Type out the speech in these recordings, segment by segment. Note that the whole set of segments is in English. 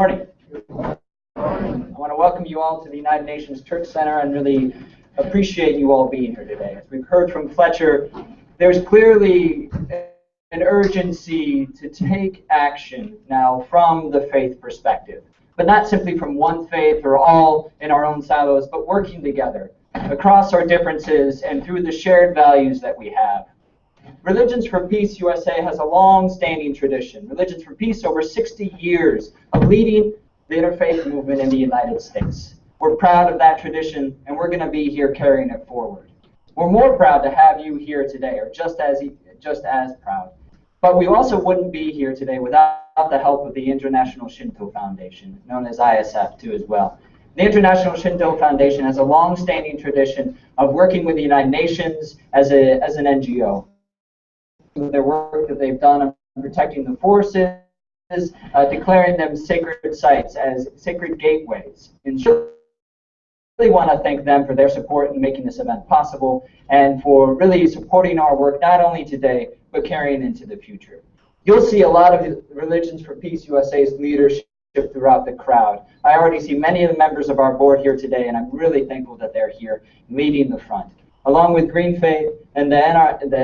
morning. I want to welcome you all to the United Nations Church Center and really appreciate you all being here today. As we've heard from Fletcher, there's clearly an urgency to take action now from the faith perspective, but not simply from one faith or all in our own silos, but working together across our differences and through the shared values that we have. Religions for Peace USA has a long-standing tradition. Religions for Peace, over 60 years of leading the interfaith movement in the United States. We're proud of that tradition, and we're going to be here carrying it forward. We're more proud to have you here today, or just as proud. But we also wouldn't be here today without the help of the International Shinto Foundation, known as ISF too as well. The International Shinto Foundation has a long-standing tradition of working with the United Nations as an NGO. Their work that they've done on protecting the forests, declaring them sacred sites as sacred gateways. And really want to thank them for their support in making this event possible and for really supporting our work not only today, but carrying into the future. You'll see a lot of Religions for Peace USA's leadership throughout the crowd. I already see many of the members of our board here today, and I'm really thankful that they're here leading the front. Along with Green Faith and the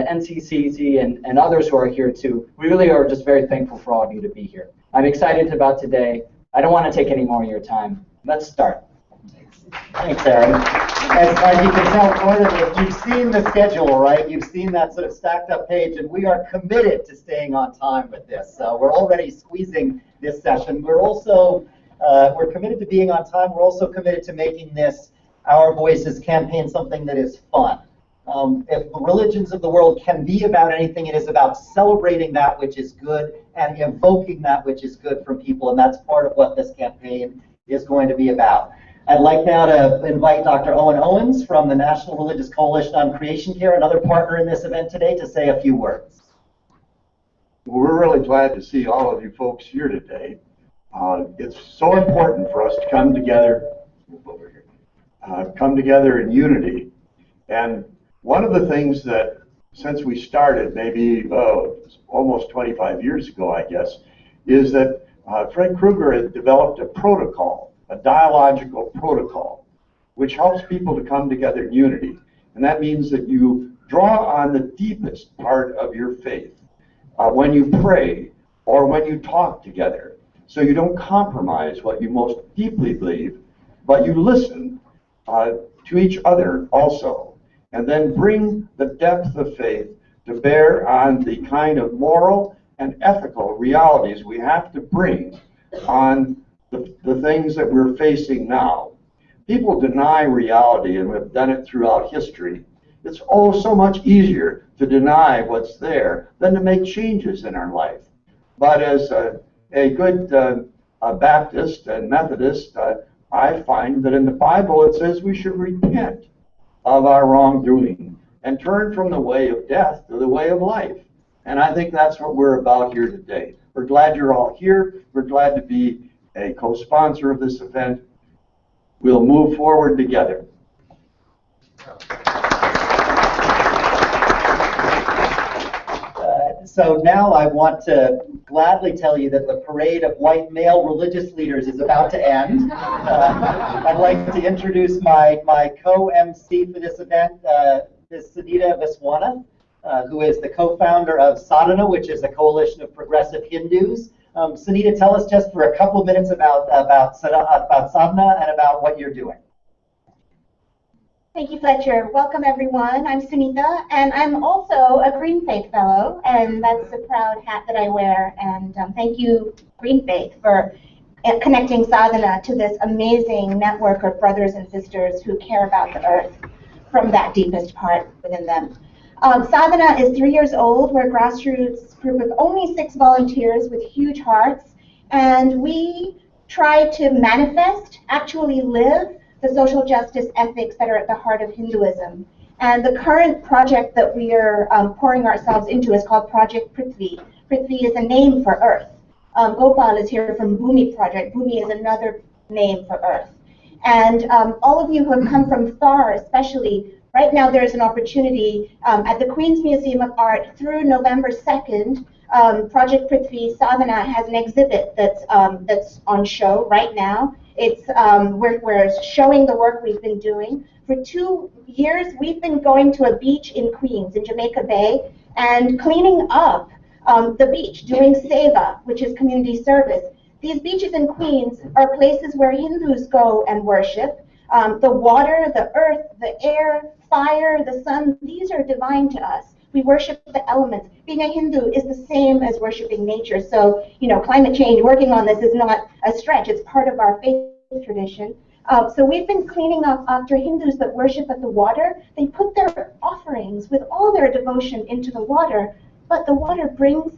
NCCC and others who are here too, we really are just very thankful for all of you to be here. I'm excited about today. I don't want to take any more of your time. Let's start. Thanks, Aaron. As you can tell, part of it, you've seen the schedule, right? You've seen that sort of stacked up page, and we are committed to staying on time with this. We're already squeezing this session. We're also we're committed to being on time. We're also committed to making this Our Voices campaign something that is fun. If the religions of the world can be about anything, it is about celebrating that which is good and evoking that which is good from people, and that's part of what this campaign is going to be about. I'd like now to invite Dr. Owen Owens from the National Religious Coalition on Creation Care, another partner in this event today, to say a few words. Well, we're really glad to see all of you folks here today. It's so important for us to come together in unity. And one of the things that, since we started, maybe almost 25 years ago, I guess, is that Fred Krueger had developed a protocol, a dialogical protocol, which helps people to come together in unity. And that means that you draw on the deepest part of your faith when you pray or when you talk together. So you don't compromise what you most deeply believe, but you listen to each other also, and then bring the depth of faith to bear on the kind of moral and ethical realities we have to bring on the things that we're facing now. People deny reality, and we've done it throughout history. It's so much easier to deny what's there than to make changes in our life. But as a good Baptist and Methodist, I find that in the Bible it says we should repent of our wrongdoing and turn from the way of death to the way of life. And I think that's what we're about here today. We're glad you're all here. We're glad to be a co-sponsor of this event. We'll move forward together. So now I want to gladly tell you that the parade of white male religious leaders is about to end. I'd like to introduce my co-MC for this event, Ms. Sunita Viswana, who is the co-founder of Sadhana, which is a coalition of progressive Hindus. Sunita, tell us just for a couple of minutes about Sadhana and about what you're doing. Thank you, Fletcher. Welcome, everyone. I'm Sunita, and I'm also a Green Faith Fellow, and that's the proud hat that I wear. And thank you, Green Faith, for connecting Sadhana to this amazing network of brothers and sisters who care about the earth from that deepest part within them. Sadhana is 3 years old. We're a grassroots group of only 6 volunteers with huge hearts, and we try to manifest, actually live, the social justice ethics that are at the heart of Hinduism. And the current project that we are pouring ourselves into is called Project Prithvi. Prithvi is a name for Earth. Gopal is here from Bhumi Project. Bhumi is another name for Earth. And all of you who have come from far, especially right now there is an opportunity at the Queen's Museum of Art through November 2nd. Project Prithvi Sadhana has an exhibit that's on show right now. It's we're showing the work we've been doing. For 2 years, we've been going to a beach in Queens, in Jamaica Bay, and cleaning up the beach, doing seva, which is community service. These beaches in Queens are places where Hindus go and worship. The water, the earth, the air, fire, the sun, these are divine to us. We worship the elements. Being a Hindu is the same as worshiping nature. So, climate change, working on this is not a stretch. It's part of our faith tradition. So we've been cleaning up after Hindus that worship at the water. They put their offerings with all their devotion into the water, but the water brings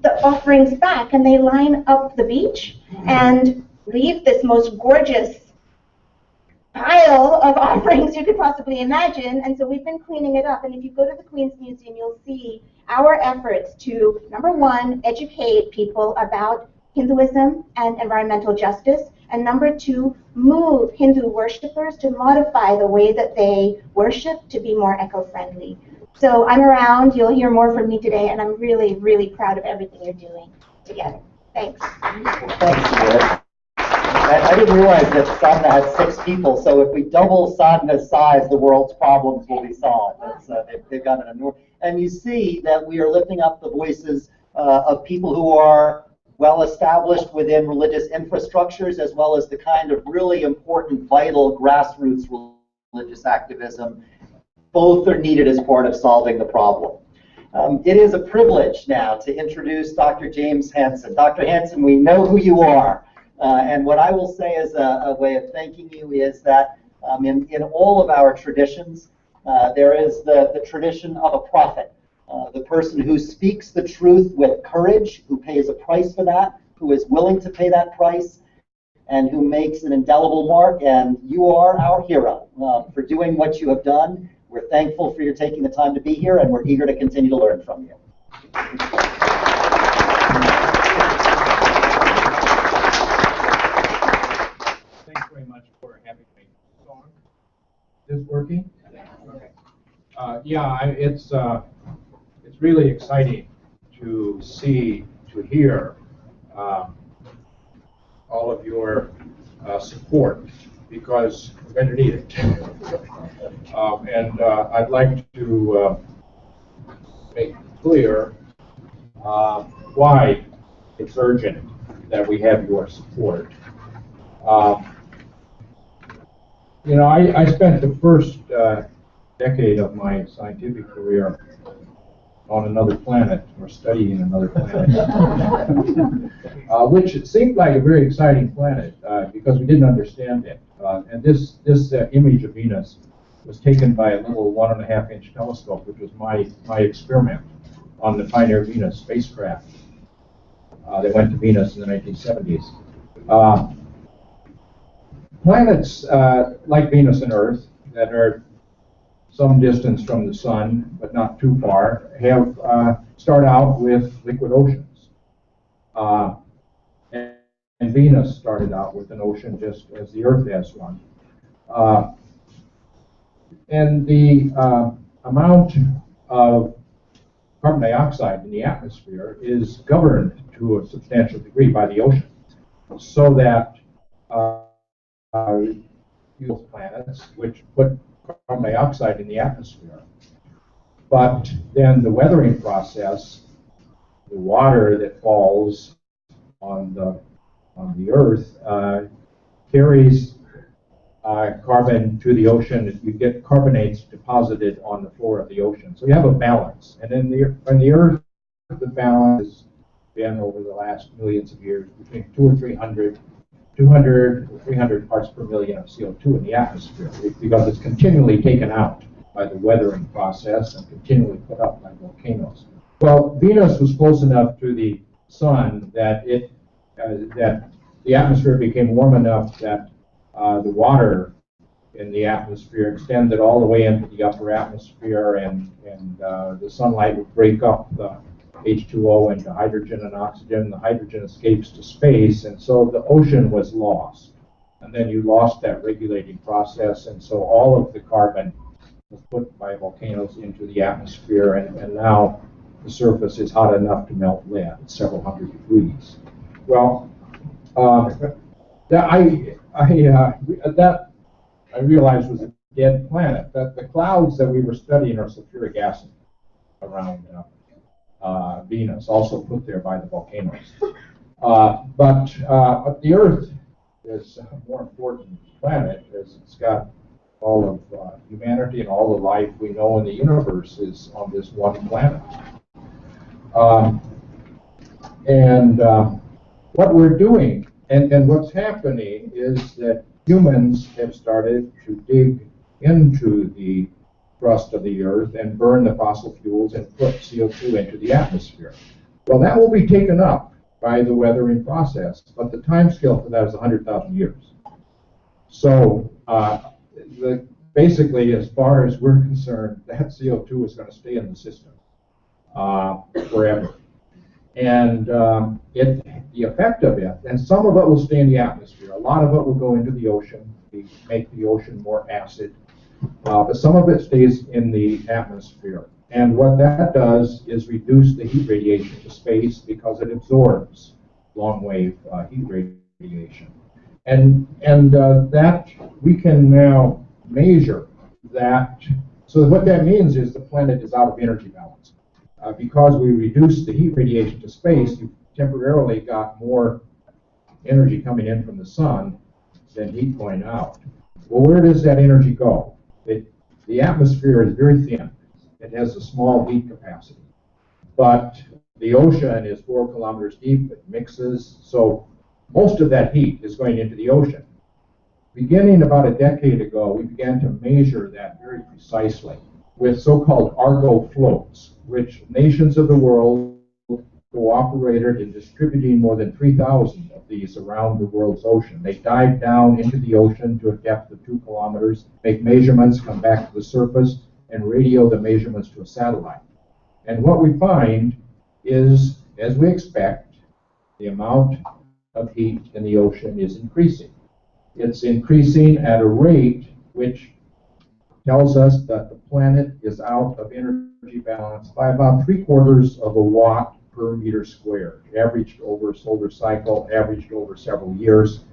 the offerings back, and they line up the beach and leave this most gorgeous pile of offerings you could possibly imagine. And so we've been cleaning it up. And if you go to the Queen's Museum, you'll see our efforts to, number one, educate people about Hinduism and environmental justice, and number two, move Hindu worshippers to modify the way that they worship to be more eco-friendly. So I'm around. You'll hear more from me today, and I'm really, really proud of everything you're doing together. Thanks. Thanks, Liz. I didn't realize that Sadhana had 6 people, so if we double Sadhana's size, the world's problems will be solved. They've got an enormous... And you see that we are lifting up the voices of people who are well established within religious infrastructures, as well as the kind of really important, vital grassroots religious activism. Both are needed as part of solving the problem. It is a privilege now to introduce Dr. James Hansen. Dr. Hansen, we know who you are. And what I will say as a way of thanking you is that in all of our traditions, there is the tradition of a prophet, the person who speaks the truth with courage, who pays a price for that, who is willing to pay that price, and who makes an indelible mark. And you are our hero for doing what you have done. We're thankful for your taking the time to be here, and we're eager to continue to learn from you. Thanks very much for having me. Song. Is this working? Okay. It's really exciting to hear all of your support, because we're going to need it. I'd like to make clear why it's urgent that we have your support. I spent the first decade of my scientific career on another planet, or studying another planet, which it seemed like a very exciting planet because we didn't understand it. And this image of Venus was taken by a little 1.5-inch telescope, which was my experiment on the Pioneer Venus spacecraft. They went to Venus in the 1970s. Planets like Venus and Earth that are some distance from the sun, but not too far, have start out with liquid oceans. And Venus started out with an ocean just as the Earth has one. And the amount of carbon dioxide in the atmosphere is governed to a substantial degree by the ocean, so that those planets, which put carbon dioxide in the atmosphere, but then the weathering process, the water that falls on the Earth carries carbon to the ocean. You get carbonates deposited on the floor of the ocean, so you have a balance. And in the Earth, the balance has been over the last millions of years between 200 or 300 parts per million of CO2 in the atmosphere, because it's continually taken out by the weathering process and continually put up by volcanoes. Well, Venus was close enough to the sun that that the atmosphere became warm enough that the water in the atmosphere extended all the way into the upper atmosphere, and the sunlight would break up the H2O into hydrogen and oxygen. The hydrogen escapes to space, and so the ocean was lost. And then you lost that regulating process, and so all of the carbon put by volcanoes into the atmosphere, and now the surface is hot enough to melt lead at several hundred degrees. Well, that I realized was a dead planet. That the clouds that we were studying are sulfuric acid around Venus, also put there by the volcanoes. But the Earth is a more important planet, as it's got all of humanity and all the life we know in the universe is on this one planet. What we're doing, and what's happening, is that humans have started to dig into the crust of the Earth and burn the fossil fuels and put CO2 into the atmosphere. Well, that will be taken up by the weathering process, but the time scale for that is 100,000 years. So basically, as far as we're concerned, that CO2 is going to stay in the system forever. And the effect of it, and some of it will stay in the atmosphere, a lot of it will go into the ocean, make the ocean more acid, but some of it stays in the atmosphere. And what that does is reduce the heat radiation to space because it absorbs long-wave heat radiation. And that we can now measure that. So what that means is the planet is out of energy balance. Because we reduce the heat radiation to space, you temporarily got more energy coming in from the sun than heat going out. Well, where does that energy go? The atmosphere is very thin. It has a small heat capacity. But the ocean is 4 kilometers deep. It mixes. So most of that heat is going into the ocean. Beginning about a decade ago, we began to measure that very precisely with so-called Argo floats, which nations of the world cooperated in distributing more than 3,000 of these around the world's ocean. They dive down into the ocean to a depth of 2 kilometers, make measurements, come back to the surface, and radio the measurements to a satellite. And what we find is, as we expect, the amount of heat in the ocean is increasing. It's increasing at a rate which tells us that the planet is out of energy balance by about 3/4 of a watt per meter squared, averaged over a solar cycle, averaged over several years.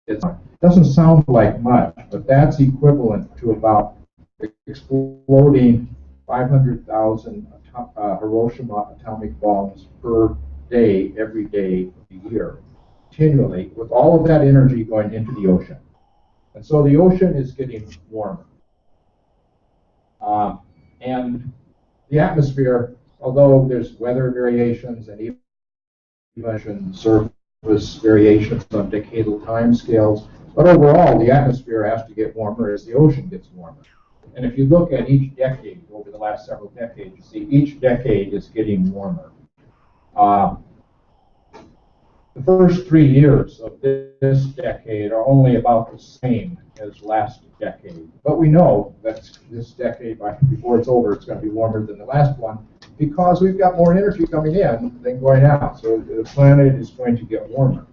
It doesn't sound like much, but that's equivalent to about exploding 500,000 Hiroshima atomic bombs per day, every day of the year, continually, with all of that energy going into the ocean. And so the ocean is getting warmer. And the atmosphere, although there's weather variations and even surface variations on decadal timescales, but overall the atmosphere has to get warmer as the ocean gets warmer. And if you look at each decade over the last several decades, you see each decade is getting warmer. The first 3 years of this decade are only about the same as last decade. But we know that this decade, before it's over, it's going to be warmer than the last one because we've got more energy coming in than going out. So the planet is going to get warmer.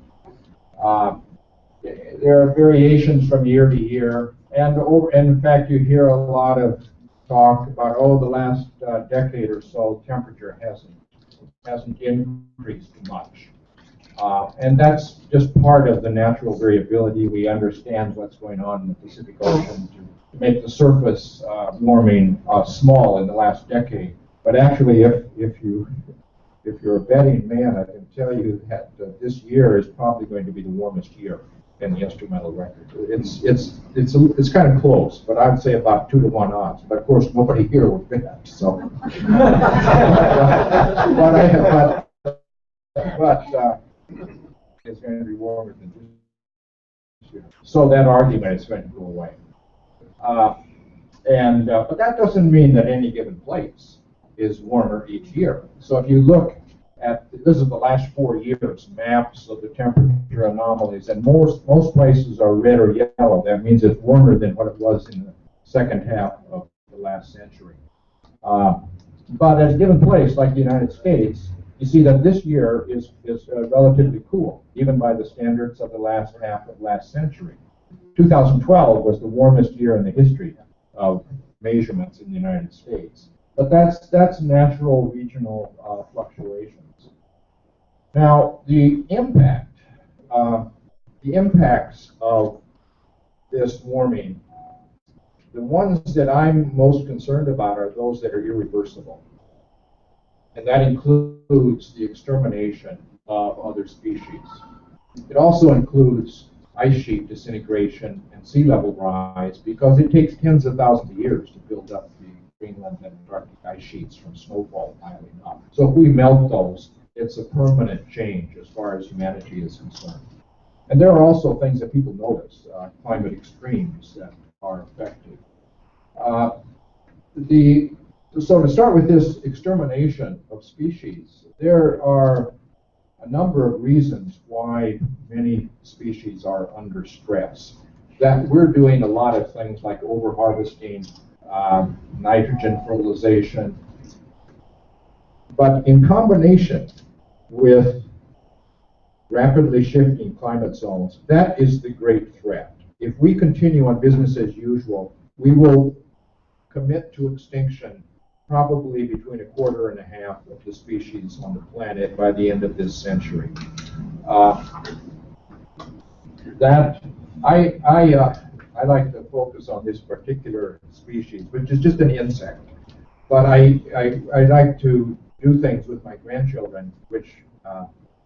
There are variations from year to year. And in fact, you hear a lot of talk about, oh, the last decade or so, temperature hasn't increased much. And that's just part of the natural variability. We understand what's going on in the Pacific Ocean to make the surface warming small in the last decade. But actually, if you're a betting man, I can tell you that this year is probably going to be the warmest year in the instrumental record. It's kind of close, but I would say about 2-to-1 odds. But of course, nobody here would bet. So, but it's going to be warmer than this year. So that argument is going to go away. But that doesn't mean that any given place is warmer each year. So if you look at, this is the last 4 years, maps of the temperature anomalies, and most places are red or yellow. That means it's warmer than what it was in the second half of the last century. But at a given place, like the United States, you see that this year is relatively cool, even by the standards of the last half of last century. 2012 was the warmest year in the history of measurements in the United States. But that's natural regional fluctuations. Now, the impacts of this warming, the ones that I'm most concerned about are those that are irreversible. And that includes the extermination of other species. It also includes ice sheet disintegration and sea level rise, because it takes tens of thousands of years to build up the Greenland and Antarctic ice sheets from snowfall piling up. So if we melt those, it's a permanent change as far as humanity is concerned. And there are also things that people notice, climate extremes that are affected. So to start with this extermination of species, there are a number of reasons why many species are under stress. That we're doing a lot of things like overharvesting, nitrogen fertilization, but in combination with rapidly shifting climate zones, that is the great threat. If we continue on business as usual, we will commit to extinction probably between 1/4 of the species on the planet by the end of this century. I like to focus on this particular species, which is just an insect. But I like to do things with my grandchildren, which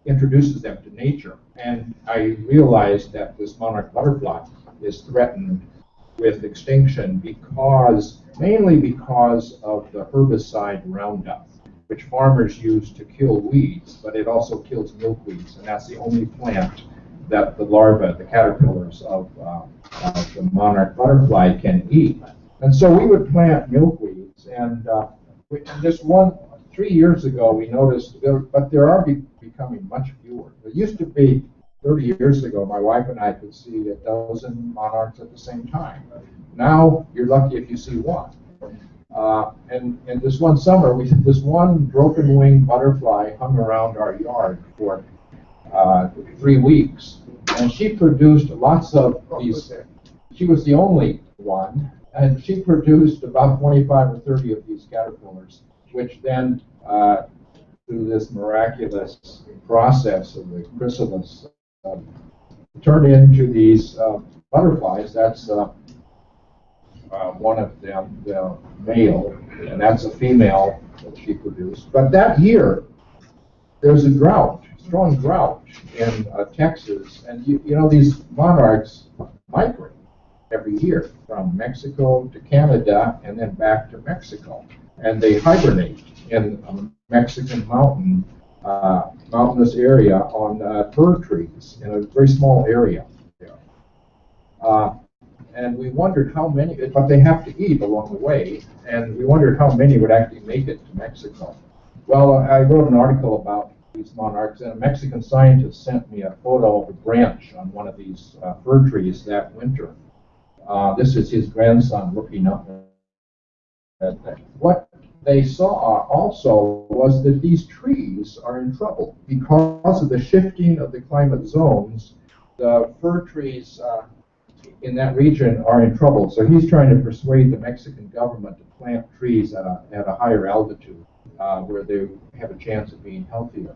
introduces them to nature. And I realized that this monarch butterfly is threatened with extinction mainly because of the herbicide Roundup, which farmers use to kill weeds, but it also kills milkweeds, and that's the only plant that the larvae, the caterpillars of the monarch butterfly can eat. And so we would plant milkweeds, and this 3 years ago we noticed, but there are becoming much fewer. There used to be 30 years ago, my wife and I could see a dozen monarchs at the same time. Now, you're lucky if you see one. And this one summer, this one broken-winged butterfly hung around our yard for 3 weeks. And she produced lots of these. She was the only one, and she produced about 25 or 30 of these caterpillars, which then, through this miraculous process of the chrysalis, turned into these butterflies. That's one of them, the male, and that's a female that she produced. But that year, there's a drought, strong drought in Texas, and you know these monarchs migrate every year from Mexico to Canada and then back to Mexico, and they hibernate in a Mexican mountainous area on fir trees in a very small area there. And we wondered how many, but they have to eat along the way, and we wondered how many would actually make it to Mexico. Well, I wrote an article about these monarchs, and a Mexican scientist sent me a photo of a branch on one of these fir trees that winter. This is his grandson looking up at that. What they saw also was that these trees are in trouble because of the shifting of the climate zones. The fir trees in that region are in trouble. So he's trying to persuade the Mexican government to plant trees at a higher altitude where they have a chance of being healthier.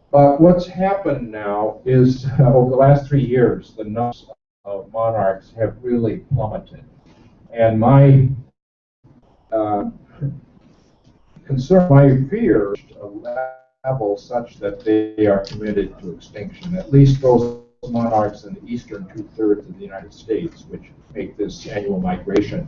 But what's happened now is over the last 3 years, the numbers of monarchs have really plummeted. And my concern, my fear, a level such that they are committed to extinction. At least those monarchs in the eastern 2/3 of the United States, which make this annual migration,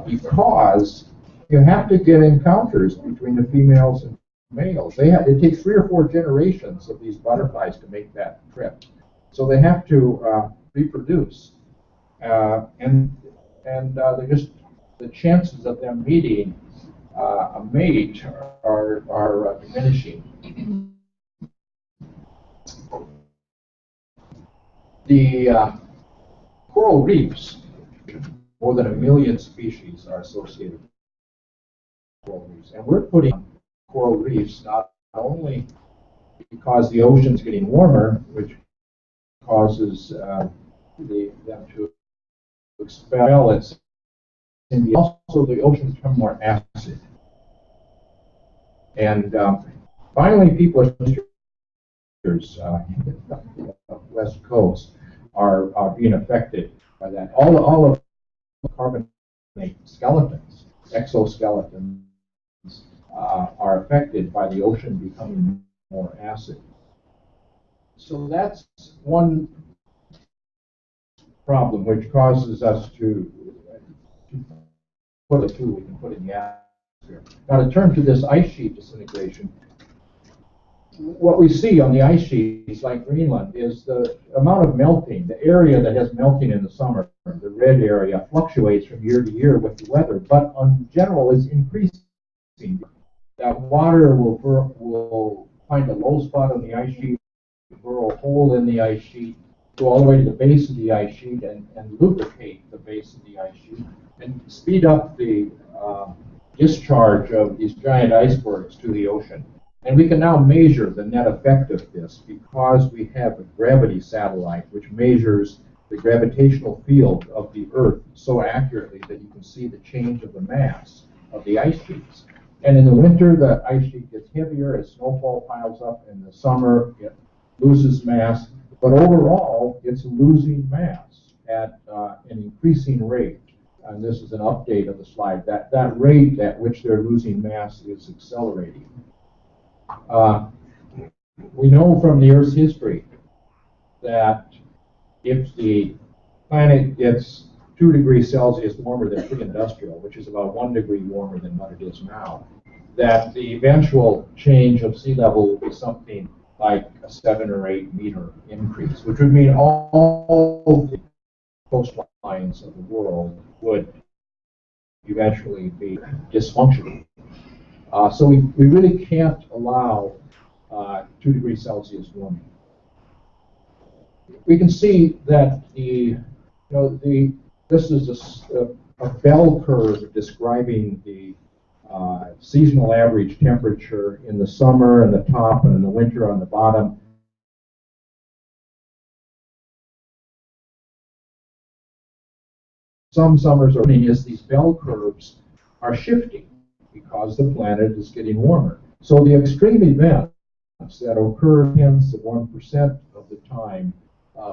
because you have to get encounters between the females and males. It takes 3 or 4 generations of these butterflies to make that trip, so they have to reproduce, and the chances of them meeting a mate are diminishing. The coral reefs, more than 1 million species are associated with coral reefs. And we're putting coral reefs not only because the ocean's getting warmer, which causes them to expel its also the oceans become more acid. And finally, people West Coast are being affected by that. All of the carbonate skeletons, exoskeletons, are affected by the ocean becoming more acid. So that's one problem which causes us to put a tool we can put in the atmosphere. Now to turn to this ice sheet disintegration, what we see on the ice sheets like Greenland is the amount of melting, the area that has melting in the summer, the red area, fluctuates from year to year with the weather, but on general is increasing. That water will find a low spot on the ice sheet, burrow a hole in the ice sheet, go all the way to the base of the ice sheet and lubricate the base of the ice sheet and speed up the discharge of these giant icebergs to the ocean. And we can now measure the net effect of this because we have a gravity satellite which measures the gravitational field of the Earth so accurately that you can see the change of the mass of the ice sheets. And in the winter, the ice sheet gets heavier as snowfall piles up. In the summer, it loses mass. But overall, it's losing mass at an increasing rate. And this is an update of the slide. That rate at which they're losing mass is accelerating. We know from the Earth's history that if the planet gets 2 degrees Celsius warmer than pre-industrial, which is about 1 degree warmer than what it is now, that the eventual change of sea level will be something like a 7 or 8 meter increase, which would mean all the coastlines of the world would eventually be dysfunctional. So we really can't allow 2 degrees Celsius warming. We can see that this is a bell curve describing the seasonal average temperature in the summer on the top and in the winter on the bottom. Some summers are as these bell curves are shifting because the planet is getting warmer. So the extreme events that occurred 10s to 1% of the time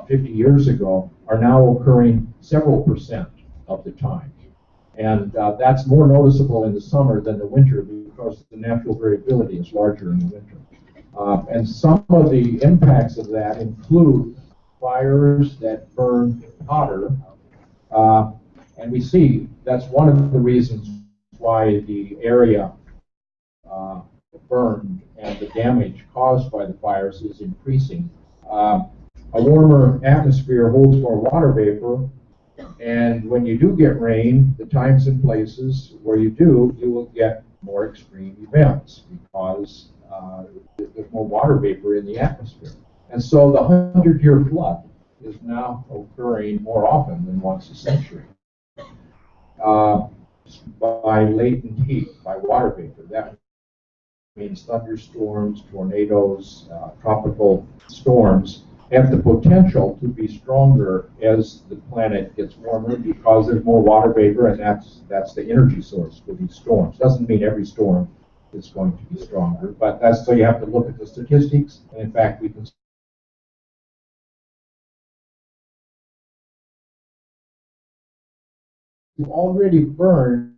50 years ago are now occurring several percent of the time. And that's more noticeable in the summer than the winter because the natural variability is larger in the winter. And some of the impacts of that include fires that burn hotter. And we see that's one of the reasons why the area burned and the damage caused by the fires is increasing. A warmer atmosphere holds more water vapor, and when you do get rain, the times and places where you do, you will get more extreme events because there's more water vapor in the atmosphere. And so the 100-year flood is now occurring more often than once a century by latent heat, by water vapor. That means thunderstorms, tornadoes, tropical storms have the potential to be stronger as the planet gets warmer because there's more water vapor, and that's the energy source for these storms. Doesn't mean every storm is going to be stronger, but that's so you have to look at the statistics. And in fact, we can we've already burned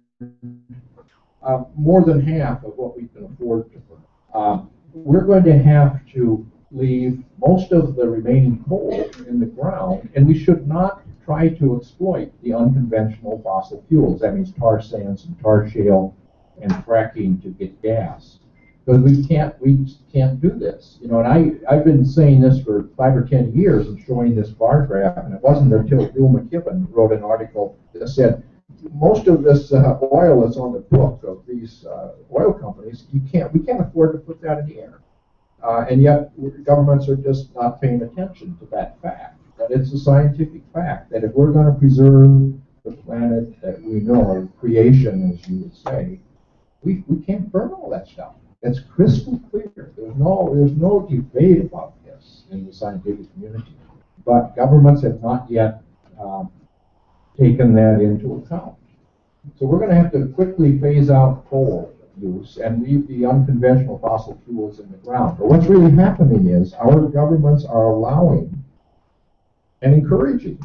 more than half of what we can afford to burn. We're going to have to leave most of the remaining coal in the ground, and we should not try to exploit the unconventional fossil fuels. That means tar sands and tar shale and fracking to get gas. Because we can't do this. You know, and I've been saying this for 5 or 10 years and showing this bar graph, and it wasn't until Bill McKibben wrote an article that said most of this oil that's on the book of these oil companies, we can't afford to put that in the air. And yet governments are just not paying attention to that fact. But it's a scientific fact that if we're going to preserve the planet that we know, creation, as you would say, we can't burn all that stuff. It's crystal clear. There's no debate about this in the scientific community. But governments have not yet taken that into account. So we're going to have to quickly phase out coal use and leave the unconventional fossil fuels in the ground. But what's really happening is our governments are allowing and encouraging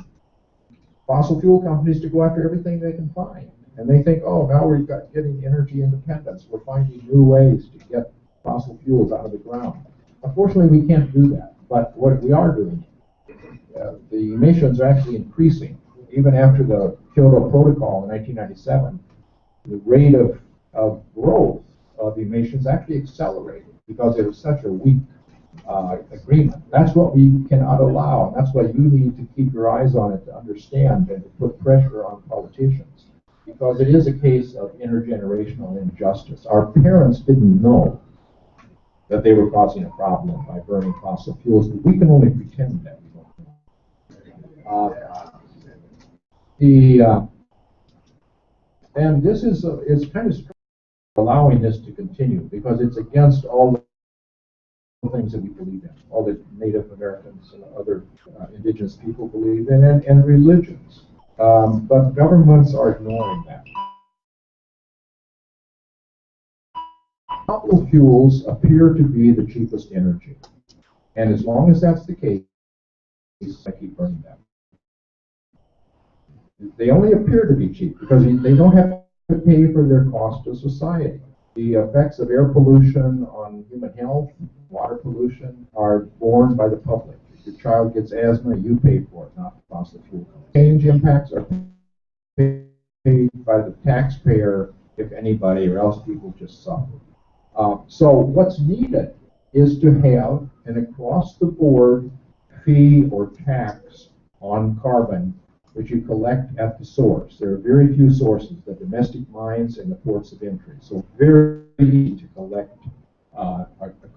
fossil fuel companies to go after everything they can find. And they think, oh, now we've got getting energy independence. We're finding new ways to get fossil fuels out of the ground. Unfortunately, we can't do that. But what we are doing, the emissions are actually increasing. Even after the Kyoto Protocol in 1997, the rate of growth of emissions actually accelerated because it was such a weak agreement. That's what we cannot allow, and that's why you need to keep your eyes on it to understand and to put pressure on politicians, because it is a case of intergenerational injustice. Our parents didn't know that they were causing a problem by burning fossil fuels, but we can only pretend that we don't know. And this is it's kind of allowing this to continue because it's against all the things that we believe in, all that Native Americans and other indigenous people believe in, and religions. But governments are ignoring that. Fossil fuels appear to be the cheapest energy. And as long as that's the case, I keep burning them. They only appear to be cheap because they don't have to pay for their cost to society. The effects of air pollution on human health, water pollution, are borne by the public. If your child gets asthma, you pay for it, not the fossil fuel. Change impacts are paid by the taxpayer, if anybody, or else people just suffer. So what's needed is to have an across-the-board fee or tax on carbon, which you collect at the source. There are very few sources, the domestic mines and the ports of entry. So very easy to collect a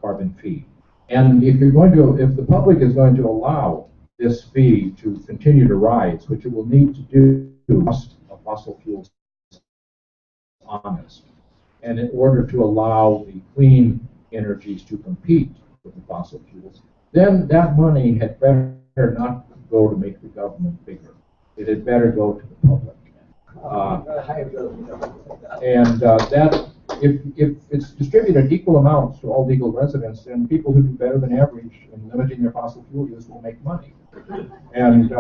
carbon fee. And if the public is going to allow this fee to continue to rise, which it will need to do, cost of fossil fuels honest. And in order to allow the clean energies to compete with the fossil fuels, then that money had better not go to make the government bigger. It had better go to the public. That if it's distributed equal amounts to all legal residents, then people who do better than average in limiting their fossil fuel use will make money. And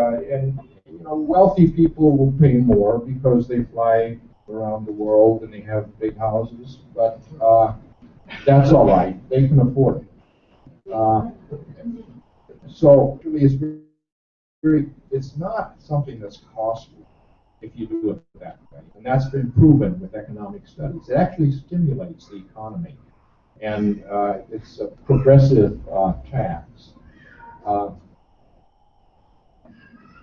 wealthy people will pay more because they fly around the world and they have big houses, but that's all right. They can afford it. So it's not something that's costly if you do it that way. And that's been proven with economic studies. It actually stimulates the economy. And it's a progressive tax.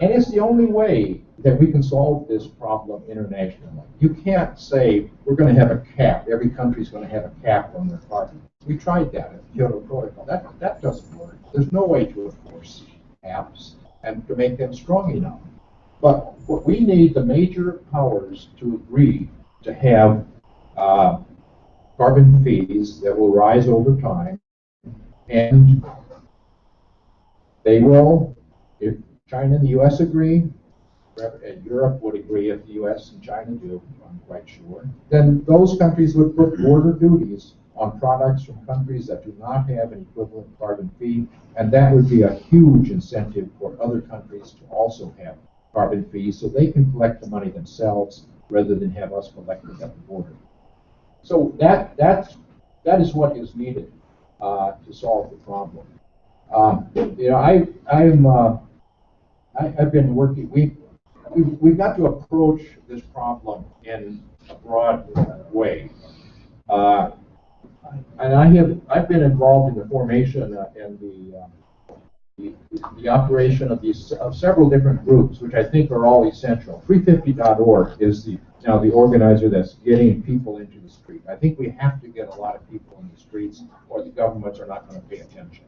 And it's the only way that we can solve this problem internationally. You can't say we're going to have a cap. Every country's going to have a cap on their carbon. We tried that at the Kyoto Protocol. That doesn't work. There's no way to enforce caps and to make them strong enough. But what we need the major powers to agree to have carbon fees that will rise over time, and they will, if China and the U.S. agree, and Europe would agree if the U.S. and China do, I'm quite sure, then those countries would put border duties on products from countries that do not have an equivalent carbon fee, and that would be a huge incentive for other countries to also have carbon fees so they can collect the money themselves rather than have us collect it at the border. So that is what is needed to solve the problem. I've been working. We've got to approach this problem in a broad way. And I've been involved in the formation and the operation of several different groups, which I think are all essential. 350.org is now the organizer that's getting people into the street. I think we have to get a lot of people in the streets, or the governments are not going to pay attention.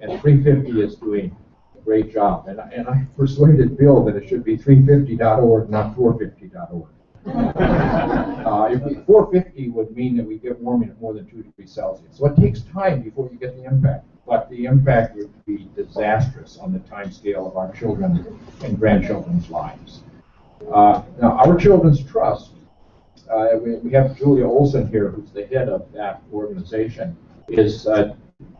And 350 is doing a great job. And I persuaded Bill that it should be 350.org, not 450.org. 450 would mean that we get warming at more than 2 degrees Celsius. So it takes time before you get the impact. But the impact would be disastrous on the time scale of our children and grandchildren's lives. Now, our children's trust we have Julia Olson here, who's the head of that organization, is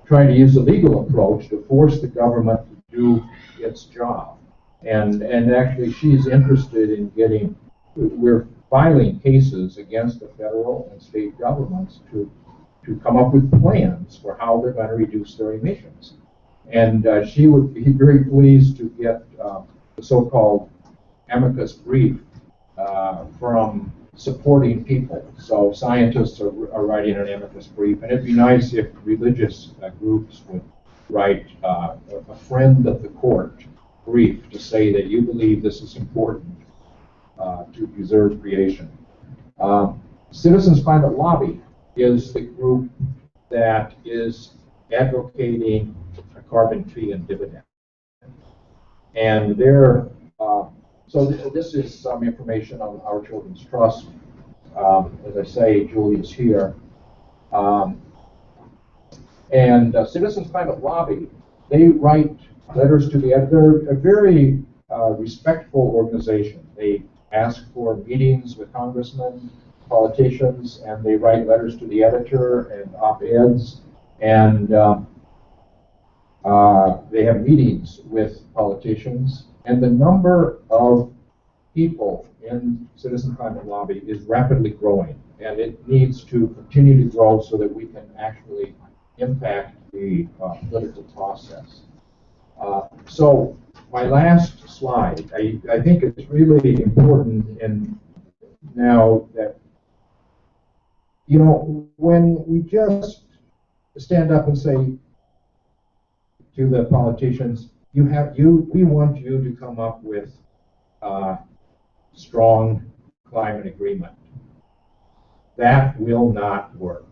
trying to use a legal approach to force the government to do its job. And actually, she's interested in getting, we're filing cases against the federal and state governments to come up with plans for how they're going to reduce their emissions. And she would be very pleased to get the so-called amicus brief from supporting people. So scientists are writing an amicus brief, and it'd be nice if religious groups would write a friend of the court brief to say that you believe this is important to preserve creation. Citizens Climate Lobby is the group that is advocating a carbon fee and dividend. And they're, this is some information on Our Children's Trust. As I say, Julie's here. Citizens Climate Lobby, they write letters to the editor. They're a very respectful organization. They ask for meetings with congressmen, politicians, and they write letters to the editor and op-eds, and they have meetings with politicians. And the number of people in Citizen Climate Lobby is rapidly growing, and it needs to continue to grow so that we can actually impact the political process. So my last slide, I think it's really important, and now that, you know, when we just stand up and say to the politicians, we want you to come up with strong climate agreement. That will not work.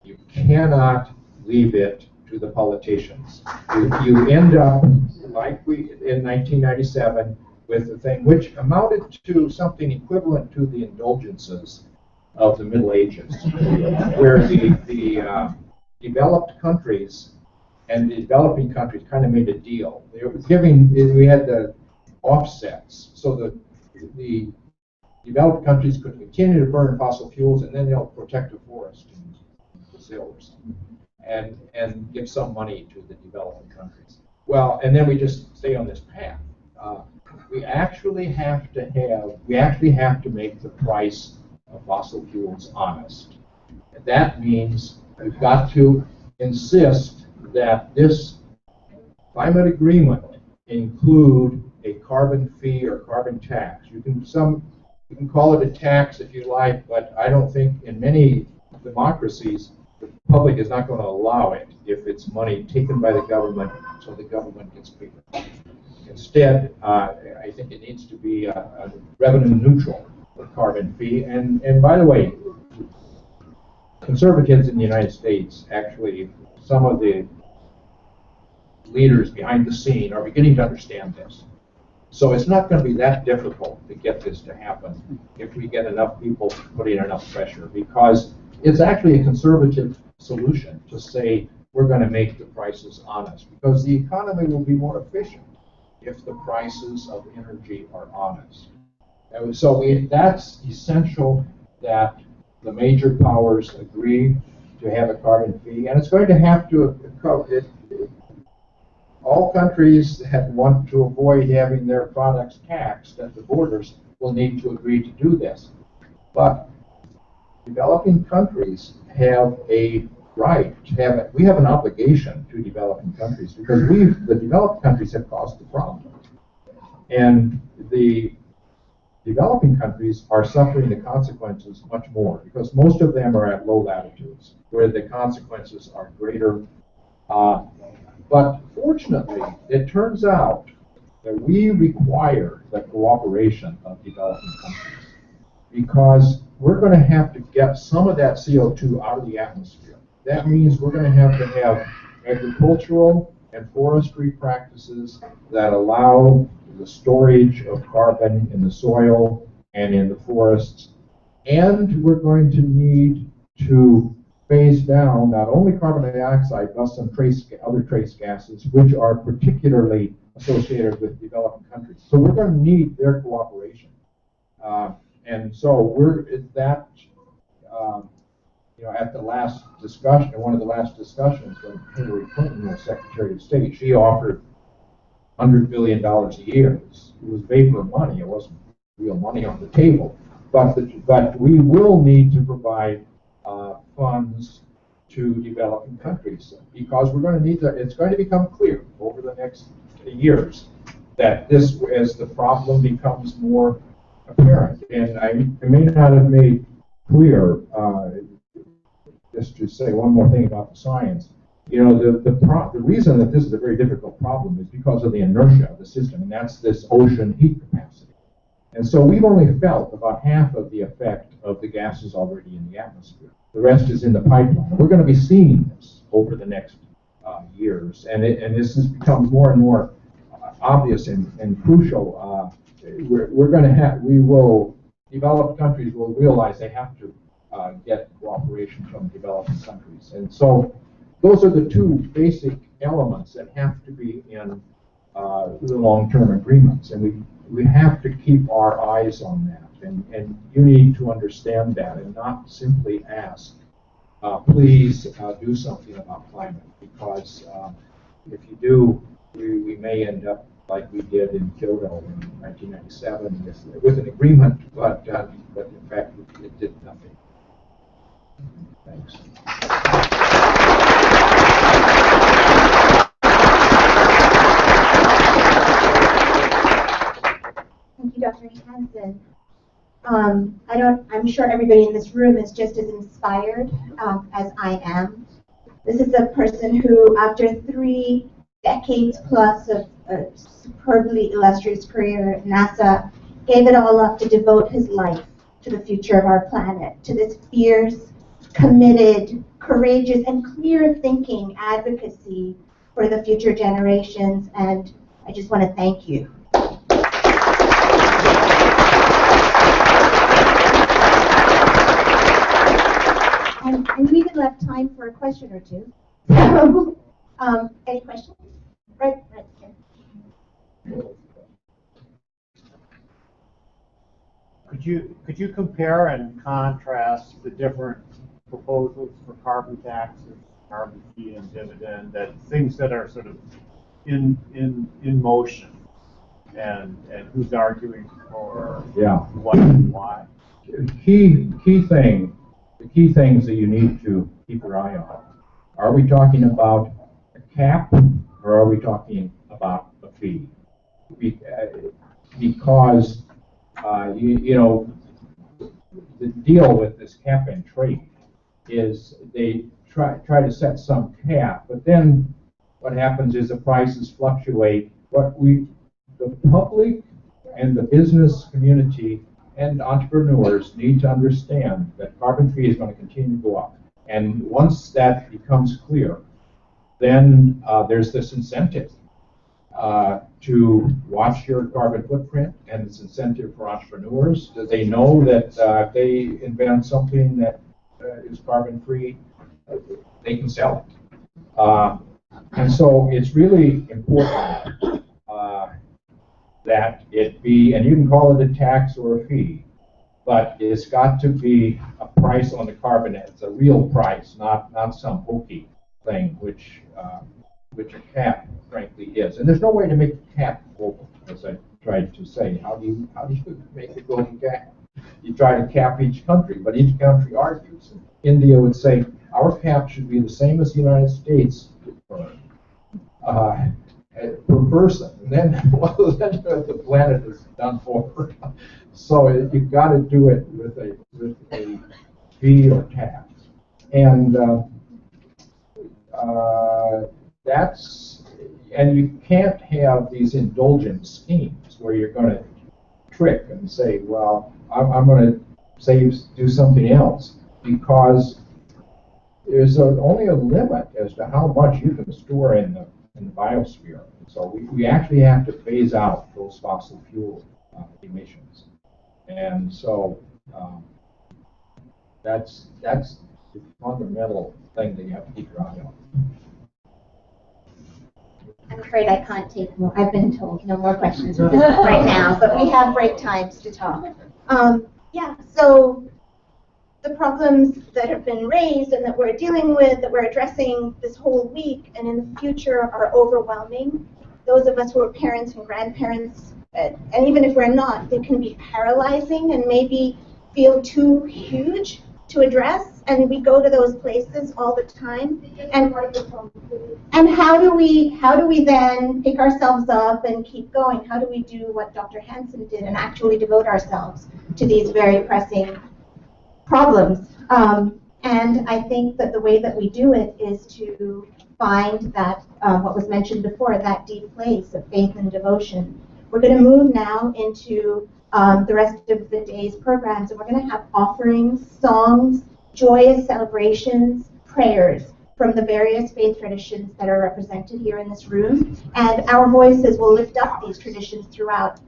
You cannot leave it to the politicians. You end up, like we in 1997, with a thing which amounted to something equivalent to the indulgences of the Middle Ages, where the developed countries and the developing countries kind of made a deal. They were we had the offsets, so the developed countries could continue to burn fossil fuels, and then they'll protect the forest in Brazil or something, and give some money to the developing countries. Well, and then we just stay on this path. We actually have to make the price of fossil fuels honest. And that means we've got to insist that this climate agreement include a carbon fee or carbon tax. You can call it a tax if you like, but I don't think in many democracies the public is not going to allow it if it's money taken by the government so the government gets bigger. Instead, I think it needs to be a revenue neutral carbon fee. And by the way, conservatives in the United States, actually, some of the leaders behind the scene are beginning to understand this. So it's not going to be that difficult to get this to happen if we get enough people putting enough pressure, because it's actually a conservative solution to say we're going to make the prices honest, because the economy will be more efficient if the prices of energy are honest. And so that's essential that the major powers agree to have a carbon fee, and it's going to have to all countries that want to avoid having their products taxed at the borders will need to agree to do this. But developing countries have a right to have it. We have an obligation to developing countries because the developed countries have caused the problem. And the developing countries are suffering the consequences much more because most of them are at low latitudes where the consequences are greater. But fortunately, it turns out that we require the cooperation of developing countries because we're going to have to get some of that CO2 out of the atmosphere. That means we're going to have agricultural and forestry practices that allow the storage of carbon in the soil and in the forests. And we're going to need to phase down not only carbon dioxide, but some other trace gases, which are particularly associated with developing countries. So we're going to need their cooperation. And so we're at that, at the last discussion, one of the last discussions when Hillary Clinton was Secretary of State, she offered $100 billion a year. It was vapor money. It wasn't real money on the table. But we will need to provide funds to developing countries because we're going to need to. It's going to become clear over the next years that this, as the problem becomes more apparent, and I may not have made clear. Just to say one more thing about the science, the reason that this is a very difficult problem is because of the inertia of the system, and that's this ocean heat capacity. And so we've only felt about half of the effect of the gases already in the atmosphere. The rest is in the pipeline. We're going to be seeing this over the next years, and this has become more and more obvious and crucial. Developed countries will realize they have to get cooperation from developing countries. And so those are the two basic elements that have to be in the long-term agreements. And we have to keep our eyes on that. And you need to understand that and not simply ask, please do something about climate. Because if you do, we may end up like we did in Kyoto in 1997 with an agreement, but in fact it did nothing. Thanks. Thank you, Dr. Hansen. I'm sure everybody in this room is just as inspired as I am. This is a person who, after 3 decades plus of a superbly illustrious career at NASA, gave it all up to devote his life to the future of our planet, to this fierce, committed, courageous, and clear-thinking advocacy for the future generations. And I just want to thank you. And we even left time for a question or two. Any questions? Right here. Could you compare and contrast the different proposals for carbon taxes, carbon fee, and dividend, that things that are sort of in motion, and who's arguing for what and why? The key things that you need to keep your eye on. Are we talking about a cap, or are we talking about a fee? Because the deal with this cap and trade is they try to set some cap, but then what happens is the prices fluctuate. The public and the business community and entrepreneurs need to understand that carbon fee is going to continue to go up. And once that becomes clear, then there's this incentive to watch your carbon footprint, and it's incentive for entrepreneurs. They know that if they invent something that is carbon free, they can sell it. And so it's really important that it be, and you can call it a tax or a fee, but it's got to be a price on the carbon. It's a real price, not some hokey thing, which a cap, frankly, is. And there's no way to make the cap global, as I tried to say. How do you make a global cap? You try to cap each country, but each country argues. And India would say, our cap should be the same as the United States per person. And then, then the planet is done for. So you've got to do it with a fee or tax. And and you can't have these indulgent schemes where you're going to trick and say, well, I'm going to do something else, because there's only a limit as to how much you can store in the biosphere. So we actually have to phase out those fossil fuel emissions. And so that's the fundamental thing that you have to keep your eye on. I'm afraid I can't take more. I've been told no more questions right now, but we have break times to talk. Yeah, so the problems that have been raised and that we're dealing with, that we're addressing this whole week and in the future are overwhelming. Those of us who are parents and grandparents, and even if we're not, they can be paralyzing and maybe feel too huge to address. And we go to those places all the time. And how do we then pick ourselves up and keep going? How do we do what Dr. Hansen did and actually devote ourselves to these very pressing problems? And I think that the way that we do it is to find that, what was mentioned before, that deep place of faith and devotion. We're going to move now into the rest of the day's programs, and we're going to have offerings, songs, joyous celebrations, prayers from the various faith traditions that are represented here in this room. And our voices will lift up these traditions throughout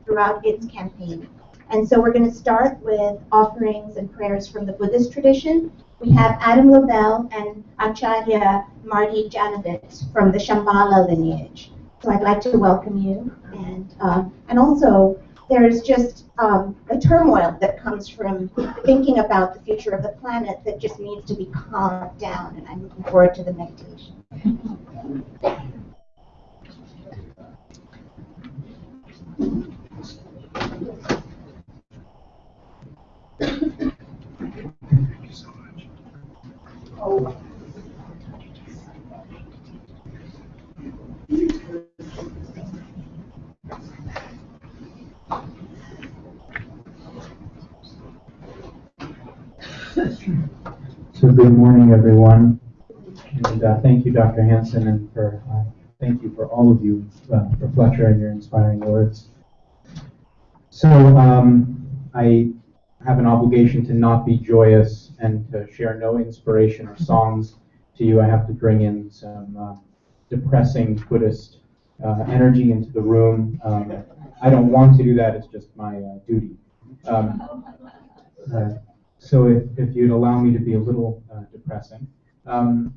its campaign. And so we're going to start with offerings and prayers from the Buddhist tradition. We have Adam Lobel and Acharya Marty Janowitz from the Shambhala lineage. So I'd like to welcome you. And also, there's just a turmoil that comes from thinking about the future of the planet that just needs to be calmed down. And I'm looking forward to the meditation. So good morning, everyone, and thank you, Dr. Hansen, and thank you for all of you, for Fletcher and your inspiring words. So I have an obligation to not be joyous and to share no inspiration or songs to you. I have to bring in some depressing Buddhist energy into the room. I don't want to do that, it's just my duty. So if you'd allow me to be a little depressing. One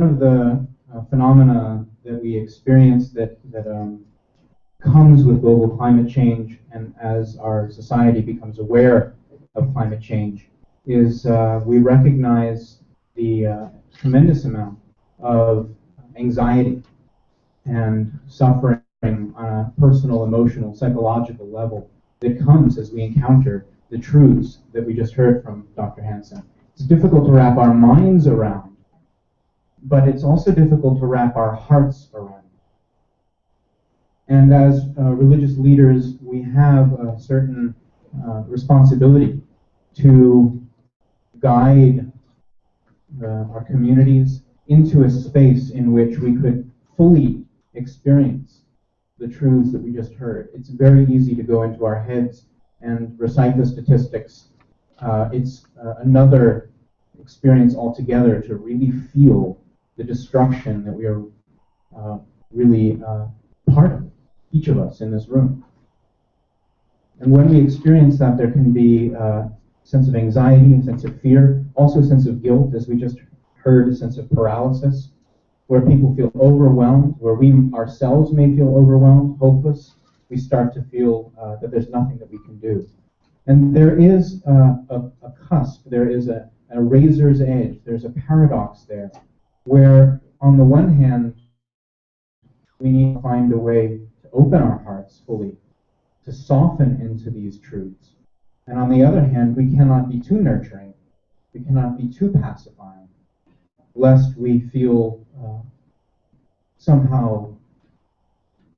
of the phenomena that we experience that comes with global climate change, and as our society becomes aware of climate change, is we recognize the tremendous amount of anxiety and suffering on a personal, emotional, psychological level that comes as we encounter the truths that we just heard from Dr. Hansen. It's difficult to wrap our minds around, but it's also difficult to wrap our hearts around. And as religious leaders, we have a certain responsibility to guide our communities into a space in which we could fully experience the truths that we just heard. It's very easy to go into our heads and recite the statistics. It's another experience altogether to really feel the destruction that we are really part of, each of us in this room. And when we experience that, there can be a sense of anxiety, a sense of fear, also a sense of guilt, as we just heard, a sense of paralysis, where people feel overwhelmed, where we ourselves may feel overwhelmed, hopeless. We start to feel that there's nothing that we can do. And there is a cusp, there is a razor's edge, there's a paradox there, where on the one hand, we need to find a way to open our hearts fully, to soften into these truths. And on the other hand, we cannot be too nurturing, we cannot be too pacifying, lest we feel somehow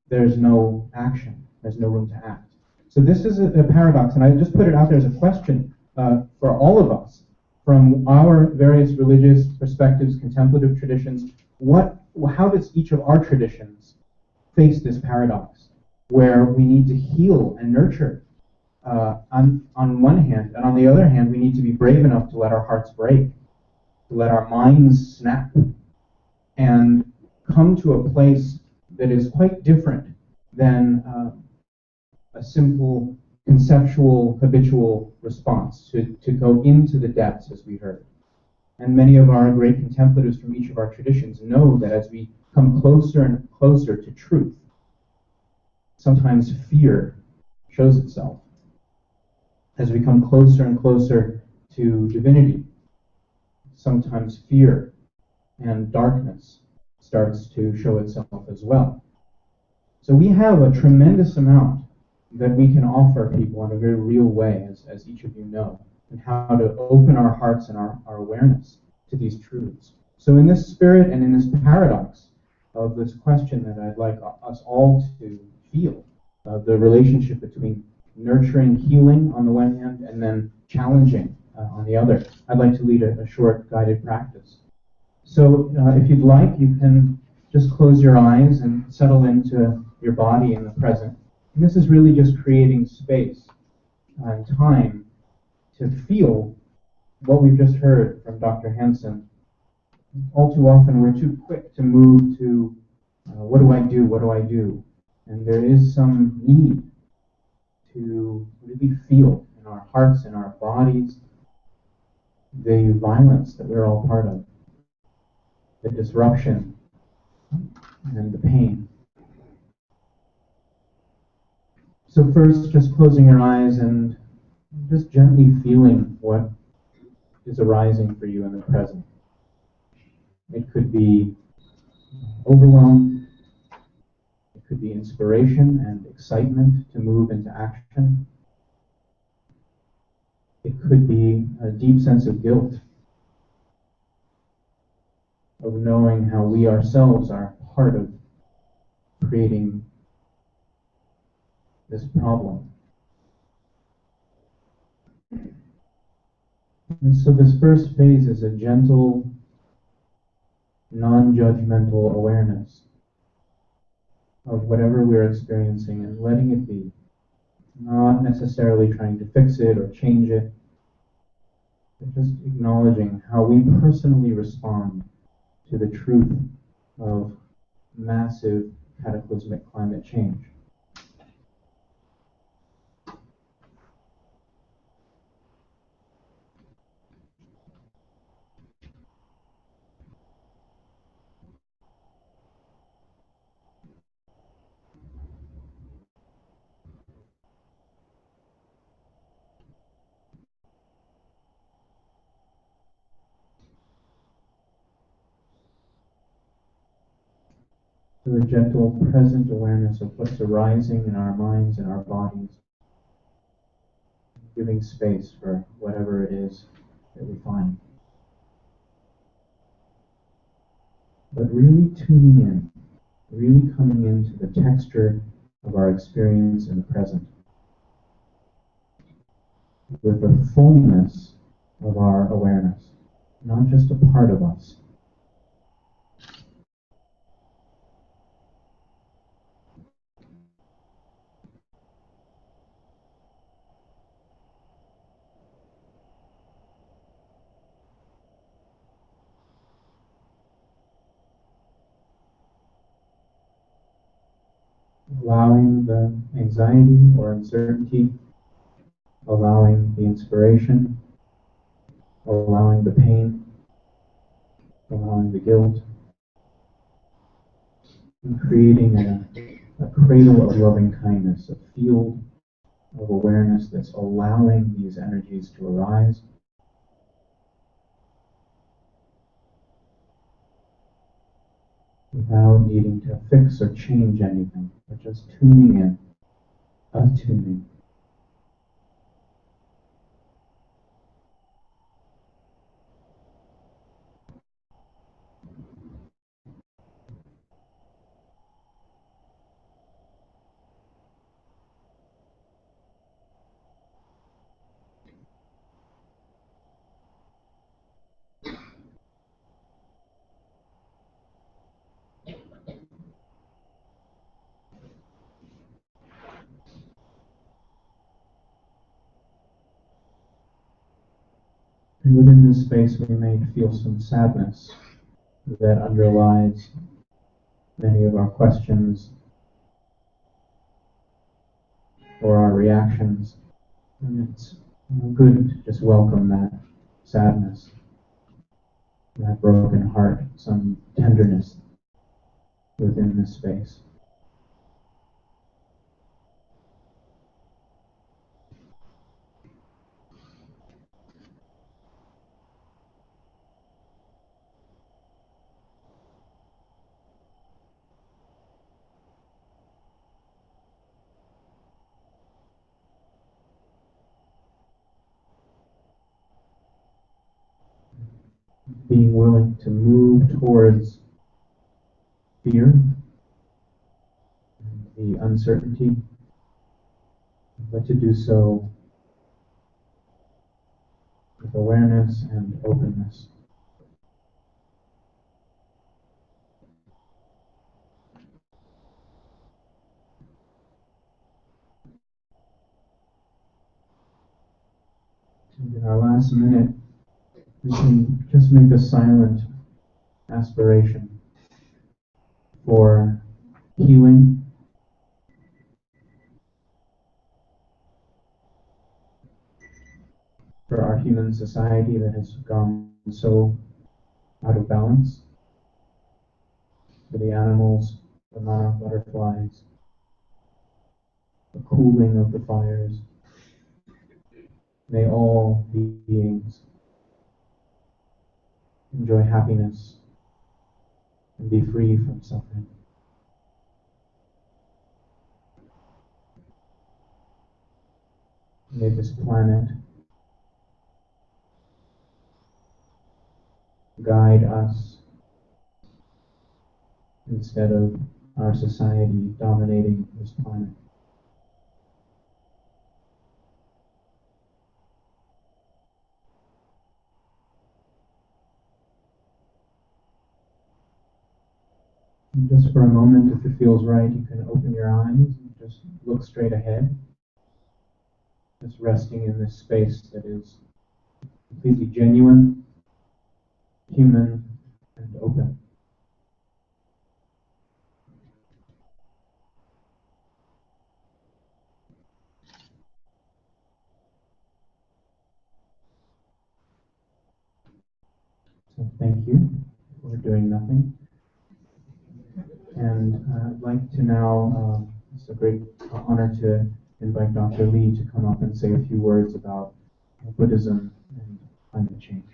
there's no action. There's no room to act. So this is a paradox, and I just put it out there as a question for all of us, from our various religious perspectives, contemplative traditions. How does each of our traditions face this paradox, where we need to heal and nurture on one hand, and on the other hand, we need to be brave enough to let our hearts break, to let our minds snap, and come to a place that is quite different than a simple conceptual, habitual response, to go into the depths, as we heard. And many of our great contemplatives from each of our traditions know that as we come closer and closer to truth, sometimes fear shows itself. has become closer and closer to divinity. Sometimes fear and darkness starts to show itself as well. So we have a tremendous amount that we can offer people in a very real way, as each of you know, and how to open our hearts and our awareness to these truths. So in this spirit and in this paradox of this question that I'd like us all to feel, the relationship between nurturing healing on the one hand and then challenging on the other, I'd like to lead a short guided practice. So if you'd like, you can just close your eyes and settle into your body in the present. And this is really just creating space and time to feel what we've just heard from Dr. Hansen. All too often we're too quick to move to what do I do, what do I do? And there is some need to really feel in our hearts and our bodies the violence that we're all part of, the disruption and the pain. So first, just closing your eyes and just gently feeling what is arising for you in the present. It could be overwhelm, it could be inspiration and excitement to move into action. It could be a deep sense of guilt, of knowing how we ourselves are part of creating this problem. And so this first phase is a gentle, non-judgmental awareness of whatever we're experiencing and letting it be, not necessarily trying to fix it or change it, but just acknowledging how we personally respond to the truth of massive cataclysmic climate change. To a gentle, present awareness of what's arising in our minds and our bodies, giving space for whatever it is that we find. But really tuning in, really coming into the texture of our experience in the present, with the fullness of our awareness, not just a part of us. Allowing the anxiety or uncertainty, allowing the inspiration, allowing the pain, allowing the guilt, and creating a cradle of loving kindness, a field of awareness that's allowing these energies to arise. Without needing to fix or change anything, but just tuning in, attuning. And within this space, we may feel some sadness that underlies many of our questions or our reactions. And it's good to just welcome that sadness, that broken heart, some tenderness within this space. being willing to move towards fear, the uncertainty, but to do so with awareness and openness. And in our last minute, we can just make a silent aspiration for healing, for our human society that has gone so out of balance, for the animals, the monarch butterflies, the cooling of the fires. May all beings enjoy happiness and be free from suffering. May this planet guide us instead of our society dominating this planet. And just for a moment, if it feels right, you can open your eyes and just look straight ahead, just resting in this space that is completely genuine, human, and open. So thank you for doing nothing. And I'd like to now, it's a great honor to invite Dr. Lee to come up and say a few words about Buddhism and climate change.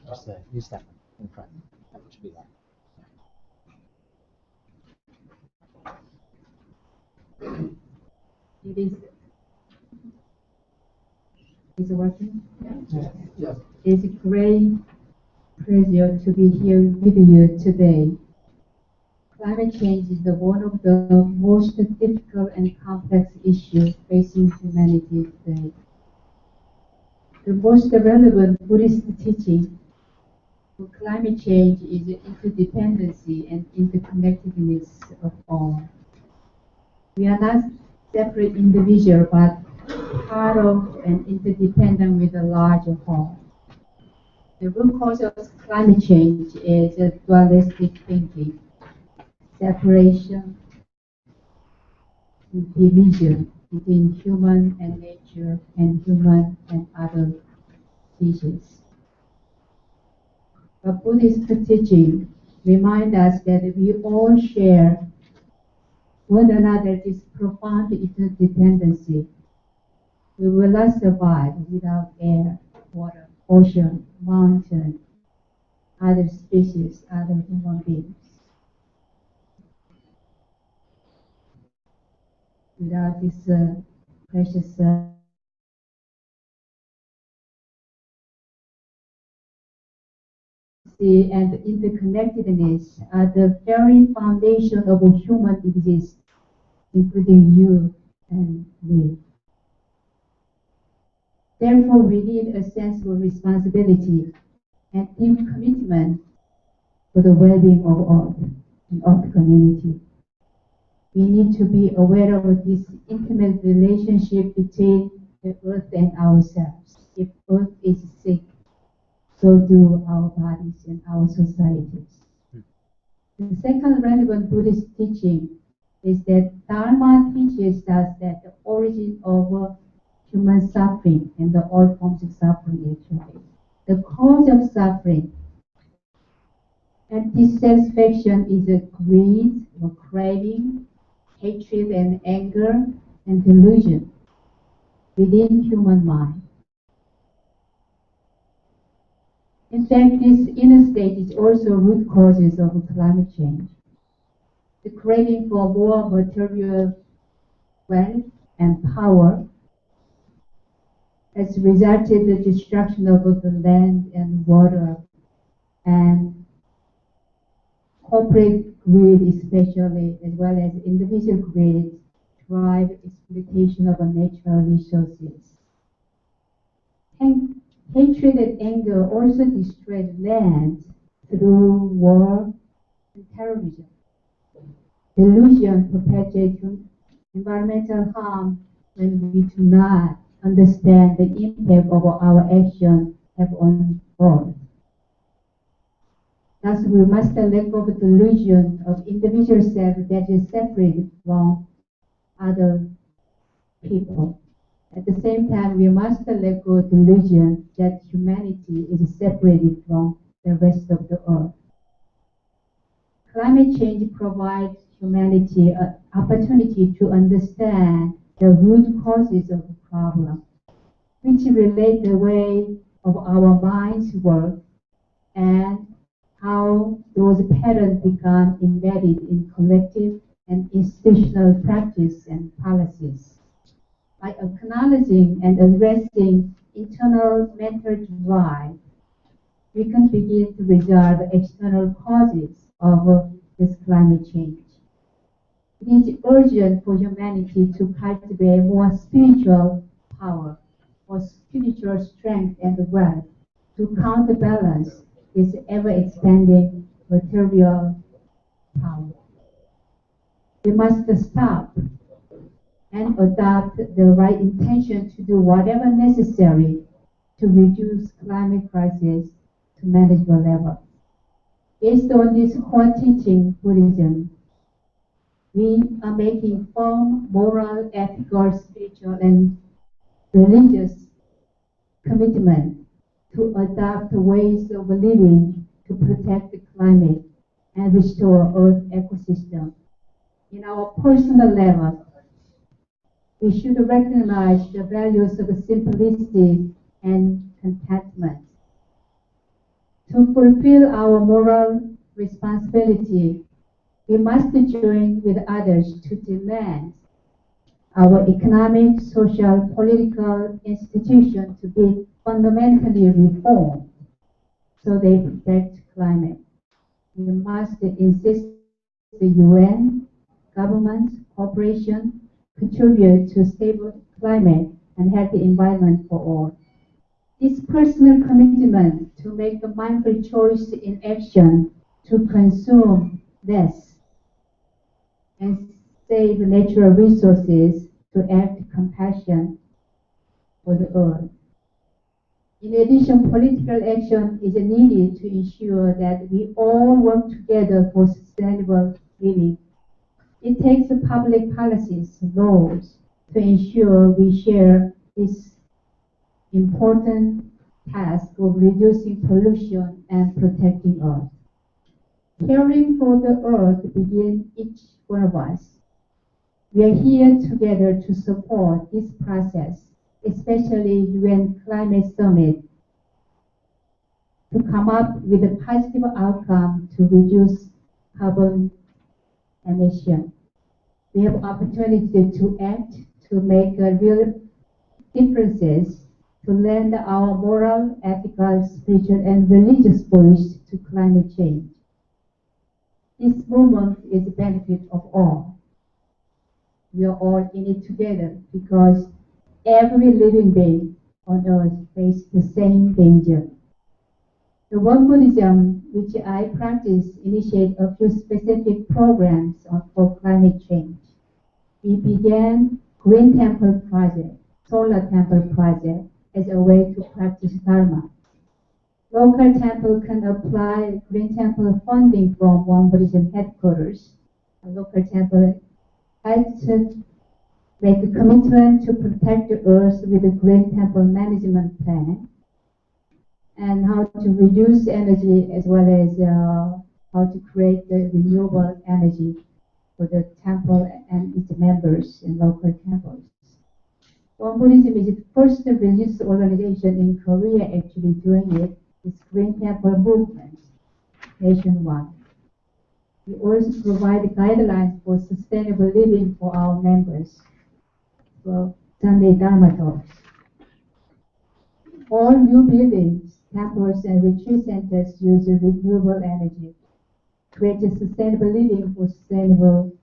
Just use that one in front. That should be that. It is. Is it working? Yes. It's a great pleasure to be here with you today. Climate change is one of the most difficult and complex issues facing humanity today. The most relevant Buddhist teaching for climate change is the interdependency and interconnectedness of all. We are not separate individuals, but part of and interdependent with a larger whole. The root cause of climate change is a dualistic thinking, separation, and division between human and nature and human and other species. But Buddhist teaching reminds us that we all share one another this profound interdependency. We will not survive without air, water, ocean, mountain, other species, other human beings. Without this precious and interconnectedness are the very foundation of a human existence, including you and me. Therefore, we need a sense of responsibility and deep commitment for the well-being of Earth and Earth community. We need to be aware of this intimate relationship between the Earth and ourselves. If Earth is sick, so do our bodies and our societies. The second relevant Buddhist teaching is that Dharma teaches us that the origin of human suffering and all forms of suffering actually. The cause of suffering and dissatisfaction is a greed or craving, hatred and anger and delusion within human mind. In fact, this inner state is also root causes of climate change. The craving for more material wealth and power has resulted in the destruction of both the land and water, and corporate greed especially, as well as individual greed, drive exploitation of our natural resources. Hatred and anger also destroy land through war and terrorism. Delusion perpetuates environmental harm when we do not understand the impact of our actions have on Earth. Thus, we must let go of the delusion of individual self that is separate from other people. At the same time, we must let go of the delusion that humanity is separated from the rest of the earth. Climate change provides humanity an opportunity to understand the root causes of the problem, which relate the way of our minds work and how those patterns become embedded in collective and institutional practice and policies. By acknowledging and addressing internal mental drive, we can begin to resolve external causes of this climate change. It is urgent for humanity to cultivate more spiritual power, more spiritual strength and wealth to counterbalance this ever-expanding material power. We must stop and adopt the right intention to do whatever necessary to reduce climate crisis to manageable level. Based on this core teaching, Buddhism, we are making firm moral, ethical, spiritual, and religious commitment to adopt ways of living to protect the climate and restore Earth ecosystem. In our personal level, we should recognize the values of simplicity and contentment. To fulfill our moral responsibility, we must join with others to demand our economic, social, political institutions to be fundamentally reformed so they protect climate. We must insist the UN, governments, corporations contribute to stable climate and healthy environment for all. This personal commitment to make a mindful choice in action to consume less and save natural resources to act compassion for the earth. In addition, political action is needed to ensure that we all work together for sustainable living. It takes public policies, laws, to ensure we share this important task of reducing pollution and protecting Earth. Caring for the Earth begins each one of us. We are here together to support this process, especially UN Climate Summit, to come up with a positive outcome to reduce carbon emission. We have opportunity to act, to make real differences, to lend our moral, ethical, spiritual, and religious voice to climate change. This movement is the benefit of all. We are all in it together because every living being on earth faces the same danger. The World Buddhism, which I practice, initiate a few specific programs for climate change. We began Green Temple Project, Solar Temple Project, as a way to practice Dharma. Local temple can apply Green Temple funding from One Buddhism headquarters. A local temple has to make a commitment to protect the earth with a Green Temple management plan, and how to reduce energy as well as how to create the renewable energy for the temple and its members in local temples. One Buddhism is the first religious organization in Korea actually doing it, is Green Temple movement nationwide. We also provide guidelines for sustainable living for our members, for Sunday Dharma talks. All new buildings, temples, and retreat centers use renewable energy, create a sustainable living for sustainable,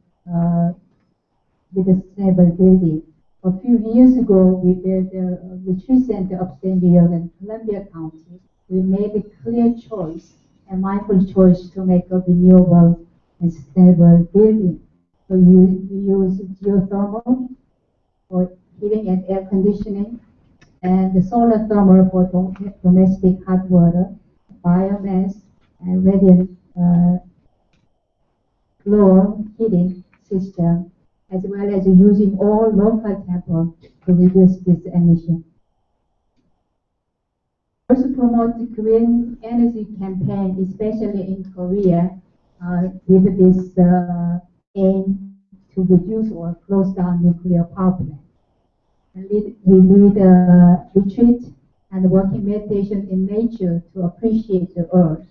with a sustainable building. A few years ago, we built a retreat center upstate New York and Columbia County. We made a clear choice, a mindful choice to make a renewable and sustainable building. So you use geothermal for heating and air conditioning, and the solar thermal for domestic hot water, biomass, and radiant floor heating system, as well as using all local temple to reduce this emission. Also promote the green energy campaign, especially in Korea, with this aim to reduce or close down nuclear power plants. We lead a retreat and working meditation in nature to appreciate the earth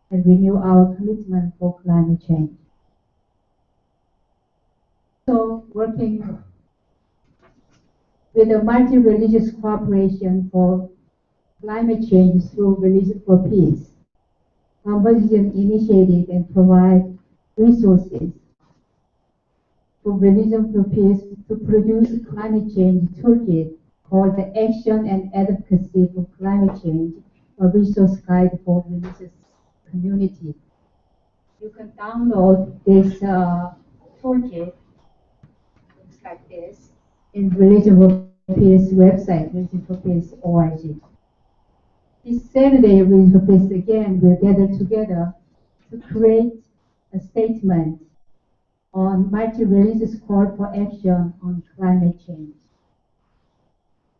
and renew our commitment for climate change. So working with a multi-religious cooperation for climate change through Religion for Peace. Composition initiated and provide resources for Religion for Peace to produce a climate change toolkit called the Action and Advocacy for Climate Change, a resource guide for religious community. You can download this toolkit, looks like this, in Religion for Peace website, religionforpeace.org. This Saturday, Religion for Peace again will gather together to create a statement on multi-religious call for action on climate change.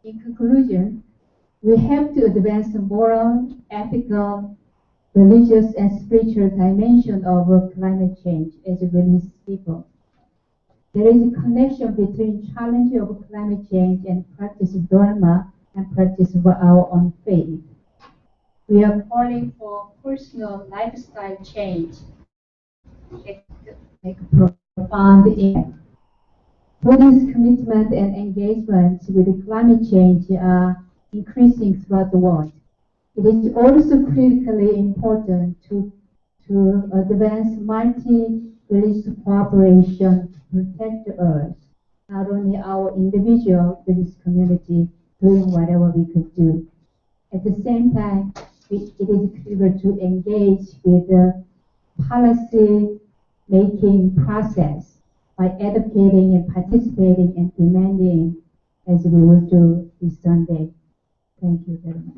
In conclusion, we have to advance the moral, ethical, religious, and spiritual dimension of climate change as a religious people. There is a connection between challenge of climate change and practice of Dharma and practice of our own faith. We are calling for personal lifestyle change that make a profound impact. Buddhist commitment and engagement with climate change are increasing throughout the world. It is also critically important to advance multi-religious cooperation to protect the earth, not only our individual Buddhist community doing whatever we could do. At the same time, it is critical to engage with the policy making process by advocating and participating and demanding, as we will do this Sunday. Thank you very much.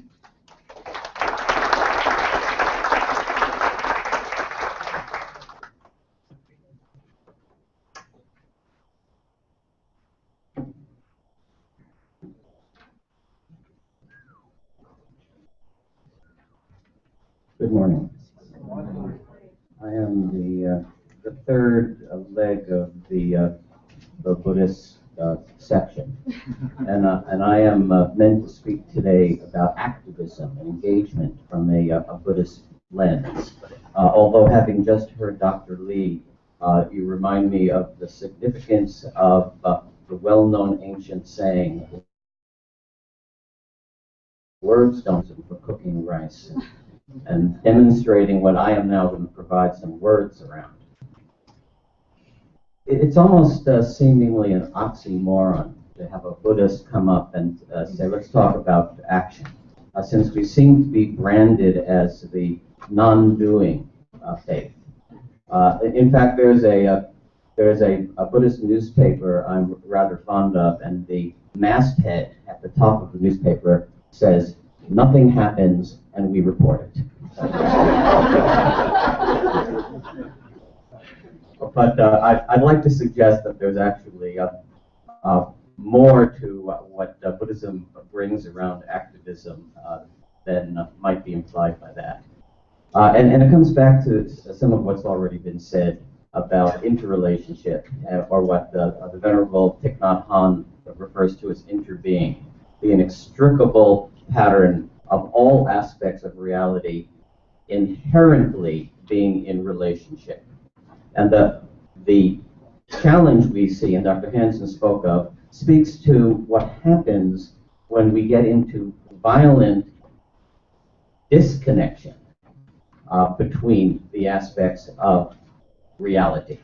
Good morning. I am the third leg of the Buddhist section, and I am meant to speak today about activism and engagement from a Buddhist lens. Although having just heard Dr. Lee, you remind me of the significance of the well-known ancient saying, "Words don't for cooking rice," and demonstrating what I am now going to provide some words around. It's almost seemingly an oxymoron to have a Buddhist come up and say, let's talk about action, since we seem to be branded as the non-doing faith. In fact, there's a Buddhist newspaper I'm rather fond of, and the masthead at the top of the newspaper says, "Nothing happens and we report it." But I'd like to suggest that there's actually more to what Buddhism brings around activism than might be implied by that. And it comes back to some of what's already been said about interrelationship, or what the Venerable Thich Nhat Hanh refers to as interbeing, the inextricable pattern of all aspects of reality inherently being in relationship. And the challenge we see, and Dr. Hansen spoke of, speaks to what happens when we get into violent disconnection between the aspects of reality.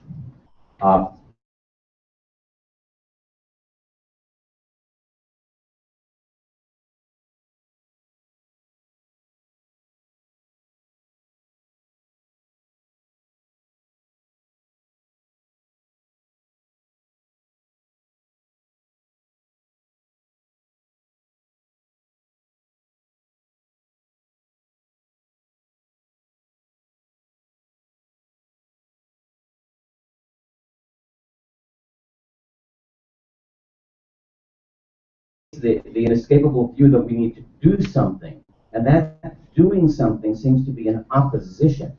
The inescapable view that we need to do something, and that doing something seems to be in opposition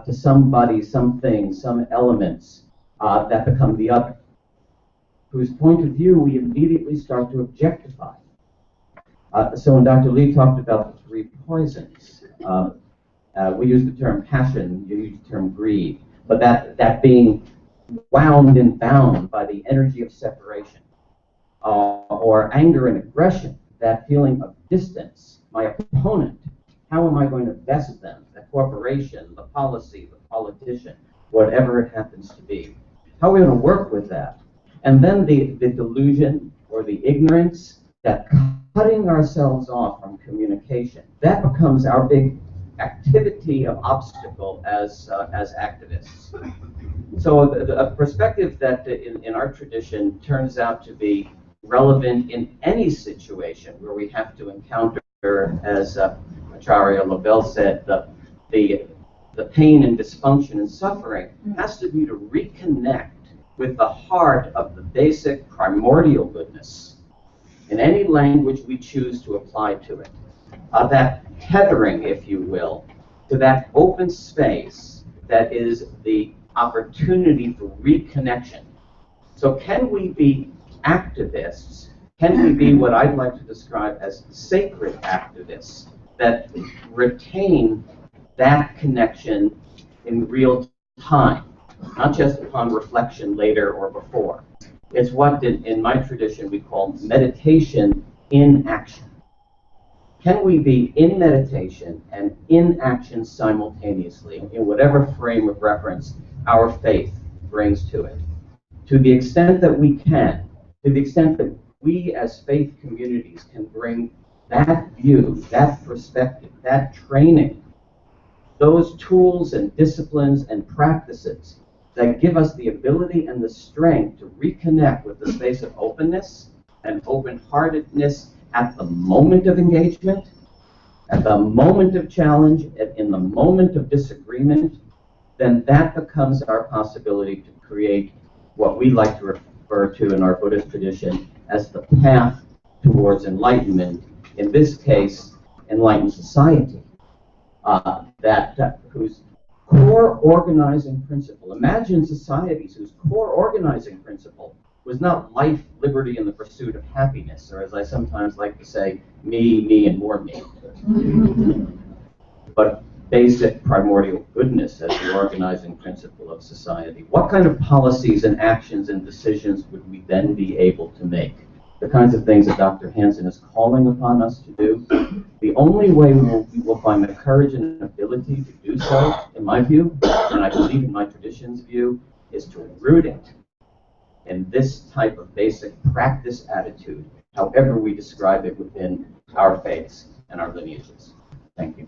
to somebody, something, some elements that become the other, whose point of view we immediately start to objectify. So when Dr. Lee talked about the three poisons, we use the term passion, you use the term greed, but that being wound and bound by the energy of separation. Or anger and aggression, that feeling of distance, my opponent, how am I going to best them, the corporation, the policy, the politician, whatever it happens to be. How are we going to work with that? And then the delusion or the ignorance that cutting ourselves off from communication, that becomes our big activity of obstacle as activists. So a perspective that in our tradition turns out to be relevant in any situation where we have to encounter, as Acharya Lobel said, the pain and dysfunction and suffering has to be to reconnect with the heart of the basic primordial goodness in any language we choose to apply to it. That tethering, if you will, to that open space that is the opportunity for reconnection. So can we be activists? Can we be what I'd like to describe as sacred activists that retain that connection in real time, not just upon reflection later or before? It's what in my tradition we call meditation in action. Can we be in meditation and in action simultaneously, in whatever frame of reference our faith brings to it? To the extent that we can, to the extent that we as faith communities can bring that view, that perspective, that training, those tools and disciplines and practices that give us the ability and the strength to reconnect with the space of openness and open-heartedness at the moment of engagement, at the moment of challenge, in the moment of disagreement, then that becomes our possibility to create what we like to refer to in our Buddhist tradition as the path towards enlightenment, in this case, enlightened society, whose core organizing principle, imagine societies whose core organizing principle was not life, liberty, and the pursuit of happiness, or as I sometimes like to say, me, and more me, but basic primordial goodness as the organizing principle of society. What kind of policies and actions and decisions would we then be able to make? The kinds of things that Dr. Hansen is calling upon us to do. The only way we will find the courage and ability to do so, in my view, and I believe in my tradition's view, is to root it in this type of basic practice attitude, however we describe it within our faiths and our lineages. Thank you.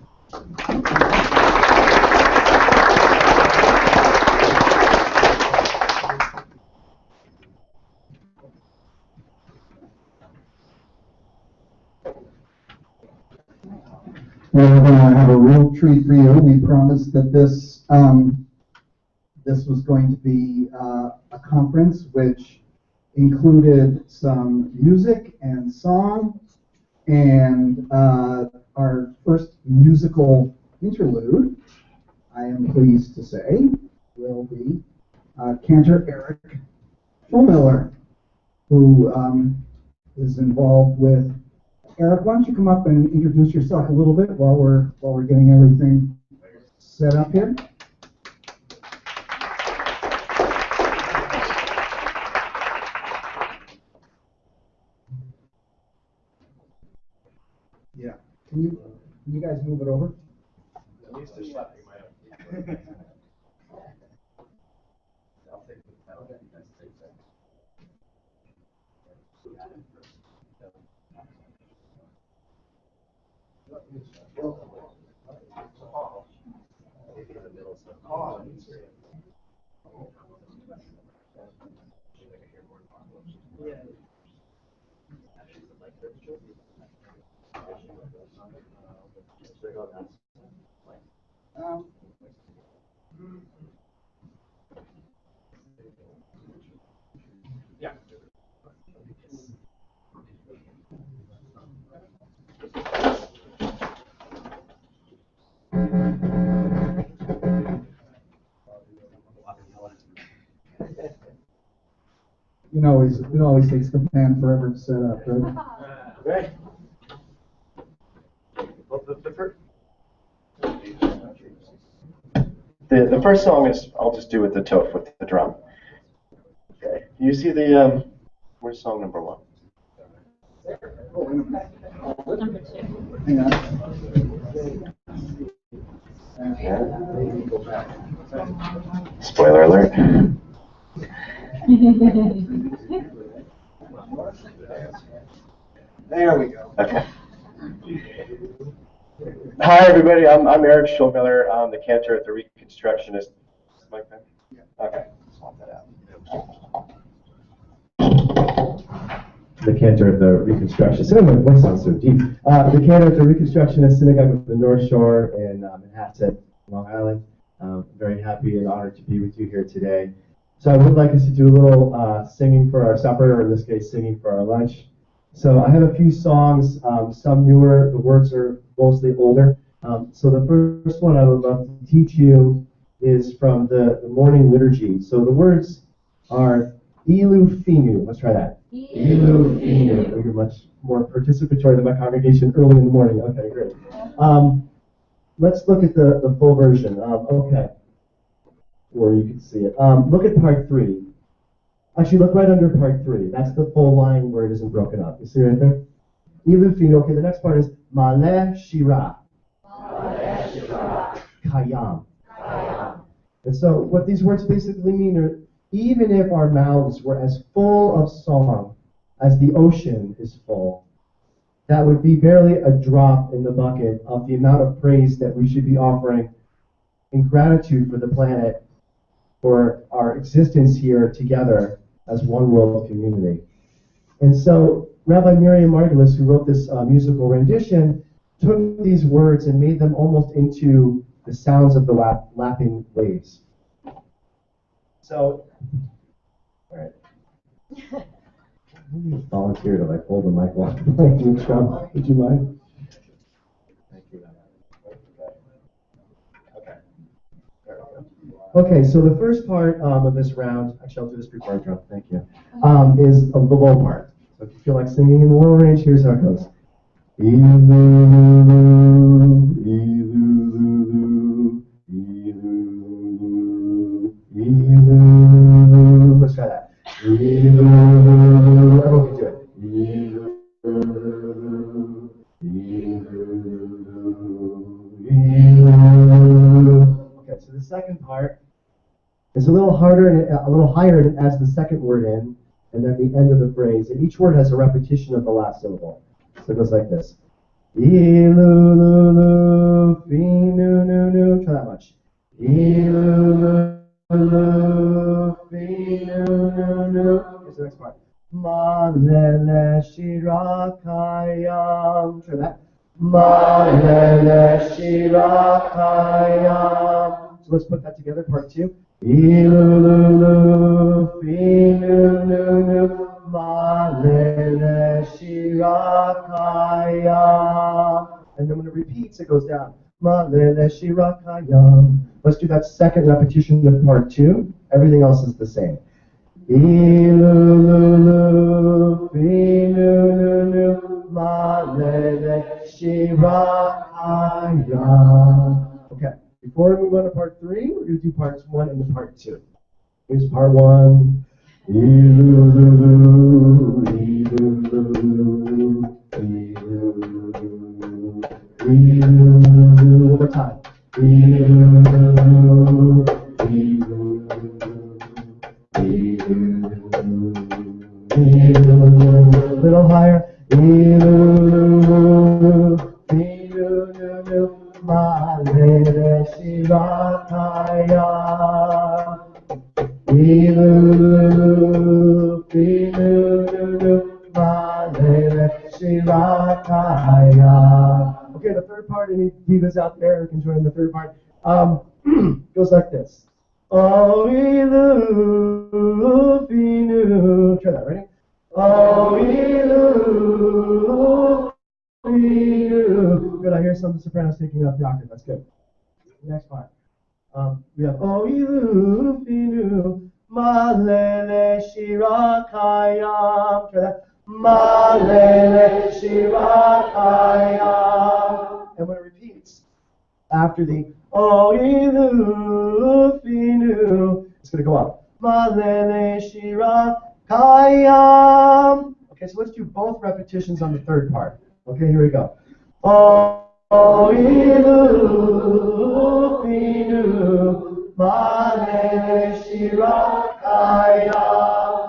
We're going to have a real treat for you. We promised that this was going to be a conference which included some music and song, and our first musical interlude, I am pleased to say, will be Cantor Eric Fulmiller, who is involved with Eric, why don't you come up and introduce yourself a little bit while we're getting everything set up here? Yeah. Can you guys move it over? At least a shot you might have. I'll take the pedal. You guys take that. Yeah. It always takes the band forever to set up, right? Right. The first song is, I'll just do with the toph, with the drum. Okay. You see the, where's song number 1? Number 2. Hang on. Okay. Spoiler alert. There we go. Okay. Hi, everybody. I'm Eric Schulmiller. I'm the cantor at the Reconstructionist. Mic back? Yeah. Okay. Swap that out. The cantor at the Reconstructionist. Oh, my voice sounds so deep. The cantor at the Reconstructionist Synagogue of the North Shore in Manhasset, Long Island. Very happy and honored to be with you here today. So I would like us to do a little singing for our supper, or in this case, singing for our lunch. So I have a few songs, some newer, the words are mostly older. So the first one I would love to teach you is from the morning liturgy. So the words are Ilu Finu. Let's try that. Ilu Finu. You're much more participatory than my congregation early in the morning. Okay, great. Let's look at the full version. Okay. Or you can see it. Look at part 3. Actually, look right under part 3. That's the full line where it isn't broken up. You see right there? Ilu Finu. Okay, the next part is Maleh Shira. Maleh Shira. Kayam. Kayam. And so what these words basically mean are, even if our mouths were as full of song as the ocean is full, that would be barely a drop in the bucket of the amount of praise that we should be offering in gratitude for the planet, for our existence here together as one world community. And so Rabbi Miriam Margulis, who wrote this musical rendition, took these words and made them almost into the sounds of the lapping waves. So, all right. Volunteer to like hold the mic while I'm playing the drum. Would you mind? Thank you. Okay. There we go. Okay, so the first part of this round, actually I'll do this before I drum, thank you, is the low part. So if you feel like singing in the low range, here's how it goes. Let's try that. Everyone can do it. Okay, so the second part is a little harder and a little higher, and it adds the second word in, and then the end of the phrase. And each word has a repetition of the last syllable. So it goes like this. Ilulu, finu, nu, nu. Try that much. Ilulu, finu, nu, nu. Here's the next part. Malele shirakayam. Try that. Malele shirakayam. So let's put that together, part 2. Ilulu, finu, nu, nu. Malele shirakayam. And then when it repeats, it goes down. Malele shirakayam. Let's do that second repetition of part 2. Everything else is the same. Ilulu, finunu, malele, shirakaya. Okay, before we move on to part 3, we're going to do parts 1 and part 2. Here's part 1. Ilulu, ilulu, ilulu, ilulu. One more time. Ilulu, ilulu, ilulu. A little higher. Ilulu, ilulu, malele, shirakaya. Ilulu, ilulu, malele, shirakaya. Okay, the third part, any divas out there who can join the third part, goes like this. Oh, ilu, finu. Try that, ready? Oh, ilu, finu. Good, I hear some sopranos taking up the octave, that's good. Next part. We have Oh, ilu, finu, malele, shirakaya. Try that. Malele, shirakaya. And when it repeats, after the Oh, ilu, finu, it's going to go up. Malele, shirakaya. Okay, so let's do both repetitions on the third part. Okay, here we go. Oh, ilu, finu, malele, shirakaya.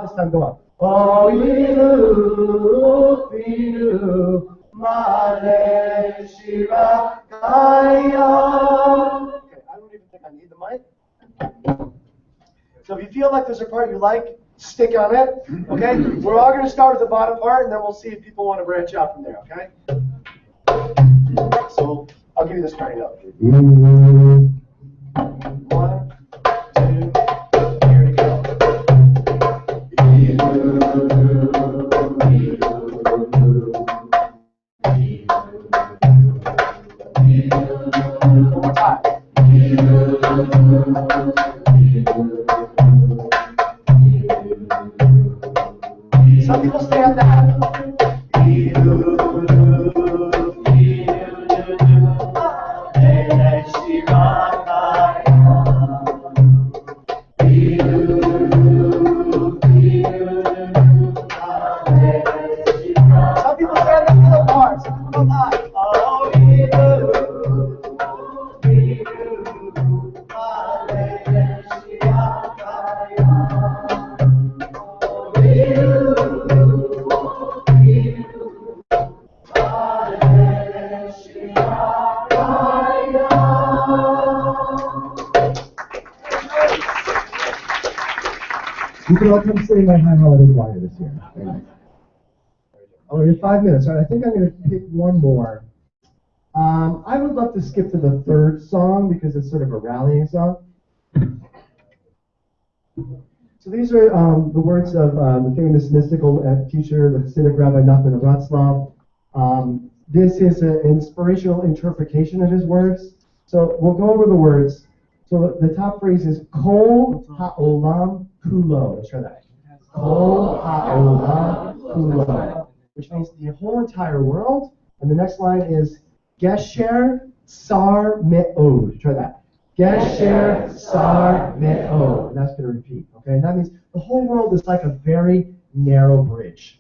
This time go up. Oh, ilu, finu, malele, shirakaya. Okay, I don't even think I need the mic. So if you feel like there's a part you like, stick on it, okay? We're all going to start with the bottom part, and then we'll see if people want to branch out from there, okay? So I'll give you this starting up. 1, 2, here we go. One more time. Some people stay on that. Some people stay on the middle part. Come on. You can all come sing my high holiday choir this year. Very nice. Oh, we have 5 minutes. All right, I think I'm going to pick one more. I would love to skip to the third song because it's sort of a rallying song. So these are the words of the famous mystical teacher, the Hasidic Rabbi Nachman of Bratslav. This is an inspirational interpretation of his words. So we'll go over the words. So the top phrase is Kol ha'olam kulo. Let's try that. Kol ha'olam kulo, which means the whole entire world. And the next line is Gesher sar me'od. Try that. Gesher sar me'od. And that's going to repeat. Okay, and that means the whole world is like a very narrow bridge.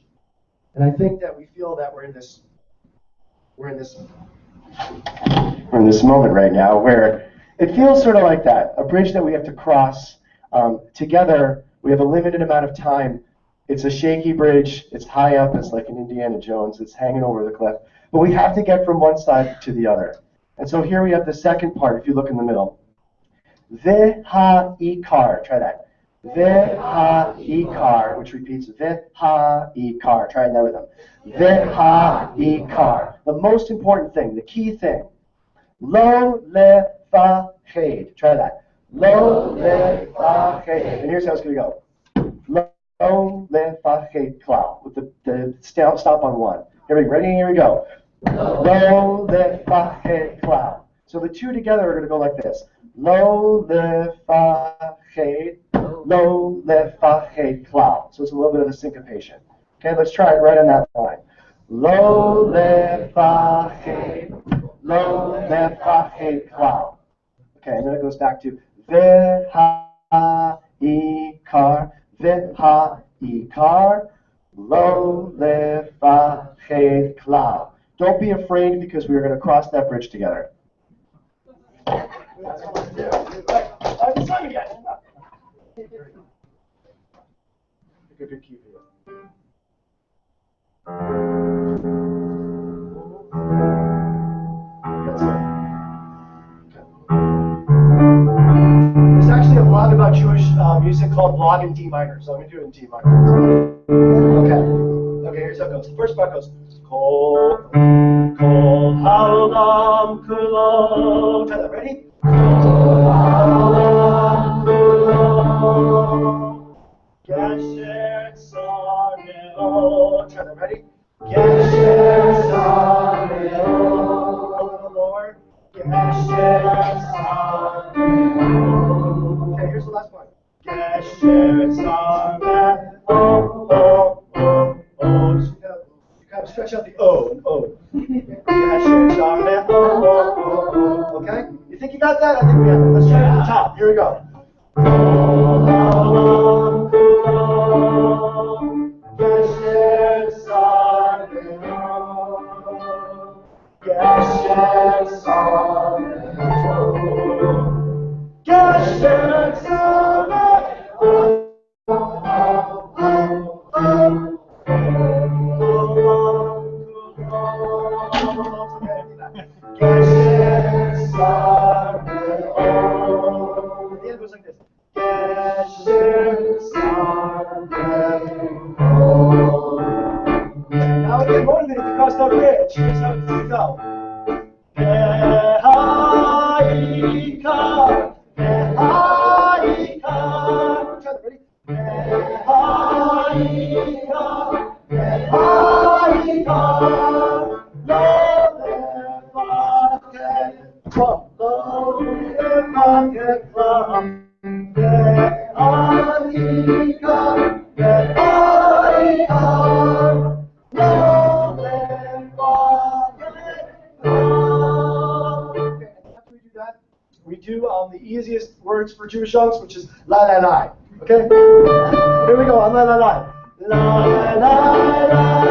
And I think that we feel that we're in this moment right now where it feels sort of like that, a bridge that we have to cross together. We have a limited amount of time. It's a shaky bridge. It's high up. It's like an Indiana Jones. It's hanging over the cliff. But we have to get from one side to the other. And so here we have the second part, if you look in the middle. Ve-ha-ikar. Try that. Ve-ha-ikar, which repeats ve-ha-ikar. Try that with them. Ve-ha-ikar. The most important thing, the key thing. Lo le-fa-ched. Try that. Lo le-fa-ched. And here's how it's going to go. Lo le-fa-ched klal. With the stop on one. Here we go. Ready? Here we go. Lo le-fa-ched klal. So the two together are going to go like this. Lo, le, fa, he, lo, le, fa, he, cloud. So it's a little bit of a syncopation. Okay, let's try it right on that line. Lo, le, fa, he, lo, le, fa, he, cloud. Okay, and then it goes back to ve, ha, I, car, ve, ha, I, car, lo, le, fa, he, cloud. Don't be afraid because we are going to cross that bridge together. Good cue for you. There's actually a blog about Jewish music called Blog in D minor, so I'm going to do it in D minor. Okay, here's how it goes. The first part goes, Kol haolam kulo. Try that, ready? Kol haolam kulo. Gesher tzar me'od. Try that, ready? Gesher tzar me'od. A little lower. Gesher tzar me'od. Okay, here's the last part. Gesher tzar me'od. You kind of stretch out the O and O. Okay? You think you got that? I think we have it. Let's try it at the top. Here we go. Now we get motivated to cross that bridge. Here's how it's going to go. We do the easiest words for Jewish songs, which is la la la. Okay? Here we go on la la la. La la la la la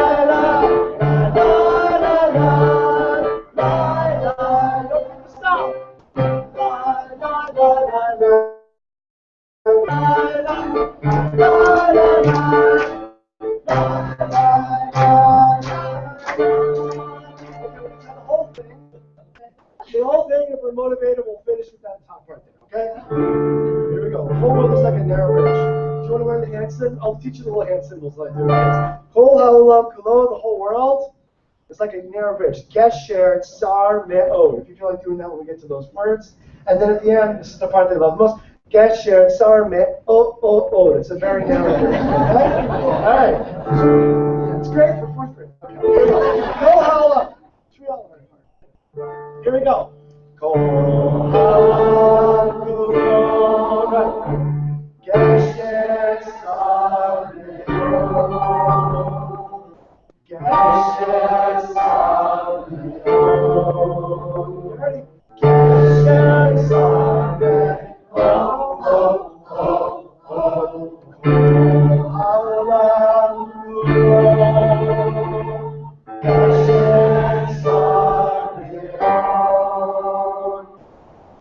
la la la la. Stop. La la la la la. The whole thing, if we're motivated, we'll finish with that top right there, okay? Here we go. The whole world is like a narrow bridge. Do you want to learn the hand symbol? I'll teach you the little hand symbols like I do. Kol haolam kulo, the whole world, it's like a narrow bridge. Gesher tzar me'od. If you feel like doing that when we get to those words. And then at the end, this is the part that I love most. Gesher tzar me'od. It's a very narrow bridge. Okay? All right. It's great for fourth grade. Okay. Here we go. Kol haolam. Here we go. Kol haolam kulo. Gesher tzar me'od. Gesher tzar me'od. Ready? Gesher tzar me'od. Kol haolam kulo. Gesher tzar me'od.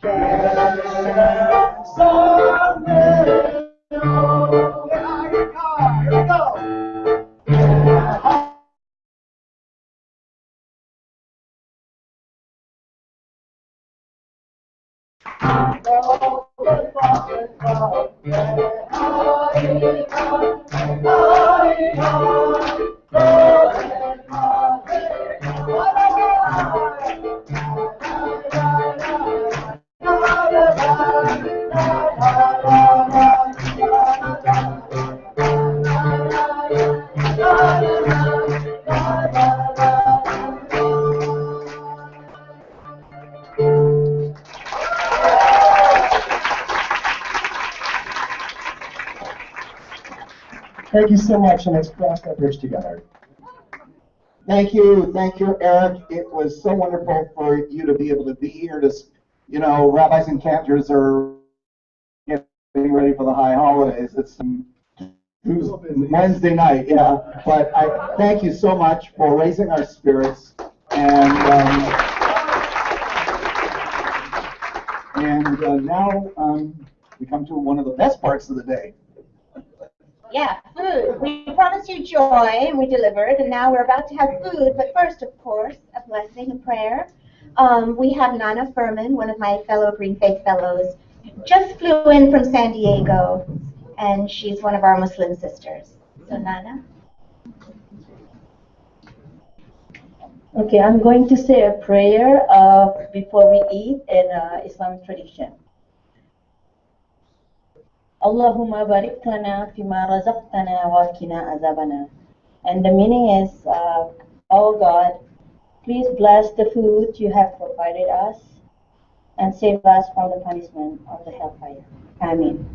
Gesher tzar me'od. Here we go. Thank you so much, and let's cross that bridge together. Thank you, Eric. It was so wonderful for you to be able to be here. Rabbis and cantors are getting ready for the high holidays. It's Wednesday night, yeah. But I thank you so much for raising our spirits, and now we come to one of the best parts of the day. Yeah, food. We promised you joy, and we delivered, and now we're about to have food. But first, of course, a blessing and prayer. We have Nana Furman, one of my fellow Green Faith Fellows, just flew in from San Diego, and she's one of our Muslim sisters. So, Nana? Okay, I'm going to say a prayer before we eat in Islamic tradition. Allahumma barik lana fima razaqtana wa qina azabana. And the meaning is, oh God, please bless the food you have provided us and save us from the punishment of the hellfire. Amen.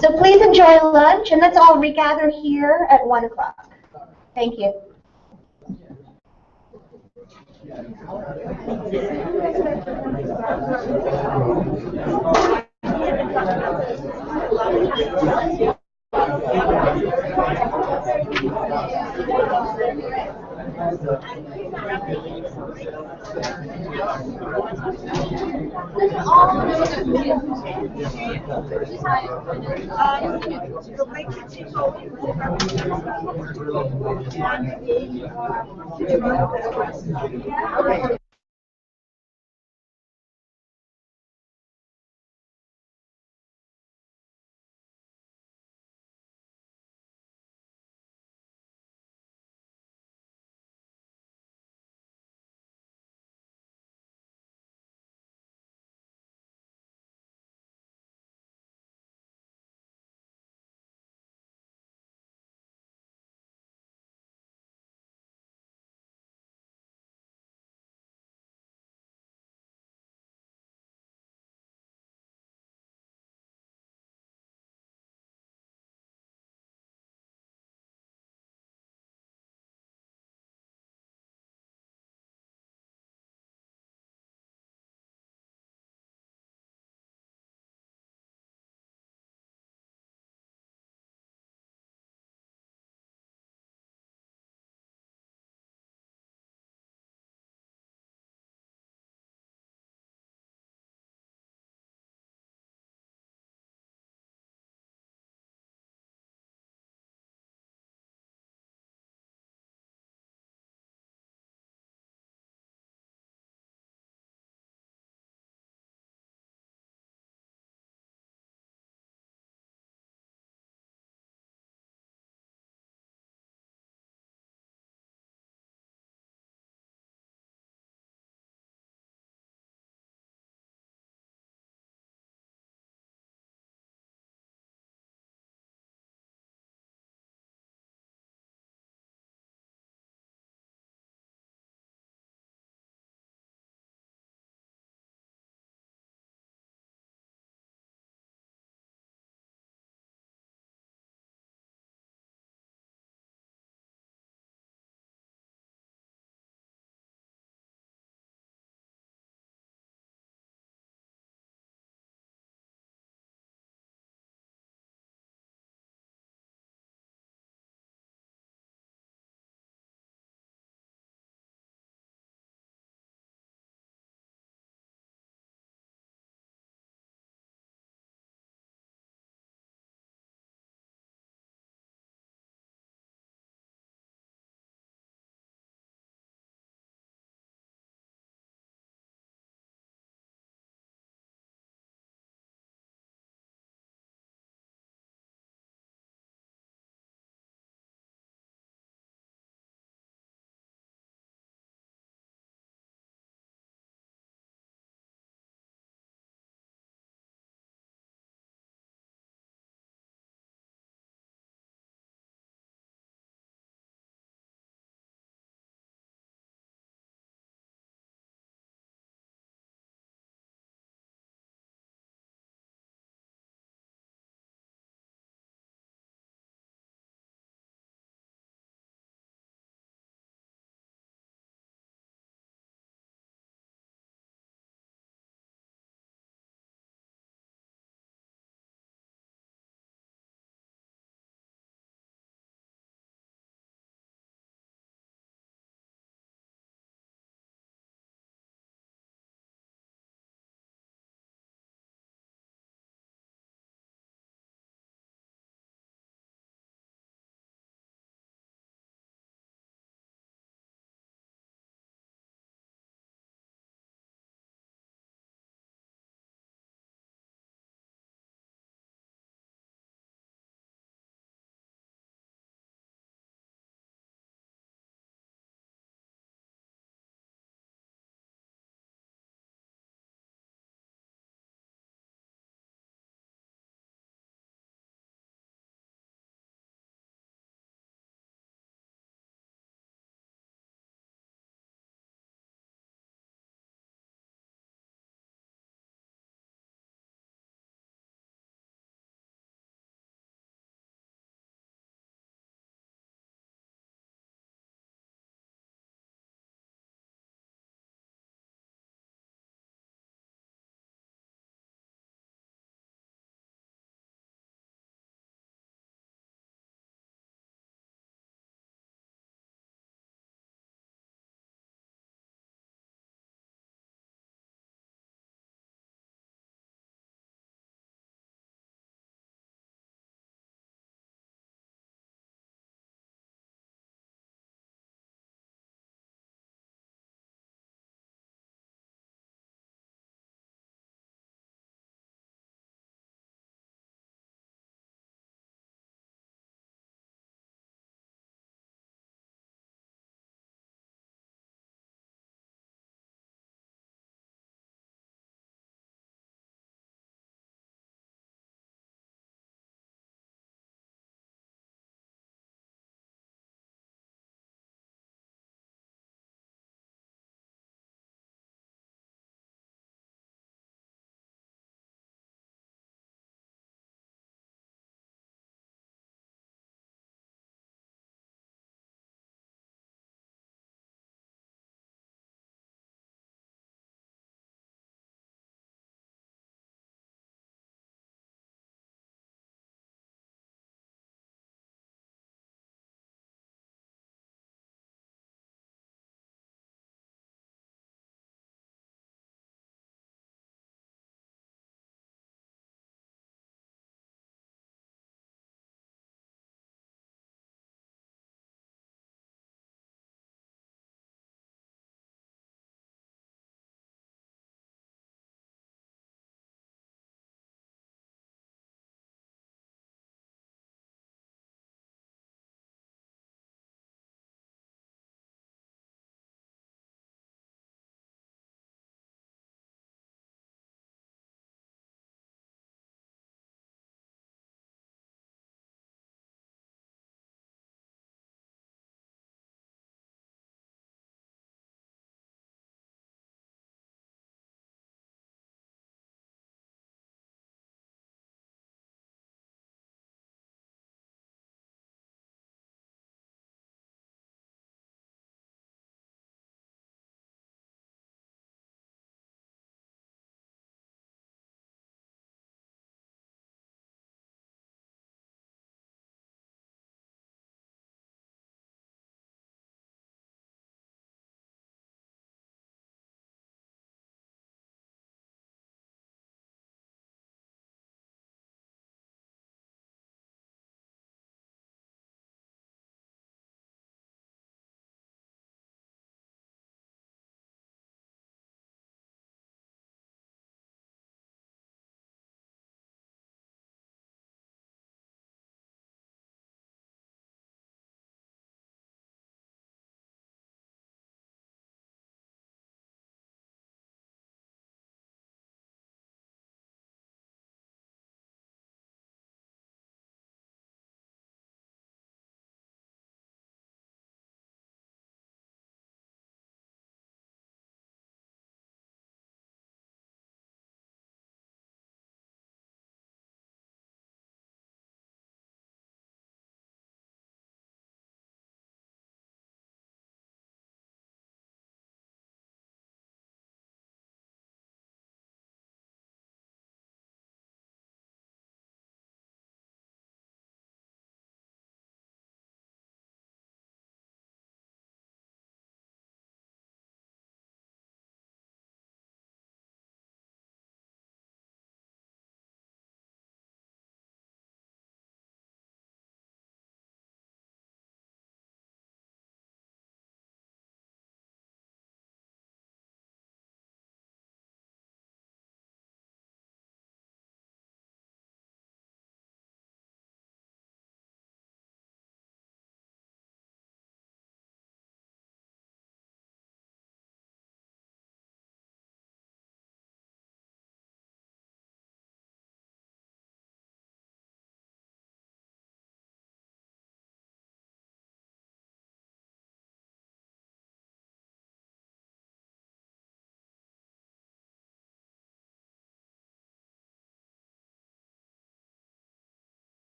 So please enjoy lunch, and let's all regather here at 1 o'clock. Thank you.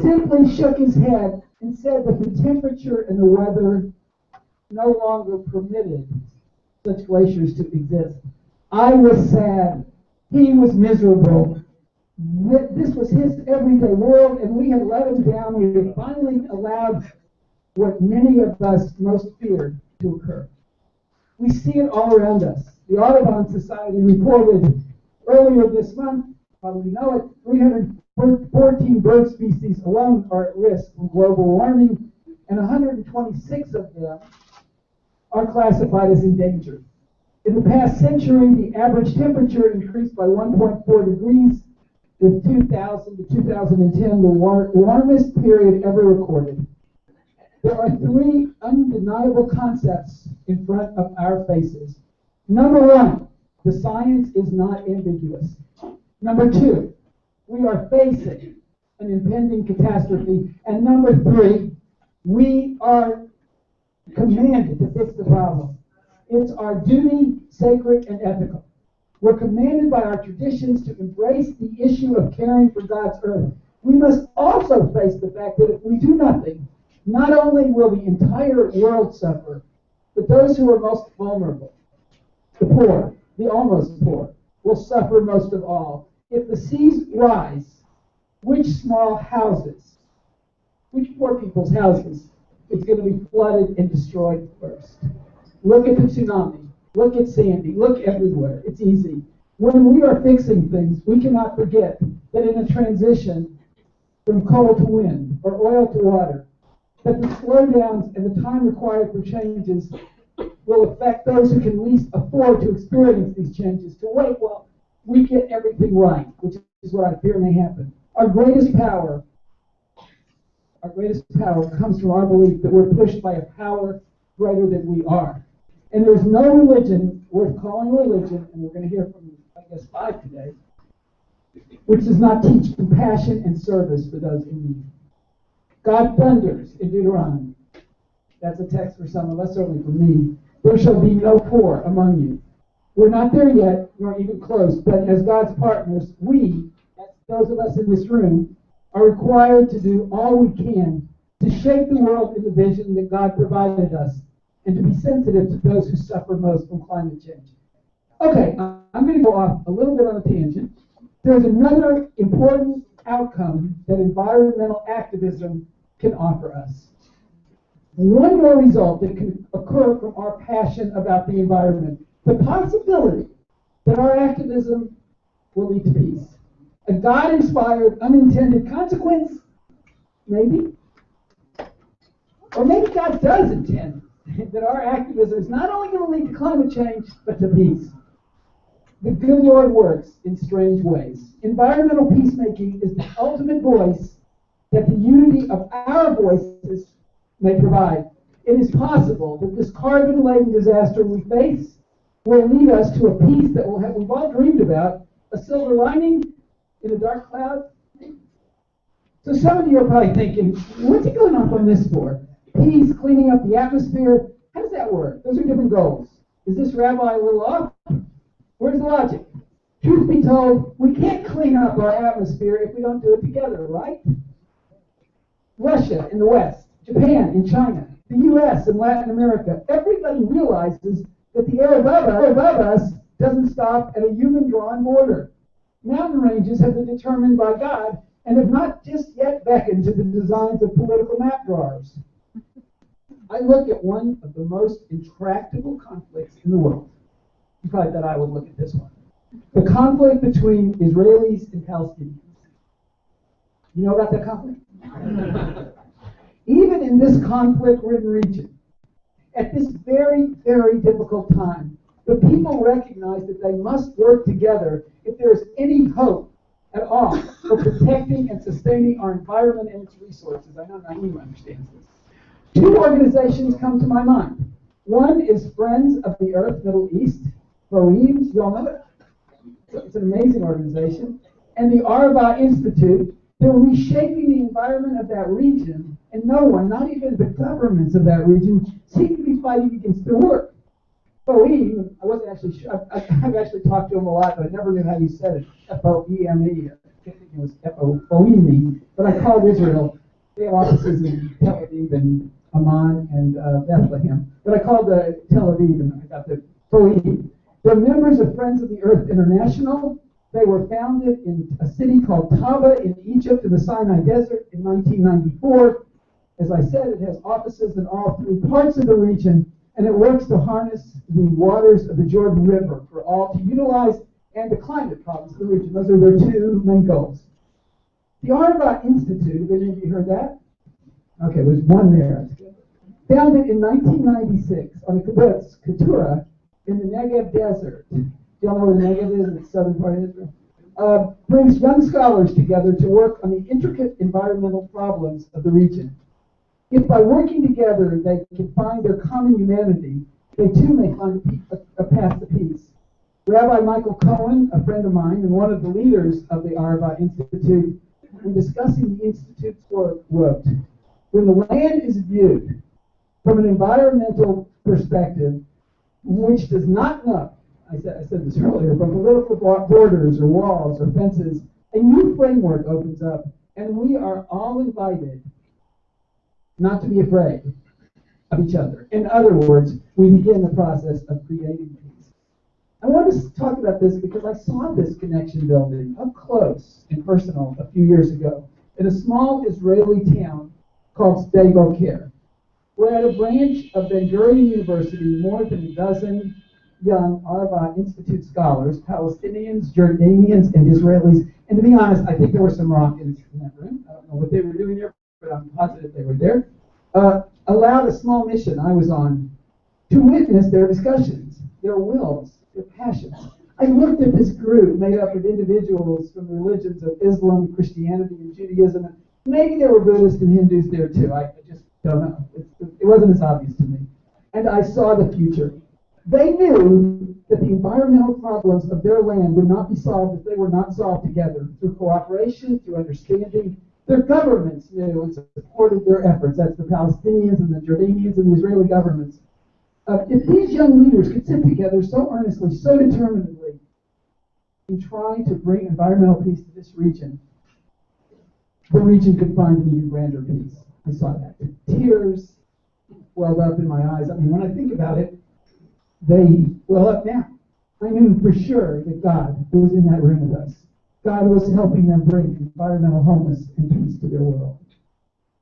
simply shook his head and said that the temperature and the weather no longer permitted such glaciers to exist. I was sad. He was miserable. This was his everyday world, and we had let him down. We had finally allowed what many of us most feared to occur. We see it all around us. The Audubon Society reported earlier this month, probably know it, 314 bird species alone are at risk from global warming, and 126 of them are classified as endangered. In the past century, the average temperature increased by 1.4 degrees, with 2000 to 2010 the warmest period ever recorded. There are three undeniable concepts in front of our faces. Number one, the science is not ambiguous. Number two, we are facing an impending catastrophe. And number three, we are commanded to fix the problem. It's our duty, sacred and ethical. We're commanded by our traditions to embrace the issue of caring for God's earth. We must also face the fact that if we do nothing, not only will the entire world suffer, but those who are most vulnerable, the poor, the almost poor, will suffer most of all. If the seas rise, which small houses, which poor people's houses, is going to be flooded and destroyed first? Look at the tsunami. Look at Sandy. Look everywhere. It's easy. When we are fixing things, we cannot forget that in a transition from coal to wind or oil to water, that the slowdowns and the time required for changes will affect those who can least afford to experience these changes, to wait while we get everything right, which is what I fear may happen. Our greatest power comes from our belief that we're pushed by a power greater than we are. And there's no religion worth calling religion, and we're going to hear from, I guess, 5 today, which does not teach compassion and service for those in need. God thunders in Deuteronomy. That's a text for some of us, certainly for me. There shall be no poor among you. We're not there yet, nor even close, but as God's partners, we, those of us in this room, are required to do all we can to shape the world in the vision that God provided us, and to be sensitive to those who suffer most from climate change. Okay, I'm going to go off a little bit on a tangent. There's another important outcome that environmental activism can offer us. One more result that can occur from our passion about the environment, the possibility that our activism will lead to peace. A God-inspired, unintended consequence? Maybe. Or maybe God does intend that our activism is not only going to lead to climate change, but to peace. The good Lord works in strange ways. Environmental peacemaking is the ultimate voice that the unity of our voices may provide. It is possible that this carbon-laden disaster we face will lead us to a peace that we've all dreamed about, a silver lining in a dark cloud. So some of you are probably thinking, what's he going off on this for? Peace, cleaning up the atmosphere. How does that work? Those are different goals. Is this rabbi a little off? Where's the logic? Truth be told, we can't clean up our atmosphere if we don't do it together, right? Russia in the West, Japan in China, the U.S. and Latin America, everybody realizes that the air above us doesn't stop at a human-drawn border. Mountain ranges have been determined by God and have not just yet beckoned to the designs of political map drawers. I look at one of the most intractable conflicts in the world. You probably thought I would look at this one. The conflict between Israelis and Palestinians. You know about that conflict? Even in this conflict-ridden region, at this very, very difficult time, the people recognize that they must work together if there is any hope at all for protecting and sustaining our environment and its resources. I know Naeem understands this. 2 organizations come to my mind. One is Friends of the Earth Middle East, FOEMS, you all know it? It's an amazing organization. And the Arava Institute. They're reshaping the environment of that region, and no one, not even the governments of that region, seem to be fighting against their work. FOEM, I wasn't actually sure, I've actually talked to him a lot, but I never knew how you said it, FOEME. I can't think it was F-O-E-M-E, but I called Israel. They have offices in Tel Aviv and Amman and Bethlehem. But I called Tel Aviv and I got the Foim. They're members of Friends of the Earth International. They were founded in a city called Taba in Egypt in the Sinai Desert in 1994. As I said, it has offices in all three parts of the region, and it works to harness the waters of the Jordan River for all to utilize and the climate problems of the region. Those are their two main goals. The Arava Institute, have any of you heard that? Okay, there's one there. Founded in 1996 on a kibbutz, Keturah, in the Negev Desert. Do y'all know where the Negev is in the southern part of Israel? Brings young scholars together to work on the intricate environmental problems of the region. If by working together they can find their common humanity, they too may find a path to peace. Rabbi Michael Cohen, a friend of mine and one of the leaders of the Arava Institute, in discussing the Institute's work, wrote, when the land is viewed from an environmental perspective, which does not know, I said this earlier, from political borders or walls or fences, a new framework opens up, and we are all invited not to be afraid of each other. In other words, we begin the process of creating peace. I want to talk about this because I saw this connection building up close and personal a few years ago in a small Israeli town called Sde Boker. We're at a branch of Ben Gurion University, more than a dozen young Arava Institute scholars, Palestinians, Jordanians, and Israelis. And to be honest, I think there were some Moroccans in that room. I don't know what they were doing there, but I'm positive they were there. Allowed a small mission I was on to witness their discussions, their wills, their passions. I looked at this group made up of individuals from the religions of Islam, Christianity, and Judaism. Maybe there were Buddhists and Hindus there too. I just don't know. It wasn't as obvious to me. And I saw the future. They knew that the environmental problems of their land would not be solved if they were not solved together through cooperation, through understanding. Their governments knew and supported their efforts. That's the Palestinians and the Jordanians and the Israeli governments. If these young leaders could sit together so earnestly, so determinedly, in trying to bring environmental peace to this region, the region could find an even grander peace. I saw that. Tears welled up in my eyes. I mean, when I think about it, they well up now. I knew for sure that God was in that room with us. God was helping them bring environmental wholeness and peace to their world.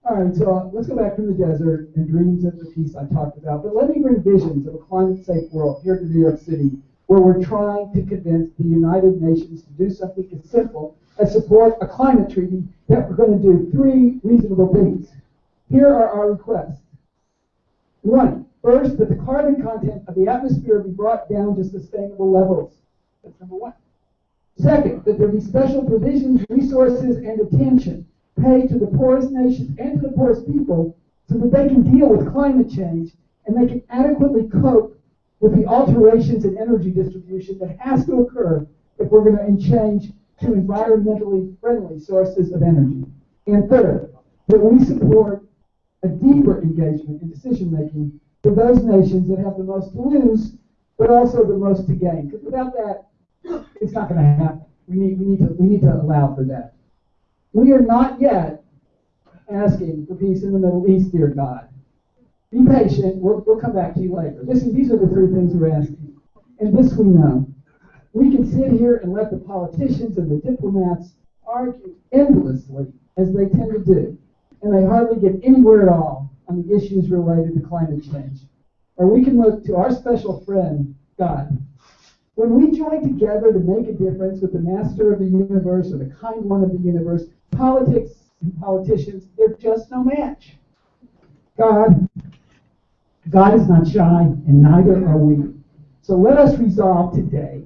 All right, so let's go back from the desert and dreams of the peace I talked about. But let me bring visions of a climate-safe world here to New York City, where we're trying to convince the United Nations to do something as simple as support a climate treaty that we're going to do 3 reasonable things. Here are our requests. 1, first, that the carbon content of the atmosphere be brought down to sustainable levels. That's number 1. Second, that there be special provisions, resources, and attention paid to the poorest nations and to the poorest people so that they can deal with climate change and they can adequately cope with the alterations in energy distribution that has to occur if we're going to change to environmentally friendly sources of energy. And third, that we support a deeper engagement in decision-making for those nations that have the most to lose, but also the most to gain. Because without that, it's not going to happen. We need to allow for that. We are not yet asking for peace in the Middle East, dear God. Be patient. We'll come back to you later. These are the 3 things we're asking. And this we know. We can sit here and let the politicians and the diplomats argue endlessly, as they tend to do, and they hardly get anywhere at all on the issues related to climate change. Or we can look to our special friend, God. When we join together to make a difference with the master of the universe or the kind one of the universe, politics and politicians, they're just no match. God is not shy, and neither are we. So let us resolve today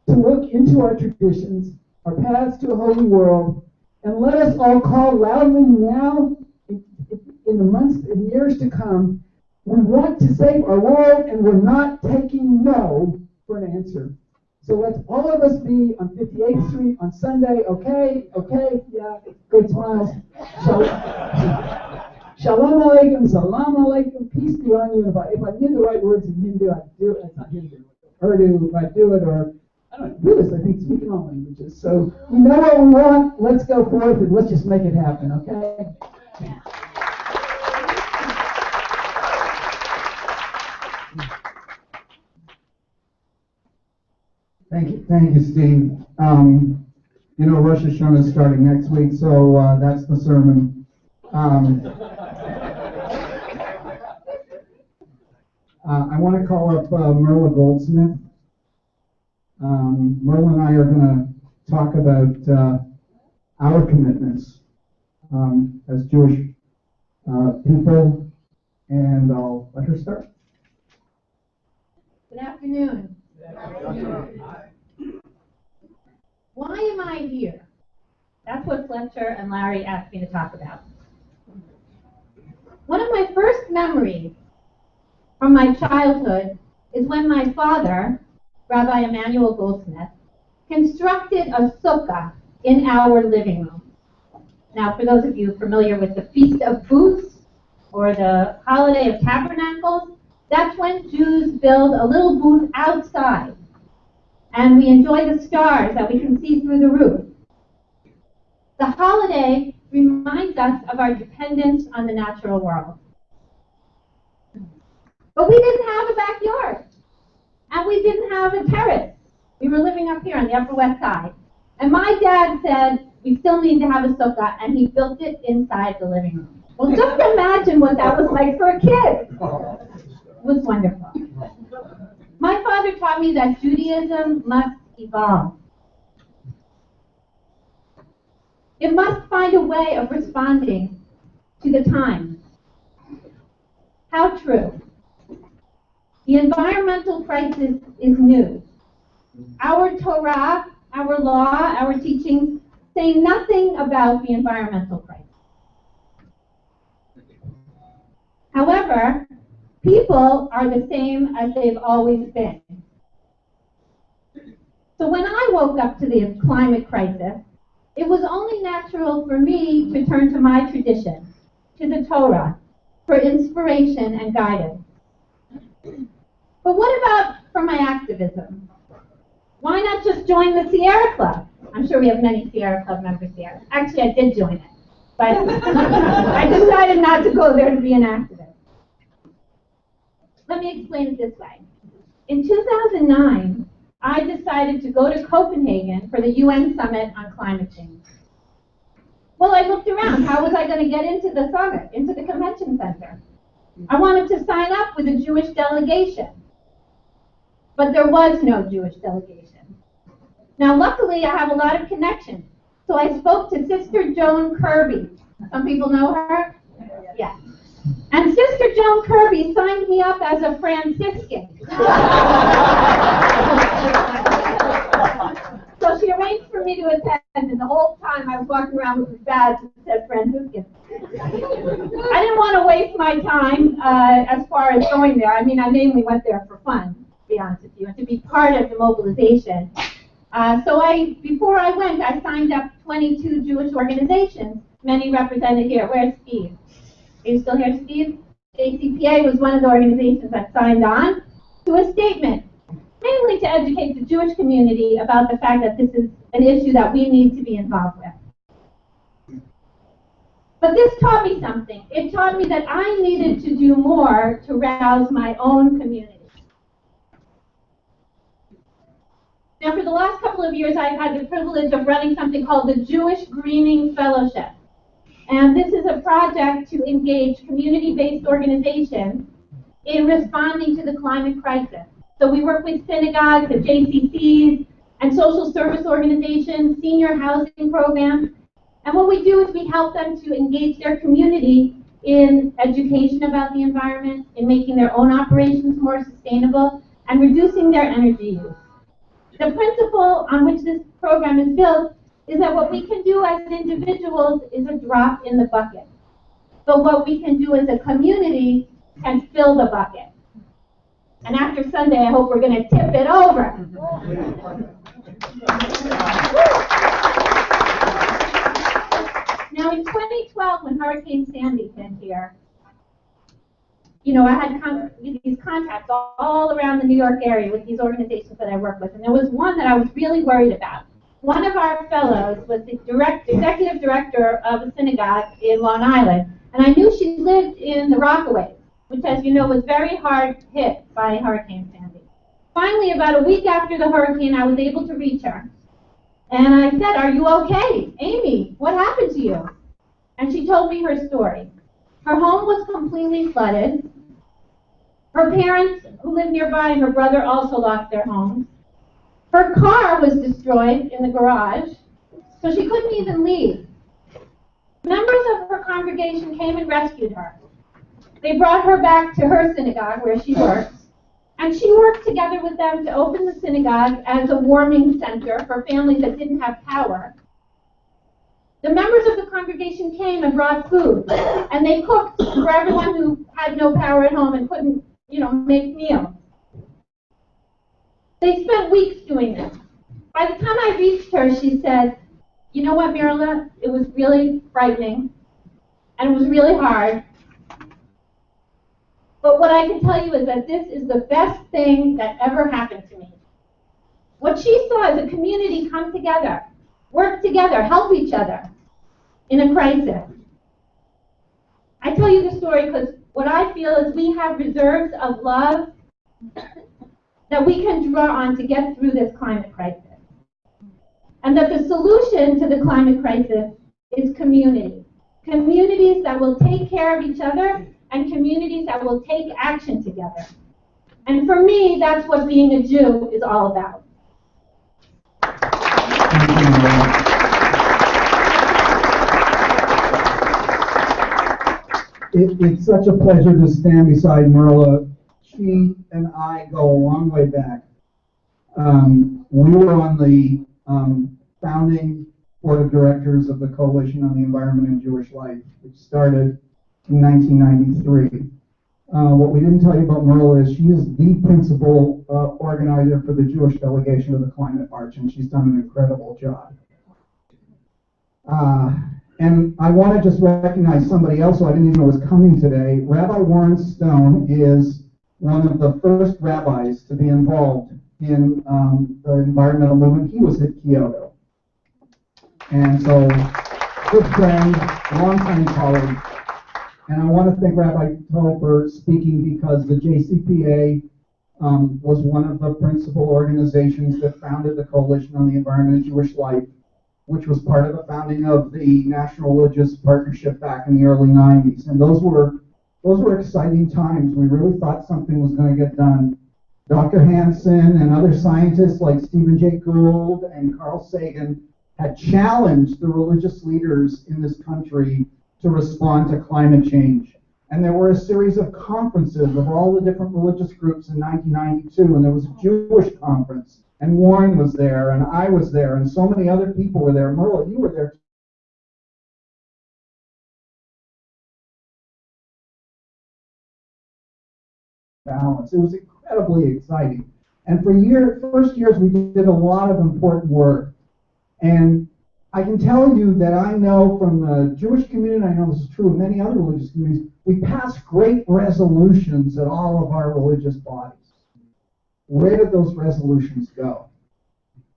to look into our traditions, our paths to a holy world, and let us all call loudly now, in the months and years to come, we want to save our world, and we're not taking no for an answer. So let's all of us be on 58th Street on Sunday, okay, yeah, good smiles. Shalom Aleichem, Salam Aleichem, peace be on you. If I knew the right words in Hindu, I'd do it. It's not Hindu, Urdu, I'd do it, or I don't do this, I think, speaking all languages. So we know what we want, let's go forth and let's just make it happen, okay? Thank you, Steve. You know, Rosh Hashanah is starting next week, so that's the sermon. I want to call up Merla Goldsmith. Merla and I are going to talk about our commitments as Jewish people, and I'll let her start. Good afternoon. Why am I here? That's what Fletcher and Larry asked me to talk about. One of my first memories from my childhood is when my father, Rabbi Emanuel Goldsmith, constructed a sukkah in our living room. Now, for those of you familiar with the Feast of Booths or the Holiday of Tabernacles, that's when Jews build a little booth outside, and we enjoy the stars that we can see through the roof. The holiday reminds us of our dependence on the natural world. But we didn't have a backyard, and we didn't have a terrace. We were living up here on the Upper West Side. And my dad said, we still need to have a sukkah, and he built it inside the living room. Well, just imagine what that was like for a kid. It was wonderful. My father taught me that Judaism must evolve. It must find a way of responding to the times. How true. The environmental crisis is new. Our Torah, our law, our teachings say nothing about the environmental crisis. However, people are the same as they've always been. So when I woke up to the climate crisis, it was only natural for me to turn to my tradition, to the Torah, for inspiration and guidance. But what about for my activism? Why not just join the Sierra Club? I'm sure we have many Sierra Club members here. Actually, I did join it, but I decided not to go there to be an activist. Let me explain it this way. In 2009, I decided to go to Copenhagen for the UN Summit on Climate Change. Well, I looked around. How was I going to get into the summit, into the convention center? I wanted to sign up with a Jewish delegation, but there was no Jewish delegation. Now, luckily, I have a lot of connections. So I spoke to Sister Joan Kirby. Some people know her? Yes. And Sister Joan Kirby signed me up as a Franciscan. So she arranged for me to attend, and the whole time I was walking around with a badge that said Franciscan. I didn't want to waste my time as far as going there. I mean, I mainly went there for fun, to be honest with you, and to be part of the mobilization. Before I went, I signed up 22 Jewish organizations, many represented here. Where's Steve? Are you still here, Steve? JCPA was one of the organizations that signed on to a statement, mainly to educate the Jewish community about the fact that this is an issue that we need to be involved with. But this taught me something. It taught me that I needed to do more to rouse my own community. Now, for the last couple of years, I've had the privilege of running something called the Jewish Greening Fellowship. And this is a project to engage community-based organizations in responding to the climate crisis. So we work with synagogues, the JCCs, and social service organizations, senior housing programs. And what we do is we help them to engage their community in education about the environment, in making their own operations more sustainable, and reducing their energy use. The principle on which this program is built is that what we can do as individuals is a drop in the bucket. But what we can do as a community can fill the bucket. And after Sunday, I hope we're going to tip it over. Now, in 2012, when Hurricane Sandy hit here, I had these contacts all around the New York area with these organizations that I work with, and there was one that I was really worried about. One of our fellows was the executive director of a synagogue in Long Island, and I knew she lived in the Rockaways, which, as you know, was very hard hit by Hurricane Sandy. Finally, about a week after the hurricane, I was able to reach her. And I said, "Are you okay? Amy, what happened to you?" And she told me her story. Her home was completely flooded. Her parents, who lived nearby, and her brother also lost their homes. Her car was destroyed in the garage, so she couldn't even leave. Members of her congregation came and rescued her. They brought her back to her synagogue where she works, and she worked together with them to open the synagogue as a warming center for families that didn't have power. The members of the congregation came and brought food, and they cooked for everyone who had no power at home and couldn't, make meals. They spent weeks doing this. By the time I reached her, she said, "You know what, Mirla? It was really frightening, and it was really hard. But what I can tell you is that this is the best thing that ever happened to me." What she saw is a community come together, work together, help each other in a crisis. I tell you the story because what I feel is we have reserves of love that we can draw on to get through this climate crisis. And that the solution to the climate crisis is community. Communities that will take care of each other and communities that will take action together. And for me, that's what being a Jew is all about. It's such a pleasure to stand beside Mirla. She and I go a long way back. We were on the founding board of directors of the Coalition on the Environment and Jewish Life, which started in 1993. What we didn't tell you about Mirla is she is the principal organizer for the Jewish delegation of the Climate March, and she's done an incredible job. And I want to just recognize somebody else who I didn't even know was coming today. Rabbi Warren Stone is one of the first rabbis to be involved in the environmental movement. He was at Kyoto. And so, good friend, longtime colleague. And I want to thank Rabbi Toe for speaking because the JCPA was one of the principal organizations that founded the Coalition on the Environment and Jewish Life, which was part of the founding of the National Religious Partnership back in the early 90s. And those were exciting times. We really thought something was going to get done. Dr. Hansen and other scientists like Stephen Jay Gould and Carl Sagan had challenged the religious leaders in this country to respond to climate change. And there were a series of conferences of all the different religious groups in 1992, and there was a Jewish conference. And Warren was there, and I was there, and so many other people were there. Mirla, you were there. Balance. It was incredibly exciting. And for first years, we did a lot of important work. And I can tell you that I know from the Jewish community, I know this is true of many other religious communities, we passed great resolutions at all of our religious bodies. Where did those resolutions go?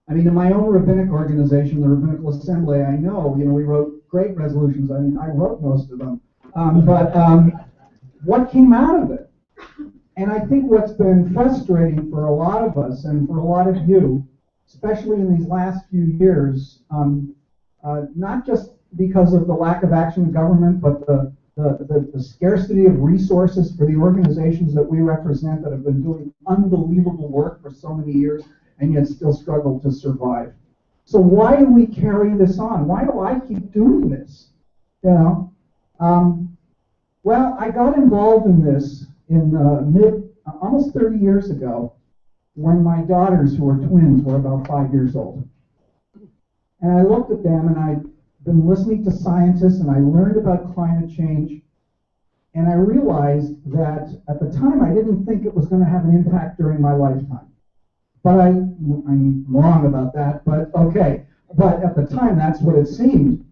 I mean, in my own rabbinic organization, the Rabbinical Assembly, I know, we wrote great resolutions. I mean, I wrote most of them. But what came out of it? And I think what's been frustrating for a lot of us and for a lot of you, especially in these last few years, not just because of the lack of action in government, but the scarcity of resources for the organizations that we represent that have been doing unbelievable work for so many years and yet still struggle to survive. So why do we carry this on? Why do I keep doing this? Well, I got involved in this in almost 30 years ago when my daughters, who were twins, were about 5 years old. And I looked at them, and I'd been listening to scientists, and I learned about climate change, and I realized that at the time I didn't think it was going to have an impact during my lifetime. But I'm wrong about that, but okay. But at the time, that's what it seemed.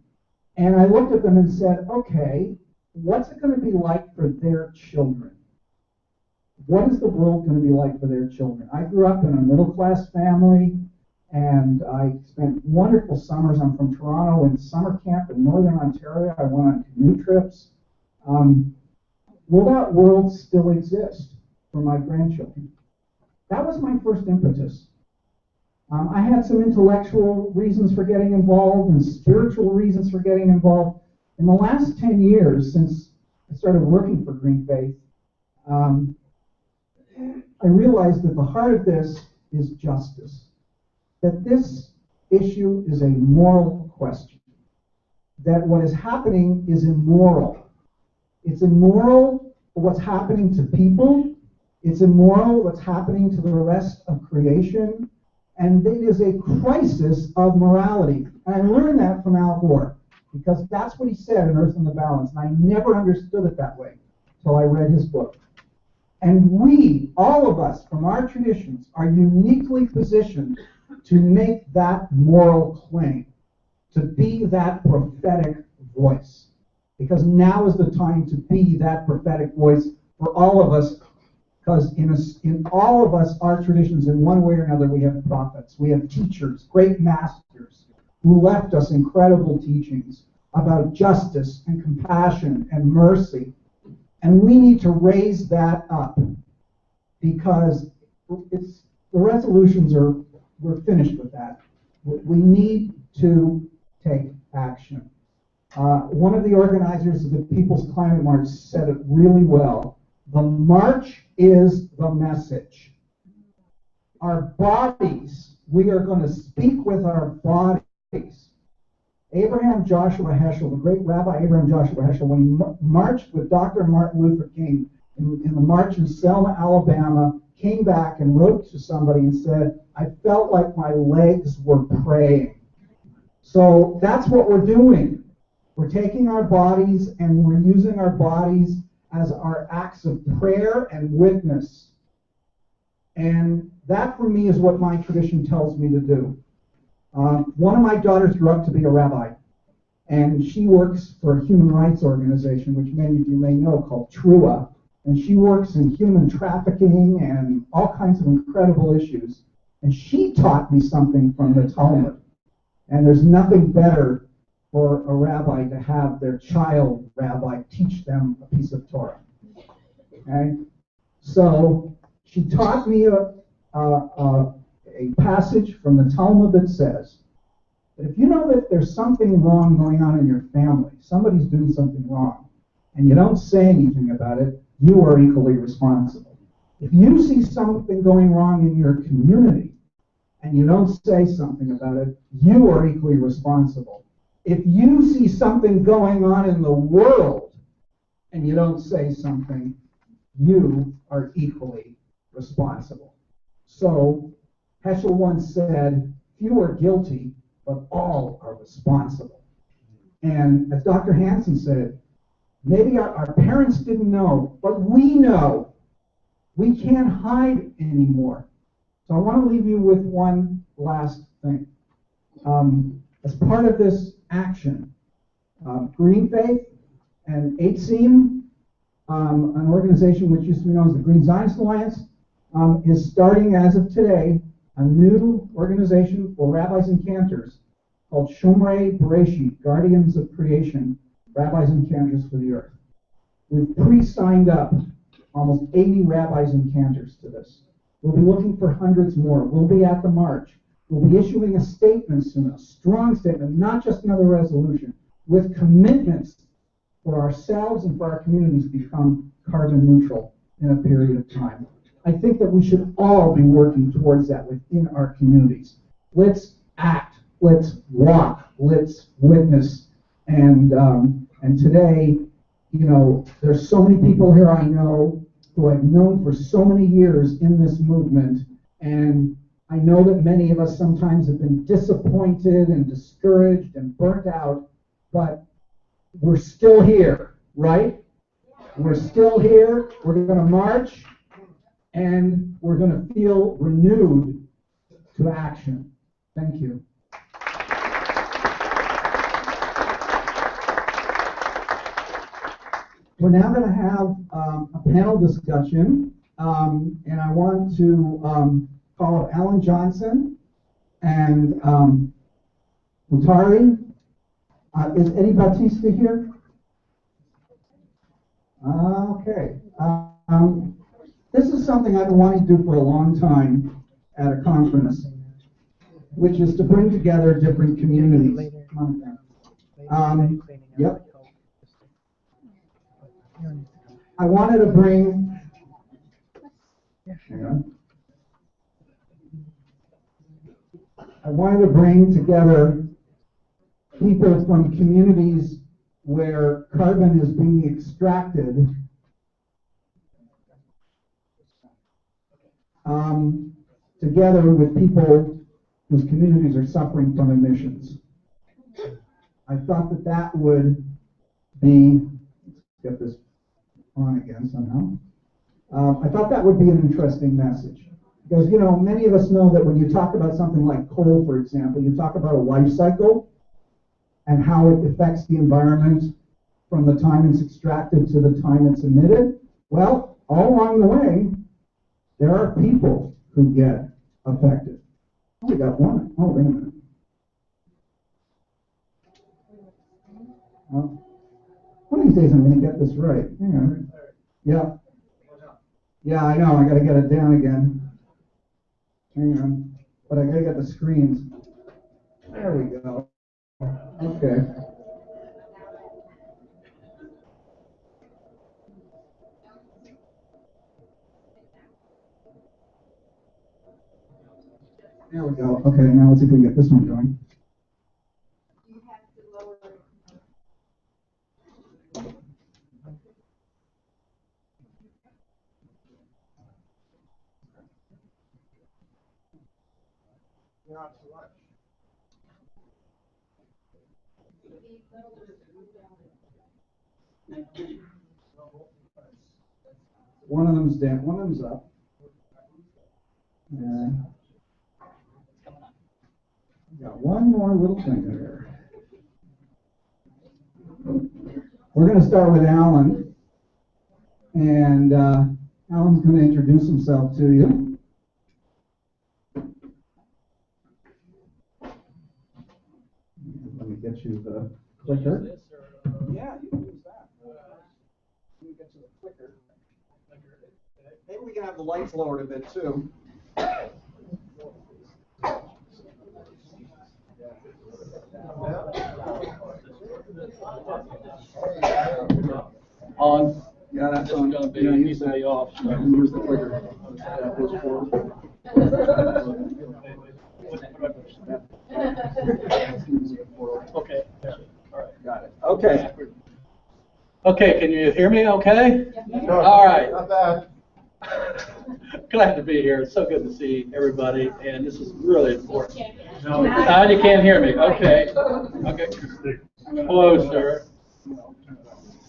And I looked at them and said, okay, what's it going to be like for their children? what is the world going to be like for their children? I grew up in a middle-class family, and I spent wonderful summers. I'm from Toronto, in summer camp in Northern Ontario. I went on canoe trips. Will that world still exist for my grandchildren? That was my first impetus. I had some intellectual reasons for getting involved and spiritual reasons for getting involved. In the last 10 years, since I started working for Green Faith, I realized that the heart of this is justice. That this issue is a moral question. That what is happening is immoral. It's immoral for what's happening to people. It's immoral what's happening to the rest of creation. And it is a crisis of morality. And I learned that from Al Gore, because that's what he said in Earth in the Balance. And I never understood it that way until I read his book. And we, all of us, from our traditions, are uniquely positioned to make that moral claim, to be that prophetic voice. Because now is the time to be that prophetic voice for all of us, because in all of us, our traditions, in one way or another, we have prophets, we have teachers, great masters, who left us incredible teachings about justice and compassion and mercy. And we need to raise that up, because the resolutions we're finished with that. We need to take action. One of the organizers of the People's Climate March said it really well. The march is the message. Our bodies, we are going to speak with our bodies. Abraham Joshua Heschel, the great Rabbi Abraham Joshua Heschel, when he marched with Dr. Martin Luther King in the march in Selma, Alabama, came back and wrote to somebody and said, I felt like my legs were praying. So that's what we're doing. We're taking our bodies and we're using our bodies as our acts of prayer and witness. And that, for me, is what my tradition tells me to do. One of my daughters grew up to be a rabbi, and she works for a human rights organization, which many of you may know, called TRUA, and she works in human trafficking and all kinds of incredible issues. And she taught me something from the Talmud. And there's nothing better for a rabbi to have their child rabbi teach them a piece of Torah. Okay? So she taught me a passage from the Talmud that says that if you know that there's something wrong going on in your family, somebody's doing something wrong, and you don't say anything about it, you are equally responsible. If you see something going wrong in your community and you don't say something about it, you are equally responsible. If you see something going on in the world and you don't say something, you are equally responsible. So Heschel once said, few are guilty, but all are responsible. And as Dr. Hansen said, maybe our parents didn't know, but we know. We can't hide anymore. So I want to leave you with one last thing. As part of this action, Green Faith and AITSEAM, an organization which used to be known as the Green Zionist Alliance, is starting as of today a new organization for rabbis and cantors called Shomrei Bereshit, Guardians of Creation, Rabbis and Cantors for the Earth. We've pre-signed up almost 80 rabbis and cantors to this. We'll be looking for hundreds more. We'll be at the march. We'll be issuing a statement soon, a strong statement, not just another resolution, with commitments for ourselves and for our communities to become carbon neutral in a period of time. I think that we should all be working towards that within our communities. Let's act, let's walk, let's witness. And today, you know, there's so many people here I know who I've known for so many years in this movement, and I know that many of us sometimes have been disappointed and discouraged and burnt out, but we're still here, right? We're still here. We're going to march, and we're going to feel renewed to action. Thank you. We're now going to have a panel discussion And I want to call up Alan Johnson and Mutari. Is Eddie Bautista here? Okay. This is something I've been wanting to do for a long time at a conference, which is to bring together different communities. Yep. I wanted to bring, hang on. I wanted to bring together people from communities where carbon is being extracted together with people whose communities are suffering from emissions. I thought that that would be, let's get this on again somehow. I thought that would be an interesting message. Because, you know, many of us know that when you talk about something like coal, for example, you talk about a life cycle and how it affects the environment from the time it's extracted to the time it's emitted. Well, all along the way, there are people who get affected. Oh, we got one. Oh, wait a minute. Well, one of these days I'm going to get this right. Hang on. Yeah. Yeah, I know. I got to get it down again. Hang on. But I got to get the screens. There we go. Okay. There we go. Okay, now let's see if we can get this one going. One of them's down, one of them's up. Got one more little thing here. We're going to start with Alan, and Alan's going to introduce himself to you. Let me get you the clicker. Yeah, you can use that. Let me get you the clicker. Maybe we can have the lights lowered a bit too. On. Yeah, that's This on. is going to be easily off. Where's the clicker? Okay. Yeah. All right. Got it. Okay. Okay, can you hear me okay? No, All right. Not bad. Glad to be here. It's so good to see everybody, and this is really important. You can't hear me. Okay. Okay. Closer.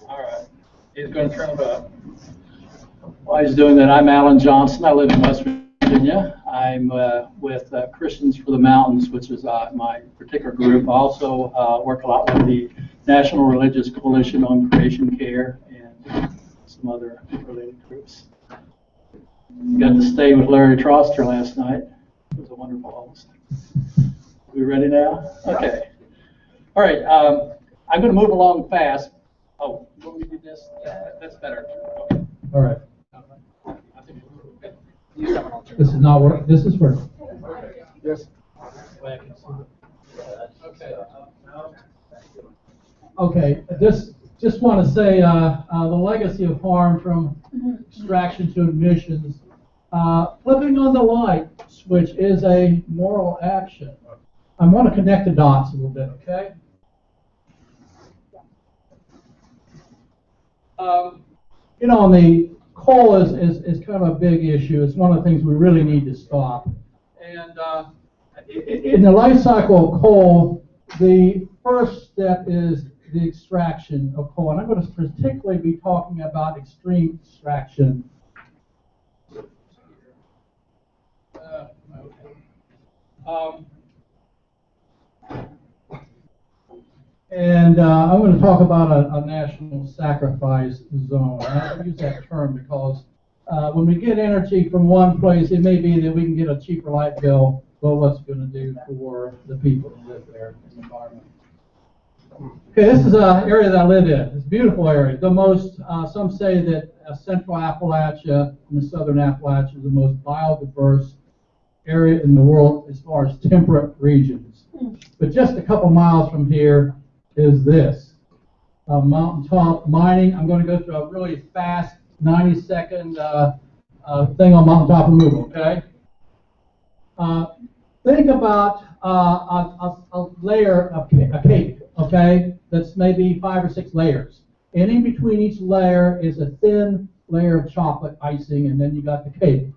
All right. He's going to turn it up. While he's doing that, I'm Alan Johnson. I live in West Virginia. I'm with Christians for the Mountains, which is my particular group. I also work a lot with the National Religious Coalition on Creation Care and some other related groups. Got to stay with Larry Troster last night. It was a wonderful host. We ready now? Okay. All right. I'm going to move along fast. Oh, will we do this? That's better. Okay. All right. This is not working. This is working. Yes. Okay. Okay. Just want to say the legacy of harm from extraction to emissions. Flipping on the light switch is a moral action. I want to connect the dots a little bit, okay? You know, and the coal is kind of a big issue. It's one of the things we really need to stop. And in the life cycle of coal, the first step is the extraction of coal. And I'm going to particularly be talking about extreme extraction. And I'm going to talk about a national sacrifice zone. I use that term because when we get energy from one place, it may be that we can get a cheaper light bill, but what's it going to do for the people who live there in the environment? Okay, this is an area that I live in. It's a beautiful area. The most, some say that Central Appalachia and the Southern Appalachia is the most biodiverse area in the world as far as temperate regions. But just a couple miles from here is this, mountaintop mining. I'm going to go through a really fast 90-second thing on mountaintop removal, okay? Think about a layer of a cake, okay, that's maybe 5 or 6 layers. And in between each layer is a thin layer of chocolate icing, and then you got the cake.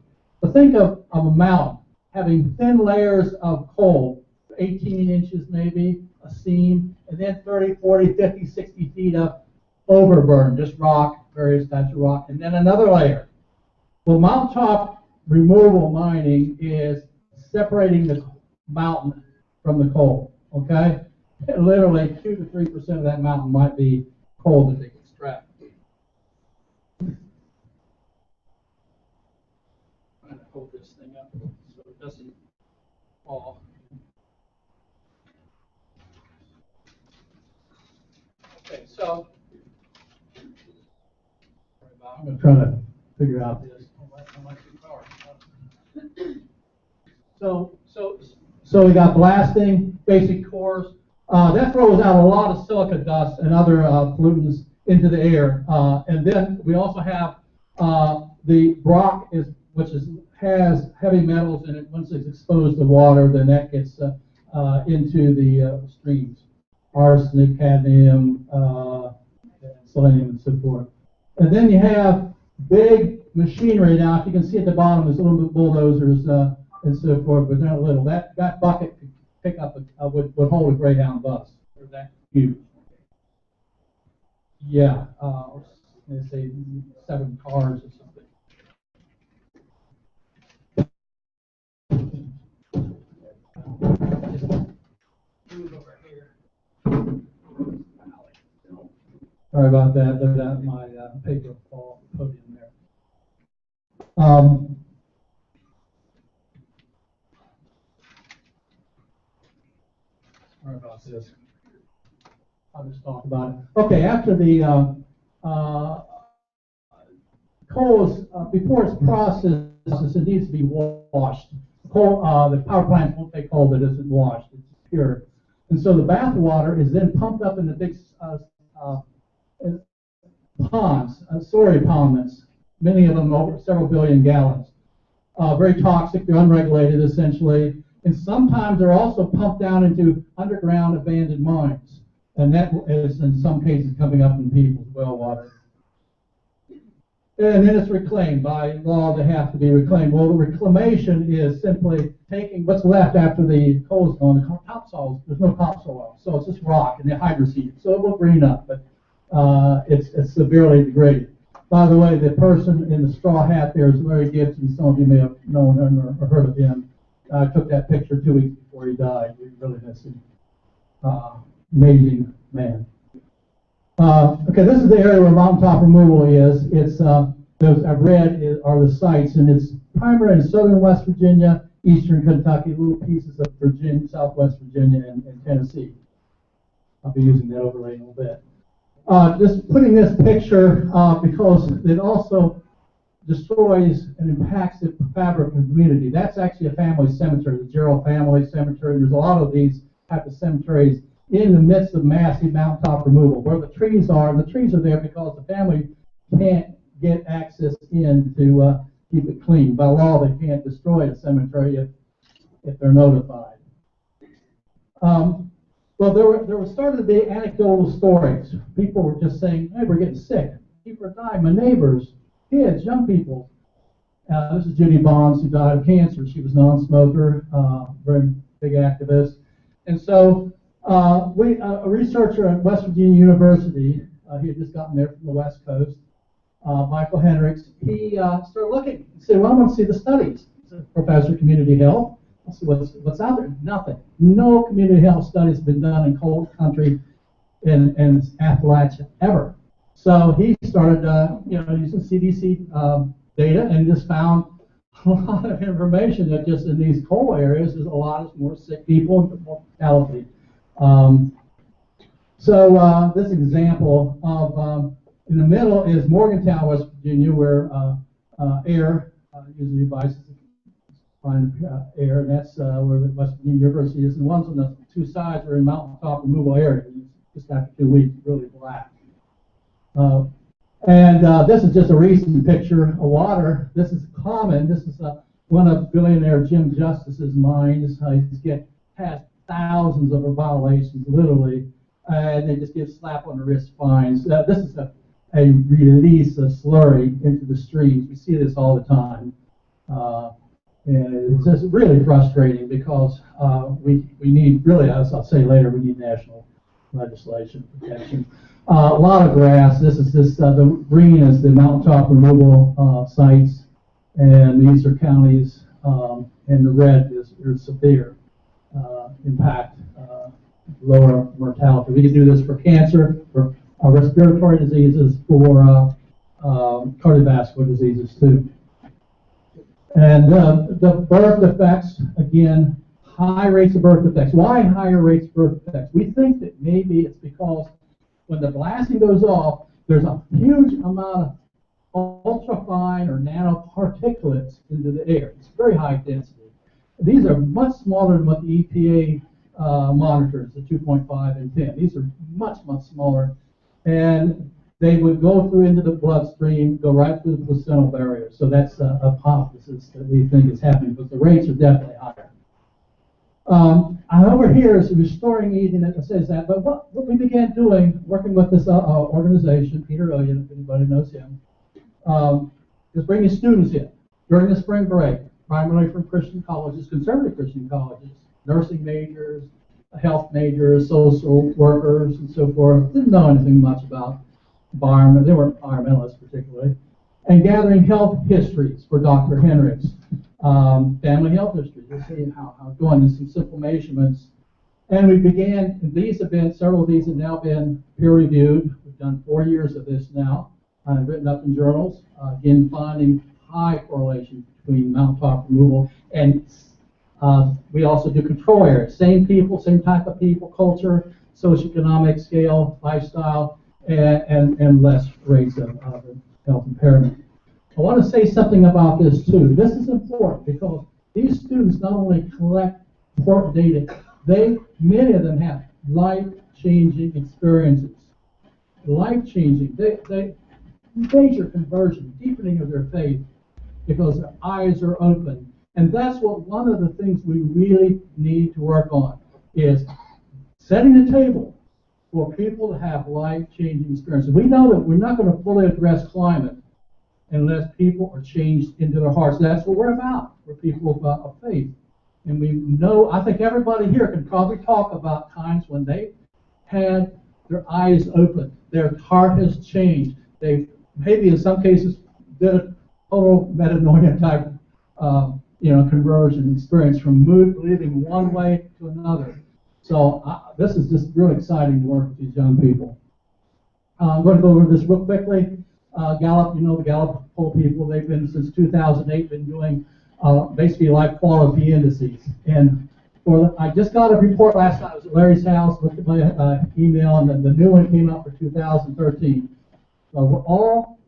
But think of a mountain having thin layers of coal, 18 inches maybe, a seam, and then 30, 40, 50, 60 feet of overburn, just rock, various types of rock, and then another layer. Well, mountaintop removal mining is separating the mountain from the coal, okay? Literally 2 to 3% of that mountain might be coal that they can extract. I'm going to hold this thing up so it doesn't fall. Okay, so I'm going to try to figure out this. So we got blasting, basic cores. That throws out a lot of silica dust and other pollutants into the air. And then we also have the rock, which has heavy metals in it. Once it's exposed to water, then that gets into the streams. Arsenic, cadmium, selenium, and so forth. And then you have big machinery. Now, if you can see at the bottom, there's little bulldozers and so forth, but not little. That bucket could pick up would hold a Greyhound bus. Or that huge. Yeah, let's say 7 cars or something. Sorry about that. That my paper fall podium there. Sorry about this. I'll just talk about it. Okay, after the coal is, before it's processed, it needs to be washed. Coal, the power plants won't take coal that isn't washed. It's pure. And so the bath water is then pumped up in the big ponds, slurry ponds, many of them over several billion gallons. Very toxic, they're unregulated essentially. And sometimes they're also pumped down into underground abandoned mines. And that is, in some cases, coming up in people's well water. And then it's reclaimed. By law, they have to be reclaimed. Well, the reclamation is simply taking what's left after the coal is gone, the topsoil. There's no topsoil, so it's just rock, and they hydroseed. So it will green up, but it's severely degraded. By the way, the person in the straw hat there is Larry Gibson. Some of you may have known him or heard of him. I took that picture 2 weeks before he died. We really miss him. Amazing man. Okay, this is the area where mountaintop removal is. It's those I've read are the sites, and it's primarily in southern West Virginia, eastern Kentucky, little pieces of Virginia, southwest Virginia, and Tennessee. I'll be using that overlay in a little bit. Just putting this picture because it also destroys and impacts the fabric of the community. That's actually a family cemetery, the Gerald family cemetery. There's a lot of these type of cemeteries in the midst of massive mountaintop removal, where the trees are. And the trees are there because the family can't get access in to keep it clean. By law, they can't destroy a cemetery if they're notified. Well, there was started to be anecdotal stories. People were just saying, hey, we're getting sick. People are dying. My neighbors, kids, young people. This is Judy Bonds, who died of cancer. She was a non-smoker, very big activist. And so a researcher at West Virginia University, he had just gotten there from the West Coast, Michael Hendricks, he started looking. He said, well, I want to see the studies. He's a professor of community health. Let's see what's out there. Nothing. No community health studies have been done in coal country in Appalachia ever. So he started, using CDC data and just found a lot of information that just in these coal areas, there's a lot more sick people and mortality. So this example of, in the middle is Morgantown, West Virginia, where air usually devices find air, and that's where the West Virginia University is. And ones on the two sides are in mountaintop removal areas. Just after 2 weeks, really black. This is just a recent picture of water. This is common. This is one of billionaire Jim Justice's mines. Has thousands of violations, literally, and they just give slap on the wrist fines. This is a release of slurry into the streams. We see this all the time. And it's just really frustrating because we need, really, as I'll say later, we need national legislation protection. A lot of grass. This is the green is the mountaintop removal sites, and these are counties, and the red is severe impact, lower mortality. We can do this for cancer, for respiratory diseases, for cardiovascular diseases too. And the birth effects, again, high rates of birth defects. Why higher rates of birth defects? We think that maybe it's because when the blasting goes off, there's a huge amount of ultrafine or nanoparticulates into the air. It's very high density. These are much smaller than what the EPA monitors, the 2.5 and 10. These are much, much smaller. And they would go through into the bloodstream, go right through the placental barrier. So that's a hypothesis that we think is happening, but the rates are definitely higher. Over here is restoring eating that says that, but what we began doing, working with this organization, Peter Illian, if anybody knows him, is bringing students in during the spring break, primarily from Christian colleges, conservative Christian colleges, nursing majors, health majors, social workers, and so forth. Didn't know anything much about environment. They weren't environmentalists particularly. And gathering health histories for Dr. Hendricks. Family health history, to see how it's going. There's some simple measurements. And we began, these have been, several of these have now been peer reviewed. We've done 4 years of this now, written up in journals, again finding high correlation between mountaintop removal and we also do control areas. Same people, same type of people, culture, socioeconomic scale, lifestyle, and less rates of health impairment. I want to say something about this too. This is important because these students not only collect important data, many of them have life-changing experiences. Life-changing. They major conversion, deepening of their faith because their eyes are open. And that's what one of the things we really need to work on is setting the table for people to have life-changing experiences. We know that we're not going to fully address climate unless people are changed into their hearts. That's what we're about. We're people of faith. And we know, I think everybody here can probably talk about times when they had their eyes open. Their heart has changed. They've maybe in some cases did a total metanoia type conversion experience from living one way to another. So this is just really exciting to work with these young people. I'm going to go over this real quickly. Gallup, you know the Gallup poll people, they've been since 2008 been doing basically life quality indices. And I just got a report last night. I was at Larry's house, looked at my email, and then the new one came out for 2013. So all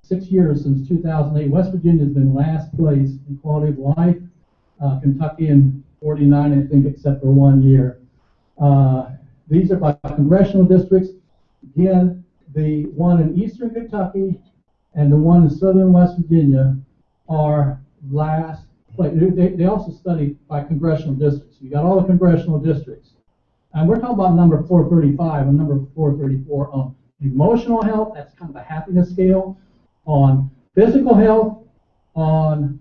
6 years since 2008, West Virginia has been last place in quality of life. Kentucky in 49, I think, except for 1 year. These are by congressional districts. Again, the one in eastern Kentucky and the one in southern West Virginia are last place. They also study by congressional districts. You got all the congressional districts. And we're talking about number 435 and number 434 on emotional health. That's kind of a happiness scale. On physical health, on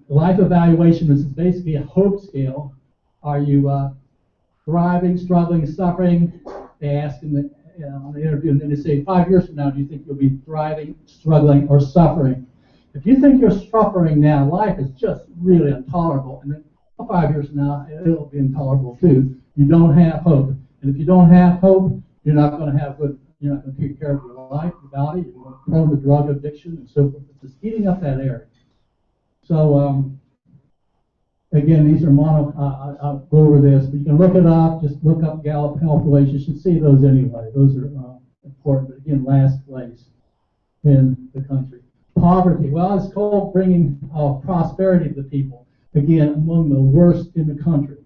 life evaluation, this is basically a hope scale. Are you thriving, struggling, suffering? They ask in the, on the interview, and then they say, 5 years from now, do you think you'll be thriving, struggling, or suffering? If you think you're suffering now, life is just really intolerable. And then 5 years from now, it'll be intolerable too. You don't have hope. And if you don't have hope, you're not going to have good, you're not going to take care of your life, your body, you're going to prone to drug addiction and so forth. It's just eating up that area. So, again, these are I'll go over this, but you can look it up, just look up Gallup Health Relations. You should see those anyway. Those are important, but again, last place in the country. Poverty, well, it's called bringing prosperity to the people. Again, among the worst in the country.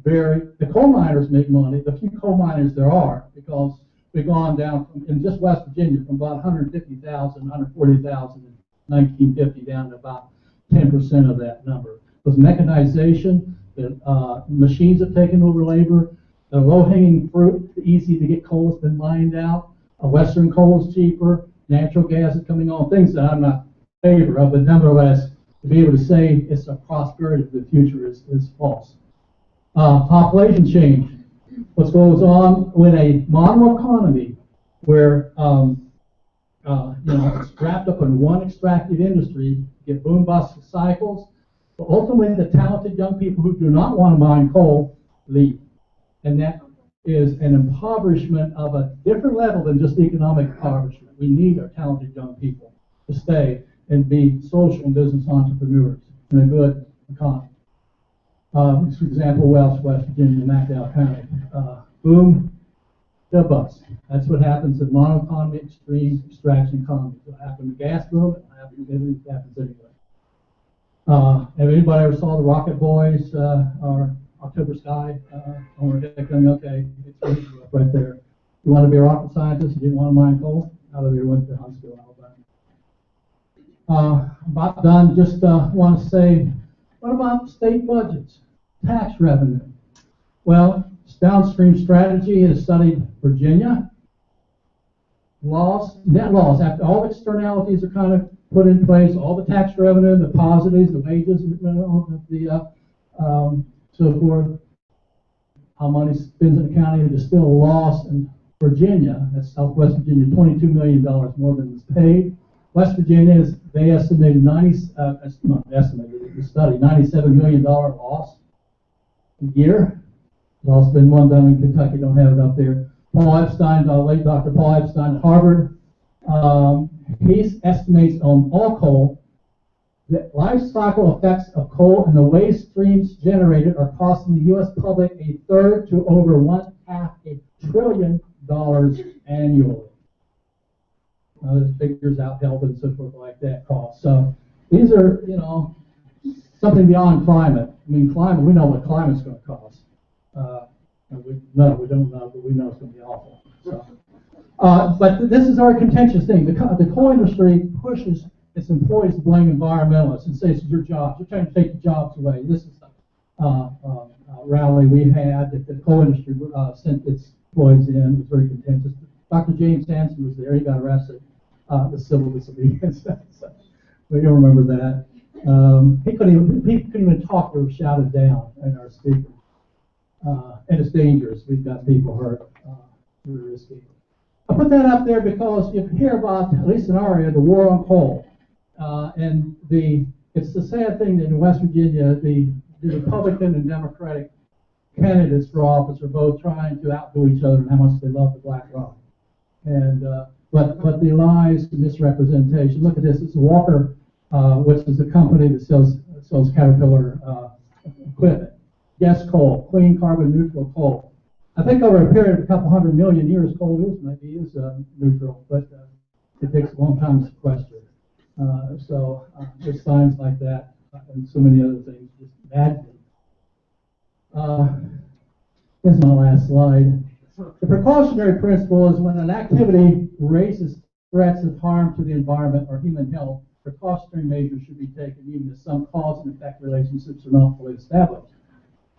The coal miners make money, the few coal miners there are, because we've gone down from, in just West Virginia, from about 150,000, 140,000 in 1950 down to about 10% of that number. With mechanization, the machines have taken over labor, the low-hanging fruit, easy to get coal has been mined out, Western coal is cheaper, natural gas is coming on, things that I'm not in favor of, but nevertheless, to be able to say it's a prosperity of the future is false. Population change. What goes on with a model economy where it's wrapped up in one extractive industry, get boom bust cycles, but ultimately the talented young people who do not want to mine coal leave. And that is an impoverishment of a different level than just economic impoverishment. We need our talented young people to stay and be social and business entrepreneurs in a good economy. For example, West Virginia, McDowell County. Boom, to bust. That's what happens in monoeconomy, extreme extraction economies. It happened to gas boom, it happens anyway. Have anybody ever saw the Rocket Boys or October Sky? Okay, it's right there. You want to be a rocket scientist? You didn't want to mine coal? Out of here, went to Huntsville, Alabama. About done. Just want to say, what about state budgets, tax revenue? Well, downstream strategy has studied Virginia. Net laws, after all externalities are kind of put in place, all the tax revenue, the positives, the wages, so forth, how money spends in the county is still lost in Virginia. That's Southwest Virginia, $22 million more than was paid. West Virginia, they estimated the study, $97 million loss a year. There's also been one done in Kentucky, don't have it up there. Paul Epstein, late Dr. Paul Epstein at Harvard, he estimates on all coal that life cycle effects of coal and the waste streams generated are costing the U.S. public a third to over $1.5 trillion annually. There's figures out, health and so forth like that cost. So these are, something beyond climate. I mean, climate, we know what climate's going to cost. We don't know, but we know it's going to be awful. So, but this is our contentious thing. The coal industry pushes its employees to blame environmentalists and say it's your jobs. You're trying to take the jobs away. This is a rally we had that the coal industry sent its employees in. It was very contentious. Dr. James Hansen was there. He got arrested. The civil disobedience. We don't remember that. He couldn't even talk. They were shouted down in our speakers. And it's dangerous. We've got people hurt. Very risky. I put that up there because you hear about, at least in our area, the war on coal. And it's the sad thing that in West Virginia, the Republican and Democratic candidates for office are both trying to outdo each other in how much they love the Black Rock. And but the lies and misrepresentation. Look at this. It's Walker, which is a company that sells Caterpillar equipment. Yes, coal, clean carbon neutral coal. I think over a period of a couple 100 million years, coal maybe is neutral, but it takes a long time to sequester. So there's signs like that and so many other things just maddening. Here's my last slide. The precautionary principle is when an activity raises threats of harm to the environment or human health, precautionary measures should be taken even if some cause and effect relationships are not fully established.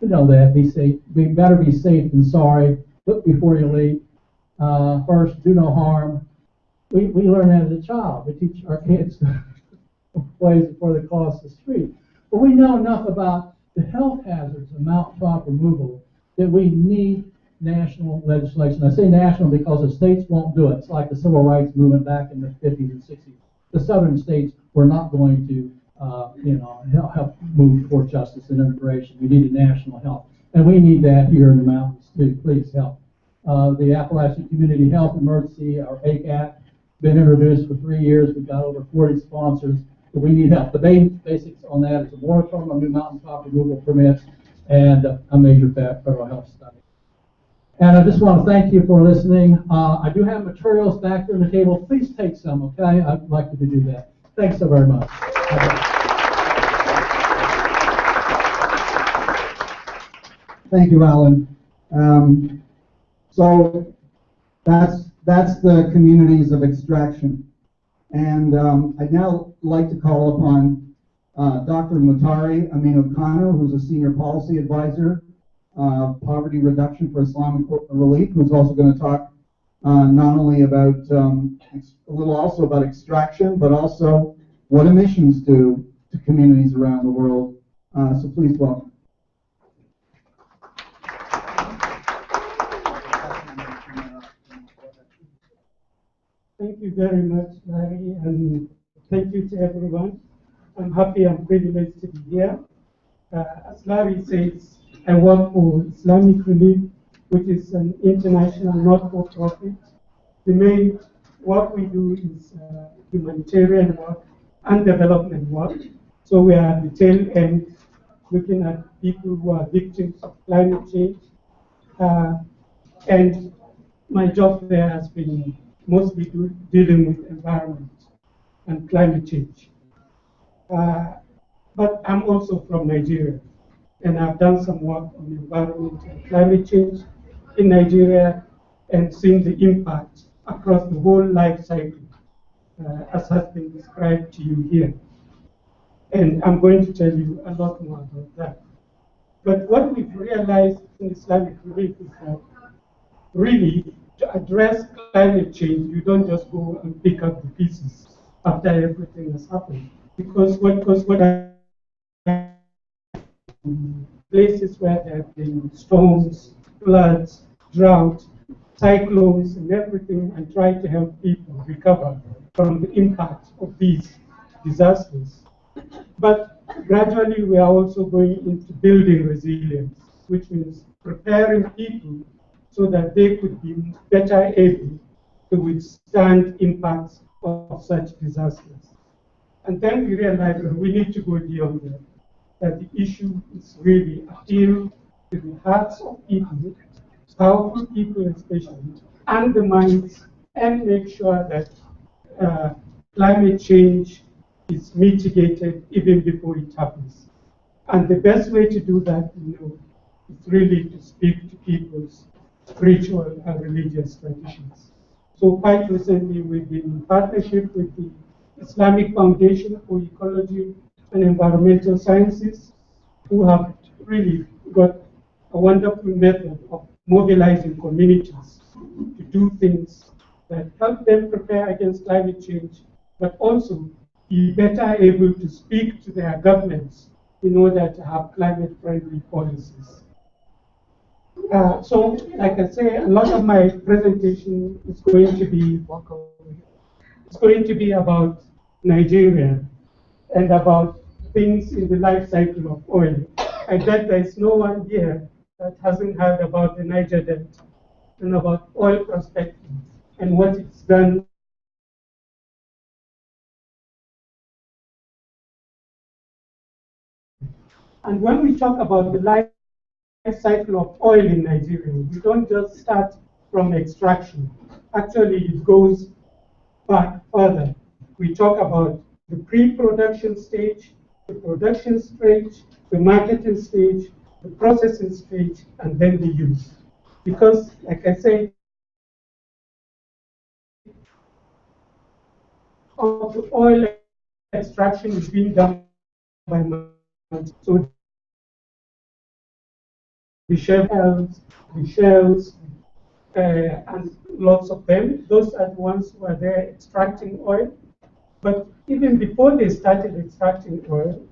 You know that. Be safe. We better be safe than sorry. Look before you leap. First, do no harm. We learn that as a child. We teach our kids plays before they cross the street. But we know enough about the health hazards of mountaintop removal that we need national legislation. I say national because the states won't do it. It's like the civil rights movement back in the 50s and 60s. The southern states were not going to help move toward justice and integration. We needed national help. And we need that here in the mountains too. Please help. The Appalachian Community Health Emergency, or ACAT, been introduced for 3 years. We've got over 40 sponsors, but we need help. The main basics on that is a moratorium on new mountaintop removal permits and a major federal health study. And I just want to thank you for listening. I do have materials back there on the table. Please take some, okay? I'd like you to do that. Thanks so very much. Thank you, Alan. So that's the communities of extraction. And I'd now like to call upon Dr. Mutari Aminu Kano, who's a senior policy advisor, poverty reduction for Islamic relief, who's also going to talk not only about a little also about extraction, but also what emissions do to communities around the world. So please welcome. Thank you very much, Larry, and thank you to everyone. I'm happy and privileged to be here. As Larry says, I work for Islamic Relief, which is an international not-for-profit. The main work we do is humanitarian work and development work. So we are at the tail end, looking at people who are victims of climate change. And my job there has been mostly dealing with environment and climate change. But I'm also from Nigeria, and I've done some work on environment and climate change in Nigeria and seen the impact across the whole life cycle, as has been described to you here. And I'm going to tell you a lot more about that. But what we've realized in Islamic Relief is that really, to address climate change, you don't just go and pick up the pieces after everything has happened. Because what places where there have been storms, floods, drought, cyclones, and everything, and try to help people recover from the impact of these disasters. But gradually, we are also going into building resilience, which means preparing people so that they could be better able to withstand impacts of such disasters. And then we realized that we need to go beyond that the issue is really appeal to the hearts of people, powerful people especially, and the minds, and make sure that climate change is mitigated even before it happens. And the best way to do that, is really to speak to people's spiritual and religious traditions. So quite recently, we've been in partnership with the Islamic Foundation for Ecology and Environmental Sciences, who have really got a wonderful method of mobilizing communities to do things that help them prepare against climate change, but also be better able to speak to their governments in order to have climate-friendly policies. So, like I say, a lot of my presentation is going to be about Nigeria and about things in the life cycle of oil. I bet there is no one here that hasn't heard about the Niger Delta and about oil prospecting and what it's done. And when we talk about the life cycle of oil in Nigeria, we don't just start from extraction. Actually, it goes back further. We talk about the pre-production stage, the production stage, the marketing stage, the processing stage, and then the use. Because, like I said, of the oil extraction is being done by man. So the shells, and lots of them. Those are the ones who are there extracting oil. But even before they started extracting oil,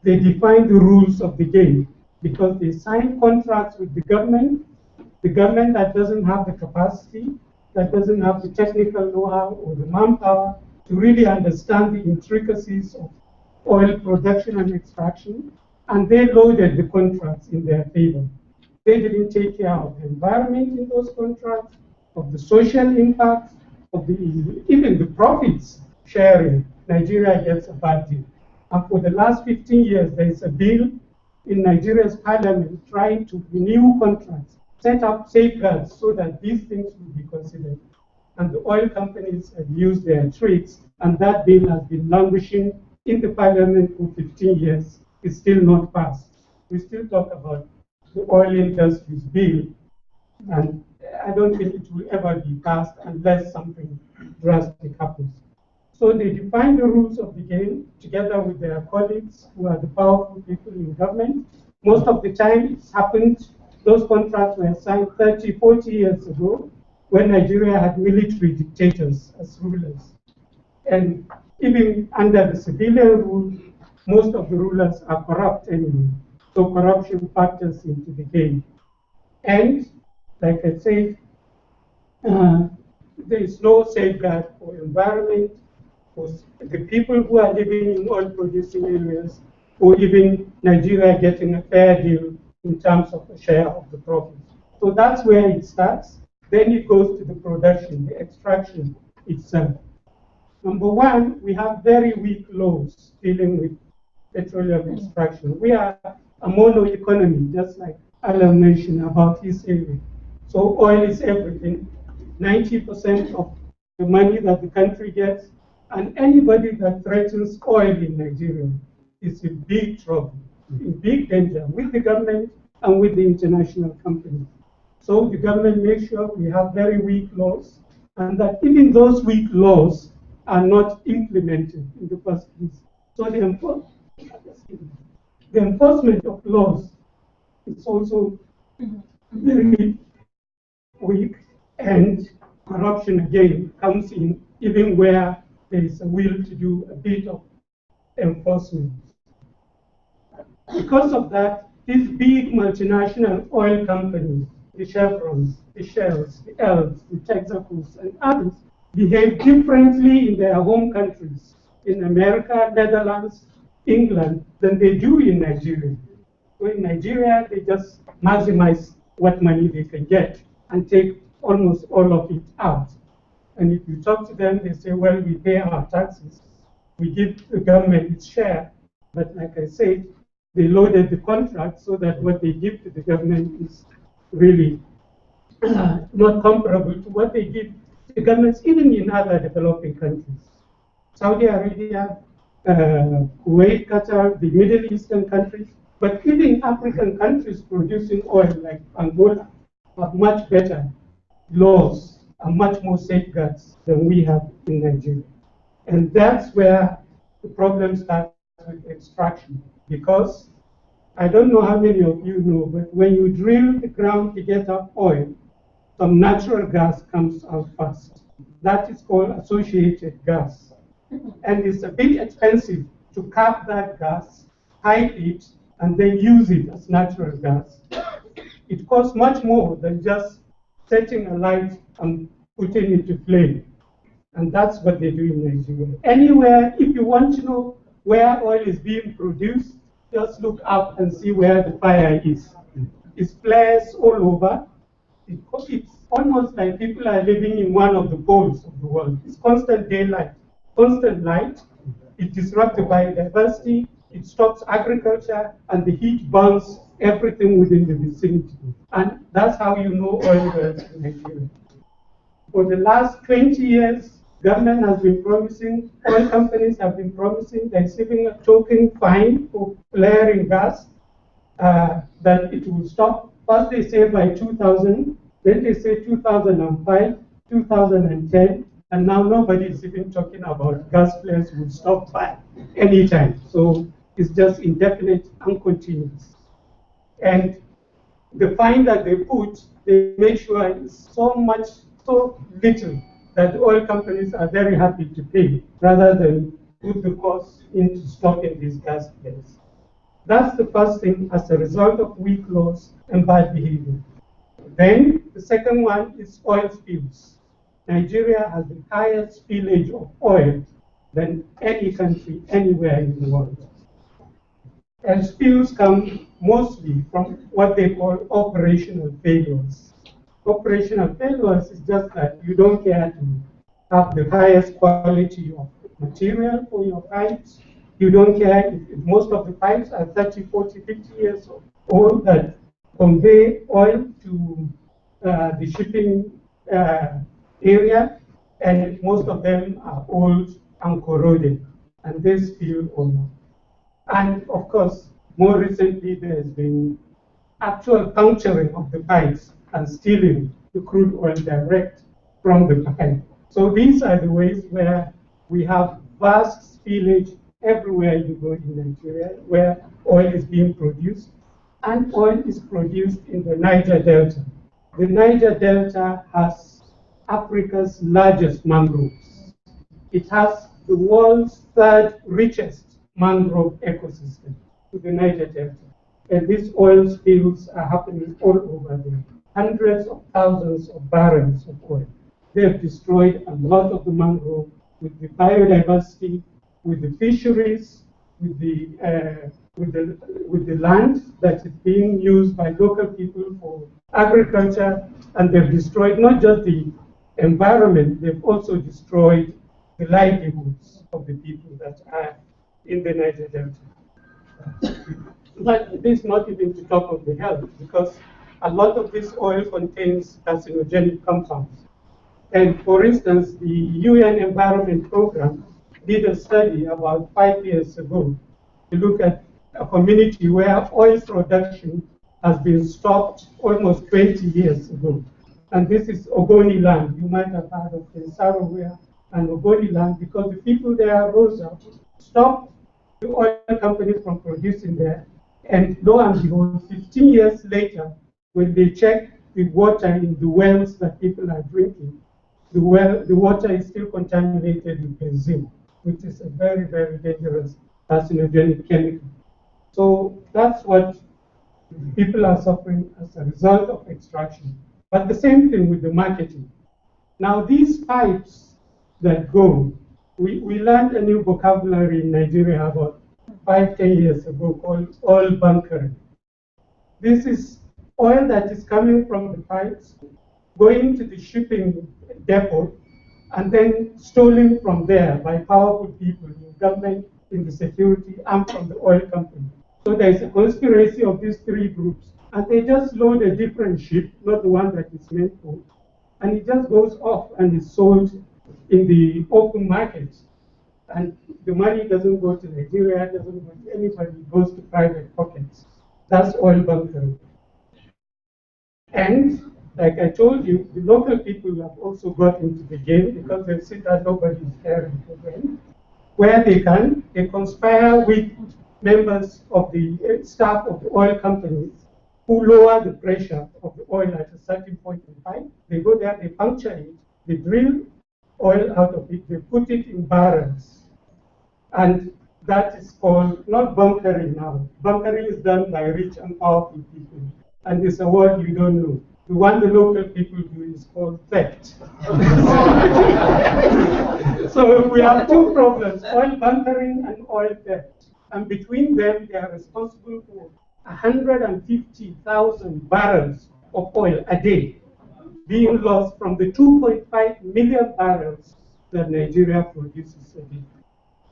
they defined the rules of the game because they signed contracts with the government that doesn't have the capacity, that doesn't have the technical know-how or the manpower to really understand the intricacies of oil production and extraction, and they loaded the contracts in their favor. They didn't take care of the environment in those contracts, of the social impact, of the EU. Even the profits sharing, Nigeria gets a bad deal. And for the last 15 years, there is a bill in Nigeria's parliament trying to renew contracts, set up safeguards so that these things will be considered. And the oil companies have used their tricks, and that bill has been languishing in the parliament for 15 years. It's still not passed. We still talk about the oil industry's bill, and I don't think it will ever be passed unless something drastic happens. So they define the rules of the game together with their colleagues who are the powerful people in government. Most of the time it's happened, those contracts were signed 30, 40 years ago when Nigeria had military dictators as rulers. And even under the civilian rule, most of the rulers are corrupt anyway. So corruption factors into the game. And like I said, there is no safeguard for environment, for the people who are living in oil producing areas, or even Nigeria getting a fair deal in terms of a share of the profits. So that's where it starts. Then it goes to the production, the extraction itself. Number one, we have very weak laws dealing with petroleum extraction. We are a mono economy, just like Alan mentioned about his area. So oil is everything. 90% of the money that the country gets, and anybody that threatens oil in Nigeria is in big trouble, in big danger with the government and with the international companies. So the government makes sure we have very weak laws, and that even those weak laws are not implemented in the first place. So the enforcement of laws is also very weak, and corruption again comes in even where there is a will to do a bit of enforcement. Because of that, these big multinational oil companies, the Chevrons, the Shells, the Elves, the Texacos, and others, behave differently in their home countries, in America, Netherlands, England, than they do in Nigeria. So in Nigeria, they just maximize what money they can get and take almost all of it out. And if you talk to them, they say, well, we pay our taxes. We give the government its share. But like I said, they loaded the contract so that what they give to the government is really not comparable to what they give to governments even in other developing countries. Saudi Arabia, Kuwait, Qatar, the Middle Eastern countries, but even African countries producing oil like Angola have much better laws and much more safeguards than we have in Nigeria. And that's where the problem starts with extraction. Because I don't know how many of you know, but when you drill the ground to get up oil, some natural gas comes out first. That is called associated gas. And it's a bit expensive to cap that gas, hide it, and then use it as natural gas. It costs much more than just setting a light and putting it to flame. And that's what they do in Nigeria. Anywhere, if you want to know where oil is being produced, just look up and see where the fire is. It's flares all over. It's almost like people are living in one of the poles of the world. It's constant daylight, constant light. It disrupts biodiversity. It stops agriculture, and the heat burns everything within the vicinity. And that's how you know oil wells in Nigeria. For the last 20 years, government has been promising, oil companies have been promising, they're receiving a token fine for flaring gas, that it will stop. First they say by 2000, then they say 2005, 2010, and now nobody is even talking about gas flares will stop by any time. So it's just indefinite and continuous. And the fine that they put, they make sure it's so little that the oil companies are very happy to pay, rather than put the cost into stopping these gas flares. That's the first thing as a result of weak laws and bad behavior. Then the second one is oil spills. Nigeria has the highest spillage of oil than any country anywhere in the world. And spills come mostly from what they call operational failures. Operational failures is just that you don't care to have the highest quality of material for your pipes. You don't care if most of the pipes are 30, 40, 50 years old that convey oil to the shipping area, and most of them are old and corroded, and they spill oil. And of course, more recently, there's been actual puncturing of the pipes and stealing the crude oil direct from the pipe. So these are the ways where we have vast spillage everywhere you go in Nigeria, where oil is being produced, and oil is produced in the Niger Delta. The Niger Delta has Africa's largest mangroves. It has the world's third richest mangrove ecosystem to the Niger Delta. And these oil spills are happening all over there. Hundreds of thousands of barrels of oil. They have destroyed a lot of the mangrove with the biodiversity, with the fisheries, with the land that is being used by local people for agriculture, and they've destroyed not just the environment, they've also destroyed the livelihoods of the people that are in the Niger Delta. But this is not even to talk of the health, because a lot of this oil contains carcinogenic compounds. And for instance, the UN Environment Program did a study about 5 years ago to look at a community where oil production has been stopped almost 20 years ago. And this is Ogoni land. You might have heard of Sarawia and Ogoni land, because the people there rose up, stopped the oil companies from producing there, and lo and behold, 15 years later, when they check the water in the wells that people are drinking, the water is still contaminated with benzene, which is a very, very dangerous carcinogenic chemical. So that's what people are suffering as a result of extraction. But the same thing with the marketing. Now these pipes that go, we learned a new vocabulary in Nigeria about 5-10 years ago called oil bunkering. This is oil that is coming from the pipes, going to the shipping depot, and then stolen from there by powerful people in government, in the security, and from the oil company. So there's a conspiracy of these three groups, and they just load a different ship, not the one that it's meant for, and it just goes off and is sold in the open market. And the money doesn't go to Nigeria, doesn't go to anybody, it goes to private pockets. That's oil bunkering. And like I told you, the local people have also got into the game because they see that nobody is caring for them. Where they can, they conspire with members of the staff of the oil companies who lower the pressure of the oil at a certain point in time. They go there, they puncture it, they drill oil out of it, they put it in barrels. And that is called, not bunkering now. Bunkering is done by rich and powerful people. And it's a word you don't know. The one the local people do is called theft. So we have two problems, oil bunkering and oil theft. And between them, they are responsible for 150,000 barrels of oil a day being lost from the 2.5 million barrels that Nigeria produces a day.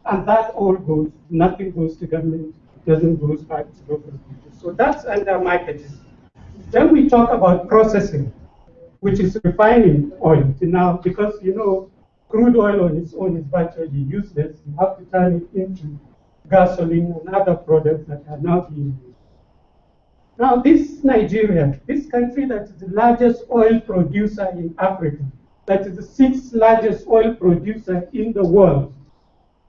And that all goes, nothing goes to government, doesn't go back to local people. So that's under marketing. Then we talk about processing, which is refining oil. Now, because you know, crude oil on its own is virtually useless, you have to turn it into gasoline and other products that are now being used. Now, this Nigeria, this country that is the largest oil producer in Africa, that is the 6th largest oil producer in the world,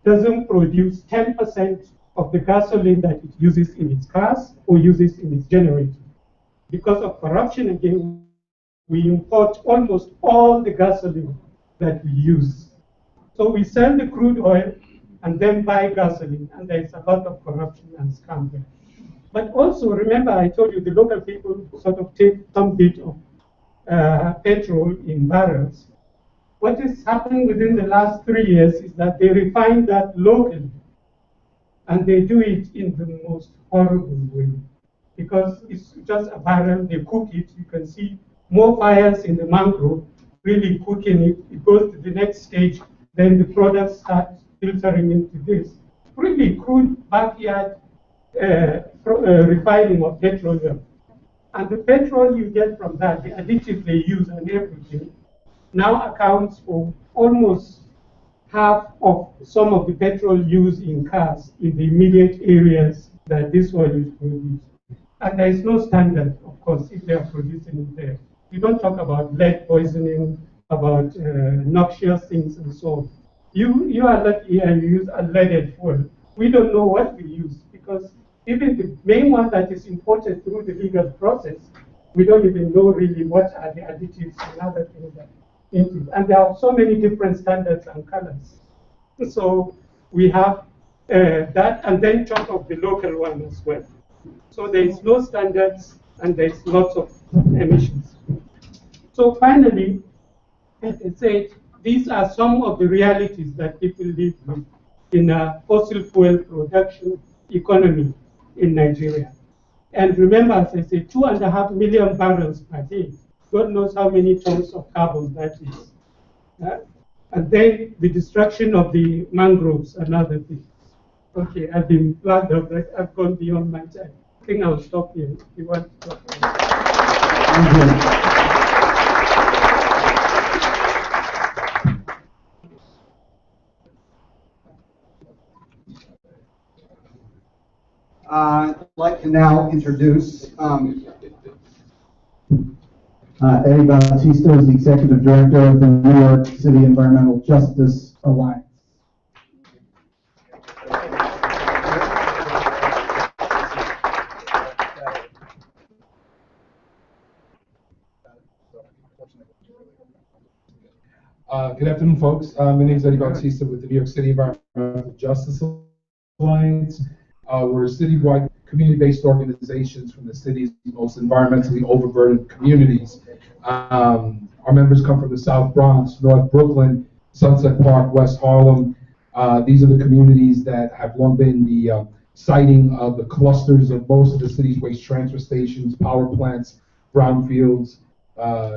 doesn't produce 10% of the gasoline that it uses in its cars or uses in its generators. Because of corruption, again, we import almost all the gasoline that we use. So we sell the crude oil and then buy gasoline, and there's a lot of corruption and scam there. But also, remember I told you the local people sort of take some bit of petrol in barrels. What is happening within the last 3 years is that they refine that locally, and they do it in the most horrible way. Because it's just a barrel, they cook it, you can see more fires in the mangrove really cooking it. It goes to the next stage. Then the products start filtering into this. Really crude backyard refining of petroleum. And the petrol you get from that, the additives they use and everything, now accounts for almost half of some of the petrol used in cars in the immediate areas that this oil is produced. And there is no standard, of course, if they are producing it there. You don't talk about lead poisoning, about noxious things and so on. You are lucky and you use unleaded fuel. We don't know what we use because even the main one that is imported through the legal process, we don't even know really what are the additives and other things that into it. And there are so many different standards and colors. So we have that, and then talk of the local one as well. So there is no standards and there is lots of emissions. So finally, as I said, these are some of the realities that people live with in a fossil fuel production economy in Nigeria. And remember, as I said, 2.5 million barrels per day. God knows how many tons of carbon that is. And then the destruction of the mangroves and other things. Okay, I've been flagged up, but I've gone beyond my time. I think I'll stop here if you want to talk. I'd like to now introduce Eddie Bautista, is the Executive Director of the New York City Environmental Justice Alliance. Good afternoon, folks. My name is Eddie Bautista with the New York City Environmental Justice Alliance. We're a citywide community-based organizations from the city's most environmentally overburdened communities. Our members come from the South Bronx, North Brooklyn, Sunset Park, West Harlem. These are the communities that have long been the siting of the clusters of most of the city's waste transfer stations, power plants, brownfields.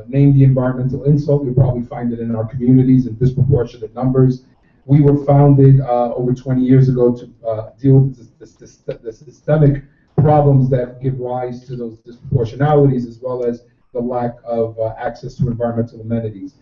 Name the environmental insult, you'll probably find it in our communities in disproportionate numbers. We were founded over 20 years ago to deal with the systemic problems that give rise to those disproportionalities, as well as the lack of access to environmental amenities.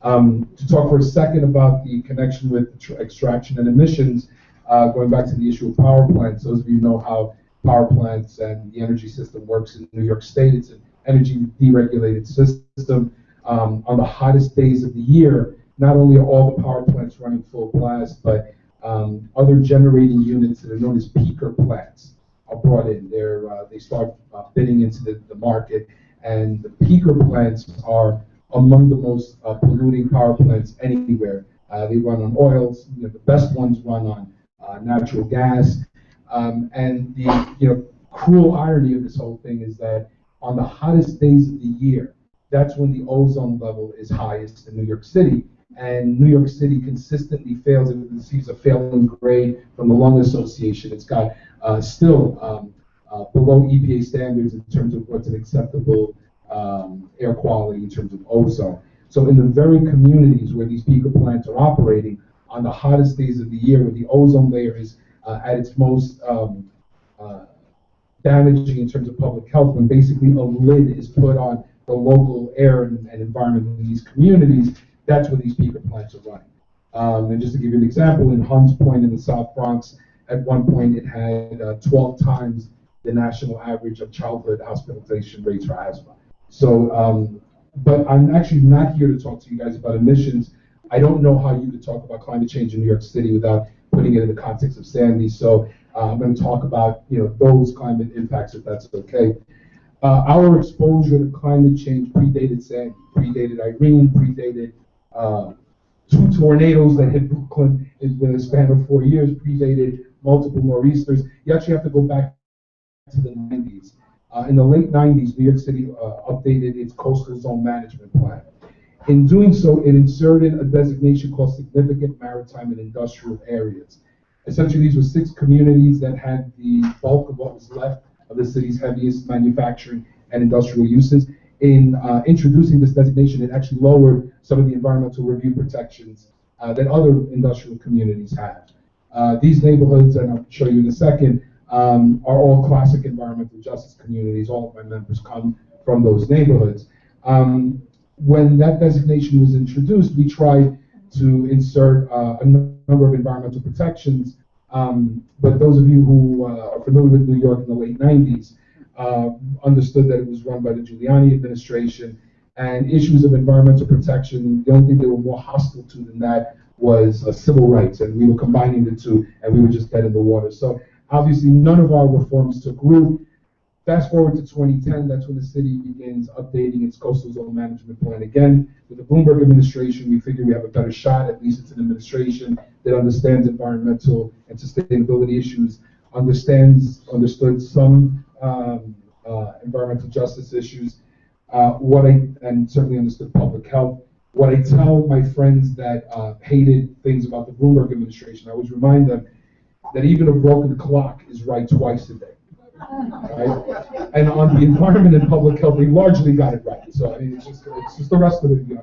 To talk for a second about the connection with extraction and emissions, going back to the issue of power plants, those of you know how power plants and the energy system works in New York State. It's an energy deregulated system. On the hottest days of the year, not only are all the power plants running full blast, but other generating units that are known as peaker plants are brought in. They start bidding into the market, and the peaker plants are among the most polluting power plants anywhere. They run on oils. The best ones run on natural gas. And the cruel irony of this whole thing is that on the hottest days of the year, that's when the ozone level is highest in New York City. And New York City consistently fails. It receives a failing grade from the Lung Association. It's got still below EPA standards in terms of what's an acceptable air quality in terms of ozone. So in the very communities where these peaker plants are operating, on the hottest days of the year, where the ozone layer is at its most damaging in terms of public health, when basically a lid is put on the local air and environment in these communities, that's where these peaker plants are running. And just to give you an example, in Hunts Point in the South Bronx, at one point it had 12 times the national average of childhood hospitalization rates for asthma. So, but I'm actually not here to talk to you guys about emissions. I don't know how you could talk about climate change in New York City without putting it in the context of Sandy. So I'm going to talk about those climate impacts, if that's okay. Our exposure to climate change predated Sandy, predated Irene, predated 2 tornadoes that hit Brooklyn within a span of 4 years, predated multiple nor'easters. You actually have to go back to the 90s. In the late 90s, New York City updated its coastal zone management plan. In doing so, it inserted a designation called significant maritime and industrial areas. Essentially, these were 6 communities that had the bulk of what was left of the city's heaviest manufacturing and industrial uses. In introducing this designation, it actually lowered some of the environmental review protections that other industrial communities have. These neighborhoods, and I'll show you in a second, are all classic environmental justice communities. All of my members come from those neighborhoods. When that designation was introduced, we tried to insert a number of environmental protections, but those of you who are familiar with New York in the late 90s understood that it was run by the Giuliani administration, and issues of environmental protection, the only thing they were more hostile to than that was civil rights, and we were combining the two, and we were just dead in the water. So obviously none of our reforms took root. Fast forward to 2010, that's when the city begins updating its coastal zone management plan again. With the Bloomberg administration, we figure we have a better shot. At least it's an administration that understands environmental and sustainability issues, understood some environmental justice issues, and certainly understood public health. What I tell my friends that hated things about the Bloomberg administration, I always remind them that even a broken clock is right twice a day. Right? And on the environment and public health, they largely got it right. So I mean, it's just the rest of it. You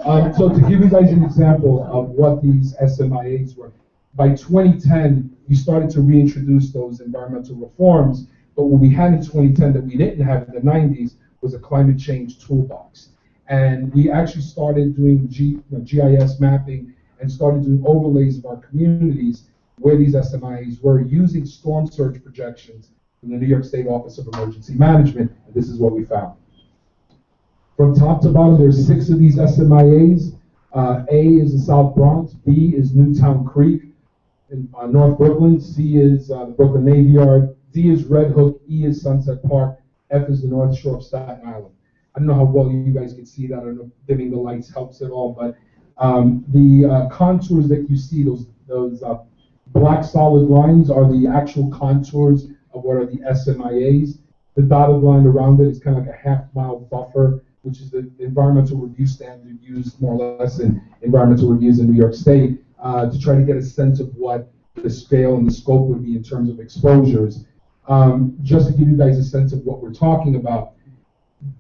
know, so to give you guys an example of what these SMIAs were, by 2010, we started to reintroduce those environmental reforms. But what we had in 2010 that we didn't have in the 90s was a climate change toolbox. And we actually started doing GIS mapping and started doing overlays of our communities where these SMIs were, using storm surge projections from the New York State Office of Emergency Management, and this is what we found. From top to bottom, there's 6 of these SMIAs. A is the South Bronx, B is Newtown Creek, in North Brooklyn, C is the Brooklyn Navy Yard, D is Red Hook, E is Sunset Park, F is the North Shore of Staten Island. I don't know how well you guys can see that. I don't know if dimming the lights helps at all, but the contours that you see, those black solid lines, are the actual contours of what are the SMIAs. The dotted line around it is kind of like a half-mile buffer, which is the environmental review standard used more or less in environmental reviews in New York State to try to get a sense of what the scale and the scope would be in terms of exposures. Just to give you guys a sense of what we're talking about,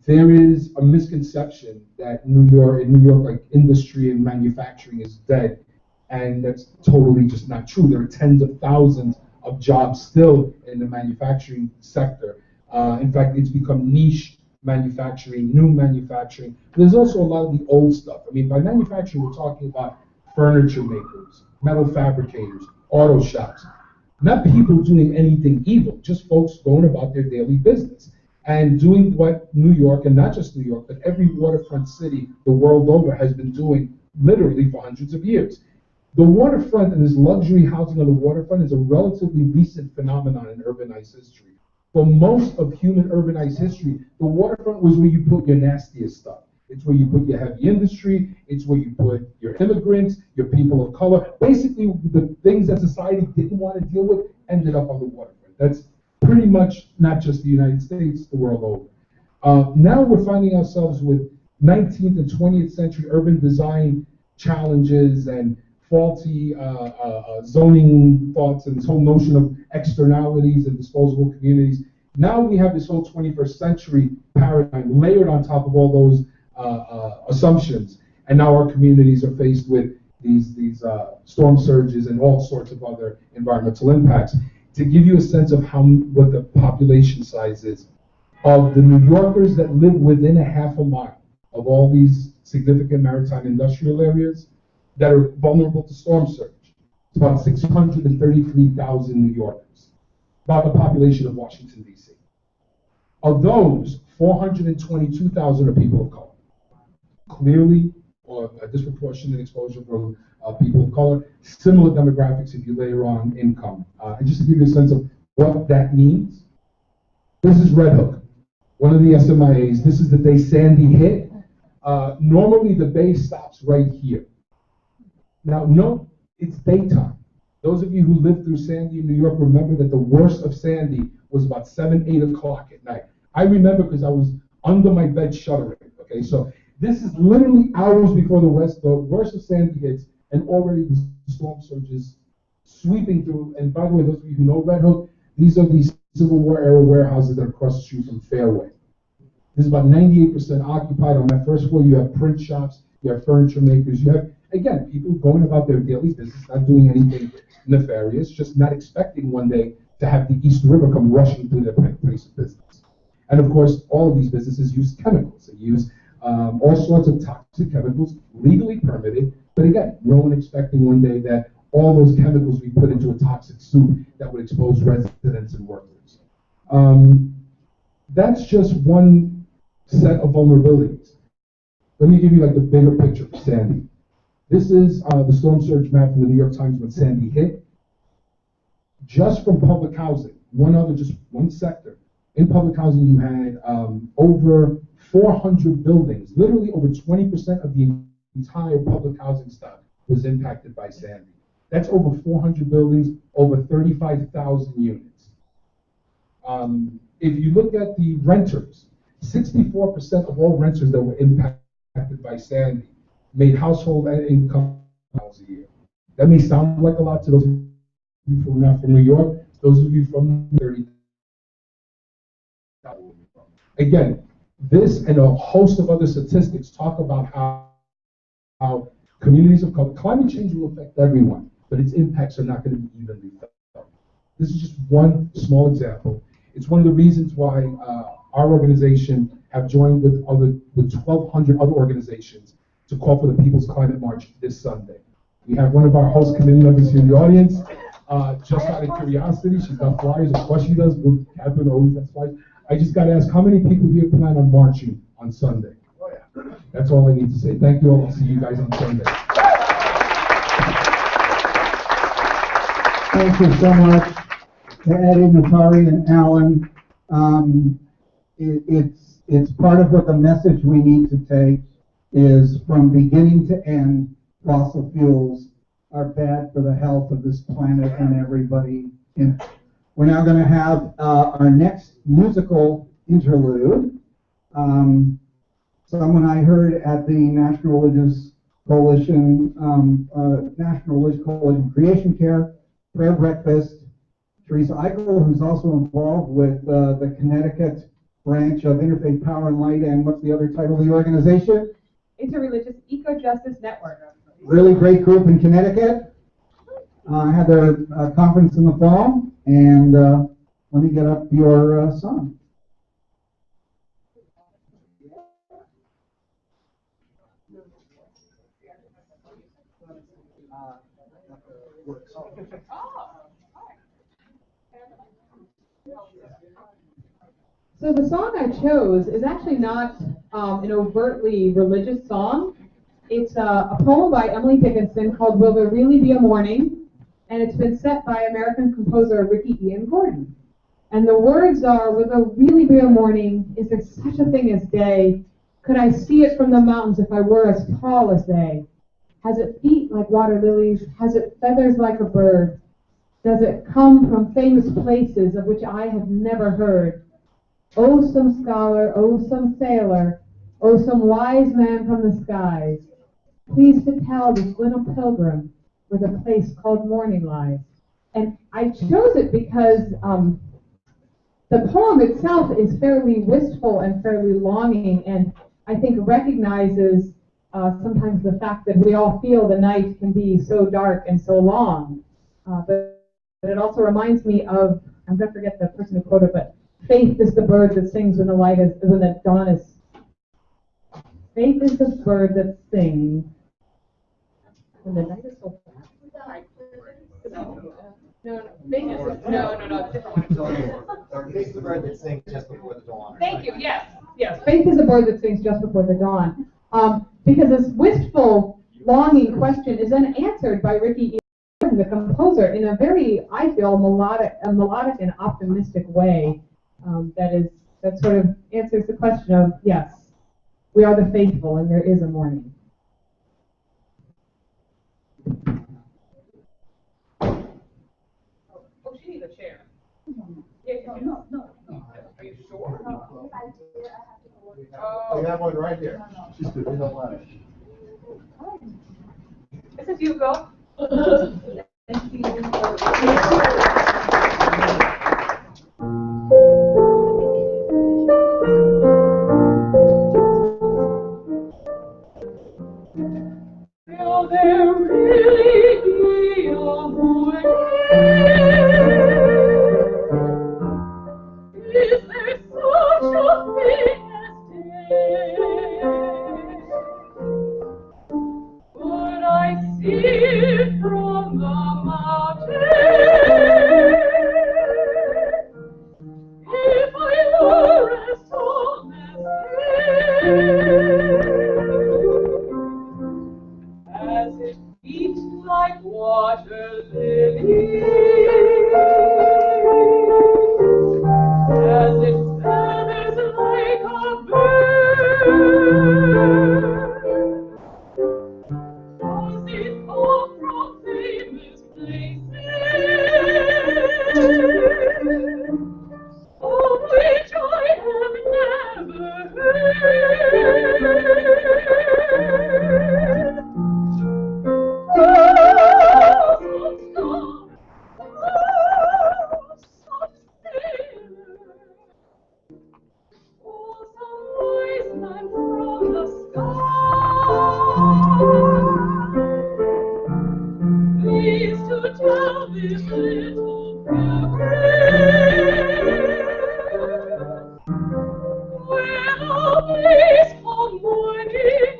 there is a misconception that in New York, like industry and manufacturing is dead, and that's totally just not true. There are tens of thousands of jobs still in the manufacturing sector. In fact, it's become niche manufacturing, new manufacturing. There's also a lot of the old stuff. I mean, by manufacturing, we're talking about furniture makers, metal fabricators, auto shops. Not people doing anything evil, just folks going about their daily business and doing what New York, and not just New York, but every waterfront city the world over has been doing literally for hundreds of years. The waterfront and this luxury housing on the waterfront is a relatively recent phenomenon in urbanized history. For most of human urbanized history, the waterfront was where you put your nastiest stuff. It's where you put your heavy industry. It's where you put your immigrants, your people of color. Basically, the things that society didn't want to deal with ended up on the waterfront. That's pretty much not just the United States, the world over. Now we're finding ourselves with 19th and 20th century urban design challenges and faulty zoning thoughts and this whole notion of externalities and disposable communities. Now we have this whole 21st century paradigm layered on top of all those assumptions, and now our communities are faced with these storm surges and all sorts of other environmental impacts. To give you a sense of what the population size is, of the New Yorkers that live within a half a mile of all these significant maritime industrial areas that are vulnerable to storm surge, it's about 633,000 New Yorkers, about the population of Washington, D.C. Of those, 422,000 are people of color. Clearly, or a disproportionate exposure for people of color, similar demographics if you layer on income. And just to give you a sense of what that means, this is Red Hook, one of the SMIAs. This is the day Sandy hit. Normally the bay stops right here. Now, no, it's daytime. Those of you who lived through Sandy in New York remember that the worst of Sandy was about 7, 8 o'clock at night. I remember because I was under my bed shuddering, okay? So this is literally hours before the worst of Sandy hits, and already the storm surges sweeping through. And by the way, those of you who know Red Hook, these are these Civil War era warehouses that are across the street from Fairway. This is about 98% occupied. On that first floor, you have print shops, you have furniture makers, you have, again, people going about their daily business, not doing anything nefarious, just not expecting one day to have the East River come rushing through their place of business. And of course, all of these businesses use chemicals. They use all sorts of toxic chemicals, legally permitted, but again, no one expecting one day that all those chemicals we put into a toxic soup that would expose residents and workers. That's just one set of vulnerabilities. Let me give you like the bigger picture for Sandy. This is the storm surge map from the New York Times when Sandy hit. Just from public housing, just one sector. In public housing, you had over 400 buildings, literally over 20% of the entire public housing stock was impacted by Sandy. That's over 400 buildings, over 35,000 units. If you look at the renters, 64% of all renters that were impacted by Sandy made household income a year. That may sound like a lot to those of you who are not from New York, those of you from 30. Again, this and a host of other statistics talk about how communities of color, climate change will affect everyone, but its impacts are not going to be evenly felt. This is just one small example. It's one of the reasons why our organization have joined with 1,200 other organizations to call for the People's Climate March this Sunday. We have one of our host committee members here in the audience. Just out of curiosity, she's got flyers. Of course she does. Catherine always has flyers. I just got to ask, how many people here plan on marching on Sunday? Oh, yeah. That's all I need to say. Thank you all. I'll see you guys on Sunday. Thank you so much to Eddie, Natari, and Alan. It's part of what the message we need to take is from beginning to end, fossil fuels are bad for the health of this planet and everybody in it. We're now going to have our next musical interlude. Someone I heard at the National Religious Coalition, Creation Care Prayer Breakfast, Teresa Eichel, who's also involved with the Connecticut branch of Interfaith Power and Light, and what's the other title of the organization? Interreligious Eco-Justice Network. Really great group in Connecticut. Had their conference in the fall, and let me get up your song. So the song I chose is actually not an overtly religious song. It's a poem by Emily Dickinson called Will There Really Be a Morning? And it's been set by American composer Ricky Ian Gordon. And the words are, will there really be a morning? Is there such a thing as day? Could I see it from the mountains if I were as tall as they? Has it feet like water lilies? Has it feathers like a bird? Does it come from famous places of which I have never heard? Oh, some scholar, oh, some sailor, oh, some wise man from the skies, please to tell this little pilgrim where the place called morning lies. And I chose it because the poem itself is fairly wistful and fairly longing, and I think recognizes sometimes the fact that we all feel the night can be so dark and so long. But it also reminds me of, I'm going to forget the person who quoted it, but faith is the bird that sings when the dawn is. Faith is the bird that sings when the night is so black. No, different one. Faith is the bird that sings just before the dawn. Thank you. Yes. Faith is the bird that sings just before the dawn. Because this wistful, longing question is then answered by Ricky Ian, the composer, in a very, I feel, melodic and optimistic way. That sort of answers the question of, yes, we are the faithful and there is a morning. Oh, she needs a chair. No. Are you sure? We have one right here. Just we don't want it. This is Hugo. Thank you. Will there really be a morning? Is there such a thing as day? Could I see it from the mountain? If I were as tall as it beats like water lilies, as it feathers like a bird, does it come from famous places, of which I have never heard? Please to tell this little pilgrim where a place called Morning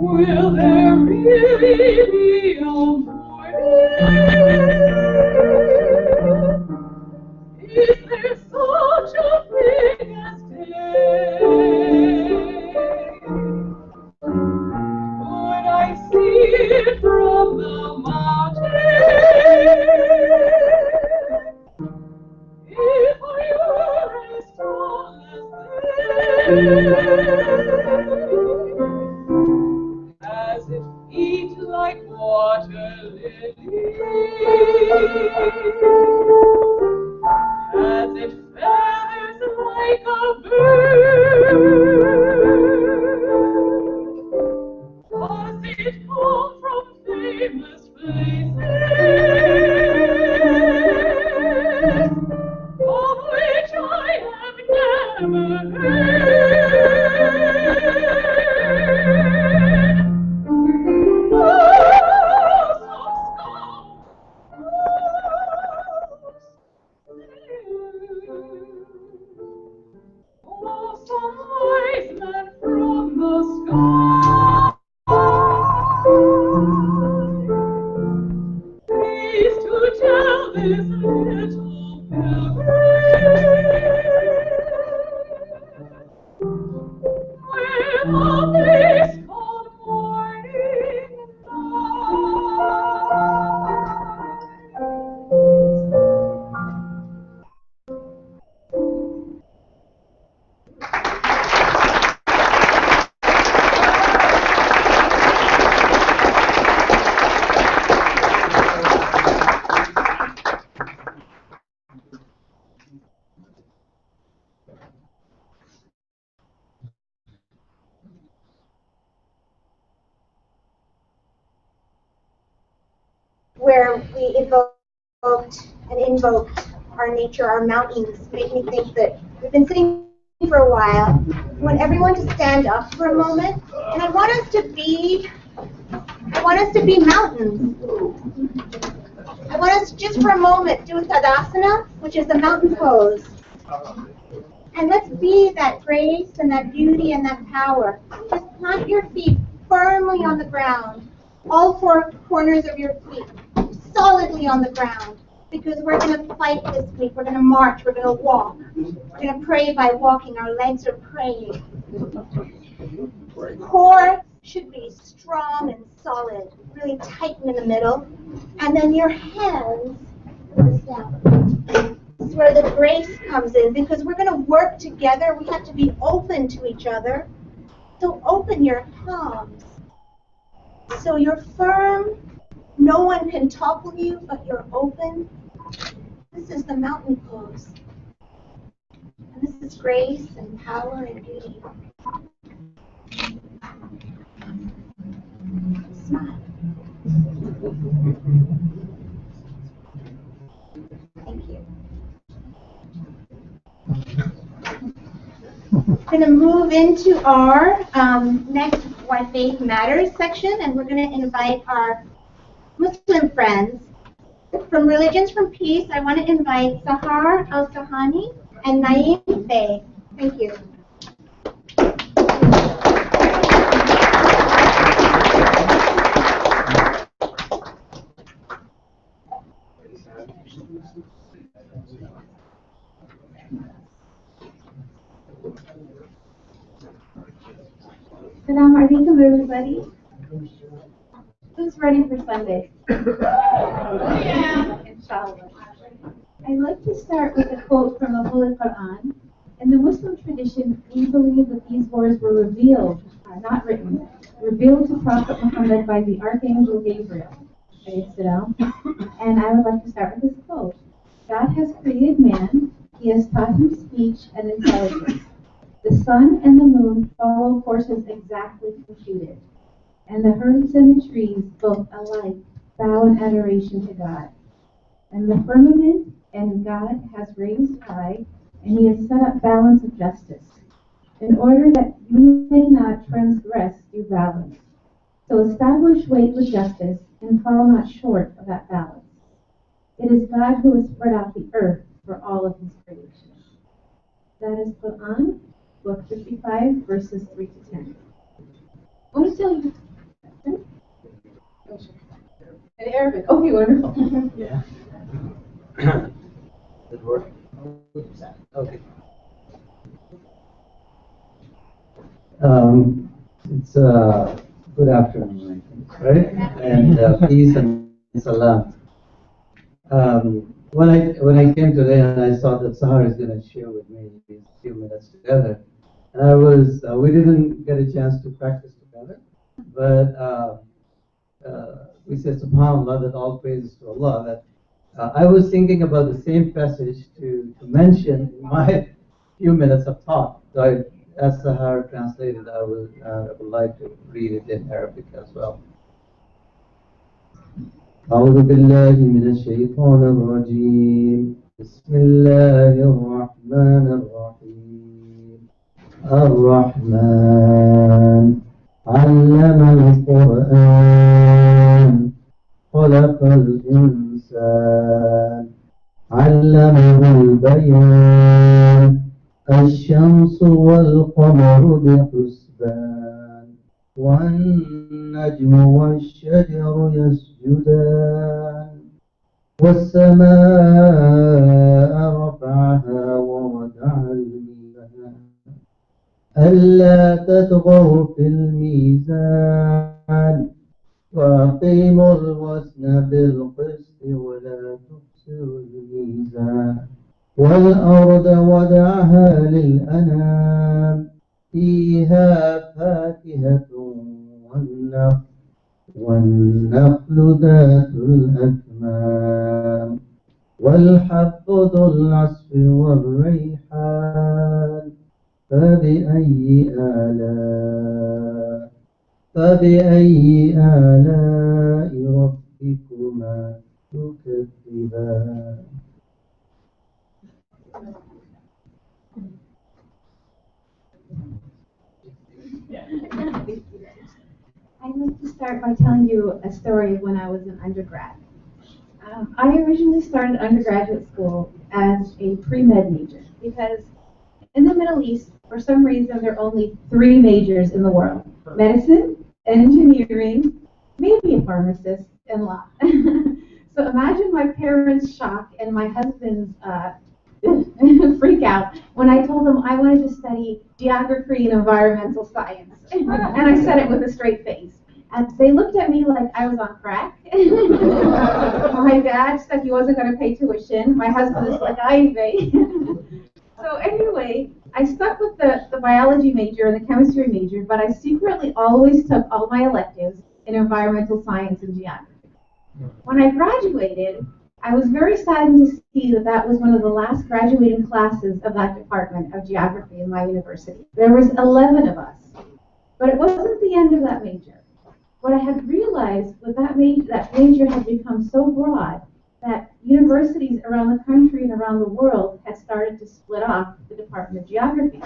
Will there really be a morning? Is there such a thing as day? Could I see it from the mountain? If I were as tall as it eat like water lilies, as it feathers like a bird, does it come from famous places, of which I have never heard? Some wise man from the sky, please to tell this little pilgrim where the place called Morning where we evoked and invoked our nature, our mountains, made me think that we've been sitting for a while. I want everyone to stand up for a moment, and I want us to be mountains. I want us just for a moment do a Tadasana, which is the mountain pose. And let's be that grace and that beauty and that power. Just plant your feet firmly on the ground, all four corners of your feet solidly on the ground, because we're going to fight this week. We're going to march. We're going to walk. We're going to pray by walking. Our legs are praying. Core should be strong and solid, really tighten in the middle. And then your hands, is where the grace comes in, because we're going to work together. We have to be open to each other. So open your palms. So you're firm. No one can topple you, but you're open. This is the mountain pose. And this is grace and power and beauty. Smile. Thank you. We're going to move into our next Why Faith Matters section, and we're going to invite our Muslim friends. From Religions from Peace, I want to invite Sahar Al-Sahani and Naeem Bey. Thank you. Assalamu alaikum, everybody. Who's ready for Sunday? Inshallah. I'd like to start with a quote from the Holy Quran. In the Muslim tradition, we believe that these words were revealed, not written, revealed to Prophet Muhammad by the Archangel Gabriel. And I would like to start with this quote. God has created man. He has taught him speech and intelligence. The sun and the moon follow courses exactly computed, and the herbs and the trees both alike bow in adoration to God. And the firmament and God has raised high, and he has set up balance of justice, in order that you may not transgress through balance. So establish weight with justice, and fall not short of that balance. It is God who has spread out the earth for all of his creation. That is Quran, Book 55, verses 3 to 10. I want to tell you. In Arabic. Okay, wonderful. Yeah. Good work. Okay. It's good afternoon, I think, right? And peace and salam. When I came today and I saw that Sahar is going to share with me these few minutes together, and we didn't get a chance to practice together, but we said SubhanAllah, that all praises to Allah. That I was thinking about the same passage to mention in my few minutes of talk. So as Sahar translated, I would like to read it in Arabic as well. أعوذ بالله من الشيطان الرجيم بسم الله الرحمن الرحيم الرحمن علم القرآن خلق الإنسان علمه البيان الشمس والقمر بحسبان والنجم والشجر يسجدان والسماء رفعها ووضع الميزان ألا تطغوا في الميزان وأقيموا الوزن بالقسط ولا تخسروا الميزان والأرض وضعها للأنام فيها فاكهة والنخل ذات الأكمام والحب ذو العصف والريحان فبأي آلاء ربكما تكذبان. I'd like to start by telling you a story of when I was an undergrad. I originally started undergraduate school as a pre-med major because in the Middle East, for some reason, there are only 3 majors in the world: medicine, engineering, maybe a pharmacist, and law. So imagine my parents' shock and my husband's freak out when I told them I wanted to study geography and environmental science. And I said it with a straight face. And they looked at me like I was on crack. My dad said he wasn't going to pay tuition. My husband is like, Ivy. So anyway, I stuck with the biology major and the chemistry major, but I secretly always took all my electives in environmental science and geography. When I graduated, I was very saddened to see that that was one of the last graduating classes of that department of geography in my university. There was 11 of us, but it wasn't the end of that major. What I had realized was that major had become so broad that universities around the country and around the world had started to split off the Department of Geography.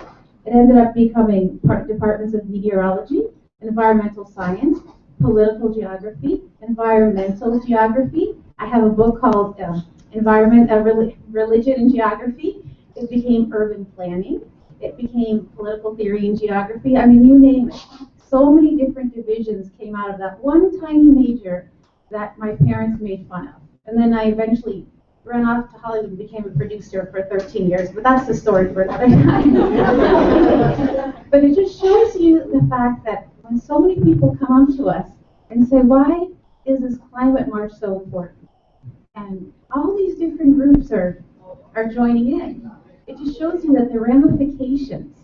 It ended up becoming departments of meteorology, environmental science, political geography, environmental geography. I have a book called Religion and Geography. It became urban planning. It became political theory and geography. I mean, you name it. So many different divisions came out of that one tiny major that my parents made fun of. And then I eventually ran off to Hollywood and became a producer for 13 years, but that's the story for another time. But it just shows you the fact that when so many people come up to us and say, why is this climate march so important? And all these different groups are joining in. It just shows you that the ramifications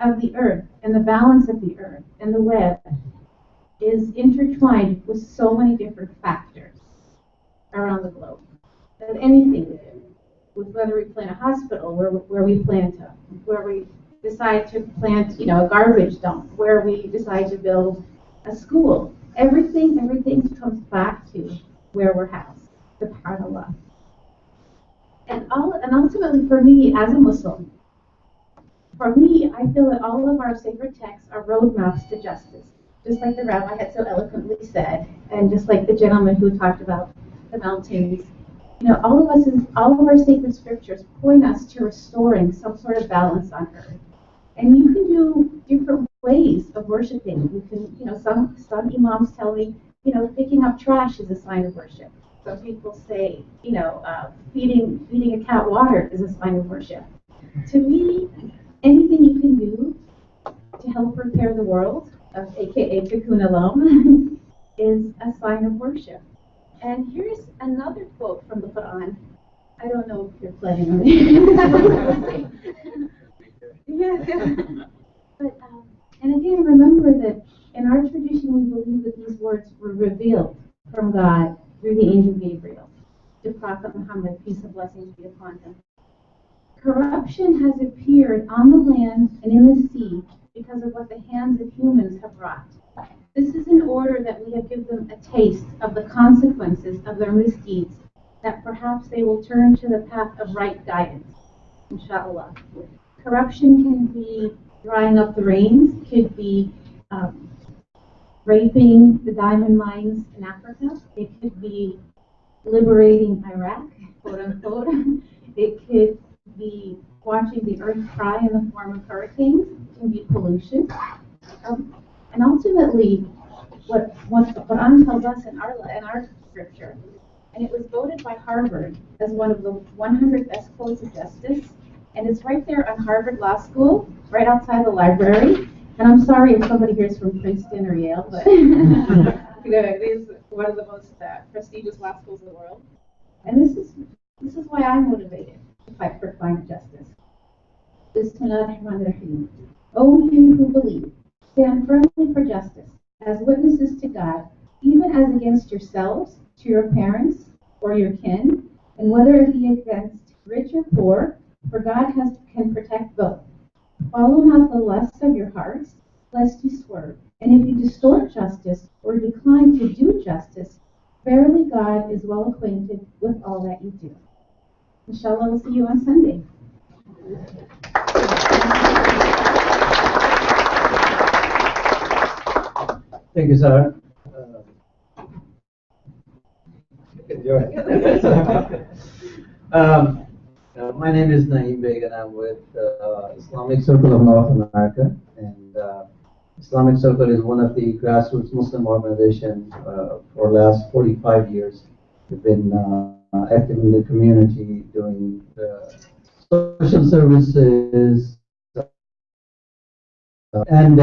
of the earth and the balance of the earth and the web is intertwined with so many different factors around the globe. That anything we do, with whether we plant a hospital, where we decide to plant, a garbage dump, where we decide to build a school, everything comes back to where we're housed, the subhanAllah. And ultimately for me as a Muslim, I feel that all of our sacred texts are roadmaps to justice, just like the rabbi had so eloquently said, and just like the gentleman who talked about the mountains. All of our sacred scriptures point us to restoring some sort of balance on earth. And you can do different ways of worshiping. You can, some imams tell me, picking up trash is a sign of worship. Some people say, feeding a cat water is a sign of worship. To me, anything you can do to help repair the world, aka Tikkun Olam, is a sign of worship. And here's another quote from the Quran. I don't know if you're playing on it. But, and again, remember that in our tradition we believe that these words were revealed from God through the angel Gabriel to Prophet Muhammad, peace and blessings be upon him. Corruption has appeared on the land and in the sea because of what the hands of humans have wrought. This is in order that we have given them a taste of the consequences of their misdeeds, that perhaps they will turn to the path of right guidance, inshallah. Corruption can be drying up the rains, could be raping the diamond mines in Africa, it could be liberating Iraq, quote unquote. It could be watching the earth cry in the form of hurricanes, it can be pollution. And ultimately, what the Quran tells us in our scripture, and it was voted by Harvard as one of the 100 best codes of justice, and it's right there on Harvard Law School, right outside the library. And I'm sorry if somebody here is from Princeton or Yale, but it is one of the most prestigious law schools in the world. And this is why I'm motivated to fight for climate justice. Bismillahirrahmanirrahim. O you who believe, stand firmly for justice, as witnesses to God, even as against yourselves, to your parents, or your kin, and whether it be against rich or poor, for God can protect both. Follow not the lusts of your hearts, lest you swerve. And if you distort justice, or decline to do justice, verily God is well acquainted with all that you do. Inshallah, we'll see you on Sunday. Thank you, Sarah. My name is Naeem Beg, and I'm with Islamic Circle of North America. And Islamic Circle is one of the grassroots Muslim organizations for the last 45 years. We've been active in the community doing. 'Cause, social services, and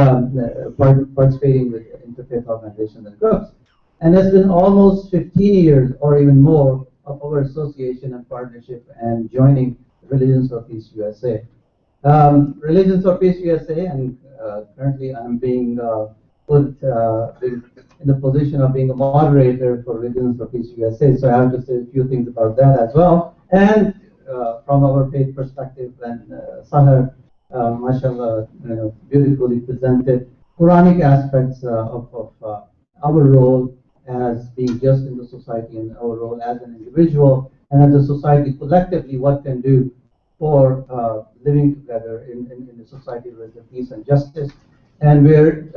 participating with interfaith organizations and groups. And it's been almost 15 years or even more of our association and partnership and joining Religions for Peace USA. Religions for Peace USA, and currently I'm being put in the position of being a moderator for Religions for Peace USA, so I have to say a few things about that as well. And from our faith perspective, and Sahar, mashallah, beautifully presented Quranic aspects of our role as being just in the society and our role as an individual and as a society collectively, what can do for living together in a society with peace and justice, and where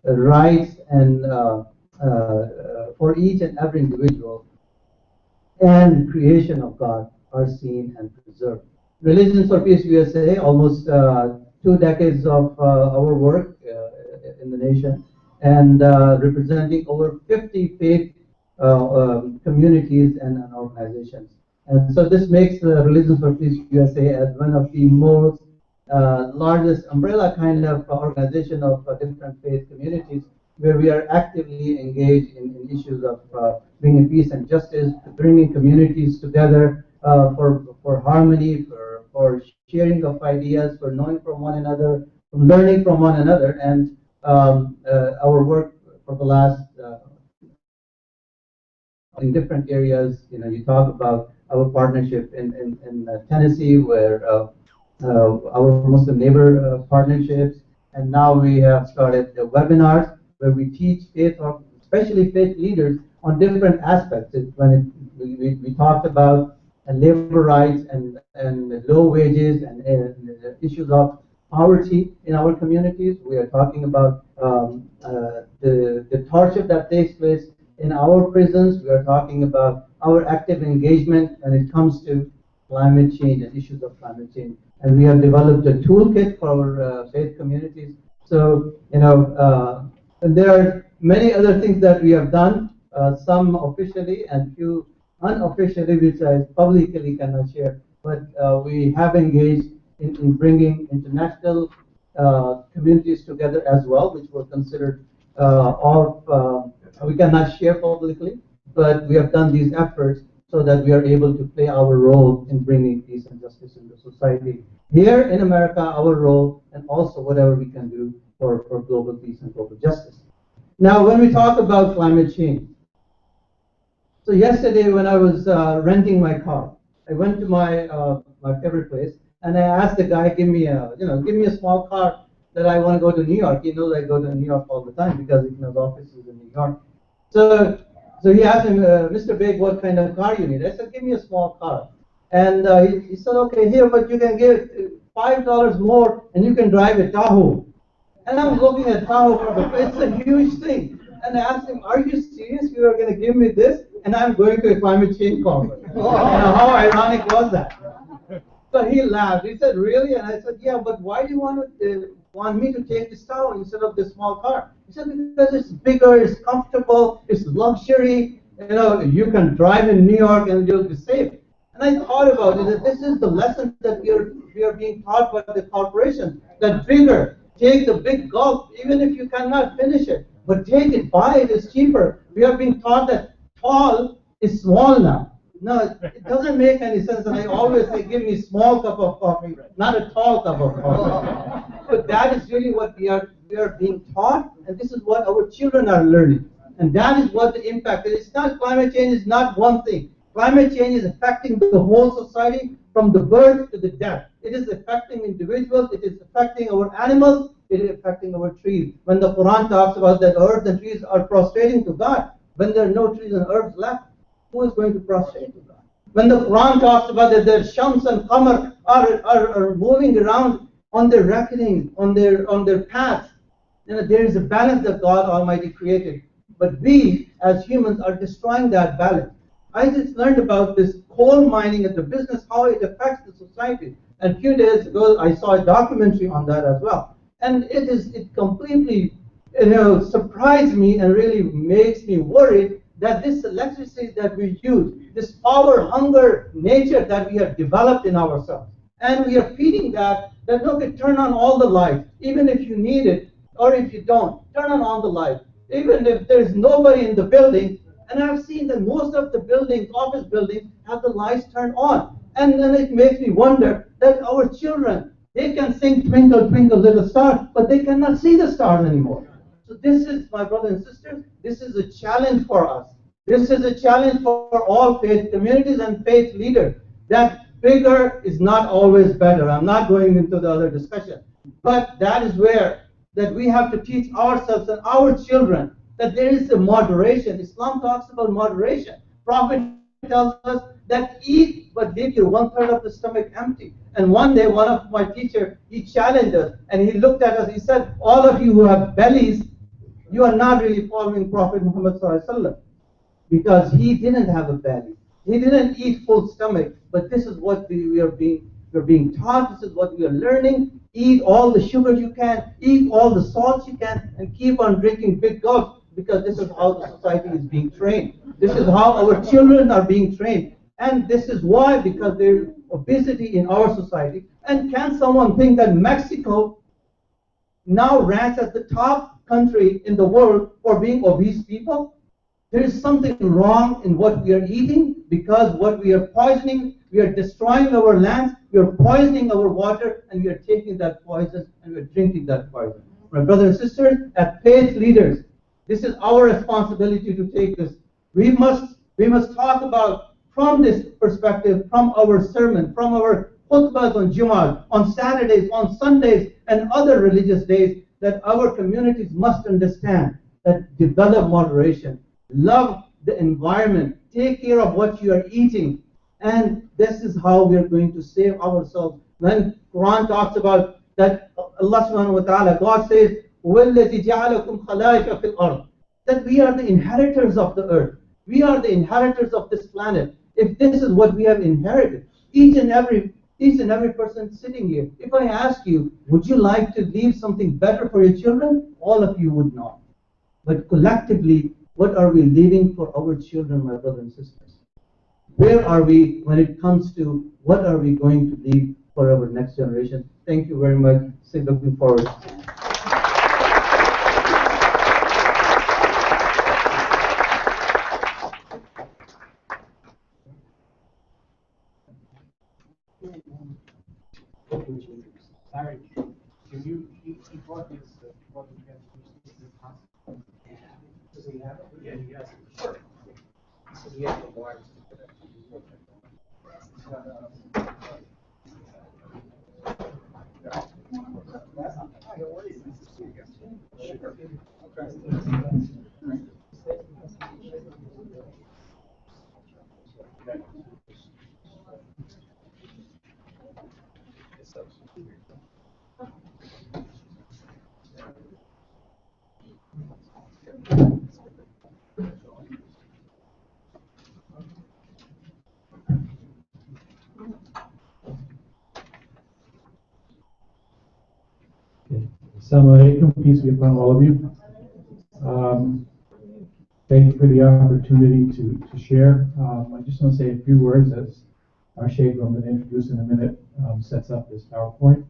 rights and for each and every individual and creation of God are seen and preserved. Religions for Peace USA, almost 2 decades of our work in the nation, and representing over 50 faith communities and organizations. And so this makes Religions for Peace USA as one of the most largest umbrella kind of organization of different faith communities, where we are actively engaged in issues of bringing peace and justice, bringing communities together for harmony, for sharing of ideas, for knowing from one another, from learning from one another. And our work for the last in different areas, you talk about our partnership in Tennessee, where our Muslim neighbor partnerships, and now we have started the webinars where we teach faith, especially faith leaders, on different aspects. We talked about labor rights and low wages and issues of poverty in our communities. We are talking about the torture that takes place in our prisons. We are talking about our active engagement when it comes to climate change and issues of climate change. And we have developed a toolkit for our faith communities. So, and there are many other things that we have done, some officially and few unofficially, which I publicly cannot share. But we have engaged in bringing international communities together as well, which were considered we cannot share publicly, but we have done these efforts so that we are able to play our role in bringing peace and justice in the society. Here in America, our role, and also whatever we can do for global peace and global justice. Now, when we talk about climate change, so yesterday when I was renting my car, I went to my favorite place, and I asked the guy, give me a small car that I want to go to New York. He knows I go to New York all the time because his office is in New York. So he asked him, Mr. Big, what kind of car you need? I said, give me a small car. And he said, okay, here, but you can give $5 more and you can drive a Tahoe. And I'm looking at Tahoe, it's a huge thing. And I asked him, are you serious? You are going to give me this? And I'm going to a climate change conference. How ironic was that? So he laughed. He said, really? And I said, yeah, but why do you want me to take this Tahoe instead of this small car? He said, because it's bigger, it's comfortable, it's luxury. You can drive in New York and you'll be safe. And I thought about it, that this is the lesson that we are being taught by the corporation. That bigger, take the big Gulf, even if you cannot finish it. But take it, buy it, it's cheaper. We are being taught that tall is small now. No, it doesn't make any sense. And I always say, give me a small cup of coffee, not a tall cup of coffee. But that is really what we are being taught, and this is what our children are learning. And that is what the impact is. It's not, climate change is not one thing. Climate change is affecting the whole society from the birth to the death. It is affecting individuals, it is affecting our animals, it is affecting our trees. When the Quran talks about that earth and trees are prostrating to God, when there are no trees and herbs left, who is going to prostrate to God? When the Quran talks about that the Shams and Qamar are moving around on their reckoning, on their paths, there is a balance that God Almighty created. But we, as humans, are destroying that balance. I just learned about this coal mining and the business, how it affects the society. And a few days ago, I saw a documentary on that as well. And it completely, surprised me and really makes me worried that this electricity that we use, this power, hunger, nature that we have developed in ourselves, and we are feeding that that, look, turn on all the lights, even if you need it, or if you don't, turn on all the lights. Even if there's nobody in the building, and I've seen that most of the buildings, office buildings, have the lights turned on. And then it makes me wonder that our children, they can sing Twinkle, Twinkle, Little Star, but they cannot see the stars anymore. So this is, my brothers and sisters, this is a challenge for us. This is a challenge for all faith communities and faith leaders, that bigger is not always better. I'm not going into the other discussion. But that is where that we have to teach ourselves and our children that there is a moderation. Islam talks about moderation. Prophet tells us that eat, but leave your 1/3 of the stomach empty. And one day, one of my teachers, he challenged us, and he looked at us, he said, all of you who have bellies, you are not really following Prophet Muhammad ﷺ, because he didn't have a belly. He didn't eat full stomach, but this is what we're being taught, this is what we are learning. Eat all the sugar you can, eat all the salt you can, and keep on drinking big gulps, because this is how the society is being trained. This is how our children are being trained. And this is why, because there is obesity in our society. And can someone think that Mexico now ranks as the top country in the world for being obese people? There is something wrong in what we are eating, because what we are poisoning, we are destroying our lands, we are poisoning our water, and we are taking that poison and we are drinking that poison. My brothers and sisters, as faith leaders, this is our responsibility to take this. We must talk about from this perspective, from our sermon, from our khutbahs on Jummah, on Saturdays, on Sundays, and other religious days, that our communities must understand that develop moderation, love the environment, take care of what you are eating, and this is how we are going to save ourselves. When Quran talks about that, Allah subhanahu wa ta'ala, God says, وَالَّذِي جَعَلَكُمْ خَلَائِفَ فِي الْأَرْضِ, that we are the inheritors of the earth. We are the inheritors of this planet. If this is what we have inherited, each and every person sitting here, if I ask you, would you like to leave something better for your children? All of you would not. But collectively, what are we leaving for our children, my brothers and sisters? Where are we when it comes to what are we going to leave for our next generation? Thank you very much. Looking forward. Sorry, can you brought this brought the possible? Does he have it? Yeah, he has it. Sure. So he has the wires to connect. Assalamu alaikum, peace be upon all of you. Thank you for the opportunity to share. I just want to say a few words as our Sheikh, I'm going to introduce in a minute, sets up this PowerPoint.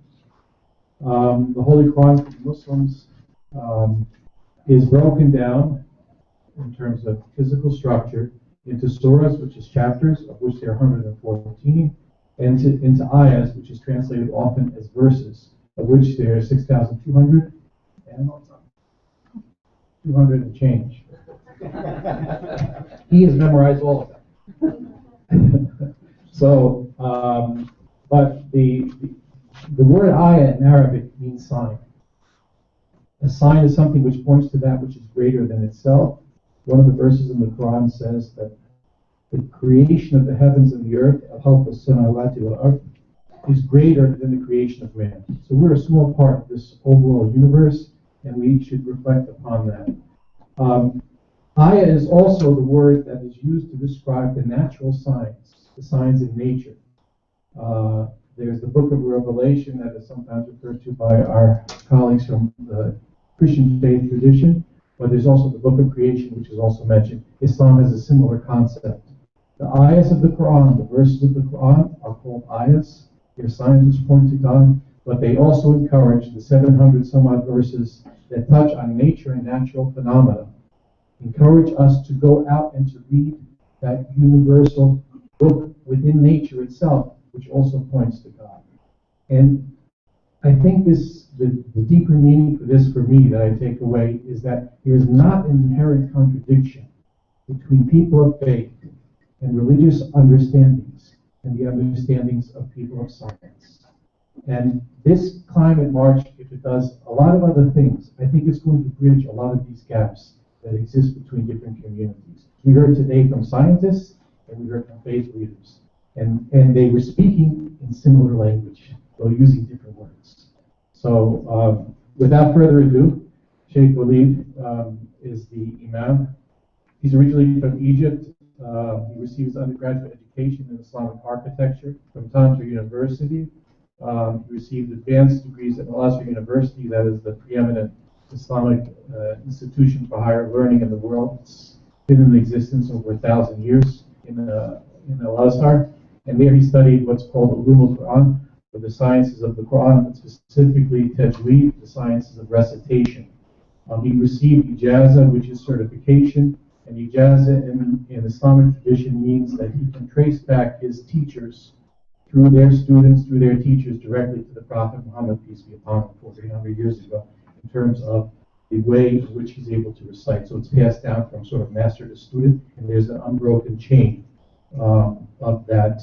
The Holy Quran for Muslims is broken down in terms of physical structure into surahs, which is chapters, of which there are 114, and into ayahs, which is translated often as verses, of which there are 6,200 and 200 and change. He has memorized all of them. So, but the word ayah in Arabic means sign. A sign is something which points to that which is greater than itself. One of the verses in the Quran says that the creation of the heavens and the earth, is greater than the creation of man. So we're a small part of this overall universe, and we should reflect upon that. Ayah is also the word that is used to describe the natural signs, the signs in nature. There's the book of Revelation that is sometimes referred to by our colleagues from the Christian faith tradition, but there's also the book of creation, which is also mentioned. Islam has a similar concept. The ayahs of the Quran, the verses of the Quran, are called ayahs. They're signs which point to God. but they also encourage the 700 some odd verses that touch on nature and natural phenomena. Encourage us to go out and to read that universal book within nature itself, which also points to God. And I think the deeper meaning for this, for me, that I take away is that there is not an inherent contradiction between people of faith and religious understandings and the understandings of people of science. And this climate march, if it does a lot of other things, I think it's going to bridge a lot of these gaps that exist between different communities. We heard today from scientists and we heard from faith leaders. And they were speaking in similar language, though using different words. So without further ado, Sheikh Walid is the Imam. He's originally from Egypt. He received his undergraduate education in Islamic architecture from Tantra University. He received advanced degrees at Al-Azhar University, that is the preeminent Islamic institution for higher learning in the world. It's been in existence over 1,000 years in Al-Azhar. And there he studied what's called Ulum al-Quran, or the sciences of the Quran, but specifically Tajweed, the sciences of recitation. He received Ijazah, which is certification, and Ijazah in Islamic tradition means that he can trace back his teachers through their students, through their teachers, directly to the Prophet Muhammad, peace be upon him, 400 years ago, in terms of the way in which he's able to recite. So it's passed down from sort of master to student, and there's an unbroken chain of that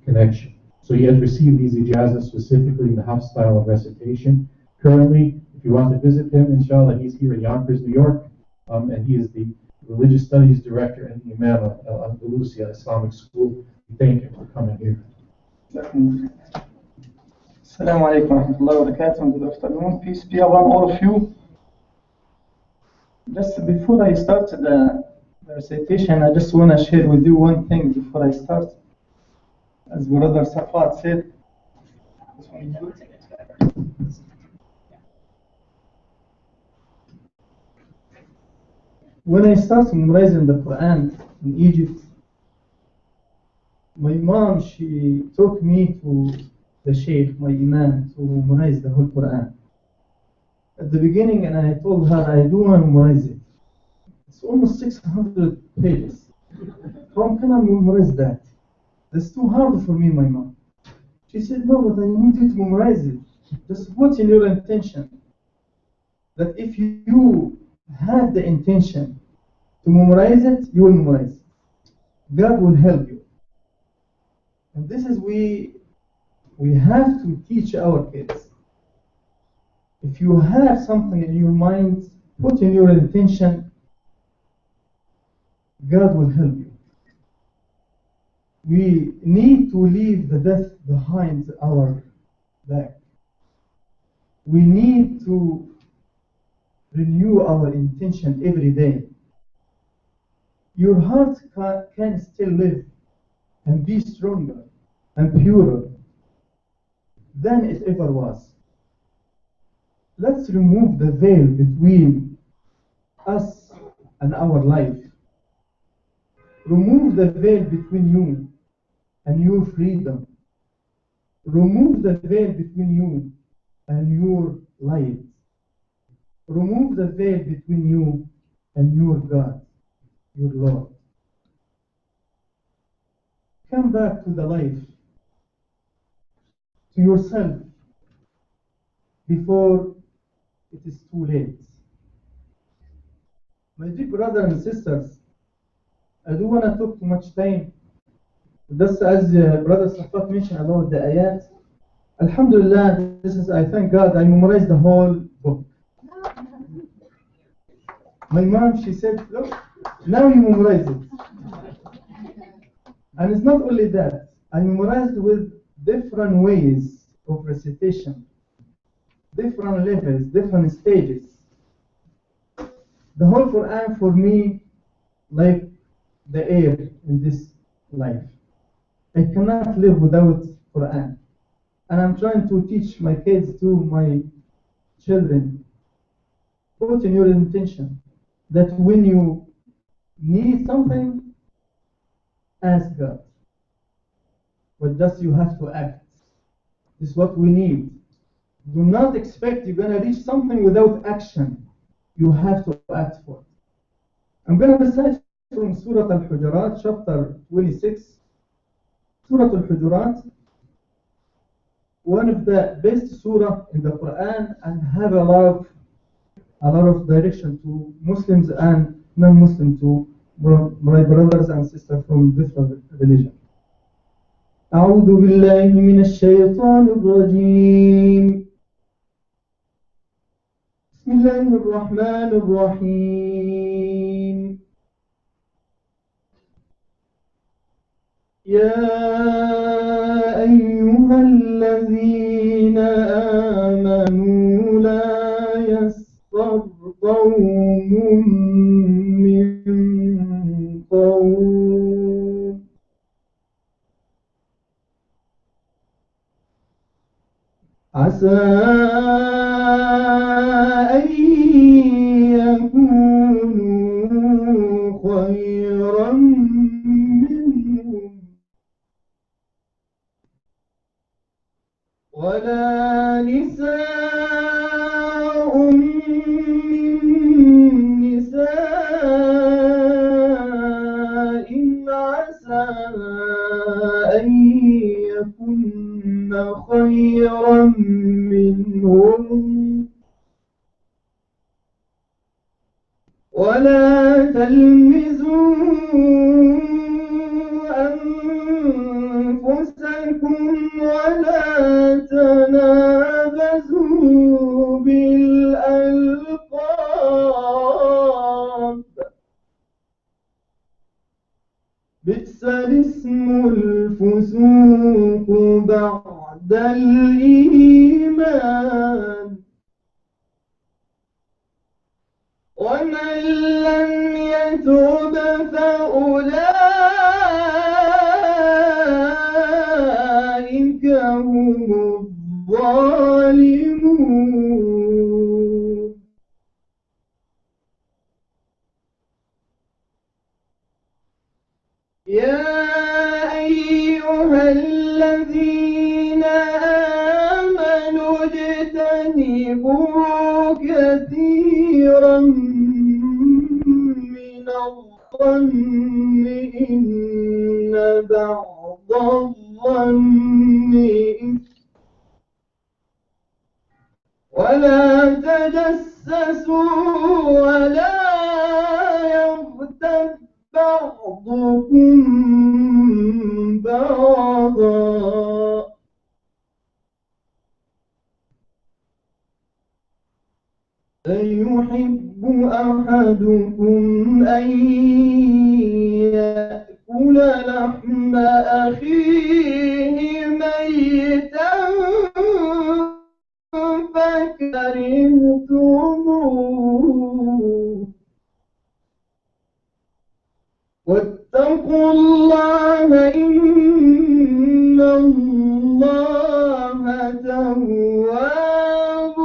connection. So he has received these ijazahs specifically in the Hafs style of recitation. Currently, if you want to visit him, inshallah, he's here in Yonkers, New York, and he is the Religious Studies Director and the Imam of Al-Andalusia Islamic School. We thank him for coming here. Assalamu alaikum wa rahmatullahi wa barakatuh. Good afternoon. Peace be upon all of you. Just before I start the recitation, I just want to share with you one thing before I start. As Brother Safat said, when I started memorizing the Quran in Egypt, my mom, she took me to the Sheikh, my Imam, to memorize the whole Quran. At the beginning, and I told her, I do want to memorize it. It's almost 600 pages. How can I memorize that? That's too hard for me, my mom. She said, no, but I need you to memorize it. Just put in your intention that if you have the intention to memorize it, you will memorize it. God will help you. And this is we have to teach our kids. If you have something in your mind, put in your intention, God will help you. We need to leave the death behind our back. We need to renew our intention every day. Your heart can still live and be stronger and purer than it ever was. Let's remove the veil between us and our life. Remove the veil between you and your freedom. Remove the veil between you and your light. Remove the veil between you and your God, your Lord. Come back to the life, to yourself, before it is too late. My dear brothers and sisters, I don't want to talk too much time. Just as Brother Safat mentioned about the ayat, Alhamdulillah, I thank God, I memorized the whole book. My mom, she said, look, now you memorize it. And it's not only that, I memorized with different ways of recitation, different levels, different stages. The whole Quran for me, like the air in this life. I cannot live without Quran. And I'm trying to teach my kids, to my children, put in your intention that when you need something, ask God. But just you have to act. This is what we need. Do not expect you're going to reach something without action. You have to act for it. I'm going to recite from Surah Al-Hujurat, chapter 26. Surah Al-Hujurat, one of the best surah in the Quran, and have a lot of direction to Muslims and non-Muslims, to my brothers and sisters from different religions. أعوذ بالله من الشيطان الرجيم. بسم الله الرحمن الرحيم. يا أيها الذين آمنوا لا يسخر قوم من قوم عسى أن يكونوا خيرا منهم ولا نساء من نساء عسى أن يكن خيرا منهم ولا تلمزوا أنفسكم ولا تنابزوا بالألقاب بئس الاسم الفسوق بعد الإيمان ومن لم يتب فأولئك هم الظالمون. يا أيها الذين آمنوا اجتنبوا كثيرا من الظن إن بعض الظن إثم ولا تجسسوا ولا يغتب بعضكم بعضا أيحب أحدكم أن يأكل لحم أخيه ميتا فكرهتموه واتقوا الله إن الله تواب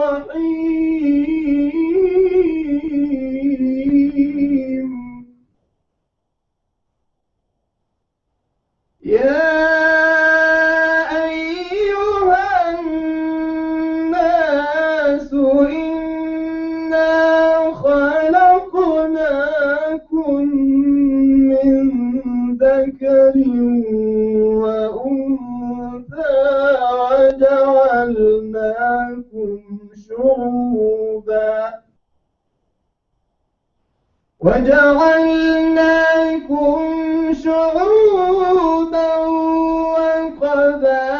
رحيم. يا أيها الناس إنا خلقناكم من ذكر وأنثى وجعلناكم شعوبا وقبائل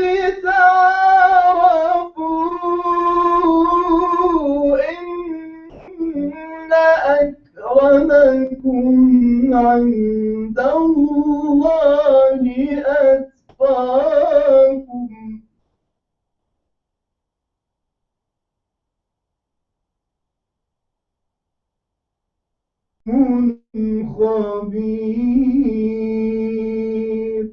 لتعارفوا إن أكرمكم عند الله أتقاكم. خبير.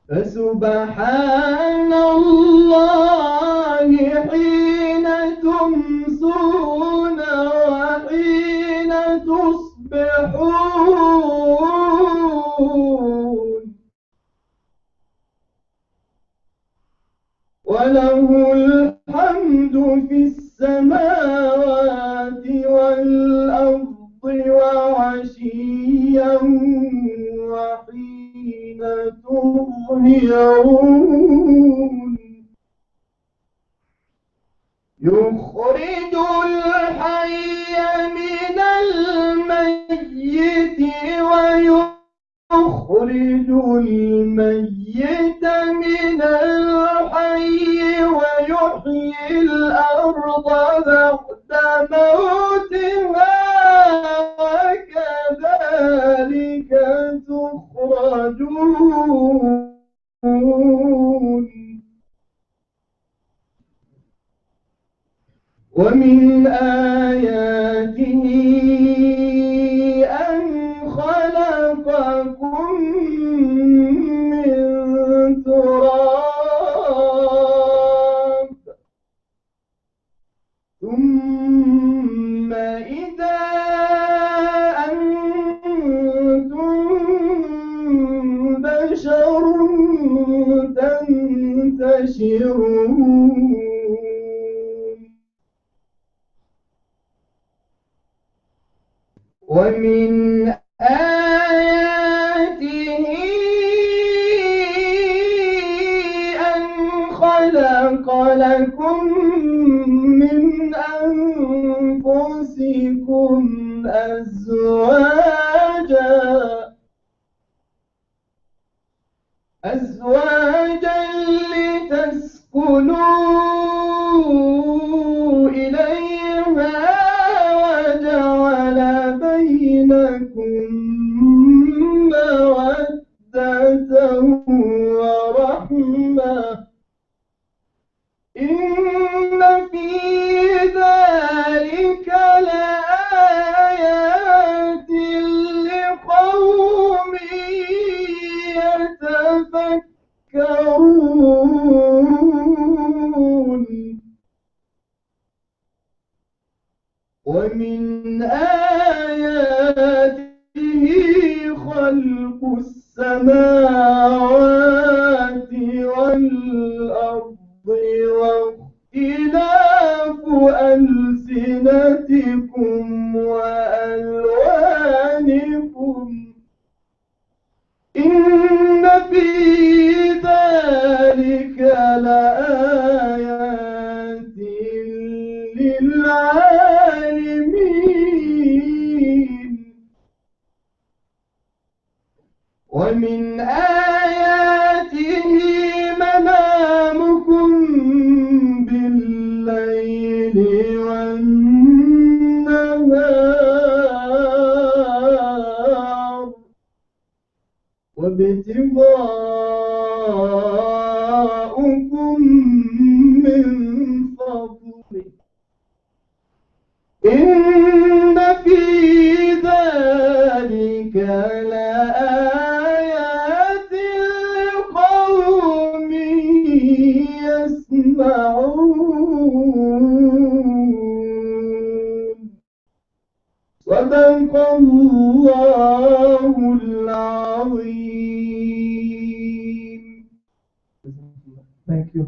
فسبحان الله حين تمسون يسبحون وله الحمد في السماوات والأرض وعشيا وحين تظهرون يخرج الحي من الميت ويخرج الميت من الحي ويحيي الأرض بعد موتها وكذلك تخرجون ومن آياته أن خلقكم من تراب ثم إذا أنتم بشر تنتشرون ومن آياته أن خلق لكم من أنفسكم أزواجا لتسكنوا إليها وجعل بينكم مودة ورحمة إن في ذلك لآيات لقوم يتفكرون ومن آياته خلق السماوات والأرض واختلاف ألسنتكم وألوانكم إن في ذلك لآيات للعالمين ومن آياته منامكم بالليل والنهار وابتغاؤكم من فضله إن في ذلك لآيات لقوم يسمعون صدق الله العظيم. Thank you.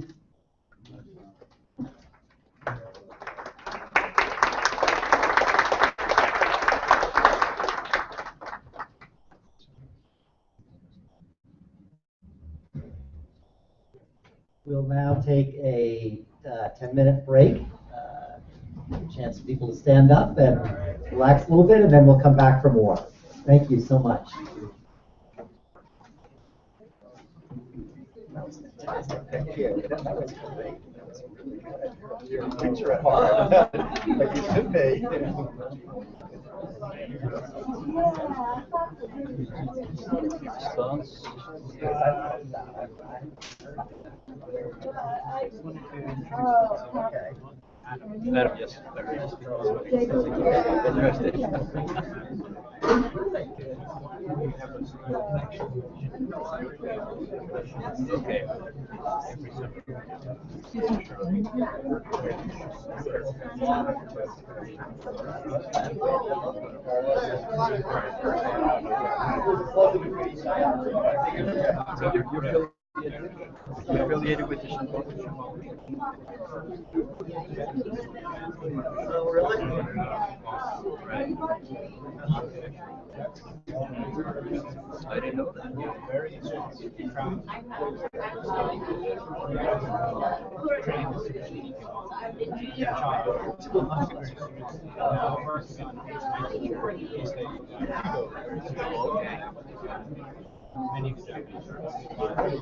We'll now take a 10-minute break. Give a chance for people to stand up and relax a little bit, and then we'll come back for more. Thank you so much. That was fantastic. Thank you. That was great. That was really good. Your picture at heart, like you should be. Madam, yes. Okay. You're affiliated with the Right. I didn't know that. Very many executives I do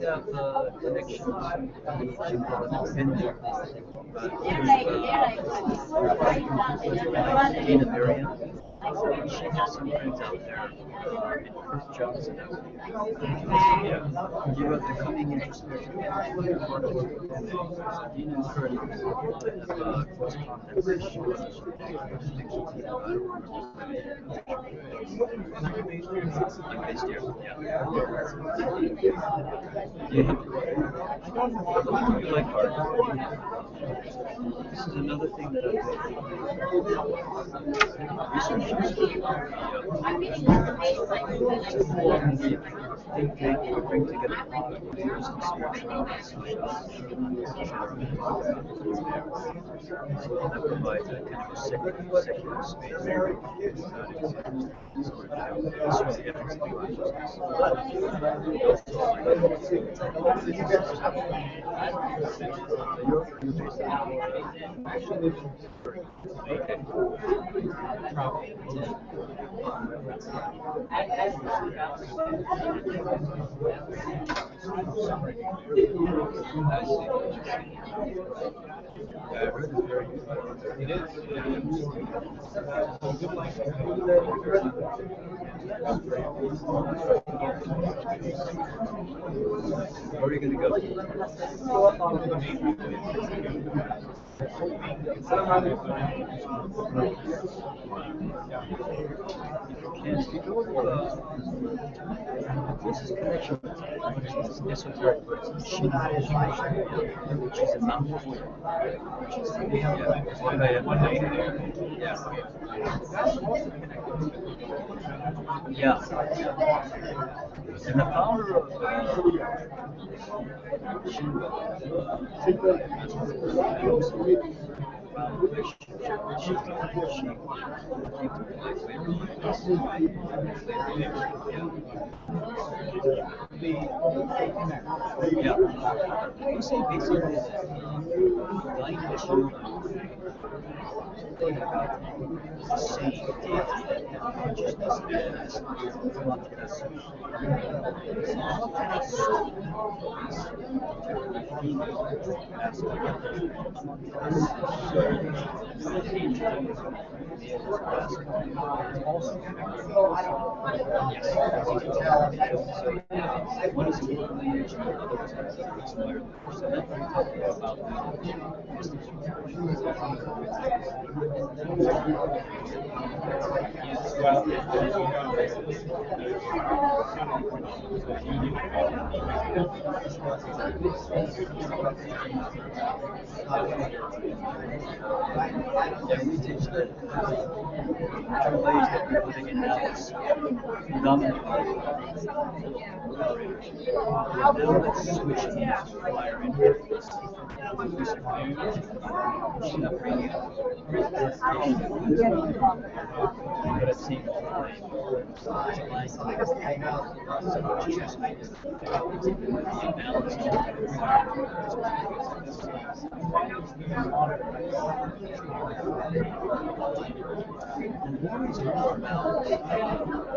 have connections to Gina Marian. She has some friends out there. Chris Johnson. Yeah. You are the coming into spiritual Gina is very you like art. This is another thing that they bring together spirituality, that provides a kind of a secular space. Where are you going to go? This is connection with esoteric Buddhism. Which is a mountain yeah. And the founder of you say basically that guiding children think about the same consciousness as what is the lineage and others that inspire the person that we're talking about we teach that two ways that we're living in now is predominantly now let's switch into fire interface. But it seems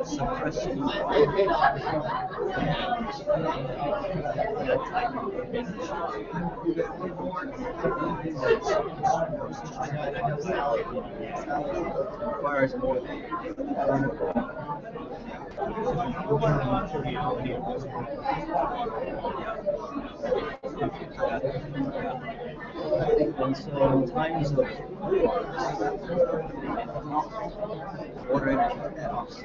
suppressing requires more than And so in times of water energy droughts,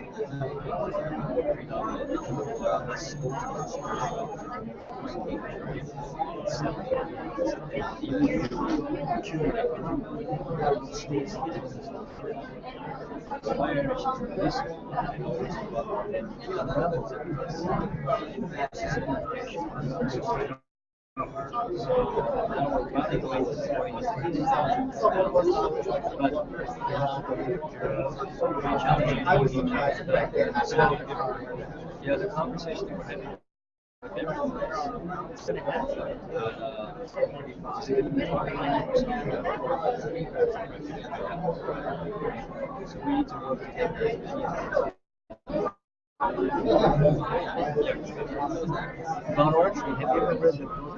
yeah, the conversation that we're having with everyone is so we need to work together. Von Orton, have you ever read the book?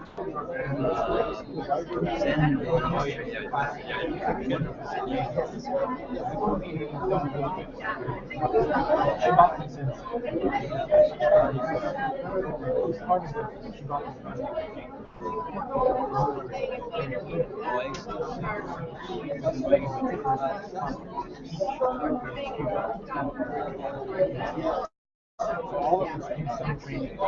Zen? Oh, all of us need some training.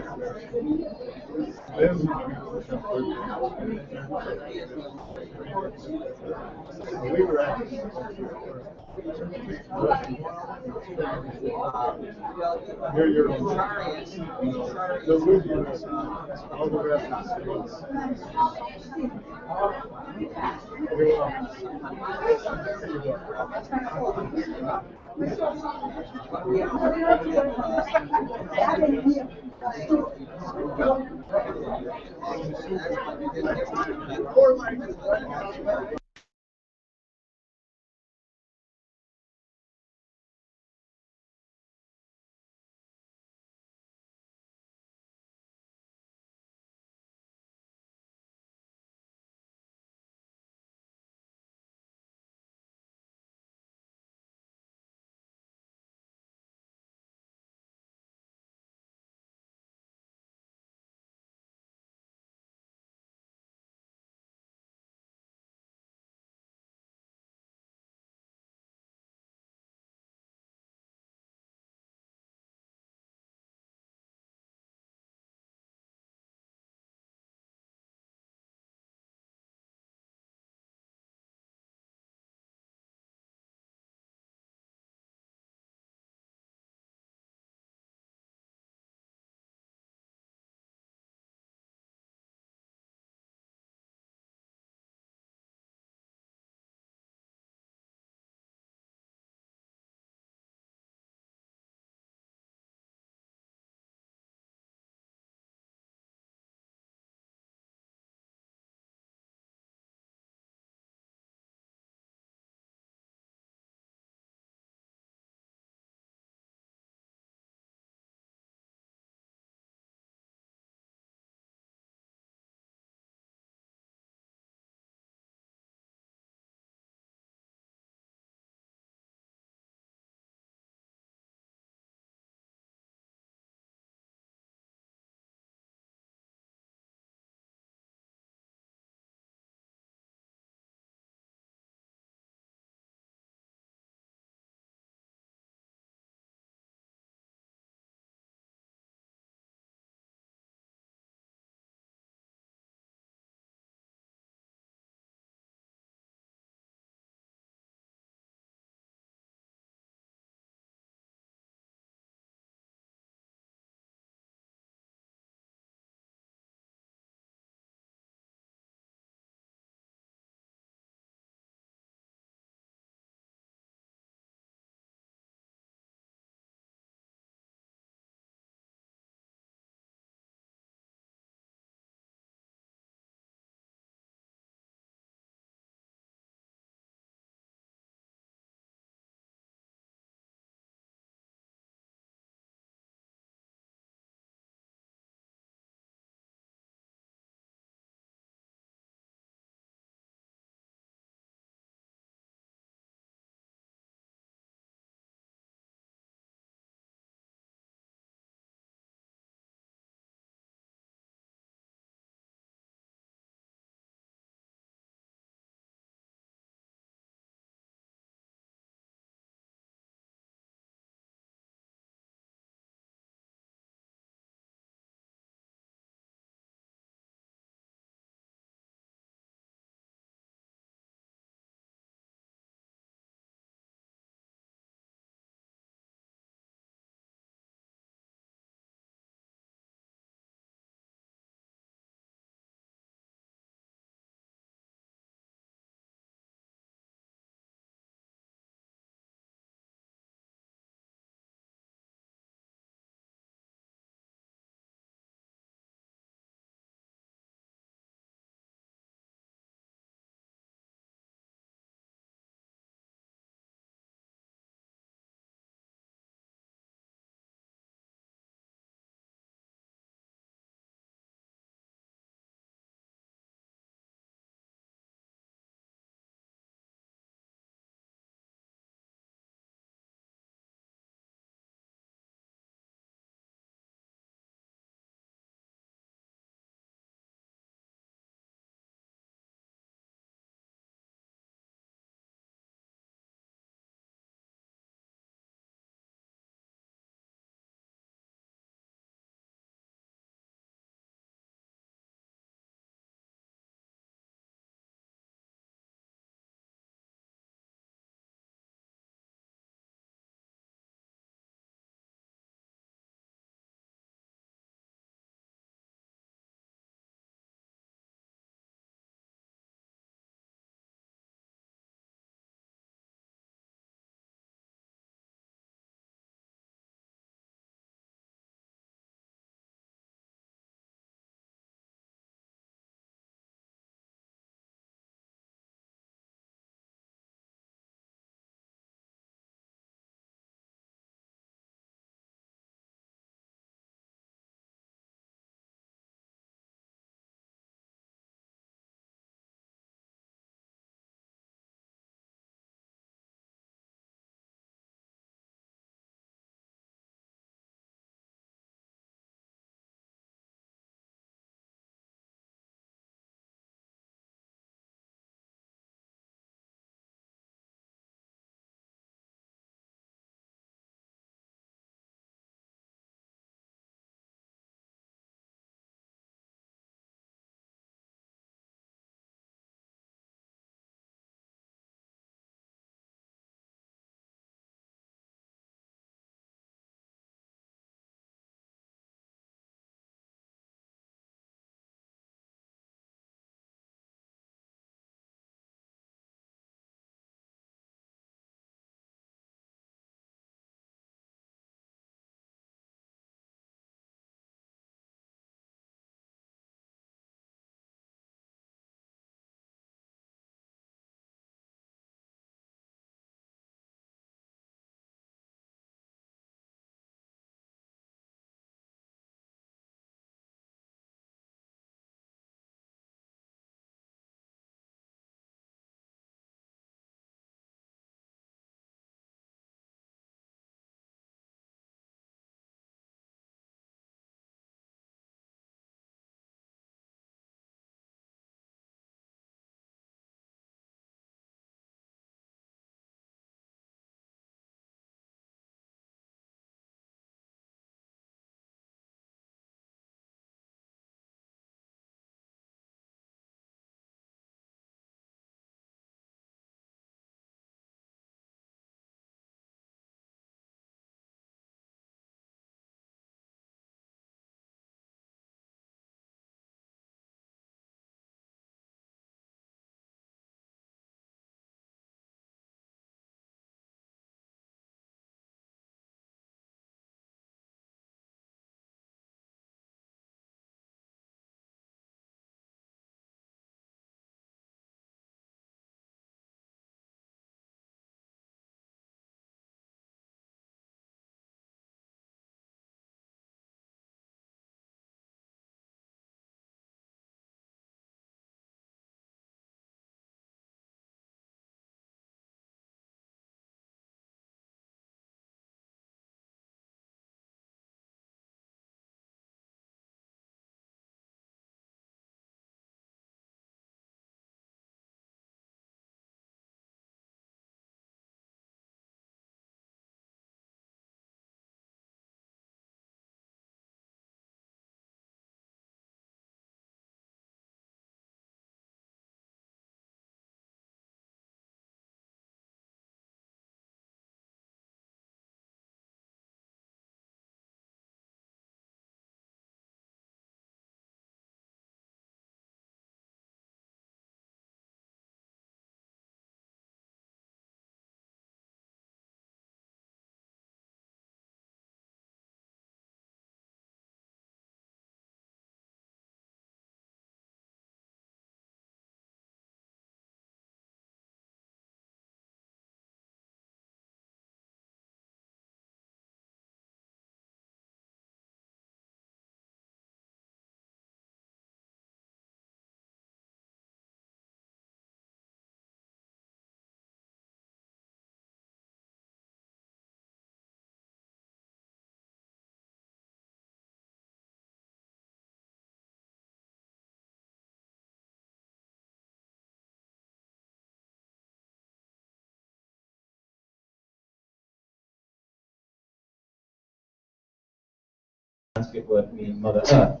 Sanskrit word meaning Mother Earth.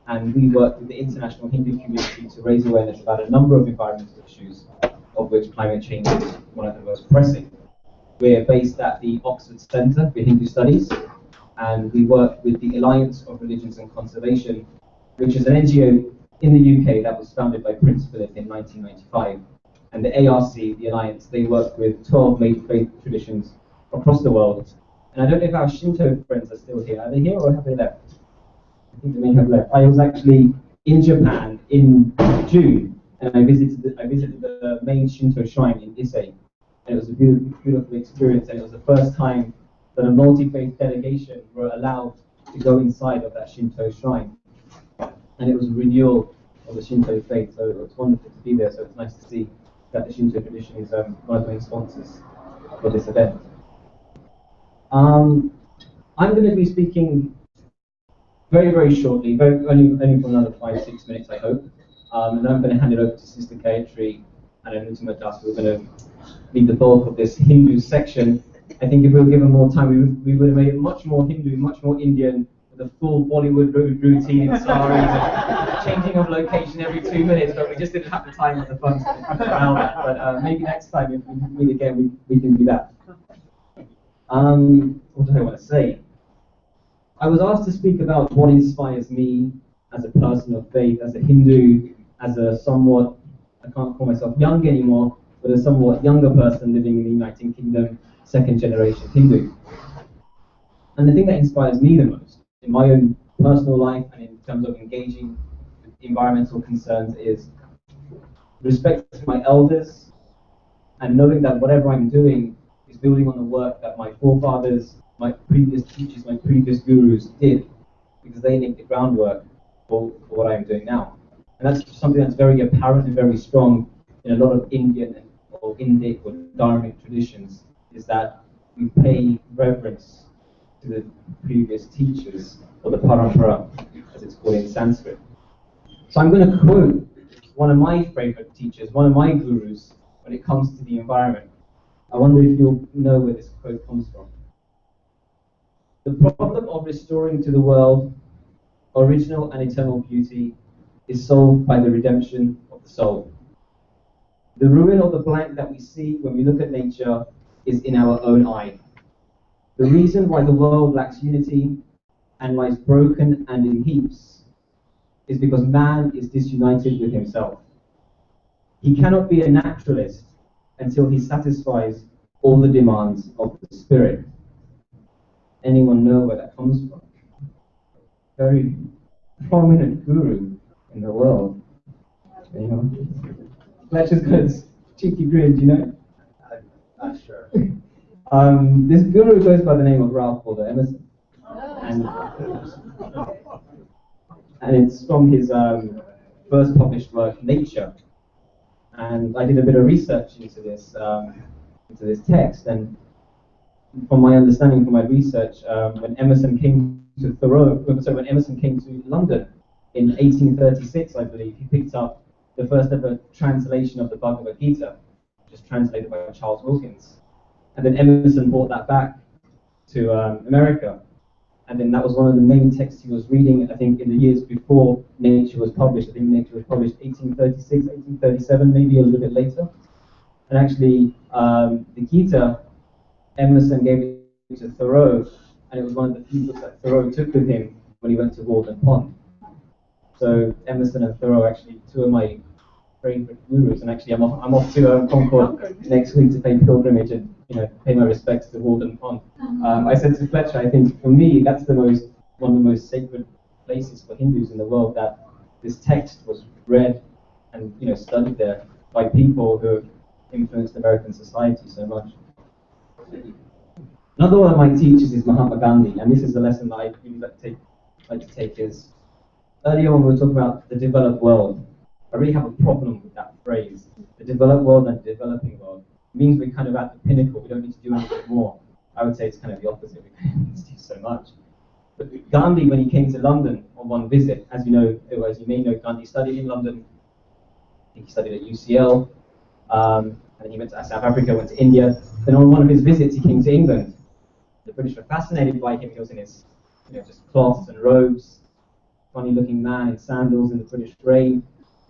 And we work with the international Hindu community to raise awareness about a number of environmental issues, of which climate change is one of the most pressing. We're based at the Oxford Centre for Hindu Studies, and we work with the Alliance of Religions and Conservation, which is an NGO in the UK that was founded by Prince Philip in 1995. And the ARC, the Alliance, they work with 12 major faith traditions across the world. And I don't know if our Shinto friends are still here. Are they here or have they left? I think they may have left. I was actually in Japan in June, and I visited the main Shinto shrine in Issei. And it was a beautiful experience, and it was the first time that a multi-faith delegation were allowed to go inside of that Shinto shrine. And it was a renewal of the Shinto faith, so it was wonderful to be there. So it's nice to see that the Shinto tradition is one of the main sponsors for this event. I'm going to be speaking very, very shortly, only for another 5-6 minutes, I hope. And then I'm going to hand it over to Sister Gayatri and Anutama Das, who are going to lead the bulk of this Hindu section. I think if we were given more time, we would have made it much more Hindu, much more Indian, with a full Bollywood routine in saris, and changing of location every 2 minutes, but we just didn't have the time or the funds to allow that. But maybe next time, if we meet again, we can do that. What do I want to say? I was asked to speak about what inspires me as a person of faith, as a Hindu, as a somewhat, I can't call myself young anymore, but a somewhat younger person living in the United Kingdom, second generation Hindu. And the thing that inspires me the most in my own personal life and in terms of engaging with environmental concerns is respect to my elders and knowing that whatever I'm doing is building on the work that my forefathers, my previous teachers, my previous gurus did, because they laid the groundwork for what I'm doing now. And that's something that's very apparent and very strong in a lot of Indian or Indic or Dharmic traditions, is that we pay reverence to the previous teachers, or the parampara, as it's called in Sanskrit. So I'm going to quote one of my favorite teachers, one of my gurus, when it comes to the environment. I wonder if you'll know where this quote comes from. The problem of restoring to the world original and eternal beauty is solved by the redemption of the soul. The ruin or the blank that we see when we look at nature is in our own eye. The reason why the world lacks unity and lies broken and in heaps is because man is disunited with himself. He cannot be a naturalist until he satisfies all the demands of the spirit. Anyone know where that comes from? Very prominent guru in the world. Anyone? Fletcher's got a cheeky grin, do you know? Not sure. This guru goes by the name of Ralph Waldo Emerson. And it's from his first published work, Nature. And I did a bit of research into this text, and from my understanding, from my research, when Emerson came to when Emerson came to London in 1836, I believe, he picked up the first ever translation of the Bhagavad Gita, just translated by Charles Wilkins. And then Emerson brought that back to America. And then that was one of the main texts he was reading, I think, in the years before Nature was published. I think Nature was published 1836, 1837, maybe a little bit later. And actually, the Gita, Emerson gave it to Thoreau, and it was one of the few books that Thoreau took with him when he went to Walden Pond. So Emerson and Thoreau are actually two of my favorite gurus, and actually I'm off to Concord next week to pay pilgrimage and pay my respects to Walden Pond. I said to Fletcher, I think for me that's one of the most sacred places for Hindus in the world, that this text was read and studied there by people who have influenced American society so much. Another one of my teachers is Mahatma Gandhi, and this is the lesson that I really like to take is, earlier on we were talking about the developed world. I really have a problem with that phrase. The developed world and the developing world. It means we're kind of at the pinnacle, we don't need to do anything more. I would say it's kind of the opposite, we need to do so much. But Gandhi, when he came to London on one visit, as you may know, Gandhi studied in London. I think he studied at UCL, and then he went to South Africa, went to India. Then on one of his visits, he came to England. The British were fascinated by him. He was in his just cloths and robes, funny-looking man in sandals in the British rain,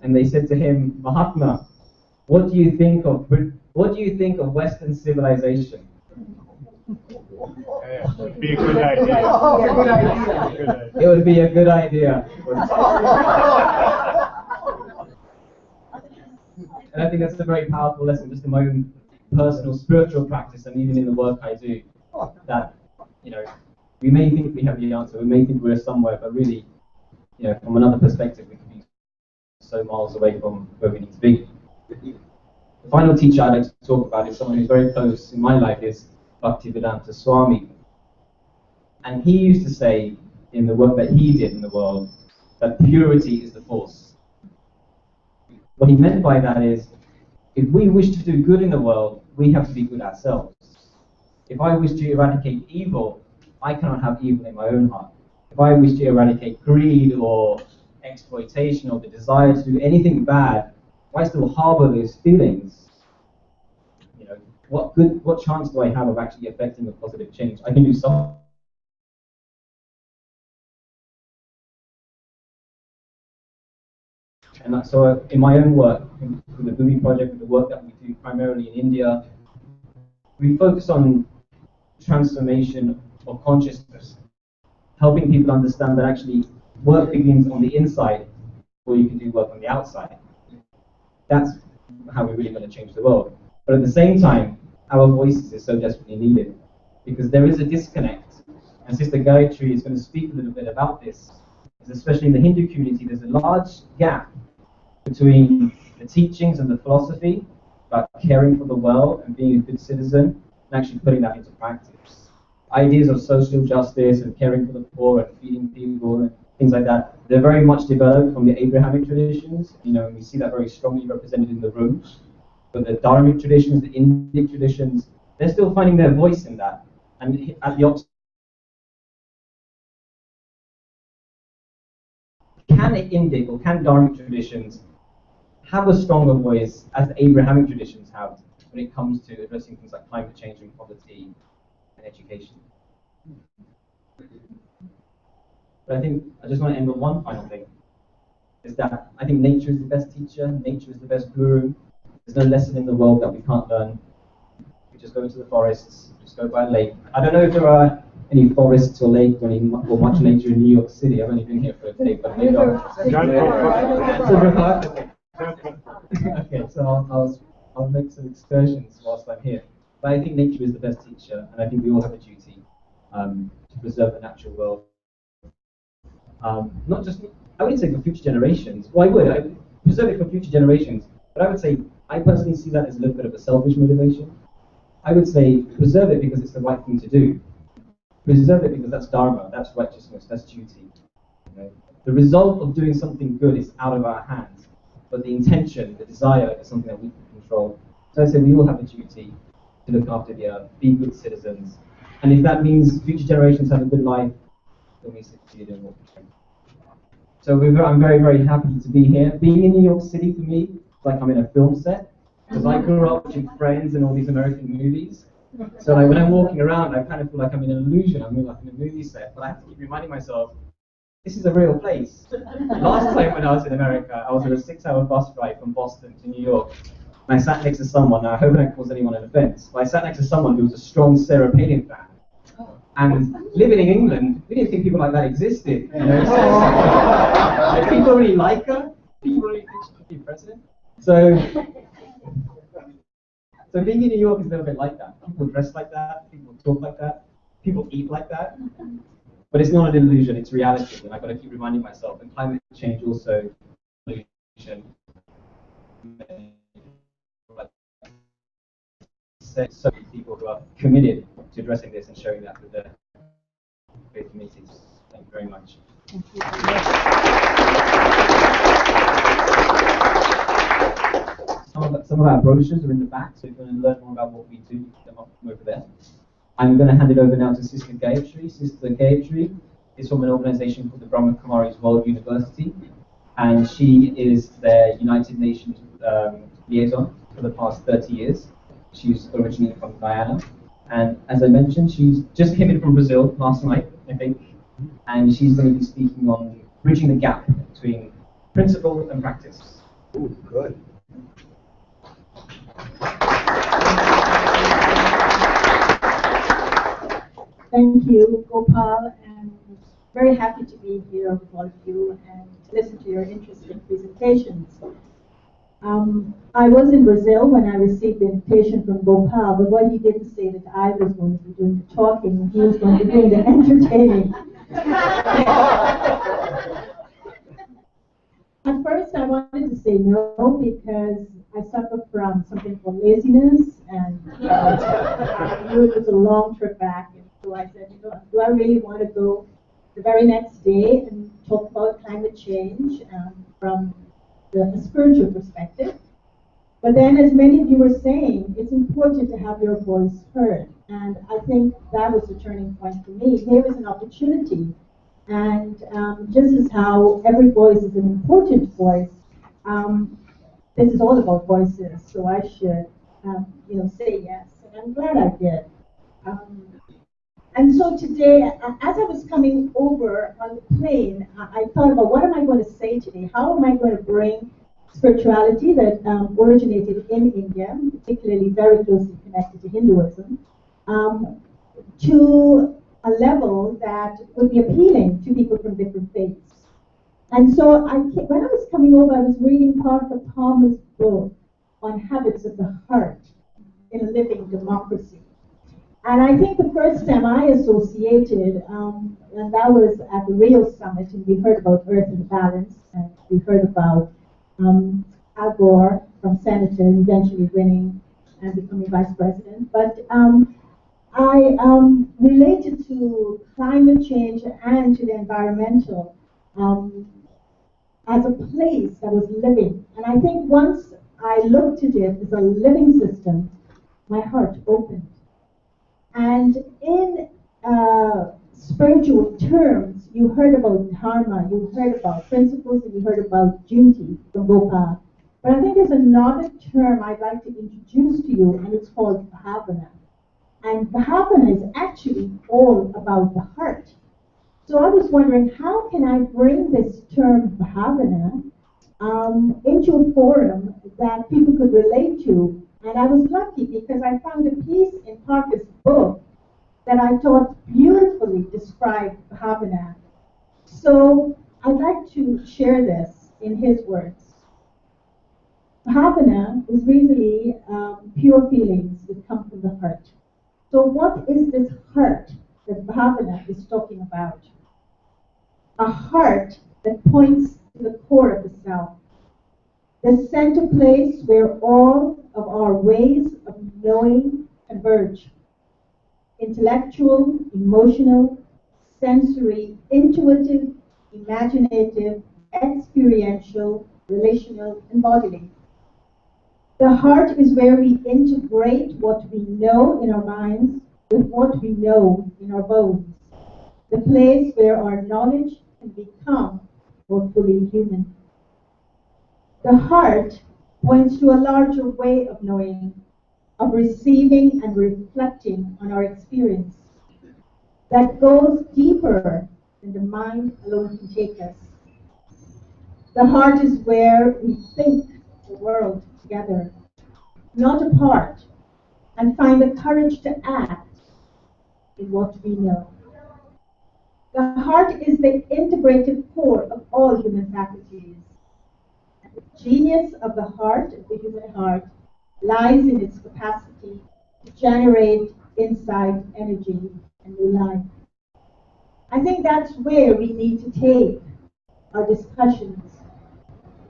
and they said to him, Mahatma, what do you think of Western civilization? It would be a good idea. It would be a good idea. And I think that's a very powerful lesson, just in my own personal spiritual practice, and even in the work I do. That, you know, we may think we have the answer, we may think we're somewhere, but really, you know, from another perspective, we could be so miles away from where we need to be. The final teacher I'd like to talk about is someone who's very close in my life, is Bhaktivedanta Swami. And he used to say, in the work that he did in the world, that purity is the force. What he meant by that is, if we wish to do good in the world, we have to be good ourselves. If I wish to eradicate evil, I cannot have evil in my own heart. If I wish to eradicate greed or exploitation or the desire to do anything bad, if I still harbor those feelings, you know, what chance do I have of actually affecting a positive change? I can do some. And so in my own work, with the Bhumi project, with the work that we do primarily in India, we focus on transformation of consciousness, helping people understand that actually work begins on the inside before you can do work on the outside. That's how we're really going to change the world. But at the same time, our voices are so desperately needed, because there is a disconnect. And Sister Gayatri is going to speak a little bit about this, especially in the Hindu community. There's a large gap between the teachings and the philosophy about caring for the world and being a good citizen, and actually putting that into practice. Ideas of social justice and caring for the poor and feeding people and things like that, they're very much developed from the Abrahamic traditions. You know, and we see that very strongly represented in the rooms. But the Dharmic traditions, the Indic traditions, they're still finding their voice in that. And at the opposite, can Indic or can Dharmic traditions have a stronger voice as the Abrahamic traditions have when it comes to addressing things like climate change and poverty and education? But I think I just want to end with one final thing, is that I think nature is the best teacher, nature is the best guru. There's no lesson in the world that we can't learn. We just go into the forests, just go by a lake. I don't know if there are any forests or lakes or much nature in New York City. I've only been here for a day, but maybe okay, so I'll make some excursions whilst I'm here. But I think nature is the best teacher, and I think we all have a duty to preserve the natural world. Not just, I wouldn't say for future generations. Well, I would. I preserve it for future generations. But I would say, I personally see that as a little bit of a selfish motivation. I would say, preserve it because it's the right thing to do. Preserve it because that's dharma, that's righteousness, that's duty. You know? The result of doing something good is out of our hands, but the intention, the desire, is something that we can control. So I say we all have a duty to look after the earth, be good citizens, and if that means future generations have a good life, then we succeed in what we can. So I'm very, very happy to be here. Being in New York City for me, it's like I'm in a film set, because I grew up watching Friends and all these American movies. So like when I'm walking around, I kind of feel like I'm in an illusion. I'm like in a movie set, but I have to keep reminding myself, this is a real place. Last time when I was in America, I was on a 6-hour bus ride from Boston to New York, and I sat next to someone. Now I hope I don't cause anyone an offense, but I sat next to someone who was a strong Sarah Palin fan. And living in England, we didn't think people like that existed. You know? Like, people really like her. People really think she should be president. So being in New York is a little bit like that. People dress like that. People talk like that. People eat like that. But it's not an illusion. It's reality, and I've got to keep reminding myself. And climate change also illusion. So many people who are committed to addressing this and showing that with their faith communities. Thank you very much. Thank you. Some of our brochures are in the back, so if you want to learn more about what we do, you can come over there. I'm going to hand it over now to Sister Gayatri. Sister Gayatri is from an organization called the Brahma Kumaris World University, and she is their United Nations liaison for the past 30 years. She's originally from Guyana, and as I mentioned, she's just came in from Brazil last night, I think, and she's going to be speaking on bridging the gap between principle and practice. Ooh, good. Thank you, Gopal, and very happy to be here with all of you and to listen to your interesting presentations. I was in Brazil when I received the invitation from Gopal, but what he didn't say that I was going to be doing the talking and he was going to be doing the entertaining. At first, I wanted to say no because I suffer from something called laziness, and I knew it was a long trip back. And so I said, you know, do I really want to go the very next day and talk about climate change from the spiritual perspective? But then, as many of you were saying, it's important to have your voice heard. And I think that was the turning point for me. Here was an opportunity. And just as how every voice is an important voice, this is all about voices. So I should, you know, say yes. And I'm glad I did. And so today, as I was coming over on the plane, I thought about what am I going to say today? How am I going to bring spirituality that originated in India, particularly very closely connected to Hinduism, to a level that would be appealing to people from different faiths. And so when I was coming over, I was reading Parker Palmer's book on habits of the heart in a living democracy. And I think the first time I associated, and that was at the Rio Summit, and we heard about Earth in Balance, and we heard about Al Gore from senator, eventually winning and becoming vice president. But I related to climate change and to the environmental as a place that was living. And I think once I looked at it as a living system, my heart opened. And in spiritual terms, you heard about dharma, you heard about principles, and you heard about duty from Gopal. But I think there's another term I'd like to introduce to you, and it's called bhavana. And bhavana is actually all about the heart. So I was wondering, how can I bring this term bhavana into a forum that people could relate to? And I was lucky because I found a piece in Parker's book that I thought beautifully described bhavana. So I'd like to share this in his words. Bhavana is really pure feelings that come from the heart. So what is this heart that bhavana is talking about? A heart that points to the core of the self, the center place where all of our ways of knowing converge. Intellectual, emotional, sensory, intuitive, imaginative, experiential, relational, and bodily. The heart is where we integrate what we know in our minds with what we know in our bones. The place where our knowledge can become more fully human. The heart points to a larger way of knowing, of receiving and reflecting on our experience that goes deeper than the mind alone can take us. The heart is where we think the world together, not apart, and find the courage to act in what we know. The heart is the integrated core of all human faculties. And the genius of the heart, of the human heart, lies in its capacity to generate insight, energy, and new life. I think that's where we need to take our discussions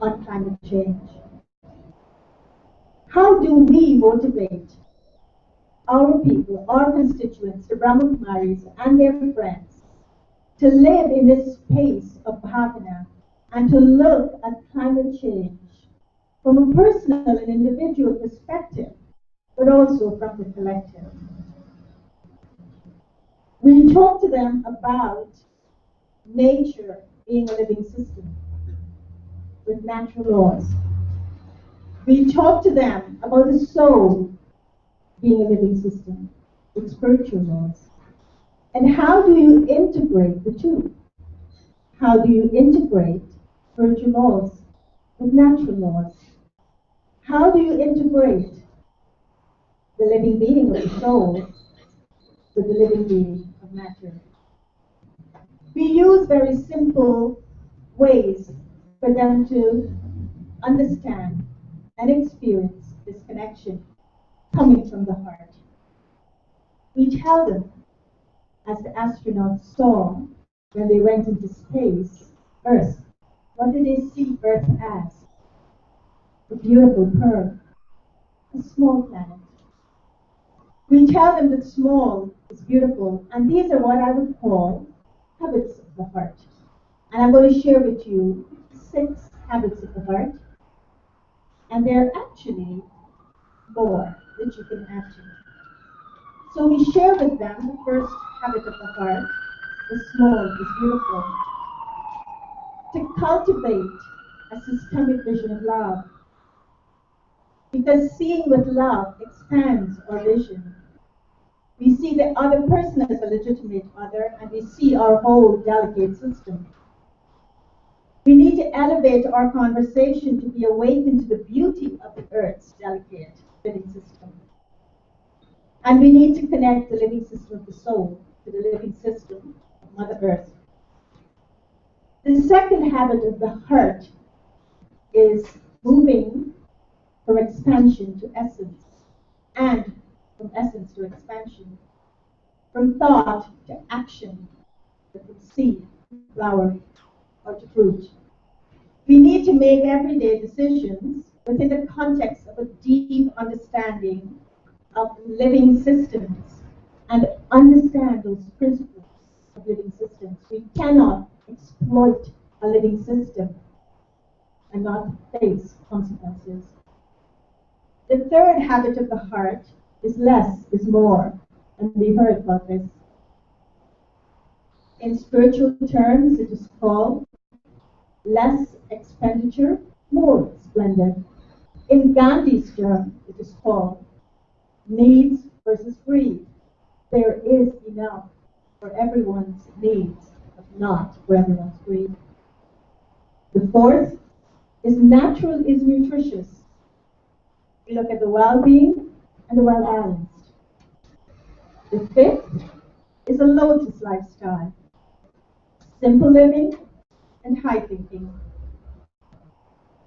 on climate change. How do we motivate our people, our constituents, the Brahmakumaris and their friends, to live in this space of bhavana and to look at climate change from a personal and individual perspective, but also from the collective? We talk to them about nature being a living system with natural laws. We talk to them about the soul being a living system with spiritual laws. And how do you integrate the two? How do you integrate spiritual laws with natural laws? How do you integrate the living being of the soul with the living being of matter? We use very simple ways for them to understand and experience this connection coming from the heart. We tell them, as the astronauts saw when they went into space, Earth. What did they see Earth as? A beautiful pearl, a small planet. We tell them that small is beautiful, and these are what I would call habits of the heart. And I'm going to share with you 6 habits of the heart, and they're actually more that you can add to. So we share with them the first habit of the heart, the small is beautiful, to cultivate a systemic vision of love. Because seeing with love expands our vision. We see the other person as a legitimate other, and we see our whole delicate system. We need to elevate our conversation to be awakened to the beauty of the Earth's delicate living system. And we need to connect the living system of the soul to the living system of Mother Earth. The second habit of the heart is moving from expansion to essence, and from essence to expansion, from thought to action, from seed, flower, or to fruit. We need to make everyday decisions within the context of a deep understanding of living systems and understand those principles of living systems. We cannot exploit a living system and not face consequences. The third habit of the heart is less is more, and we heard about this. In spiritual terms, it is called less expenditure, more splendor. In Gandhi's term, it is called needs versus greed. There is enough for everyone's needs, but not for everyone's greed. The fourth is natural is nutritious. We look at the well-being and the well-balanced. The fifth is a lotus lifestyle. Simple living and high thinking.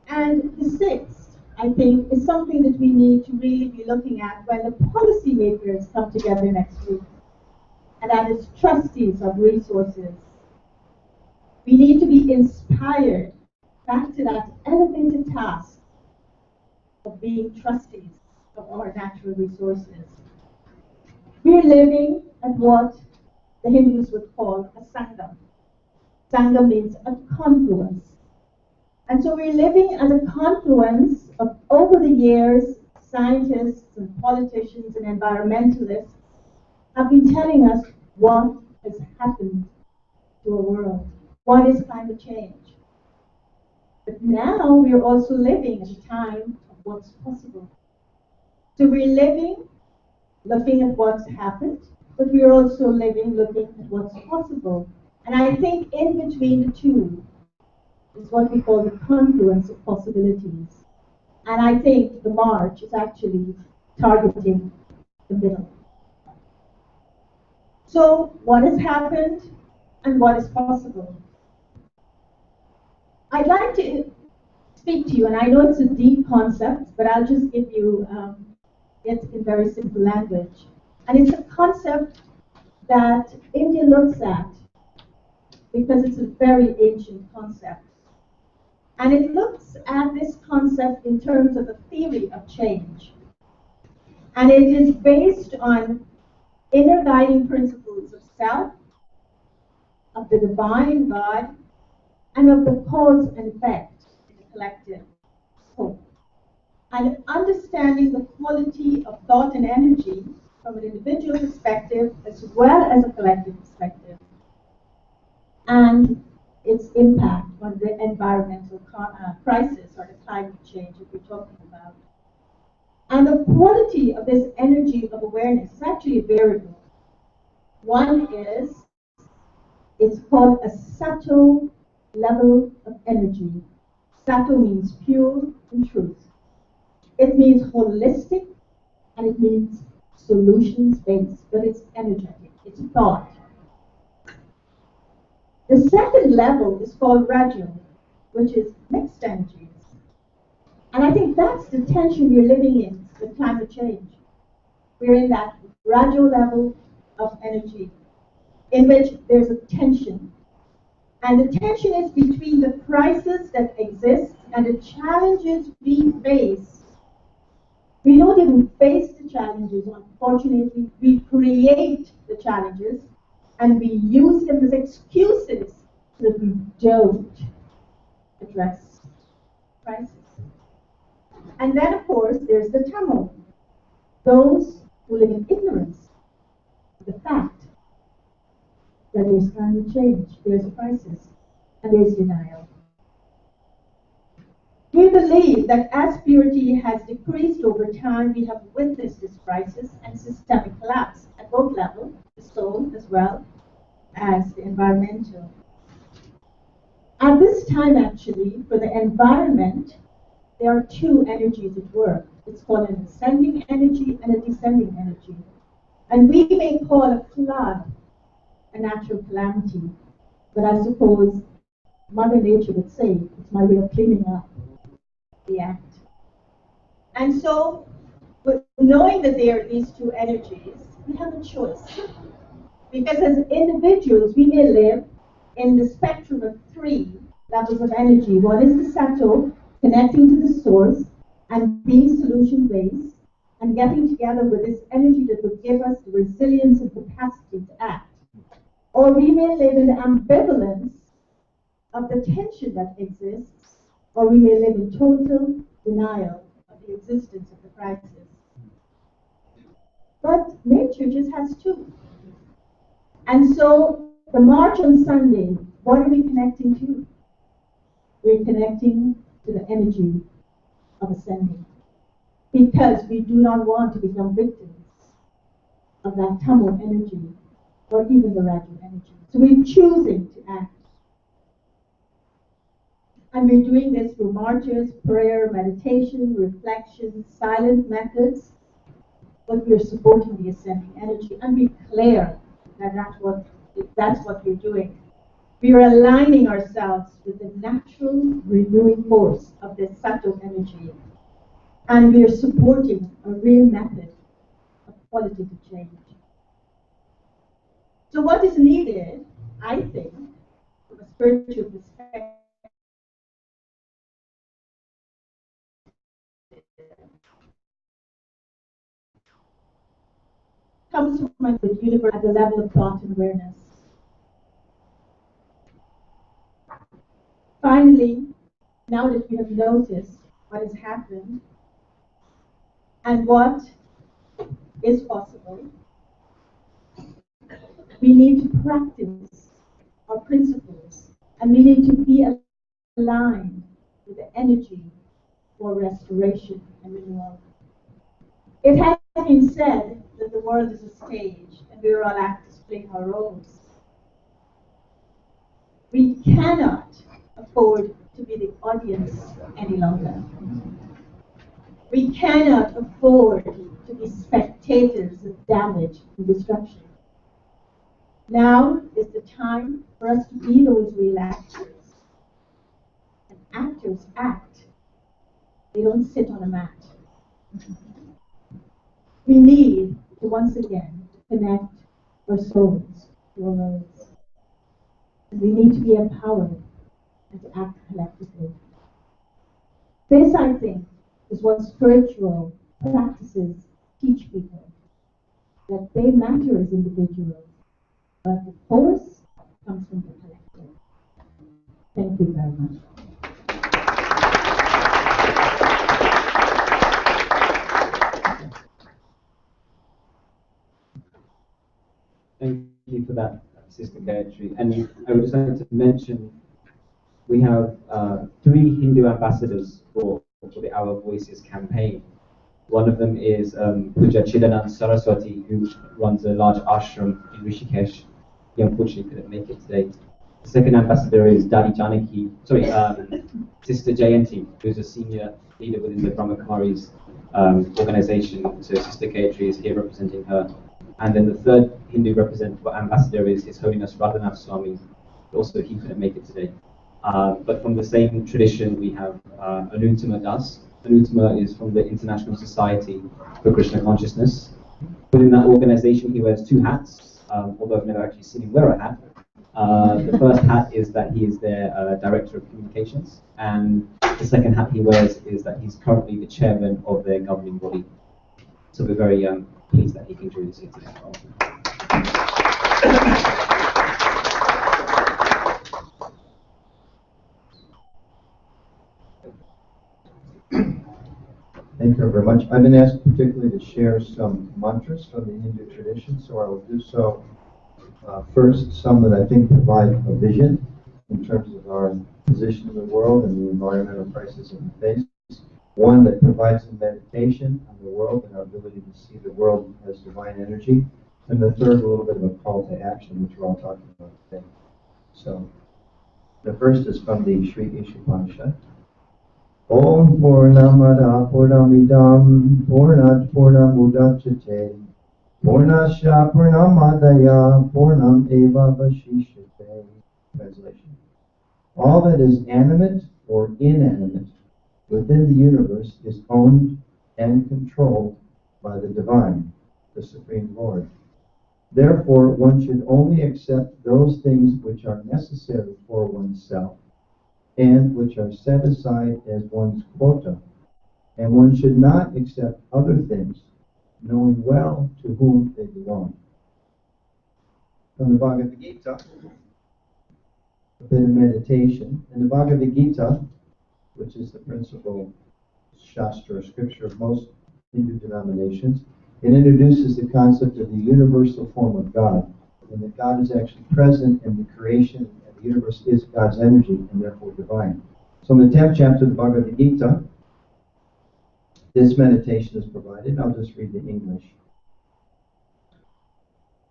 And the sixth, I think, is something that we need to really be looking at when the policymakers come together next week. And that is trustees of resources. We need to be inspired back to that elevated task of being trustees of our natural resources. We're living at what the Hindus would call a sangam. Sangam means a confluence. And so we're living at a confluence of, over the years, scientists and politicians and environmentalists have been telling us what has happened to our world. What is climate change? But now we're also living at a time of what's possible. So we're living, looking at what's happened, but we're also living, looking at what's possible. And I think in between the two is what we call the confluence of possibilities. And I think the march is actually targeting the middle. So what has happened and what is possible? I'd like to speak to you, and I know it's a deep concept, but I'll just give you it in very simple language. And it's a concept that India looks at because it's a very ancient concept. And it looks at this concept in terms of a theory of change. And it is based on inner guiding principles of self, of the divine God, and of the cause and effect in the collective whole. And understanding the quality of thought and energy from an individual perspective as well as a collective perspective, and its impact on the environmental crisis or the climate change that we're talking about. And the quality of this energy of awareness is actually a variable. One is, it's called a Sato level of energy. Sato means pure and truth. It means holistic, and it means solutions-based, but it's energetic, it's thought. The second level is called Rajo, which is mixed energies. And I think that's the tension we're living in with climate change. We're in that Rajo level of energy, in which there's a tension. And the tension is between the crisis that exists and the challenges we face. We don't even face the challenges, unfortunately. We create the challenges and we use them as excuses so that we don't address crisis. And then, of course, there's the Tamil, those who live in ignorance of the fact that there's climate change, there's a crisis, and there's denial. We believe that as purity has decreased over time, we have witnessed this crisis and systemic collapse at both levels, the soul as well as the environmental. At this time, actually, for the environment, there are two energies at work. It's called an ascending energy and a descending energy. And we may call a flood a natural calamity, but I suppose Mother Nature would say it's my way of cleaning up the act. And so, with knowing that there are these two energies, we have a choice. Because as individuals, we may live in the spectrum of three levels of energy. One is the Sato, connecting to the source and being solution-based and getting together with this energy that would give us the resilience and capacity to act. Or we may live in the ambivalence of the tension that exists, or we may live in total denial of the existence of the crisis. But nature just has two. And so, the March on Sunday, what are we connecting to? We're connecting to the energy of ascending. Because we do not want to become victims of that Tamil energy or even the Rajo energy. So we're choosing to act. And we're doing this through marches, prayer, meditation, reflection, silent methods. But we're supporting the ascending energy. And we're clear that that's what we're doing. We are aligning ourselves with the natural renewing force of this Sato energy. And we are supporting a real method of qualitative change. So what is needed, I think, from a spiritual perspective, comes from the universe at the level of thought and awareness. Finally, now that we have noticed what has happened and what is possible, we need to practice our principles, and we need to be aligned with the energy for restoration and renewal. It has been said that the world is a stage, and we are all actors playing our roles. We cannot afford to be the audience any longer. We cannot afford to be spectators of damage and destruction. Now is the time for us to be those real actors. And actors act. They don't sit on a mat. We need to once again connect our souls to our worlds. And we need to be empowered and to act collectively. This, I think, is what spiritual practices teach people, that they matter as individuals, but the force comes from the collective. Thank you very much. Thank you for that, Sister Gayatri. And I would just like to mention we have 3 Hindu ambassadors for the Our Voices campaign. One of them is Puja Chidanand Saraswati, who runs a large ashram in Rishikesh. He unfortunately couldn't make it today. The second ambassador is Sister Jayanti, who's a senior leader within the Brahmakumaris organization. So Sister Gayatri is here representing her. And then the third Hindu ambassador is His Holiness Radhanath Swami. Also, he couldn't make it today. But from the same tradition, we have Anuttama Das. Anuttama is from the International Society for Krishna Consciousness. Within that organization, he wears two hats, although I've never actually seen him wear a hat. The first hat is that he is their Director of Communications, and the second hat he wears is that he's currently the chairman of their governing body. So we're very pleased that he can join us here today. Thank you very much. I've been asked particularly to share some mantras from the Hindu tradition, so I will do so. First, some that I think provide a vision in terms of our position in the world and the environmental crisis that we face. One that provides a meditation on the world and our ability to see the world as divine energy. And the third, a little bit of a call to action, which we're all talking about today. So, the first is from the Sri Ishopanishad. Om Purnamada Purnamidam Purnat Purnamudachyate Purnasya Purnamadaya Purnam Eva Vashishyate. Translation. All that is animate or inanimate within the universe is owned and controlled by the Divine, the Supreme Lord. Therefore, one should only accept those things which are necessary for oneself and which are set aside as one's quota, and one should not accept other things, knowing well to whom they belong. From the Bhagavad Gita, a bit of meditation. In the Bhagavad Gita, which is the principal Shastra, scripture of most Hindu denominations, it introduces the concept of the universal form of God, and that God is actually present in the creation, and the universe is God's energy, and therefore divine. So in the 10th chapter of the Bhagavad Gita, this meditation is provided. I'll just read the English.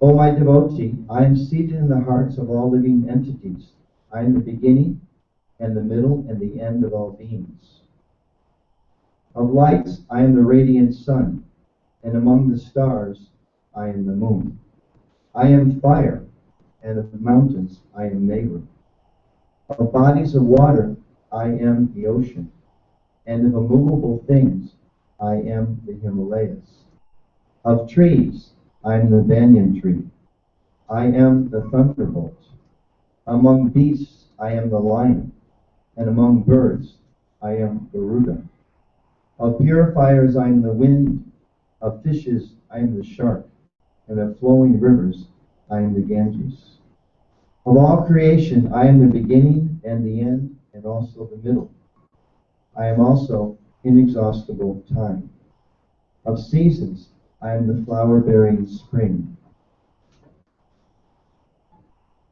O my devotee, I am seated in the hearts of all living entities. I am the beginning and the middle and the end of all beings. Of lights, I am the radiant sun, and among the stars, I am the moon. I am fire, and of mountains, I am neighbor. Of bodies of water, I am the ocean, and of immovable things, I am the Himalayas. Of trees, I am the banyan tree. I am the thunderbolt. Among beasts, I am the lion, and among birds, I am Garuda. Of purifiers, I am the wind. Of fishes, I am the shark, and of flowing rivers, I am the Ganges. Of all creation, I am the beginning and the end, and also the middle. I am also inexhaustible time. Of seasons, I am the flower-bearing spring.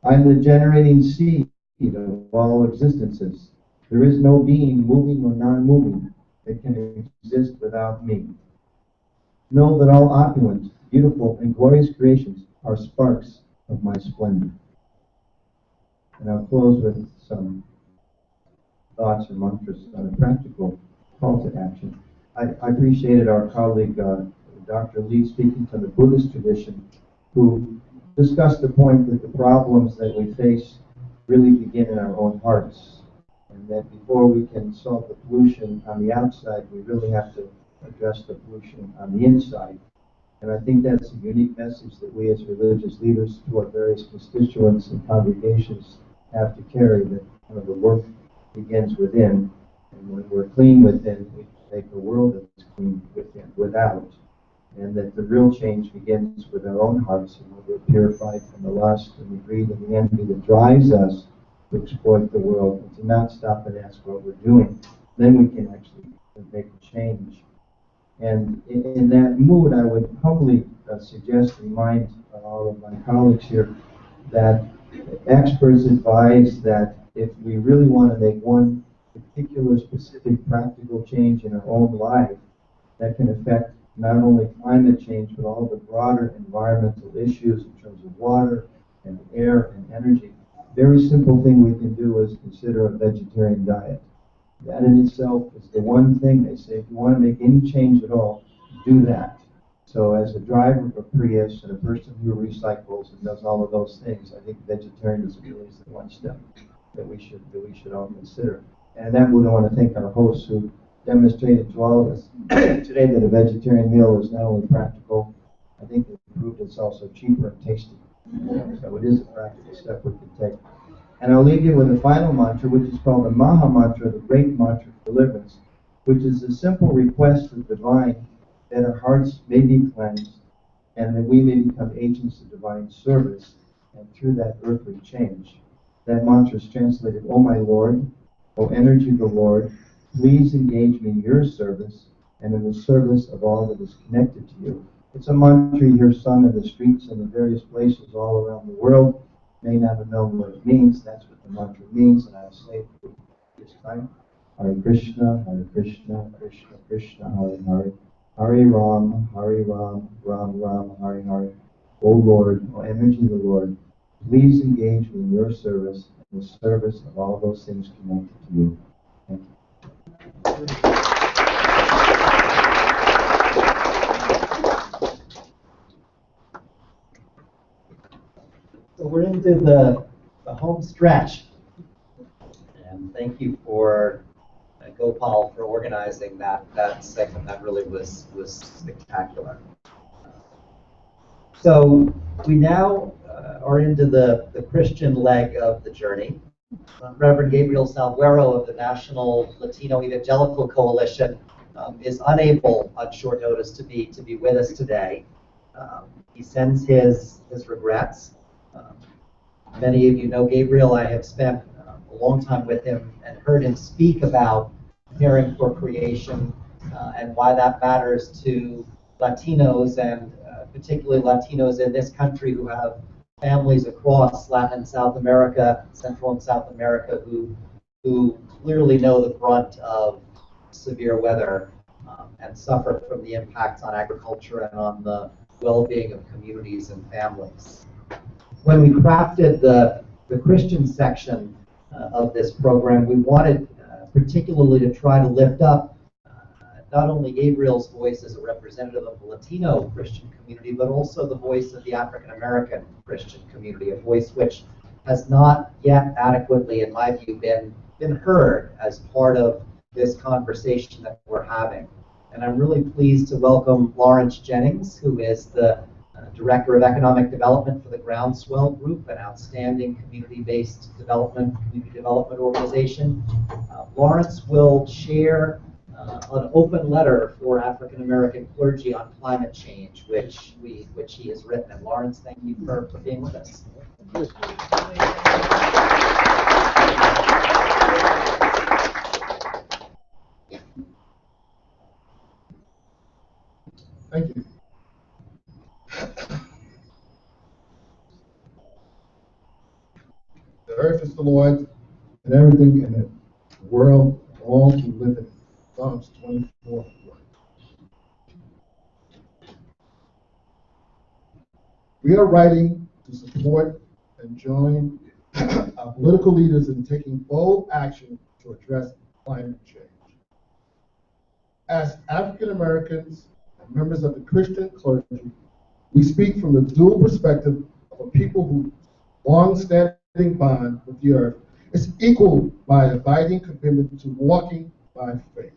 I am the generating seed of all existences. There is no being, moving or non-moving, that can exist without me. Know that all opulent, beautiful, and glorious creations are sparks of my splendor. And I'll close with some thoughts or mantras on a practical call to action. I appreciated our colleague, Dr. Lee, speaking to the Buddhist tradition, who discussed the point that the problems that we face really begin in our own hearts, and that before we can solve the pollution on the outside, we really have to address the pollution on the inside. And I think that's a unique message that we as religious leaders to our various constituents and congregations have to carry, that the work begins within, and when we're clean within, we make a world that's clean without, and that the real change begins with our own hearts, and when we're purified from the lust and the greed and the envy that drives us to exploit the world and to not stop and ask what we're doing, then we can actually make a change. And in that mood, I would humbly suggest, remind all of my colleagues here, that experts advise that if we really want to make one particular specific practical change in our own life, that can affect not only climate change, but all the broader environmental issues in terms of water and air and energy. Very simple thing we can do is consider a vegetarian diet. That in itself is the one thing they say, if you want to make any change at all, do that. So as a driver of a Prius and a person who recycles and does all of those things, I think vegetarianism really is the one step that we should all consider. And that we want to thank our hosts who demonstrated to all of us today that a vegetarian meal is not only practical, I think they proved it's also cheaper and tasty. So it is a practical step we can take. And I'll leave you with a final mantra, which is called the Maha Mantra, the Great Mantra of Deliverance, which is a simple request of divine that our hearts may be cleansed and that we may become agents of divine service and through that earthly change. That mantra is translated, O my Lord, O energy of the Lord, please engage me in your service and in the service of all that is connected to you. It's a mantra you hear sung in the streets and in various places all around the world. May not have known what it means. That's what the mantra means, and I'll say it this time. Hare Krishna, Krishna Krishna, Hare Hare. Hare Ram, Ram Ram, Hare Hare. O Lord, O energy of the Lord, please engage me in your service, in the service of all those things connected to you. Thank you. So we're into the home stretch. And thank you for Gopal for organizing that segment. That really was spectacular. So we now are into the Christian leg of the journey. Reverend Gabriel Salguero of the National Latino Evangelical Coalition is unable on short notice to be with us today. He sends his regrets. Many of you know Gabriel. I have spent a long time with him and heard him speak about caring for creation and why that matters to Latinos and particularly Latinos in this country who have families across Latin and South America, Central and South America, who clearly know the brunt of severe weather and suffer from the impacts on agriculture and on the well-being of communities and families. When we crafted the Christian section of this program, we wanted particularly to try to lift up not only Gabriel's voice as a representative of the Latino Christian community, but also the voice of the African American Christian community, a voice which has not yet adequately, in my view, been heard as part of this conversation that we're having. And I'm really pleased to welcome Lawrence Jennings, who is the Director of Economic Development for the Groundswell Group, an outstanding community-based community development organization. Lawrence will share an open letter for African American clergy on climate change, which he has written. And Lawrence, thank you for being with us. Thank you. The earth is the Lord's and everything in it, the world, all who live in it. Psalms 24. We are writing to support and join our political leaders in taking bold action to address climate change. As African Americans and members of the Christian clergy, we speak from the dual perspective of a people whose long-standing bond with the earth is equaled by an abiding commitment to walking by faith.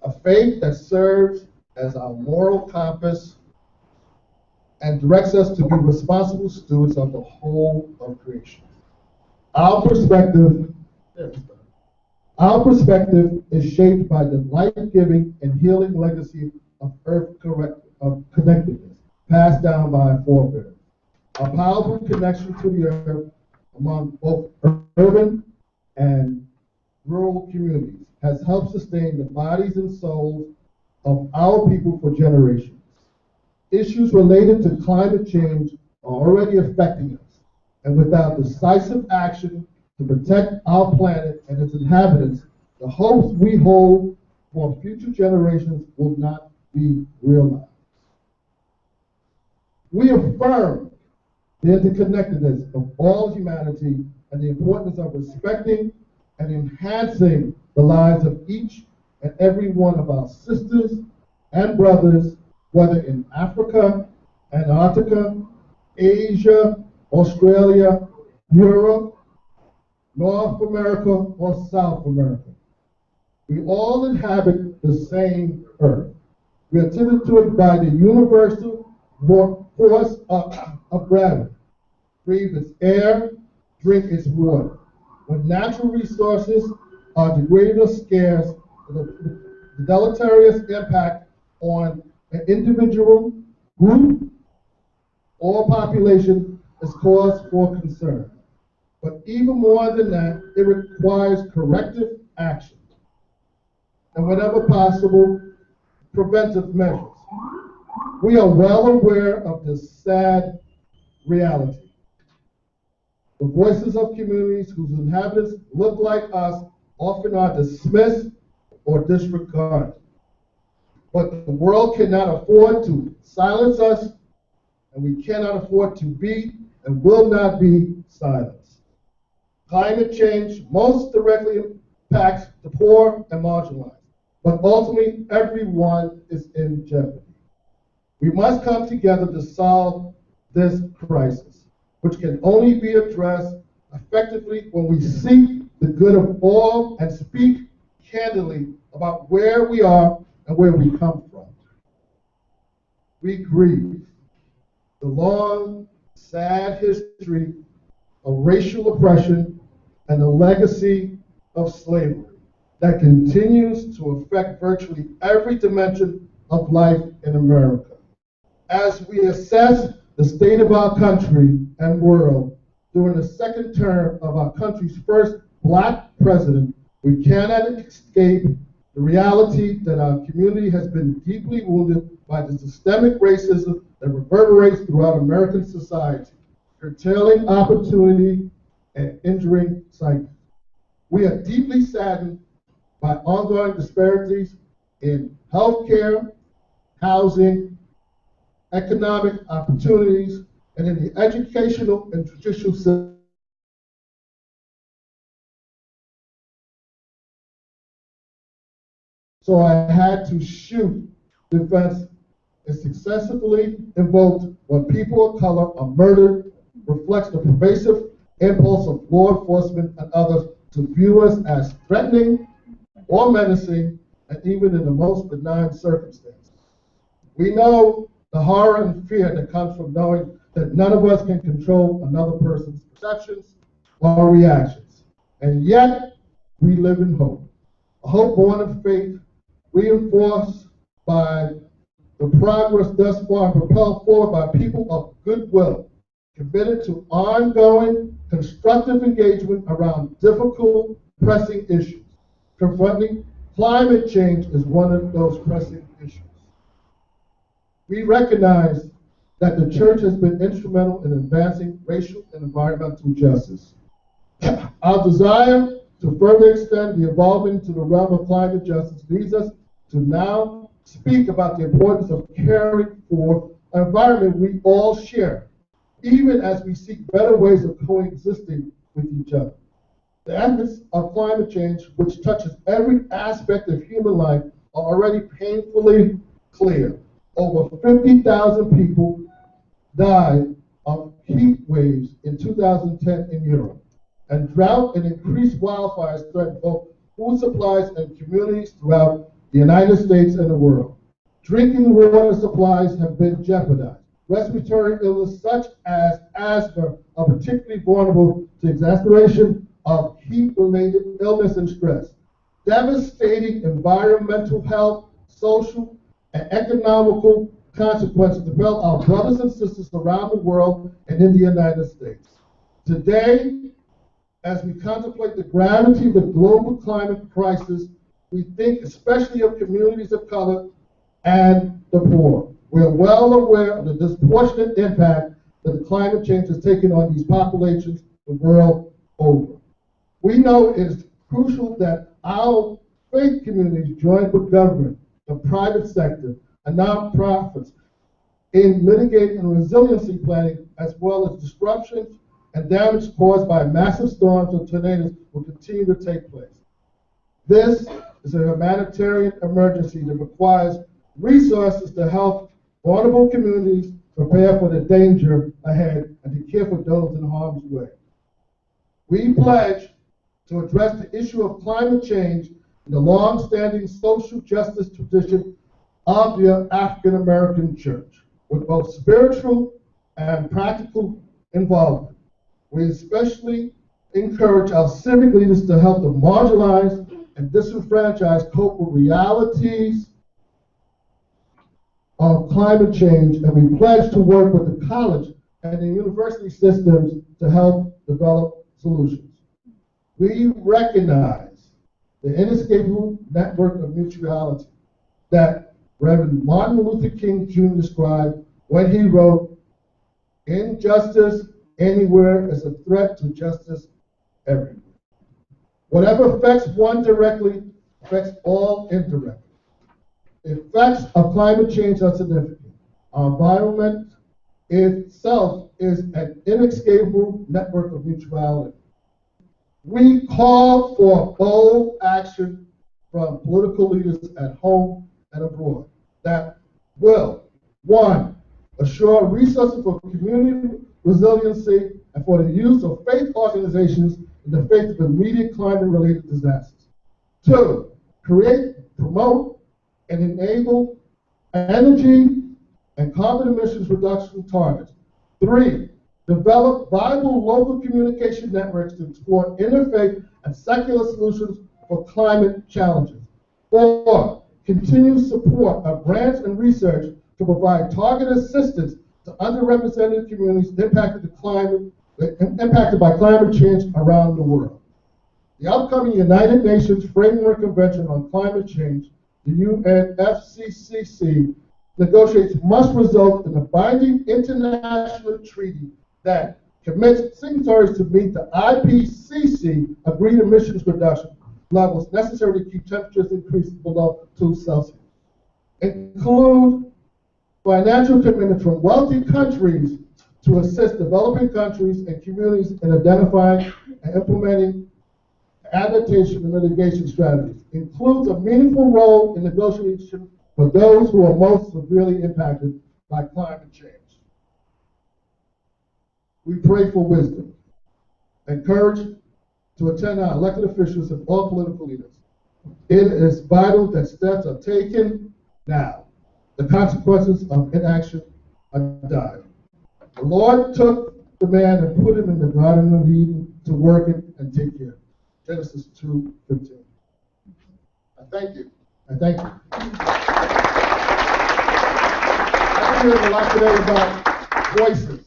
A faith that serves as our moral compass and directs us to be responsible stewards of the whole of creation. Our perspective is shaped by the life-giving and healing legacy of earth connectedness passed down by our forebears. A powerful connection to the earth among both urban and rural communities has helped sustain the bodies and souls of our people for generations. Issues related to climate change are already affecting us, and without decisive action to protect our planet and its inhabitants, the hopes we hold for future generations will not be realized. We affirm the interconnectedness of all humanity and the importance of respecting and enhancing the lives of each and every one of our sisters and brothers, whether in Africa, Antarctica, Asia, Australia, Europe, North America, or South America. We all inhabit the same earth. We are tended to it by the universal force of gravity. Breathe its air, drink its water. When natural resources are degraded or scarce, the deleterious impact on an individual, group, or population is cause for concern. But even more than that, it requires corrective action and whenever possible, preventive measures. We are well aware of this sad reality. The voices of communities whose inhabitants look like us often are dismissed or disregarded. But the world cannot afford to silence us, and we cannot afford to be and will not be silenced. Climate change most directly impacts the poor and marginalized, but ultimately everyone is in jeopardy. We must come together to solve this crisis, which can only be addressed effectively when we seek the good of all and speak candidly about where we are and where we come from. We grieve the long, sad history of racial oppression and the legacy of slavery that continues to affect virtually every dimension of life in America. As we assess the state of our country and world during the second term of our country's first Black president, we cannot escape the reality that our community has been deeply wounded by the systemic racism that reverberates throughout American society, curtailing opportunity and injuring psyche. We are deeply saddened by ongoing disparities in healthcare, housing, economic opportunities, and in the educational and judicial system. So I had to shoot defense is successfully invoked when people of color are murdered, reflects the pervasive impulse of law enforcement and others to view us as threatening or menacing, and even in the most benign circumstances. We know the horror and fear that comes from knowing that none of us can control another person's perceptions or reactions. And yet, we live in hope. A hope born of faith, reinforced by the progress thus far and propelled forward by people of goodwill, committed to ongoing constructive engagement around difficult, pressing issues. Confronting climate change is one of those pressing issues. We recognize that the church has been instrumental in advancing racial and environmental justice. Our desire to further extend the evolving to the realm of climate justice leads us to now speak about the importance of caring for an environment we all share, even as we seek better ways of coexisting with each other. The effects of climate change, which touches every aspect of human life, are already painfully clear. Over 50,000 people died of heat waves in 2010 in Europe, and drought and increased wildfires threaten both food supplies and communities throughout the United States and the world. Drinking water supplies have been jeopardized. Respiratory illness such as asthma are particularly vulnerable to exacerbation of heat-related illness and stress. Devastating environmental health, social, and economical consequences develop our brothers and sisters around the world and in the United States. Today, as we contemplate the gravity of the global climate crisis, we think especially of communities of color and the poor. We are well aware of the disproportionate impact that the climate change has taken on these populations the world over. We know it is crucial that our faith communities join with government, the private sector, and nonprofits in mitigating and resiliency planning, as well as disruptions and damage caused by massive storms or tornadoes will continue to take place. This is a humanitarian emergency that requires resources to help vulnerable communities prepare for the danger ahead and to care for those in harm's way. We pledge to address the issue of climate change in the long-standing social justice tradition of the African American Church, with both spiritual and practical involvement. We especially encourage our civic leaders to help the marginalized and disenfranchised cope with realities of climate change, and we pledge to work with the college and the university systems to help develop solutions. We recognize the inescapable network of mutuality that Reverend Martin Luther King Jr. described when he wrote, "Injustice anywhere is a threat to justice everywhere." Whatever affects one directly affects all indirectly. The effects of climate change are significant. Our environment itself is an inescapable network of mutuality. We call for bold action from political leaders at home and abroad that will, one, assure resources for community resiliency and for the use of faith organizations in the face of immediate climate-related disasters. Two, create, promote, and enable energy and carbon emissions reduction targets. Three, develop viable local communication networks to explore interfaith and secular solutions for climate challenges. Four, continue support of grants and research to provide targeted assistance to underrepresented communities impacted by climate change around the world. The upcoming United Nations Framework Convention on Climate Change, the UNFCCC, negotiates must result in a binding international treaty that commits signatories to meet the IPCC agreed emissions reduction levels necessary to keep temperatures increased below 2 Celsius. Include financial commitments from wealthy countries to assist developing countries and communities in identifying and implementing adaptation and mitigation strategies. Includes a meaningful role in negotiation for those who are most severely impacted by climate change. We pray for wisdom. Encourage to attend our elected officials and all political leaders. It is vital that steps are taken now. The consequences of inaction are dire. The Lord took the man and put him in the Garden of Eden to work it and take care of it. Genesis 2:15. I thank you. I thank you. I've been hearing a lot today about voices.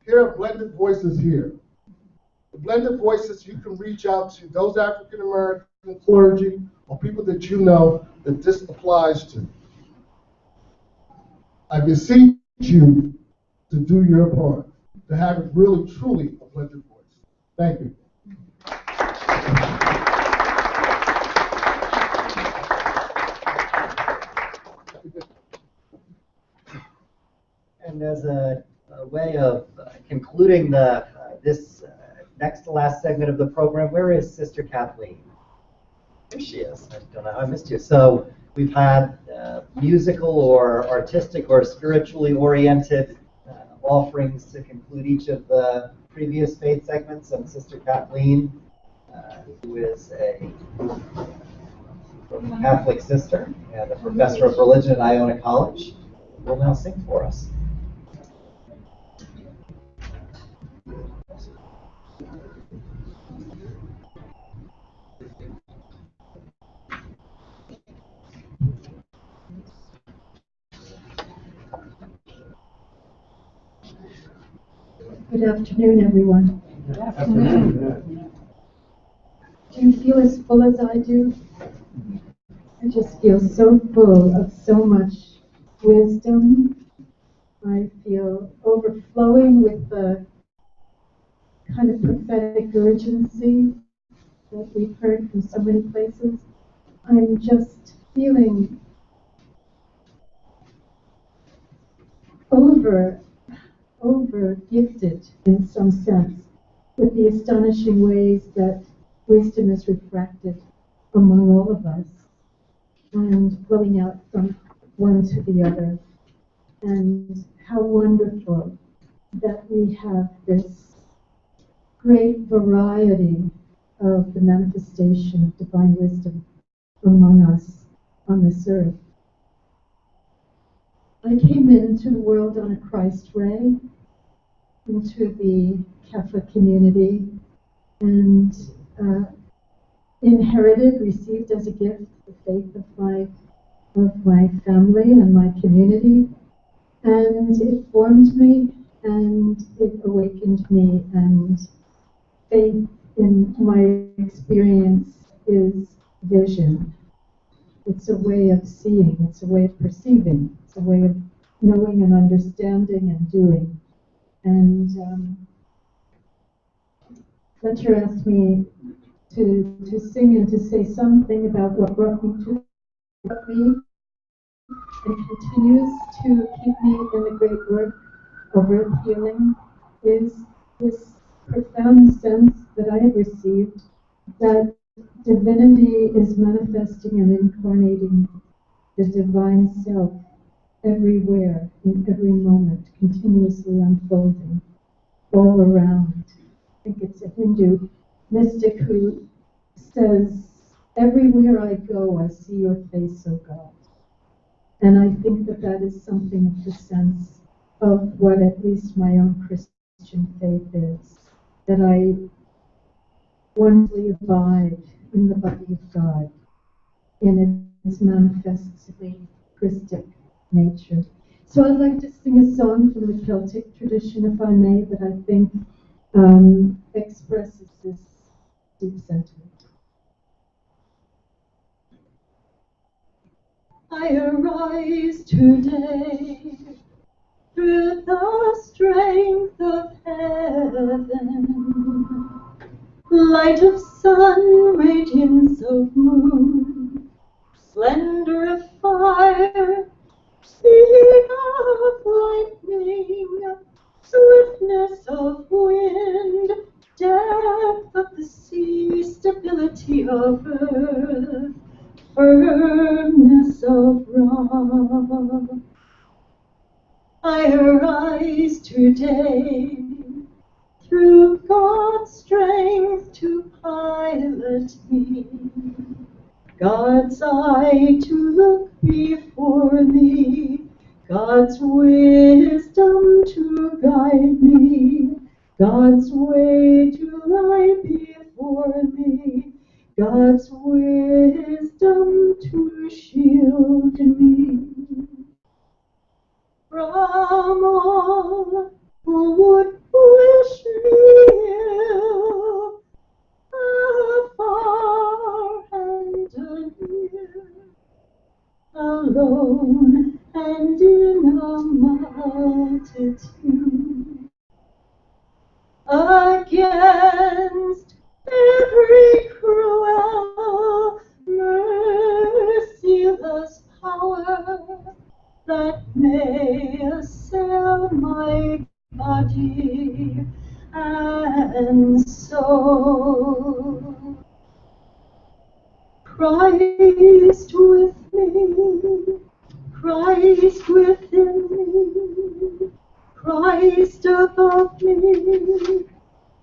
Here are blended voices here. The blended voices, you can reach out to those African American clergy or people that you know that this applies to. I beseech you to do your part, to have it really, truly a blended voice. Thank you. And as a way of concluding this next to last segment of the program, where is Sister Kathleen? There she is. I don't know how I missed you. So we've had musical or artistic or spiritually oriented offerings to conclude each of the previous faith segments, and Sister Kathleen, who is a Catholic sister and a professor of religion at Iona College, will now sing for us. Good afternoon, everyone. Good afternoon. Do you feel as full as I do? I just feel so full of so much wisdom. I feel overflowing with the kind of prophetic urgency that we've heard from so many places. I'm just feeling over gifted in some sense with the astonishing ways that wisdom is refracted among all of us and flowing out from one to the other. And how wonderful that we have this great variety of the manifestation of divine wisdom among us on this earth. I came into the world on a Christ ray, into the Catholic community, and inherited, received as a gift the faith of my family and my community, and it formed me and it awakened me, and faith in my experience is vision. It's a way of seeing, it's a way of perceiving, it's a way of knowing and understanding and doing. And Fletcher asked me to sing and to say something about what brought me and continues to keep me in the great work of earth healing is this profound sense that I have received that divinity is manifesting and incarnating the divine self everywhere, in every moment, continuously unfolding, all around. I think it's a Hindu mystic who says, "Everywhere I go, I see your face, O God." And I think that that is something of the sense of what at least my own Christian faith is, that I wonderfully abide in the body of God, in its manifestly Christic nature. So I'd like to sing a song from the Celtic tradition, if I may, that I think expresses this deep sentiment. I arise today through the strength of heaven, light of sun, radiance of moon, splendor of fire, speed of lightning, swiftness of wind, depth of the sea, stability of earth, firmness of rock. I arise today through God's strength to pilot me, God's eye to look before me, God's wisdom to guide me, God's way to lie before me, God's wisdom to shield me from all who would wish me ill, afar and near, alone and in a multitude, against every cruel, merciless power that may assail my body and soul. Christ with me, Christ within me, Christ above me,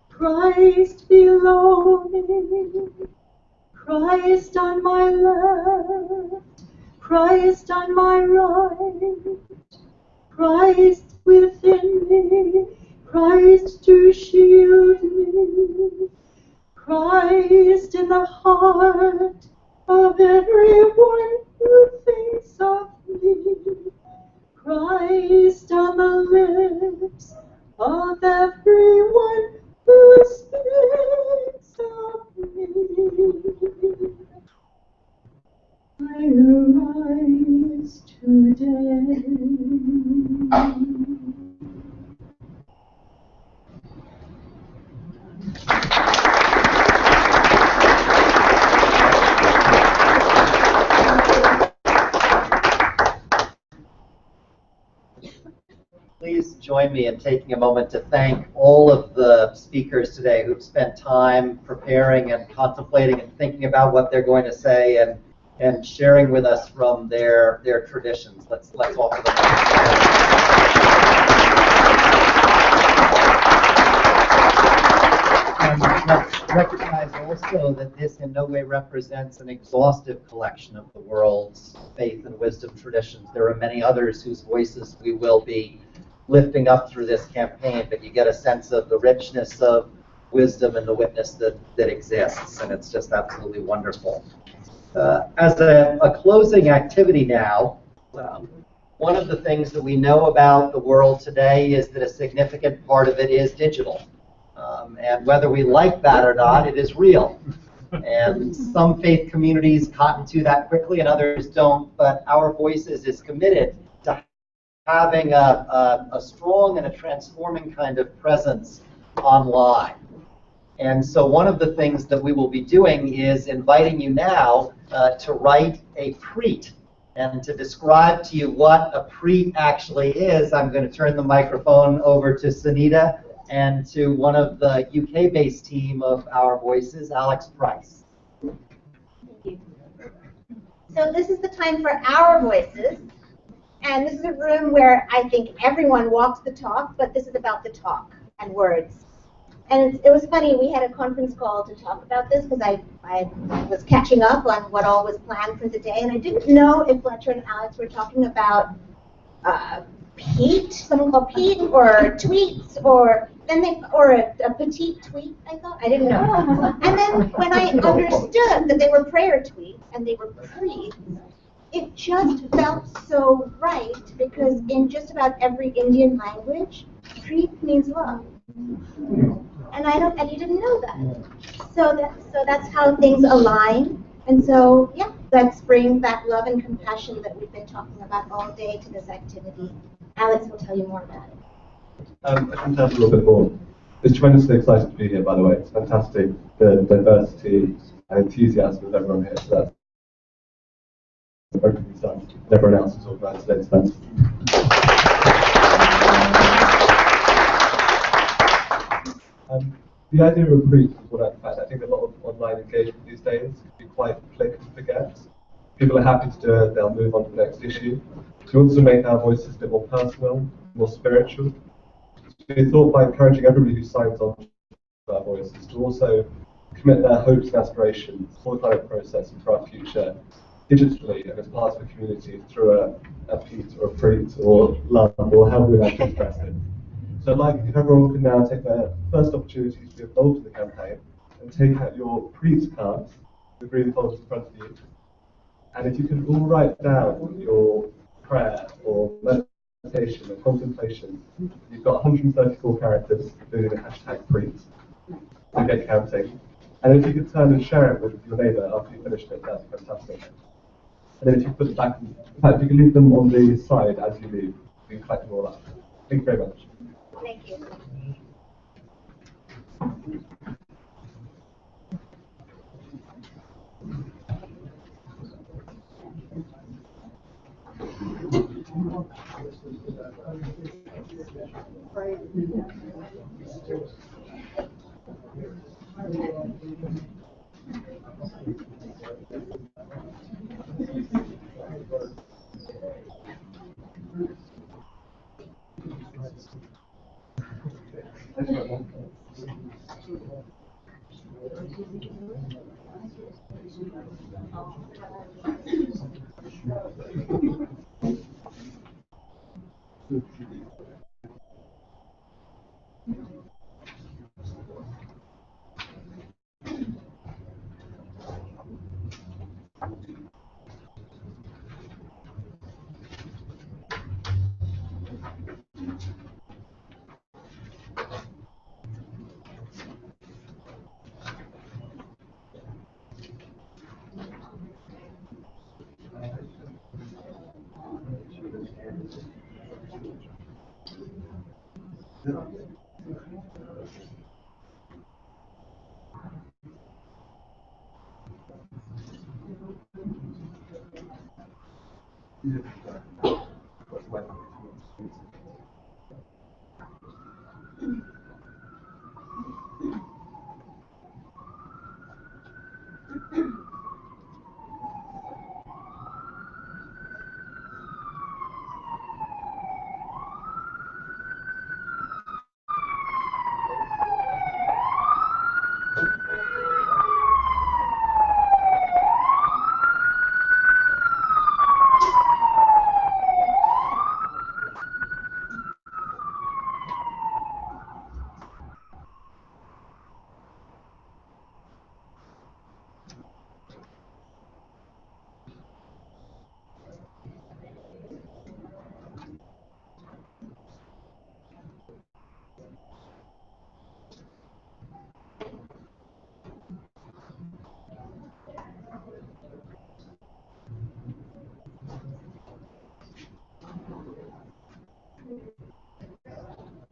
Christ below me, Christ on my left, Christ on my right, Christ within me, Christ to shield me, Christ in the heart of everyone who thinks of me, Christ on the lips of everyone who speaks of me. I arise today. join me in taking a moment to thank all of the speakers today who've spent time preparing and contemplating and thinking about what they're going to say and sharing with us from their traditions. Let's offer them. Let's recognize also that this in no way represents an exhaustive collection of the world's faith and wisdom traditions. There are many others whose voices we will be lifting up through this campaign, but you get a sense of the richness of wisdom and the witness that exists, and it's just absolutely wonderful. As a closing activity now, one of the things that we know about the world today is that a significant part of it is digital. And whether we like that or not, it is real. And some faith communities cotton to that quickly and others don't, but Our Voices is committed to having a strong and a transforming kind of presence online. And so one of the things that we will be doing is inviting you now to write a preet. And to describe to you what a preet actually is, I'm going to turn the microphone over to Sunita and to one of the UK-based team of Our Voices, Alex Price. Thank you. So this is the time for Our Voices. And this is a room where I think everyone walks the talk, but this is about the talk and words. And it was funny, we had a conference call to talk about this because I was catching up on what all was planned for the day, and I didn't know if Fletcher and Alex were talking about Pete, someone called Pete, or tweets, or a petite tweet, I thought. I didn't know. And then when I understood that they were prayer tweets and they were preets, it just felt so right, because in just about every Indian language, preet means love. And you didn't know that. So that's how things align. And so, yeah, let's bring that love and compassion that we've been talking about all day to this activity. Alex will tell you more about it. I can tell a little bit more. It's tremendously excited to be here, by the way. It's fantastic, the diversity and enthusiasm of everyone here. So that's very good stuff. Everyone else is organised today, so thanks. The idea of a brief is what I've had. I think a lot of online engagement these days can be quite click and forget. People are happy to do it, they'll move on to the next issue. So we want to make Our Voices a bit more personal, more spiritual. So we thought by encouraging everybody who signs on to Our Voices to also commit their hopes and aspirations for the climate process and for our future digitally and as part of a community through a tweet or a preet or love or however we like to express it. So if everyone could now take their first opportunity to be involved in the campaign and take out your preet cards, the green folders in front of you, and if you can all write down your prayer or meditation or contemplation, you've got 134 characters, including the hashtag preet, to get counting. And if you could turn and share it with your neighbour after you finished it, that'd be fantastic. And then if you put it back, in fact, you can leave them on the side as you leave. You can collect them all up. Thank you very much. Thank you.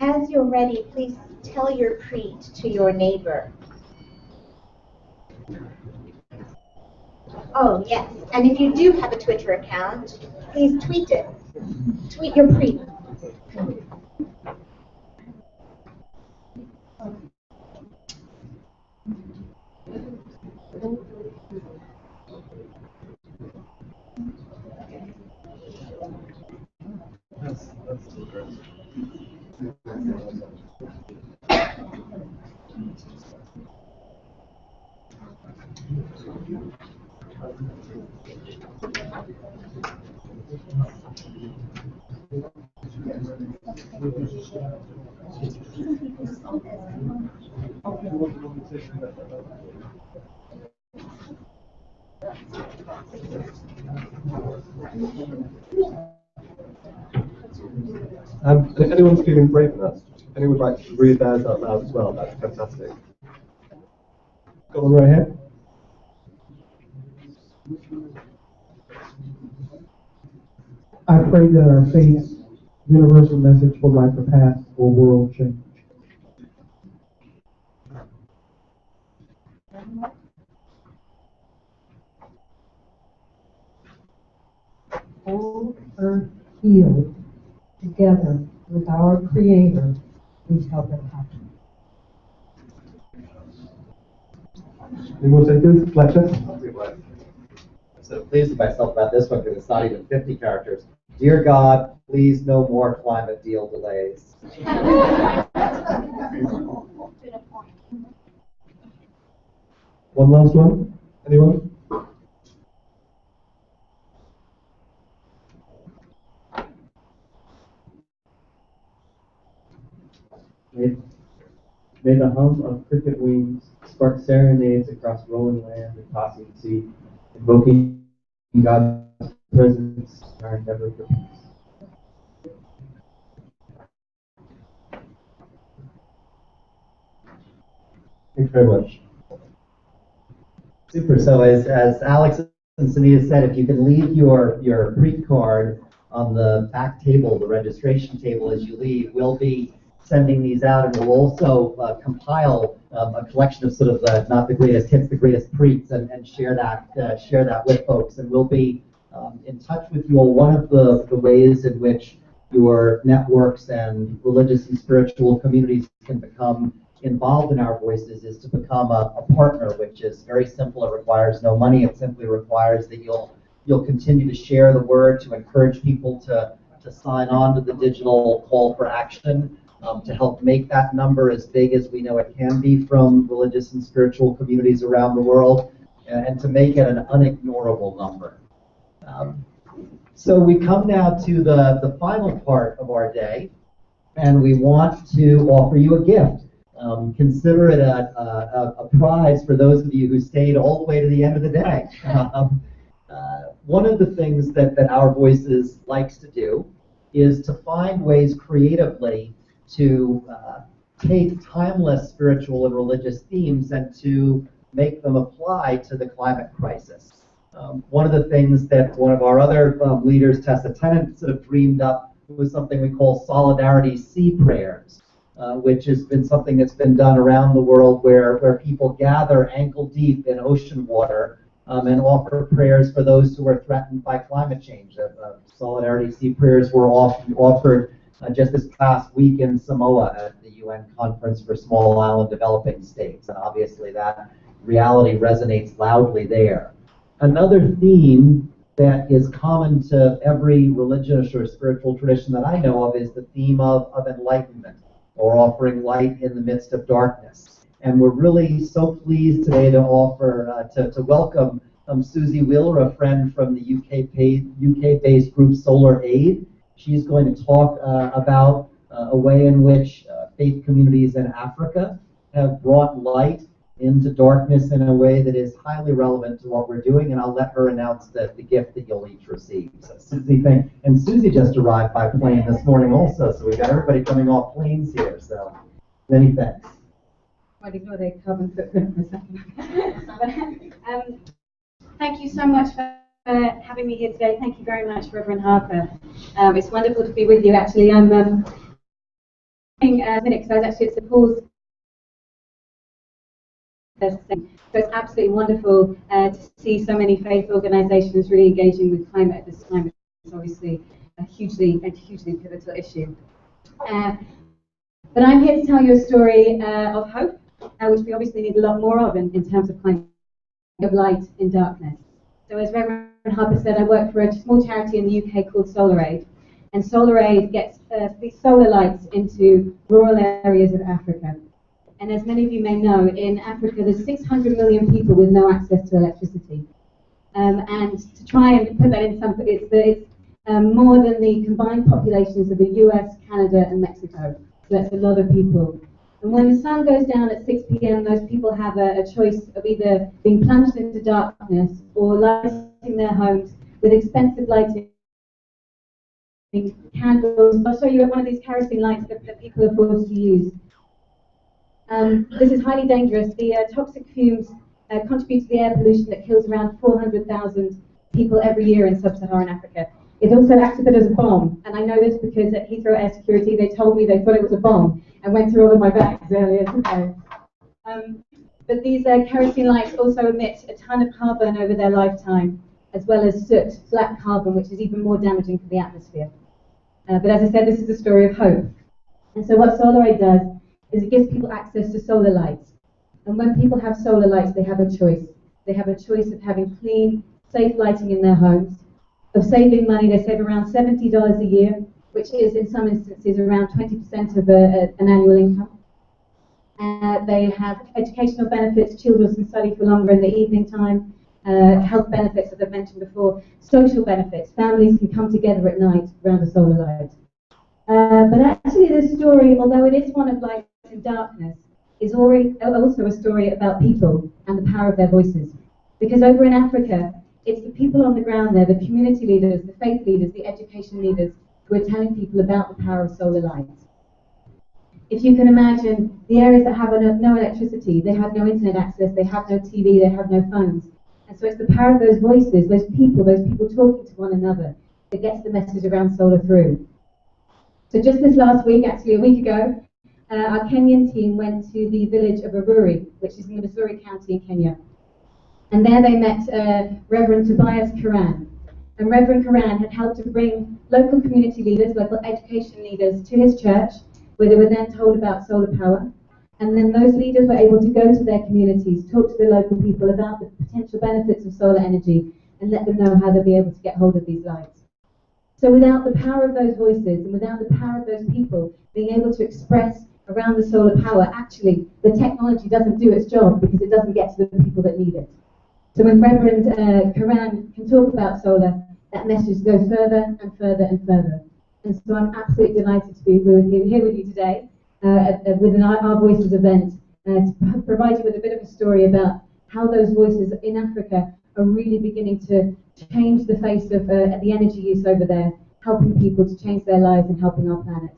As you're ready, please tell your preet to your neighbor. Oh, yes. And if you do have a Twitter account, please tweet it. Tweet your preet. If anyone's feeling brave enough, if anyone would like to read theirs out loud as well, that's fantastic. Got one right here? I pray that our faith's universal message for life or path or world change. Whole earth healed, together with our Creator, we help it happen. Any more takers? Fletcher? I'm so pleased with myself about this one because it's not even 50 characters. Dear God, please no more climate deal delays. One last one? Anyone? May the hum of cricket wings spark serenades across rolling land and tossing sea, invoking God's presence in our endeavor for peace. Thanks very much. Super. So as Alex and Sunita said, if you can leave your pre card on the back table, the registration table as you leave, we'll be sending these out, and we'll also compile a collection of sort of not the greatest hits, the greatest preets, and share that with folks. And we'll be in touch with you all. One of the ways in which your networks and religious and spiritual communities can become involved in our voices is to become a partner, which is very simple. It requires no money. It simply requires that you'll continue to share the word, to encourage people to sign on to the digital call for action, to help make that number as big as we know it can be from religious and spiritual communities around the world, and to make it an unignorable number. So we come now to the final part of our day, and we want to offer you a gift. Consider it a prize for those of you who stayed all the way to the end of the day. One of the things that Our Voices likes to do is to find ways creatively to take timeless spiritual and religious themes and to make them apply to the climate crisis. One of the things that one of our other leaders, Tessa Tennant, sort of dreamed up was something we call Solidarity Sea Prayers, which has been something that's been done around the world where people gather ankle deep in ocean water and offer prayers for those who are threatened by climate change. Solidarity Sea Prayers were offered just this past week in Samoa at the UN Conference for Small Island Developing States, and obviously that reality resonates loudly there. Another theme that is common to every religious or spiritual tradition that I know of is the theme of enlightenment, or offering light in the midst of darkness. And we're really so pleased today to offer, to welcome Susie Wheeler, a friend from the UK-based group Solar Aid. She's going to talk about a way in which faith communities in Africa have brought light into darkness in a way that is highly relevant to what we're doing, and I'll let her announce the gift that you'll each receive. So Susie, and Susie just arrived by plane this morning also, so we've got everybody coming off planes here, so many thanks. I'll ignore the carbon footprint for a second. Thank you so much for having me here today. Thank you very much, Reverend Harper. It's wonderful to be with you. Actually, I'm because I was actually at St. Paul's. So it's absolutely wonderful to see so many faith organisations really engaging with climate at this time. It's obviously a hugely pivotal issue. But I'm here to tell you a story of hope, which we obviously need a lot more of in terms of climate, of light in darkness. So as Reverend Harper said, I work for a small charity in the UK called Solar Aid. And Solar Aid gets these solar lights into rural areas of Africa. And as many of you may know, in Africa there's 600 million people with no access to electricity. And to try and put that in some, it's more than the combined populations of the US, Canada and Mexico. So that's a lot of people. And when the sun goes down at 6 p.m, those people have a choice of either being plunged into darkness or lighting their homes with expensive lighting, candles. I'll show you one of these kerosene lights that people are forced to use. This is highly dangerous. The toxic fumes contribute to the air pollution that kills around 400,000 people every year in sub-Saharan Africa. It also acts a bit as a bomb, and I know this because at Heathrow Air Security they told me they thought it was a bomb and went through all of my bags earlier today. But these kerosene lights also emit a ton of carbon over their lifetime, as well as soot, black carbon, which is even more damaging for the atmosphere. But as I said, this is a story of hope. And so what Solar Aid does is it gives people access to solar lights. And when people have solar lights, they have a choice. They have a choice of having clean, safe lighting in their homes, of saving money. They save around $70 a year, which is in some instances around 20% of an annual income. They have educational benefits. Children can study for longer in the evening time. Health benefits, as I've mentioned before. Social benefits. Families can come together at night around a solar light. But actually this story, although it is one of light and darkness, is also a story about people and the power of their voices. Because over in Africa, it's the people on the ground there, the community leaders, the faith leaders, the education leaders, who are telling people about the power of solar lights. If you can imagine, the areas that have no electricity, they have no internet access, they have no TV, they have no phones. And so it's the power of those voices, those people talking to one another, that gets the message around solar through. So just this last week, actually a week ago, our Kenyan team went to the village of Aruri, which is in the Missouri County in Kenya. And there they met Reverend Tobias Karan. And Reverend Karan had helped to bring local community leaders, local education leaders to his church, where they were then told about solar power. And then those leaders were able to go to their communities, talk to the local people about the potential benefits of solar energy, and let them know how they'll be able to get hold of these lights. So without the power of those voices, and without the power of those people being able to express around the solar power, actually the technology doesn't do its job because it doesn't get to the people that need it. So when Reverend Karan can talk about solar, that message goes further and further and further. And so I'm absolutely delighted to be here with you today with an Our Voices event to provide you with a bit of a story about how those voices in Africa are really beginning to change the face of the energy use over there, helping people to change their lives and helping our planet.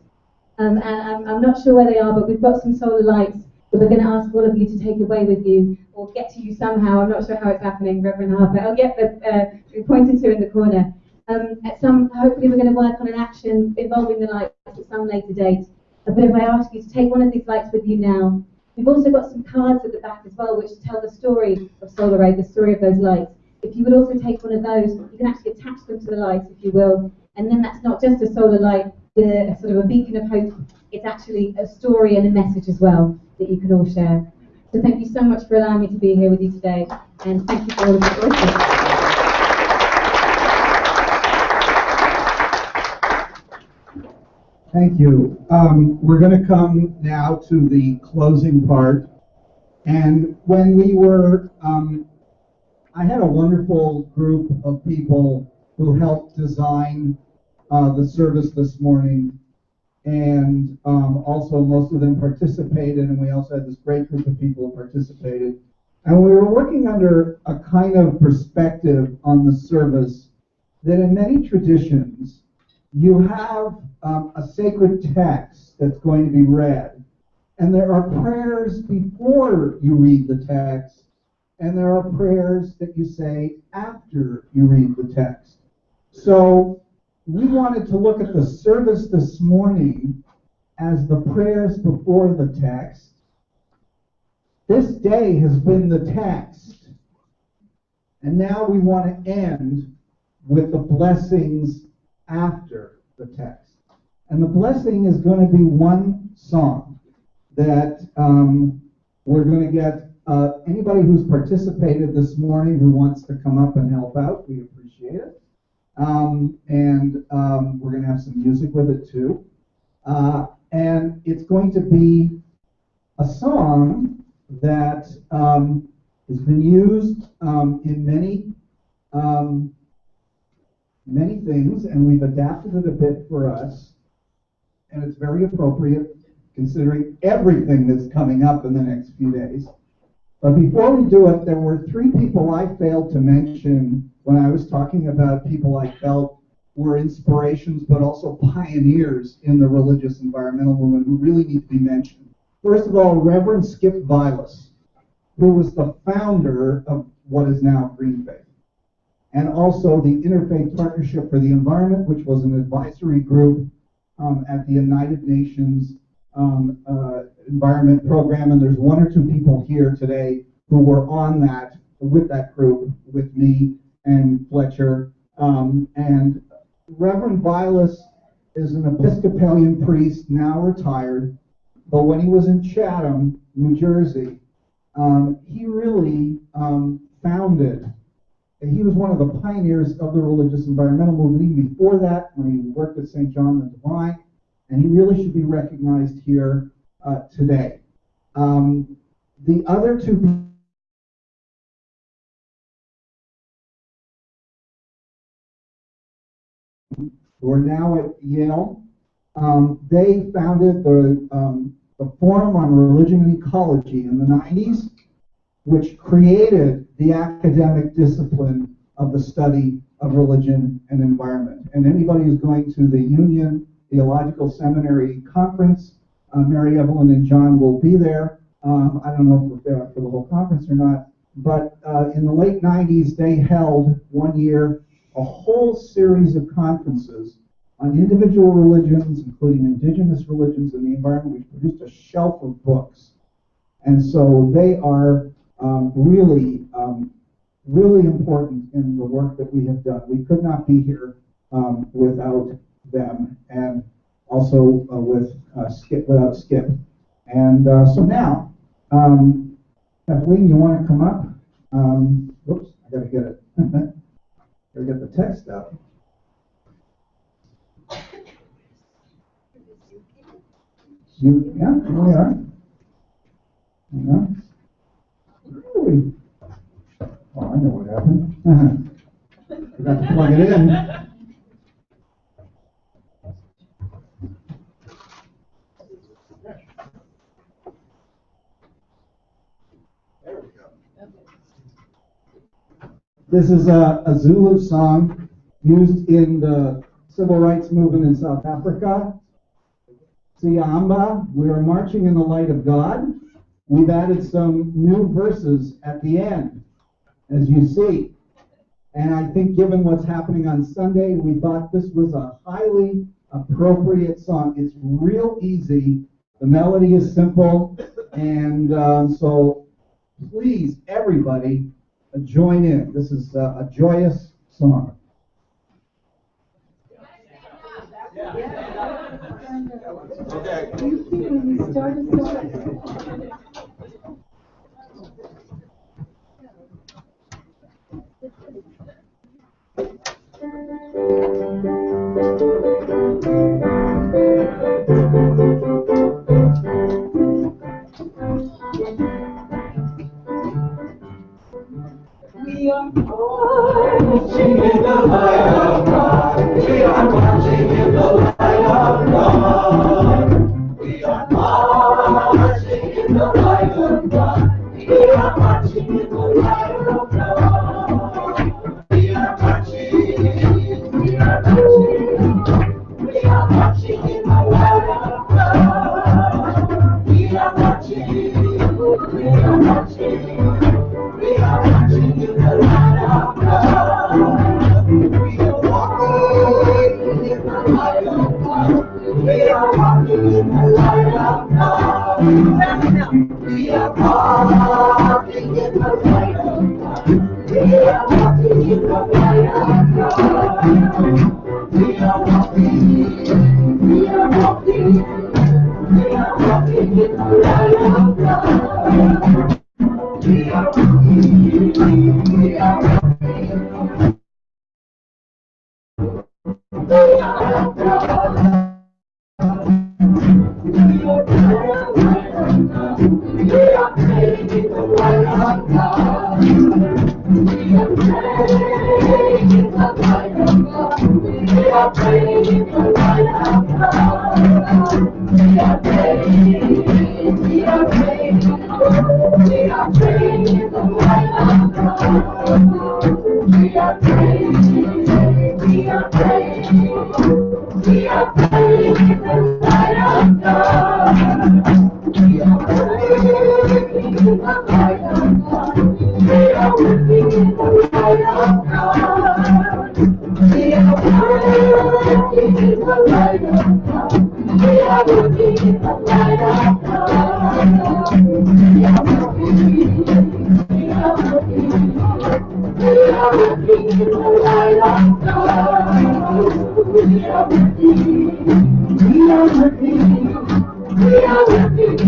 And I'm not sure where they are, but we've got some solar lights that we're going to ask all of you to take away with you or get to you somehow. I'm not sure how it's happening, Reverend Harper. I'll get the pointed to in the corner. Hopefully we're going to work on an action involving the lights at some later date. But if I ask you to take one of these lights with you now, we've also got some cards at the back as well which tell the story of Solar Aid, the story of those lights. If you would also take one of those, you can actually attach them to the lights, if you will, and then that's not just a solar light, sort of a beacon of hope it's actually a story and a message as well that you can all share. So thank you so much for allowing me to be here with you today, and thank you for all of your voices. Thank you. We're going to come now to the closing part. And when we were, I had a wonderful group of people who helped design the service this morning. And also most of them participated, and we also had this great group of people who participated. And we were working under a kind of perspective on the service that in many traditions, you have a sacred text that's going to be read. And there are prayers before you read the text, and there are prayers that you say after you read the text. So we wanted to look at the service this morning as the prayers before the text. This day has been the text. And now we want to end with the blessings after the text. And the blessing is going to be one song that we're going to get anybody who's participated this morning who wants to come up and help out. We appreciate it. We're going to have some music with it too. And it's going to be a song that has been used in many things, and we've adapted it a bit for us. And it's very appropriate considering everything that's coming up in the next few days. But before we do it, there were three people I failed to mention when I was talking about people I felt were inspirations, but also pioneers in the religious environmental movement who really need to be mentioned. First of all, Reverend Skip Vilas, who was the founder of what is now Green Faith, and also the Interfaith Partnership for the Environment, which was an advisory group at the United Nations Environment Program. And there's one or two people here today who were on that, with that group, with me and Fletcher. And Reverend Vilas is an Episcopalian priest, now retired, but when he was in Chatham, New Jersey, he really founded, he was one of the pioneers of the religious environmental movement even before that, when he worked at St. John the Divine, and he really should be recognized here today. The other two who are now at Yale, they founded the Forum on Religion and Ecology in the 90s, which created the academic discipline of the study of religion and environment. And anybody who's going to the Union Theological Seminary conference, Mary Evelyn and John will be there. I don't know if they're for the whole conference or not, but in the late 90s, they held one year a whole series of conferences on individual religions, including indigenous religions and the environment, which produced a shelf of books. And so they are really important in the work that we have done. We could not be here without them, and also without Skip. And so now, Kathleen, you want to come up? Whoops, I gotta get it. Gotta get the text out. Yeah, here we are. Hang on. Really? Oh, I know what happened. Forgot to plug it in. This is a Zulu song used in the civil rights movement in South Africa. Siyamba, we are marching in the light of God. We've added some new verses at the end, as you see. And I think given what's happening on Sunday, we thought this was a highly appropriate song. It's real easy. The melody is simple. And so please, everybody, join in. This is a joyous song. Okay. Thank you. You started so. We are marching in the light of God. We are marching in the light of God. We are marching in the light of God. We are marching in the light of God. We are marching. We are marching. We are marching in the light of God. We are marching. We are marching. We are marching in the light of God. We are walking in the light of God. We are walking in the light of God. We are walking in the light of God. We are walking in the light of God. We are walking. We are walking. We are walking in the light of God. We are walking, we are walking. We are walking. We are praying in the light of God. We are praying in the light of God. We are praying in the light of God. We are praying, we are praying. We are praying in the light of God. We are praying, we are praying. We are praying in the light of God. We are praying in the light of God. We are working in the light of God. We are working in the light of God. We are working in the light of God. We are working. We are working. We are working in the light of God. We are working. We are working. We are working in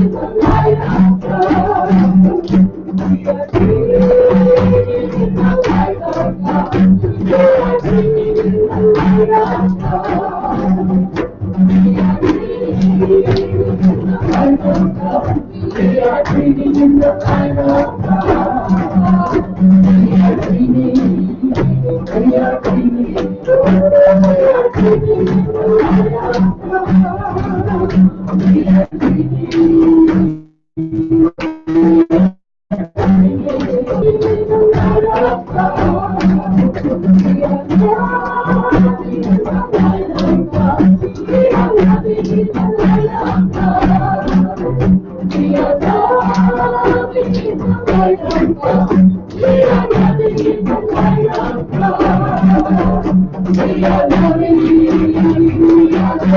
the light of God. We are creating in the light of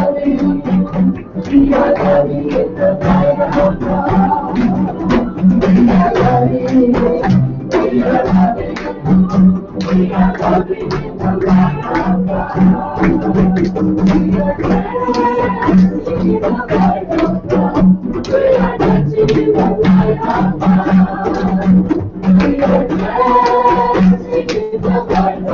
God. We are creating in the light of God. We are creating in the light of God.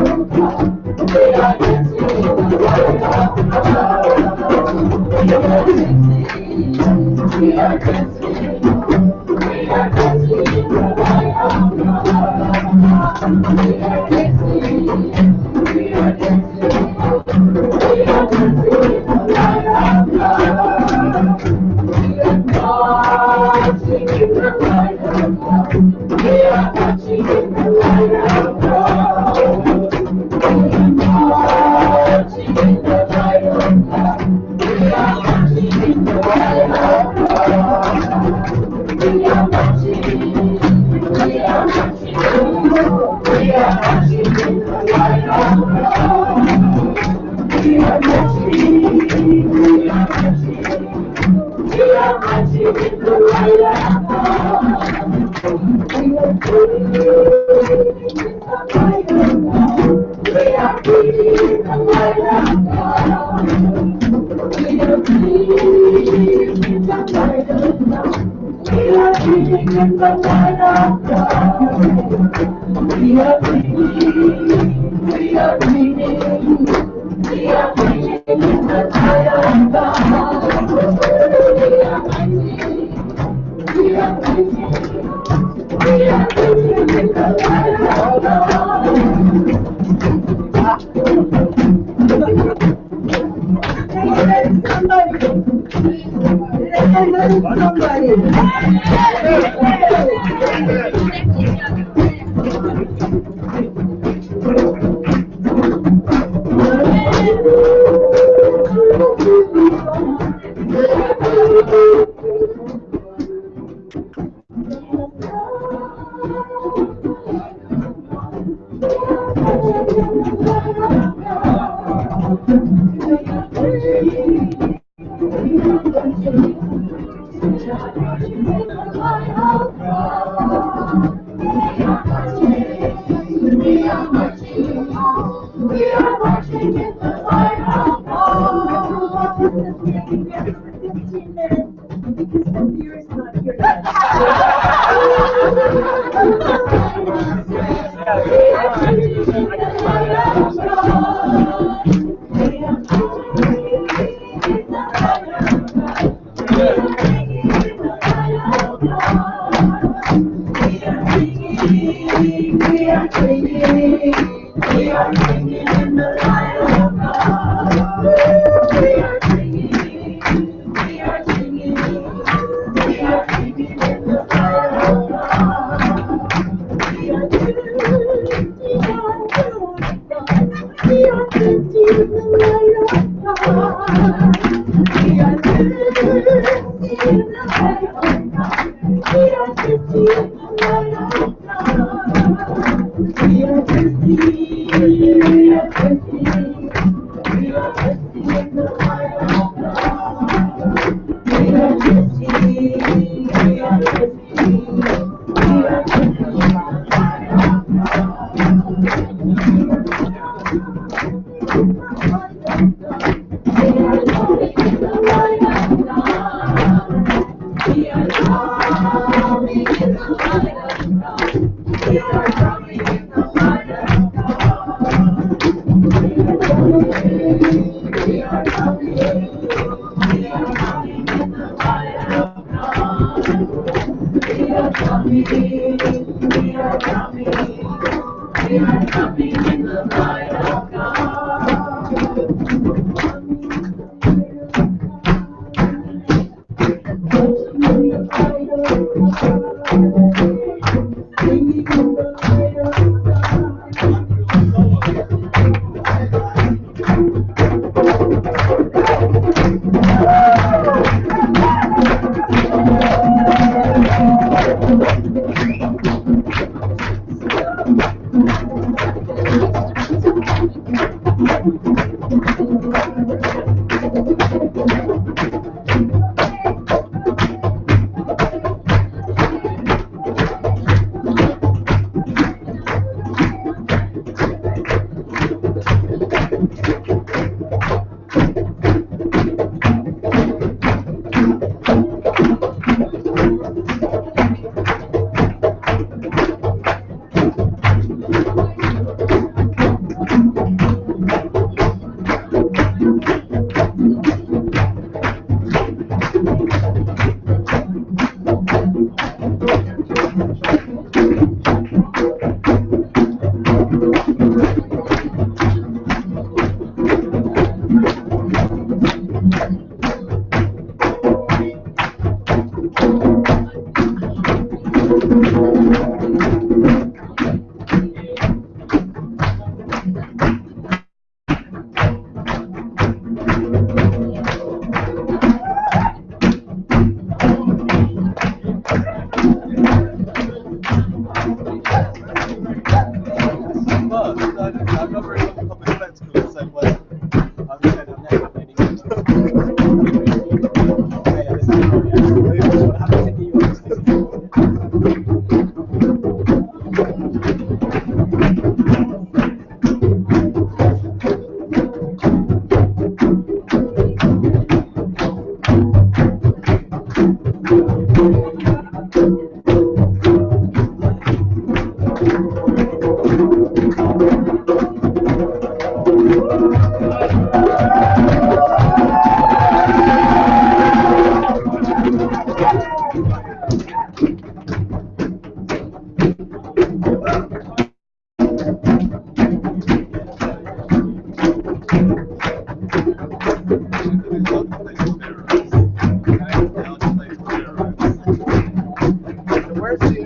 We are creating in the light of God. We are creating. We are creating. We are creating in the light of God. We are creating. We are breathing in the light of God. We are breathing. We are breathing. We are breathing in the light of God. We are breathing. We are breathing. We are breathing in the light of God. Where's the?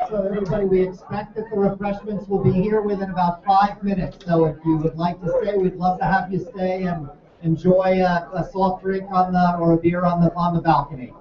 So everybody, we expect that the refreshments will be here within about 5 minutes. So if you would like to stay, we'd love to have you stay and enjoy a soft drink on the or a beer on the balcony.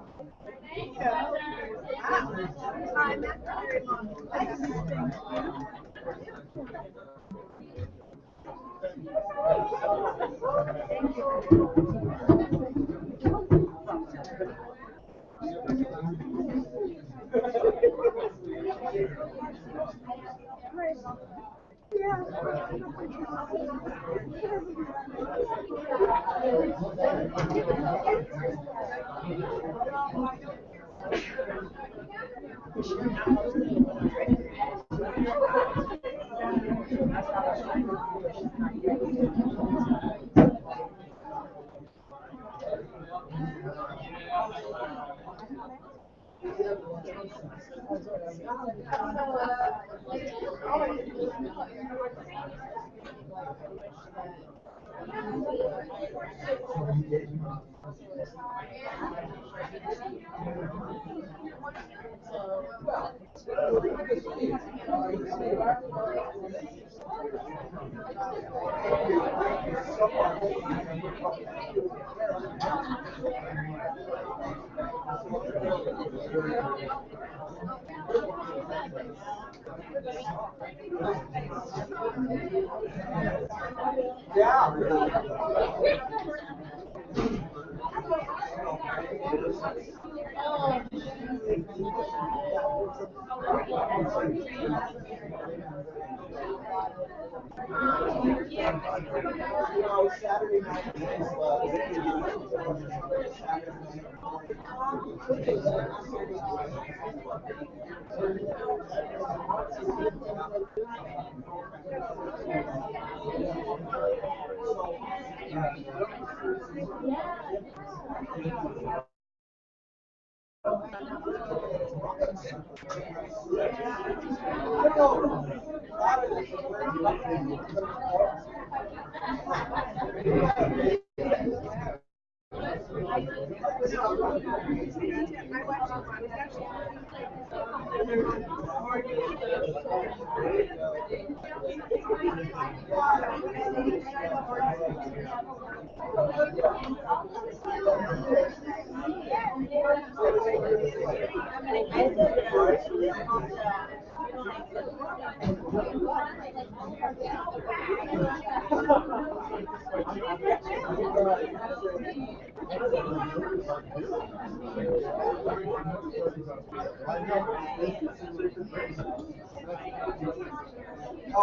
Oh,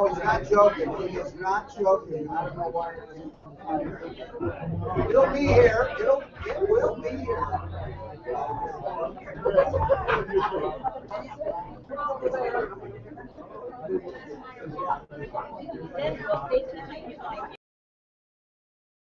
he's not joking. He is not joking. I don't know why. It'll be here. It will be here. Then